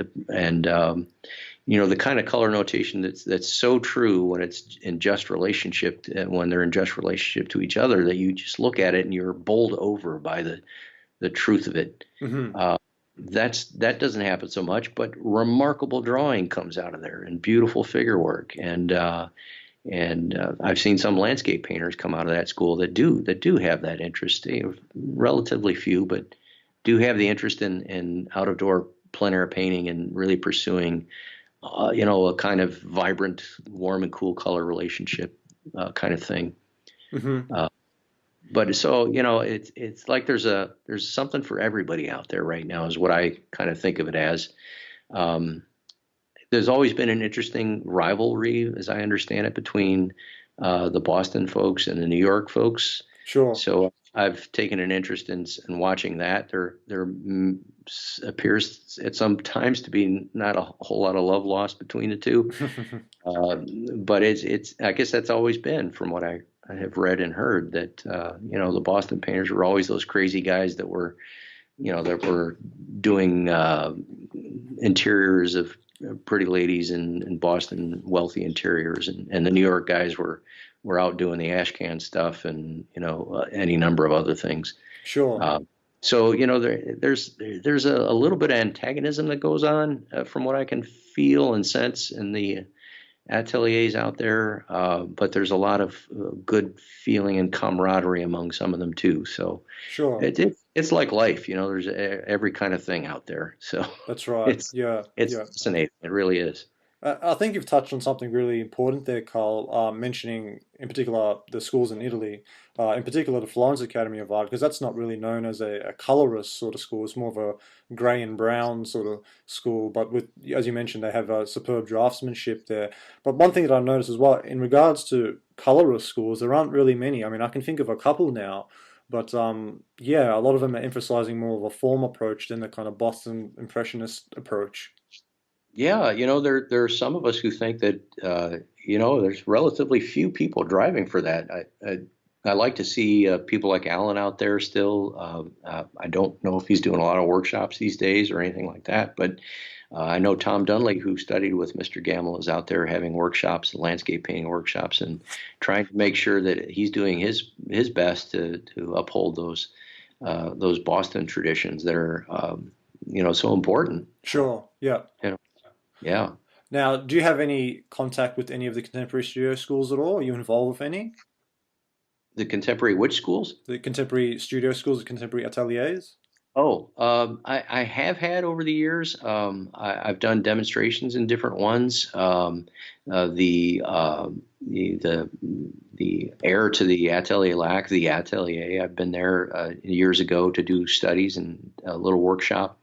S2: the kind of color notation that's so true when it's in just relationship, when they're in just relationship to each other, that you just look at it and you're bowled over by the truth of it.
S1: Mm-hmm.
S2: Uh, that doesn't happen so much, but remarkable drawing comes out of there and beautiful figure work. And I've seen some landscape painters come out of that school that do have that interest. Relatively few, but do have the interest in out of door plein air painting and really pursuing a kind of vibrant, warm and cool color relationship kind of thing.
S1: Mm-hmm.
S2: Uh, but so it's like there's something for everybody out there right now is what I kind of think of it as. Um, there's always been an interesting rivalry, as I understand it, between the Boston folks and the New York folks.
S1: Sure.
S2: So I've taken an interest in watching that. There appears at some times to be not a whole lot of love lost between the two, but it's I guess that's always been from what I have read and heard that the Boston painters were always those crazy guys that were doing interiors of pretty ladies in Boston, wealthy interiors, and the New York guys were out doing the ashcan stuff and any number of other things.
S1: Sure.
S2: Uh, so there's a little bit of antagonism that goes on from what I can feel and sense in the ateliers out there, but there's a lot of good feeling and camaraderie among some of them too. So
S1: Sure.
S2: it's like life, there's every kind of thing out there. So
S1: That's right.
S2: it's
S1: Yeah.
S2: it's
S1: Yeah.
S2: fascinating. It really is.
S1: I think you've touched on something really important there, Carl, mentioning in particular the schools in Italy, in particular the Florence Academy of Art, because that's not really known as a colorist sort of school. It's more of a grey and brown sort of school, but with, as you mentioned, they have a superb draftsmanship there. But one thing that I've noticed as well, in regards to colorist schools, there aren't really many. I mean, I can think of a couple now, but yeah, a lot of them are emphasizing more of a form approach than the kind of Boston Impressionist approach.
S2: Yeah, there are some of us who think that there's relatively few people driving for that. I like to see people like Alan out there still. I don't know if he's doing a lot of workshops these days or anything like that, but I know Tom Dunley, who studied with Mr. Gamble, is out there having workshops, landscape painting workshops, and trying to make sure that he's doing his best to uphold those Boston traditions that are so important.
S1: Sure. Yeah.
S2: You know, yeah.
S1: Now, do you have any contact with any of the contemporary studio schools at all? Are you involved with any?
S2: The contemporary which schools?
S1: The contemporary studio schools, the contemporary ateliers?
S2: Oh, I have had over the years. I've done demonstrations in different ones. The heir to the Atelier Lac, the Atelier. I've been there years ago to do studies and a little workshop.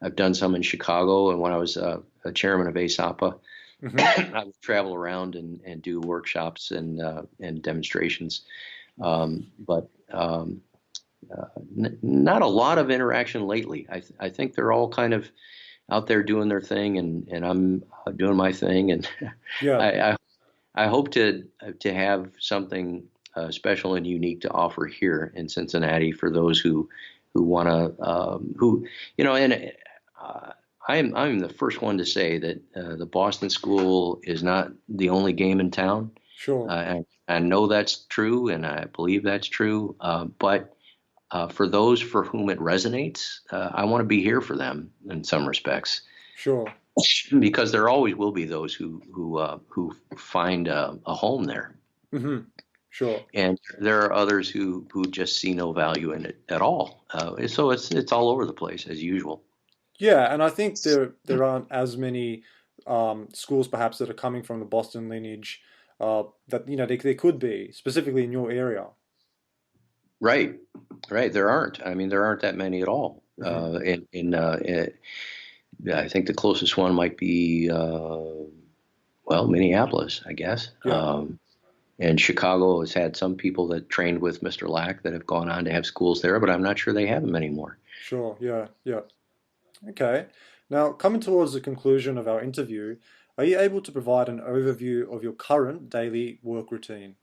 S2: I've done some in Chicago, and when I was a chairman of ASAPA,
S1: Hmm.
S2: I would travel around and do workshops and demonstrations. But not a lot of interaction lately. I think they're all kind of out there doing their thing, and I'm doing my thing, and
S1: Yeah.
S2: I, I I hope to have something special and unique to offer here in Cincinnati for those who want to who and I'm the first one to say that the Boston School is not the only game in town.
S1: Sure.
S2: I know that's true, and I believe that's true. But for those for whom it resonates, I want to be here for them in some respects,
S1: Sure.
S2: because there always will be those who find a home there,
S1: Hmm. Sure.
S2: and there are others who just see no value in it at all. So it's all over the place as usual.
S1: Yeah, and I think there aren't as many schools perhaps that are coming from the Boston lineage that they could be specifically in your area.
S2: Right, right. There aren't. I mean, there aren't that many at all.
S1: Hmm.
S2: I think the closest one might be well, Minneapolis, I guess.
S1: Yeah.
S2: And Chicago has had some people that trained with Mr. Lack that have gone on to have schools there, but I'm not sure they have them anymore.
S1: Sure. Yeah. Yeah. Okay. Now, coming towards the conclusion of our interview, are you able to provide an overview of your current daily work routine?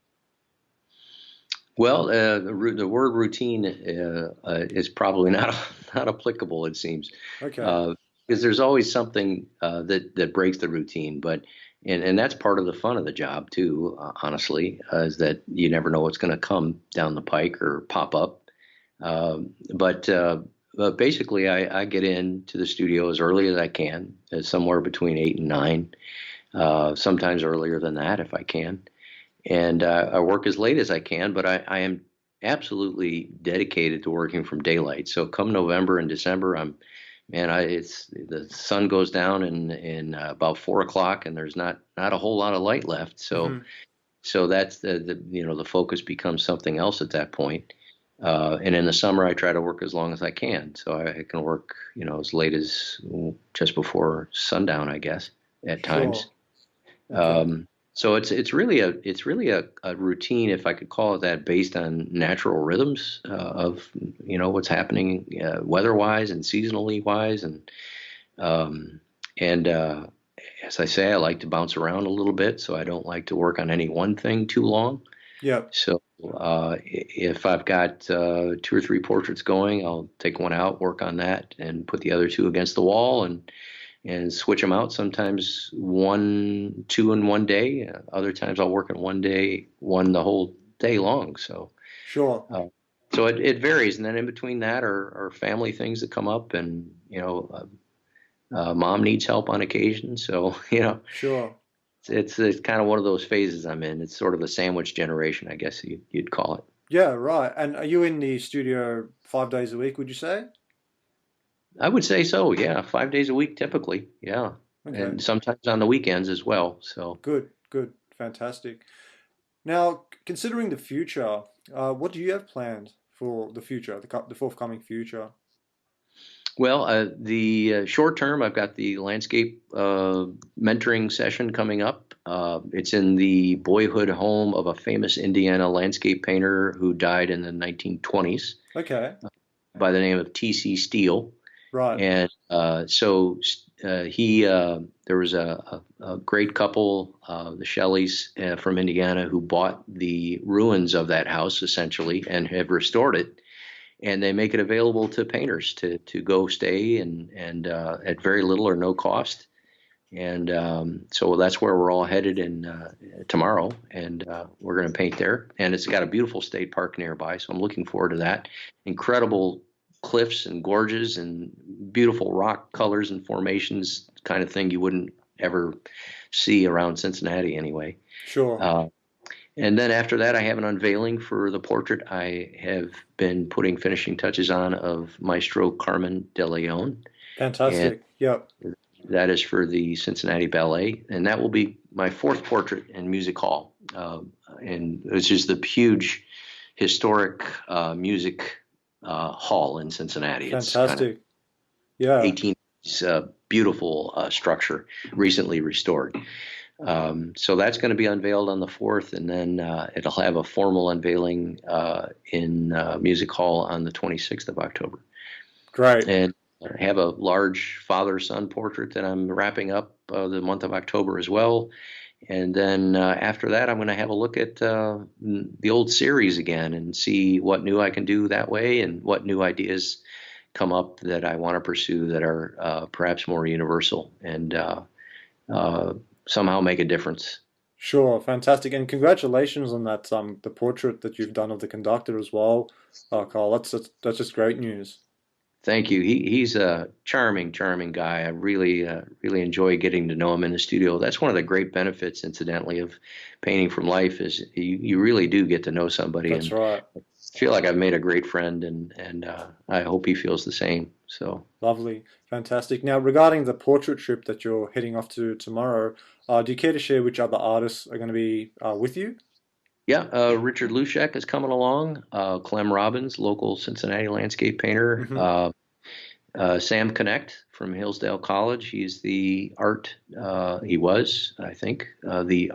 S2: Well, the word routine is probably not not applicable, it seems,
S1: Okay.
S2: uh, because there's always something that breaks the routine. But and that's part of the fun of the job too. Honestly, is that you never know what's going to come down the pike or pop up. But basically, I get into the studio as early as I can, somewhere between 8 and 9, sometimes earlier than that if I can, and I work as late as I can, but I am absolutely dedicated to working from daylight. So come November and December, it's the sun goes down in about 4 o'clock, and there's not a whole lot of light left. So
S1: Hmm.
S2: so that's the focus becomes something else at that point. And in the summer, I try to work as long as I can, so I can work as late as just before sundown, I guess, at times.
S1: Sure. Okay.
S2: Um, so it's really a routine, if I could call it that, based on natural rhythms of what's happening weather-wise and seasonally wise, um, and as I say, I like to bounce around a little bit, so I don't like to work on any one thing too long.
S1: Yep.
S2: So if I've got 2 or 3 portraits going, I'll take one out, work on that, and put the other two against the wall, and switch them out. Sometimes one, two in one day. Other times I'll work in one day, one the whole day long.
S1: Sure.
S2: Uh, so it varies. And then in between that are family things that come up, and mom needs help on occasion. So
S1: Sure.
S2: it's kind of one of those phases I'm in. It's sort of a sandwich generation, I guess you'd call it.
S1: Yeah, right. And are you in the studio 5 days a week, would you say?
S2: I would say so. Yeah, 5 days a week typically. Yeah,
S1: Okay.
S2: and sometimes on the weekends as well. So.
S1: Good, good. Fantastic. Now, considering the future, what do you have planned for the future, the forthcoming future?
S2: Well, the short term, I've got the landscape mentoring session coming up. It's in the boyhood home of a famous Indiana landscape painter who died in the 1920s
S1: Okay.
S2: by the name of T.C. Steele.
S1: Right.
S2: And there was a great couple, the Shelleys from Indiana, who bought the ruins of that house essentially and have restored it, and they make it available to painters to go stay and at very little or no cost. And so that's where we're all headed in tomorrow, and we're going to paint there. And it's got a beautiful state park nearby, so I'm looking forward to that. Incredible cliffs and gorges and beautiful rock colors and formations, kind of thing you wouldn't ever see around Cincinnati anyway.
S1: Sure.
S2: Uh, and then after that, I have an unveiling for the portrait I have been putting finishing touches on of Maestro Carmen de Leon. And
S1: Fantastic. Yep.
S2: that is for the Cincinnati Ballet. And that will be my fourth portrait in Music Hall. And it's just the huge historic music hall in Cincinnati. It's kind of
S1: Fantastic. Yeah.
S2: 18th beautiful structure, recently restored. So that's going to be unveiled on the 4th, and then it'll have a formal unveiling in Music Hall on the 26th of October.
S1: Great.
S2: And I have a large father-son portrait that I'm wrapping up the month of October as well. And then after that, I'm going to have a look at the old series again and see what new I can do that way and what new ideas come up that I want to pursue that are perhaps more universal and uh, somehow make a difference.
S1: Sure, fantastic, and congratulations on that the portrait that you've done of the conductor as well, Carl. That's just great news.
S2: Thank you. He's a charming, charming guy. I really, really enjoy getting to know him in the studio. That's one of the great benefits, incidentally, of painting from life is you really do get to know somebody,
S1: That's
S2: and
S1: right.
S2: I feel like I've made a great friend, and I hope he feels the same. So,
S1: Lovely, fantastic. Now, regarding the portrait trip that you're heading off to tomorrow, do you care to share which other artists are going to be with you?
S2: yeah, Richard Luschek is coming along. Clem Robbins, local Cincinnati landscape painter.
S1: Hmm.
S2: Sam Connect from Hillsdale College. He's the art. He was, I think, the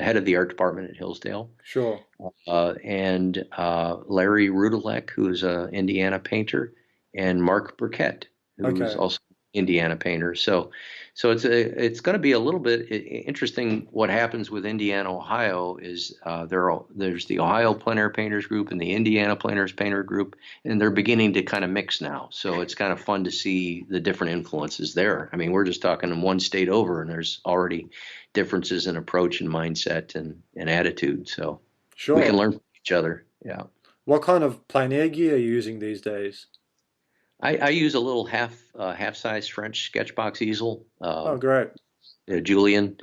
S2: head of the art department at Hillsdale.
S1: Sure.
S2: And Larry Rudelek, who is an Indiana painter, and Mark Burkett, who is
S1: Okay.
S2: also an Indiana painter. So it's going to be a little bit interesting. What happens with Indiana, Ohio is there's the Ohio Plein Air Painters Group and the Indiana Plein Air Painter Group, and they're beginning to kind of mix now. So it's kind of fun to see the different influences there. I mean, we're just talking in one state over, and there's already differences in approach and mindset and attitude. So we can
S1: Sure.
S2: learn from each other. Yeah.
S1: What kind of plein air gear are you using these days?
S2: I use a little half size French sketchbox easel,
S1: Oh, great.
S2: Julian.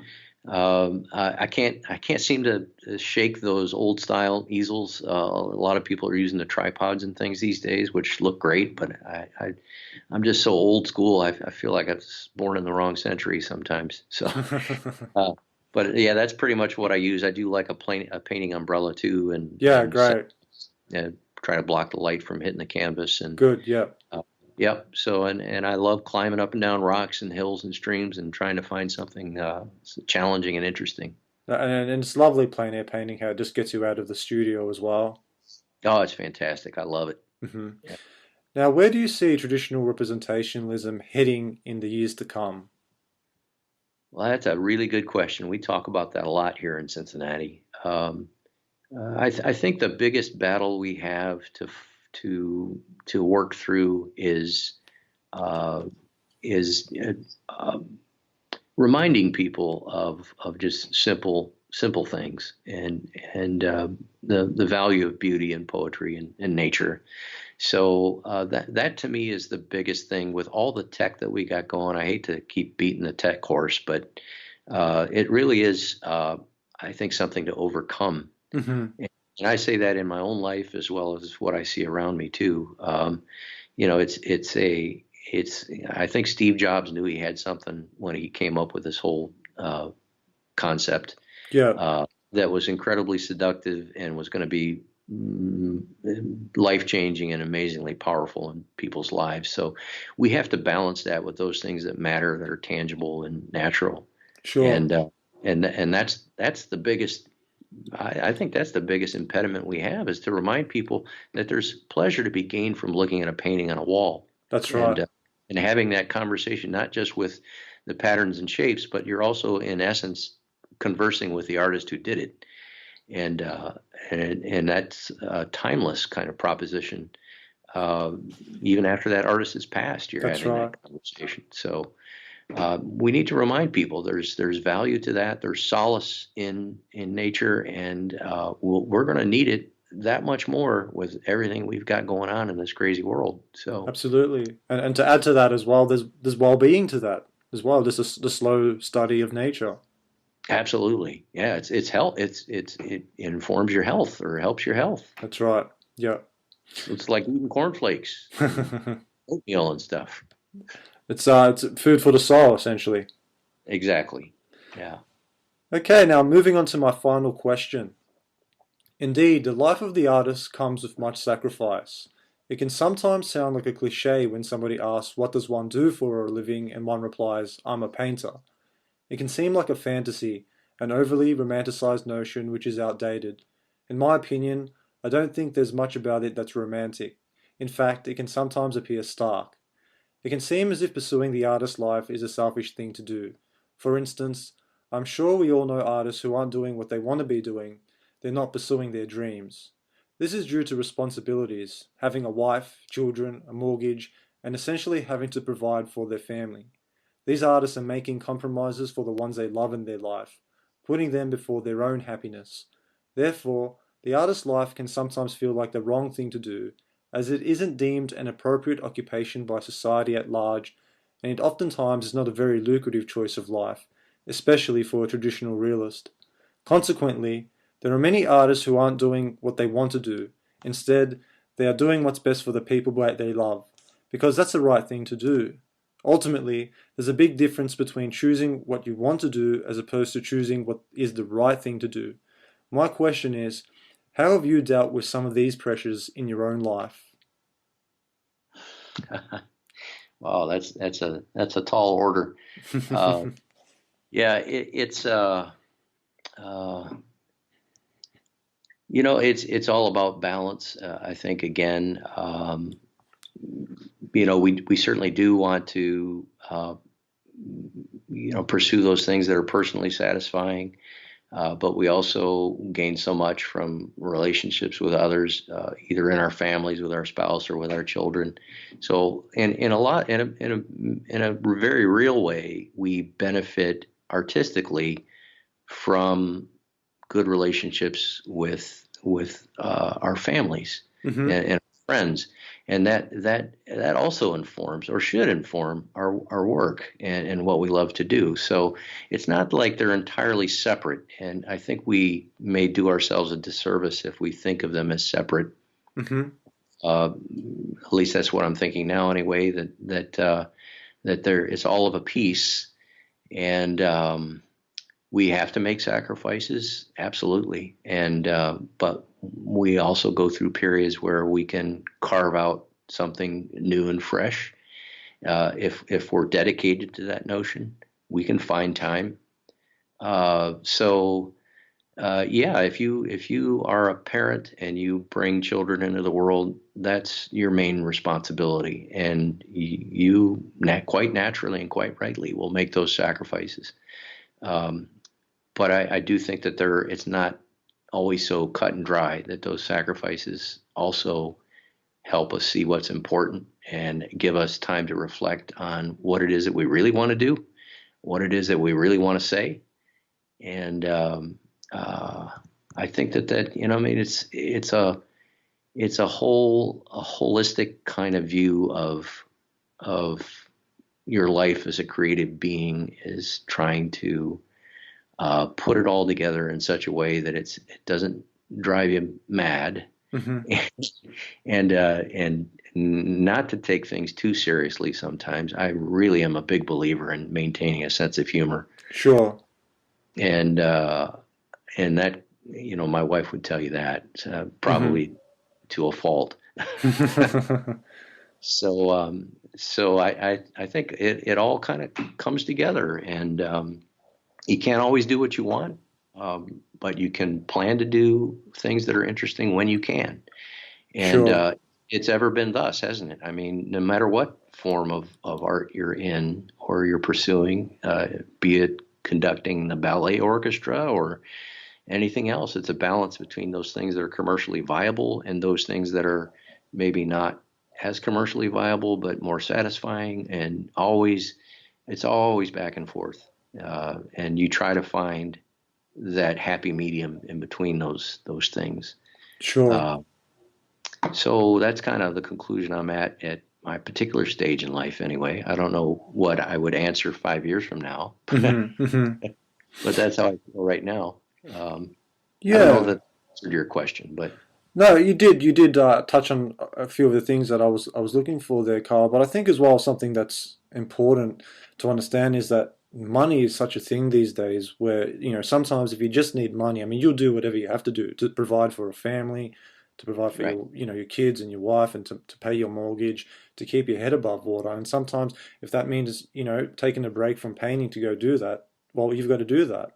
S2: I can't seem to shake those old style easels. A lot of people are using the tripods and things these days, which look great, but I'm just so old school. I feel like I was born in the wrong century sometimes. So, uh, but yeah, that's pretty much what I use. I do like a painting umbrella too,
S1: Yeah,
S2: and
S1: great.
S2: try to block the light from hitting the canvas. And
S1: Good. Yeah.
S2: yep. So and I love climbing up and down rocks and hills and streams and trying to find something challenging and interesting.
S1: And it's lovely plein air painting how it just gets you out of the studio as well.
S2: Oh, it's fantastic. I love it.
S1: Hmm.
S2: Yeah.
S1: Now, where do you see traditional representationalism heading in the years to come?
S2: Well, that's a really good question. We talk about that a lot here in Cincinnati. I think the biggest battle we have to work through uh, is reminding people of just simple things and the value of beauty and poetry and nature. So that to me is the biggest thing with all the tech that we got going. I hate to keep beating the tech horse, but it really is, I think, something to overcome.
S1: Hmm.
S2: And I say that in my own life as well as what I see around me too. You know, it's I think Steve Jobs knew he had something when he came up with this whole concept
S1: Yeah,
S2: that was incredibly seductive and was going to be life changing and amazingly powerful in people's lives. So we have to balance that with those things that matter, that are tangible and natural.
S1: sure.
S2: And and that's the biggest. I think that's the biggest impediment we have is to remind people that there's pleasure to be gained from looking at a painting on a wall
S1: That's right.
S2: and uh, and having that conversation not just with the patterns and shapes, but you're also in essence conversing with the artist who did it, and uh, and that's a timeless kind of proposition. Uh, Even after that artist has passed, you're
S1: That's
S2: having
S1: right.
S2: that conversation. So we need to remind people there's value to that. There's solace in nature, and we're going to need it that much more with everything we've got going on in this crazy world. So
S1: Absolutely. And to add to that as well, there's well-being to that as well. Just the slow study of nature.
S2: absolutely, yeah, it's health. It informs your health or helps your health.
S1: That's right. Yeah.
S2: It's like eating cornflakes and oatmeal and stuff.
S1: It's food for the soul, essentially.
S2: Exactly. Yeah.
S1: Okay, now moving on to my final question. Indeed, the life of the artist comes with much sacrifice. It can sometimes sound like a cliche when somebody asks, "What does one do for a living?" and one replies, "I'm a painter." It can seem like a fantasy, an overly romanticized notion which is outdated. In my opinion, I don't think there's much about it that's romantic. In fact, it can sometimes appear stark. It can seem as if pursuing the artist life is a selfish thing to do. For instance, I'm sure we all know artists who aren't doing what they want to be doing, they're not pursuing their dreams. This is due to responsibilities, having a wife, children, a mortgage, and essentially having to provide for their family. These artists are making compromises for the ones they love in their life, putting them before their own happiness. Therefore, the artist's life can sometimes feel like the wrong thing to do, as it isn't deemed an appropriate occupation by society at large, and it oftentimes is not a very lucrative choice of life, especially for a traditional realist. Consequently, there are many artists who aren't doing what they want to do. Instead, they are doing what's best for the people that they love, because that's the right thing to do. Ultimately, there's a big difference between choosing what you want to do as opposed to choosing what is the right thing to do. My question is, how have you dealt with some of these pressures in your own life?
S2: Wow, that's a tall order. Uh, yeah, uh, it's all about balance. I think again, we certainly do want to pursue those things that are personally satisfying. But we also gain so much from relationships with others, either in our families, with our spouse, or with our children. So, in a very real way, we benefit artistically from good relationships with our families
S1: Mm-hmm.
S2: and friends, and that also informs, or should inform, our work and what we love to do. So it's not like they're entirely separate, and I think we may do ourselves a disservice if we think of them as separate.
S1: Mm-hmm.
S2: At least that's what I'm thinking now, anyway. That there it's all of a piece, and we have to make sacrifices, absolutely, and but we also go through periods where we can carve out something new and fresh. If we're dedicated to that notion, we can find time. Yeah, if you are a parent and you bring children into the world, that's your main responsibility, and quite naturally and quite rightly will make those sacrifices. Um, but I do think that it's not always so cut and dry, that those sacrifices also help us see what's important and give us time to reflect on what it is that we really want to do, what it is that we really want to say. And uh, I think that I mean, it's a holistic kind of view of your life as a creative being, is trying to put it all together in such a way that it doesn't drive you mad,
S1: Mm-hmm.
S2: and not to take things too seriously sometimes. I really am a big believer in maintaining a sense of humor,
S1: Sure.
S2: and that, my wife would tell you that,
S1: Mm-hmm.
S2: probably to a fault. So I think it all kind of comes together, and you can't always do what you want, but you can plan to do things that are interesting when you can. And
S1: Sure.
S2: it's ever been thus, hasn't it? I mean, no matter what form of art you're in or you're pursuing, be it conducting the ballet orchestra or anything else, it's a balance between those things that are commercially viable and those things that are maybe not as commercially viable but more satisfying. And it's always back and forth, and you try to find that happy medium in between those things.
S1: Sure.
S2: Uh, so that's kind of the conclusion I'm at my particular stage in life. Anyway, I don't know what I would answer 5 years from now,
S1: Mm-hmm. Mm-hmm.
S2: but that's how I feel right now. Um, I don't know
S1: Yeah.
S2: that answered your question, but
S1: No, you did. You did touch on a few of the things that I was looking for there, Carl. But I think as well something that's important to understand is that money is such a thing these days. Where sometimes if you just need money, I mean, you'll do whatever you have to do to provide for a family, to provide for
S2: right.
S1: your kids and your wife, and to pay your mortgage, to keep your head above water. And sometimes if that means taking a break from painting to go do that, well, you've got to do that.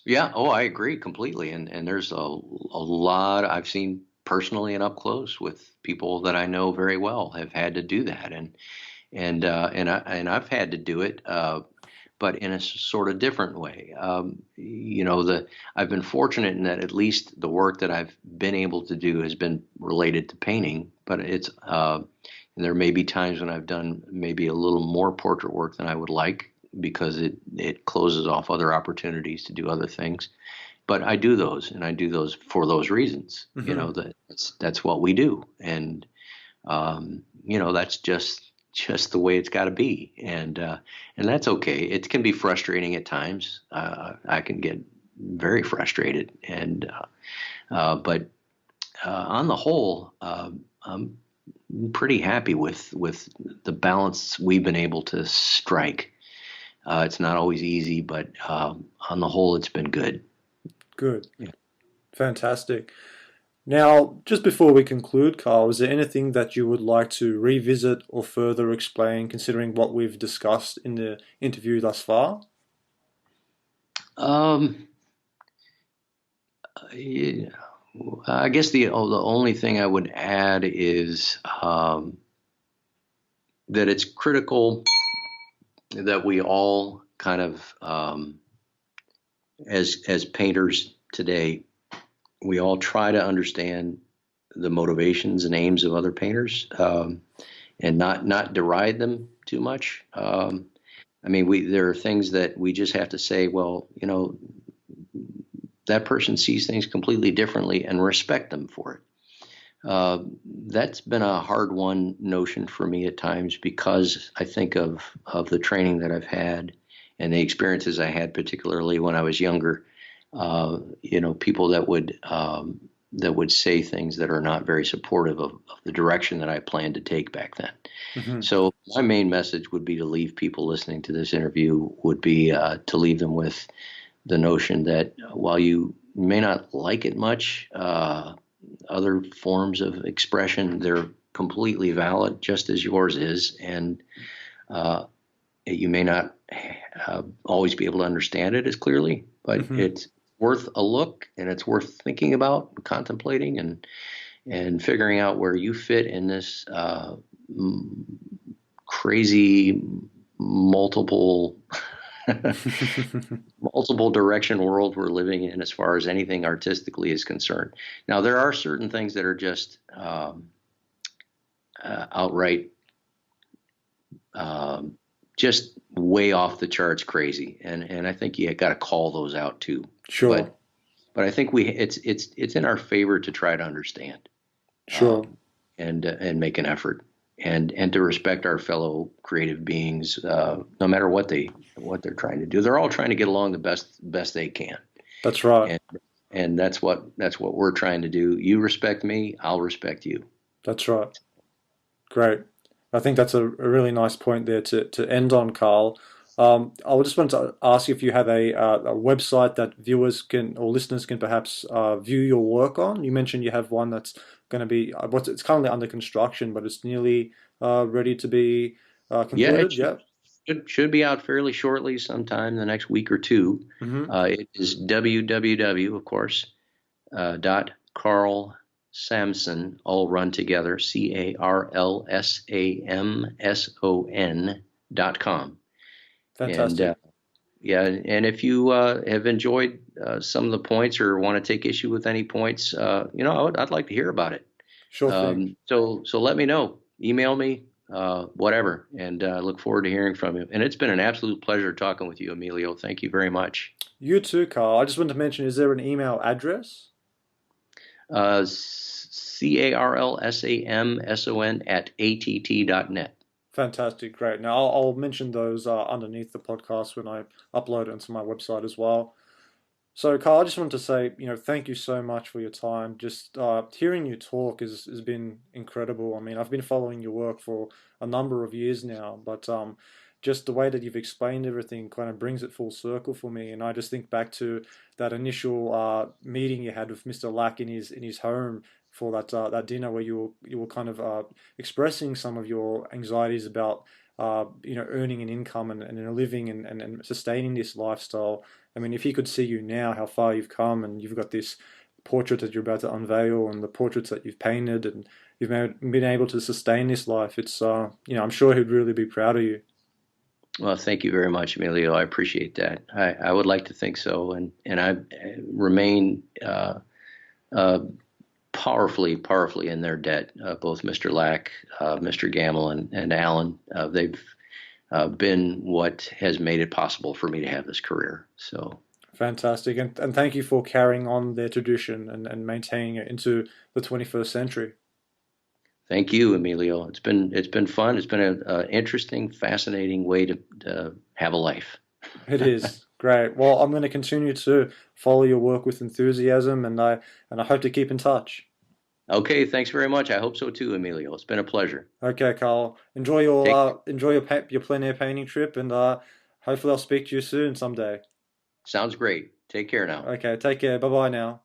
S2: Yeah. Oh, I agree completely. And there's a lot I've seen personally and up close with people that I know very well have had to do that. and I've had to do it, but in a sort of different way. I've been fortunate in that at least the work that I've been able to do has been related to painting, but and there may be times when I've done maybe a little more portrait work than I would like because it closes off other opportunities to do other things. But I do those, and I do those for those reasons.
S1: Hmm.
S2: That's what we do, and that's just the way it's got to be, and that's okay. It can be frustrating at times. I can get very frustrated, but on the whole, I'm pretty happy with the balance we've been able to strike. It's not always easy, but on the whole, it's been good.
S1: Good.
S2: Yeah.
S1: Fantastic. Now, just before we conclude, Carl, is there anything that you would like to revisit or further explain, considering what we've discussed in the interview thus far?
S2: Um, yeah, I guess the only thing I would add is that it's critical that we all kind of, as painters today, we all try to understand the motivations and aims of other painters, and not deride them too much. I mean, there are things that we just have to say, well, that person sees things completely differently, and respect them for it. That's been a hard one notion for me at times because I think of the training that I've had and the experiences I had, particularly when I was younger. People that would say things that are not very supportive of the direction that I planned to take back then.
S1: Hmm.
S2: So my main message would be to leave people listening to this interview would be to leave them with the notion that while you may not like it much, other forms of expression, they're completely valid, just as yours is, and you may not always be able to understand it as clearly, but
S1: Hmm.
S2: it's worth a look, and it's worth thinking about, contemplating, and figuring out where you fit in this crazy multiple multiple direction world we're living in as far as anything artistically is concerned. Now, there are certain things that are just outright um, just way off the charts crazy, and I think you got to call those out too.
S1: Sure,
S2: But I think it's in our favor to try to understand,
S1: sure.
S2: um, and make an effort, and to respect our fellow creative beings, no matter what they're trying to do. They're all trying to get along the best they can,
S1: That's right.
S2: and and that's what we're trying to do. You respect me, I'll respect you.
S1: That's right. Great. I think that's a really nice point there to end on, Carl. I just want to ask if you have a website that viewers can or listeners can perhaps view your work on. You mentioned you have one that's going to be it's currently under construction, but it's nearly ready to be
S2: Yeah, it
S1: concluded. Yeah.
S2: should be out fairly shortly, sometime the next week or two.
S1: Hmm.
S2: It is www, of course, Carl Samson, all run together, CarlSamson.com. And
S1: Fantastic.
S2: yeah, and if you have enjoyed some of the points or want to take issue with any points, I'd like to hear about it.
S1: Sure thing.
S2: So let me know. Email me, whatever, and look forward to hearing from you. And it's been an absolute pleasure talking with you, Emilio. Thank you very much.
S1: You too, Carl. I just want to mention, is there an email address?
S2: CarlSamson at att.net.
S1: Fantastic, great. Now I'll mention those underneath the podcast when I upload it onto my website as well. So, Carl, I just wanted to say, thank you so much for your time. Just hearing you talk has been incredible. I mean, I've been following your work for a number of years now, but just the way that you've explained everything kind of brings it full circle for me. And I just think back to that initial meeting you had with Mr. Lack in his home for that dinner where you were kind of expressing some of your anxieties about earning an income and a living and sustaining this lifestyle. I mean, if he could see you now, how far you've come, and you've got this portrait that you're about to unveil, and the portraits that you've painted, and been able to sustain this life. It's I'm sure he'd really be proud of you.
S2: Well, thank you very much, Emilio. I appreciate that. I would like to think so, and I remain uh, powerfully in their debt. Both Mr. Lack, Mr. Gamble, and Alan. They've been what has made it possible for me to have this career. So
S1: Fantastic, and thank you for carrying on their tradition and maintaining it into the 21st century.
S2: thank you, Emilio. It's been fun. It's been an interesting, fascinating way to have a life.
S1: It is great. Well, I'm going to continue to follow your work with enthusiasm, and I hope to keep in touch.
S2: Okay, thanks very much. I hope so too, Emilio. It's been a pleasure.
S1: Okay, Carl.
S2: Take
S1: Enjoy your plein air painting trip, and hopefully I'll speak to you soon someday.
S2: Sounds great. Take care now.
S1: Okay, take care. Bye bye now.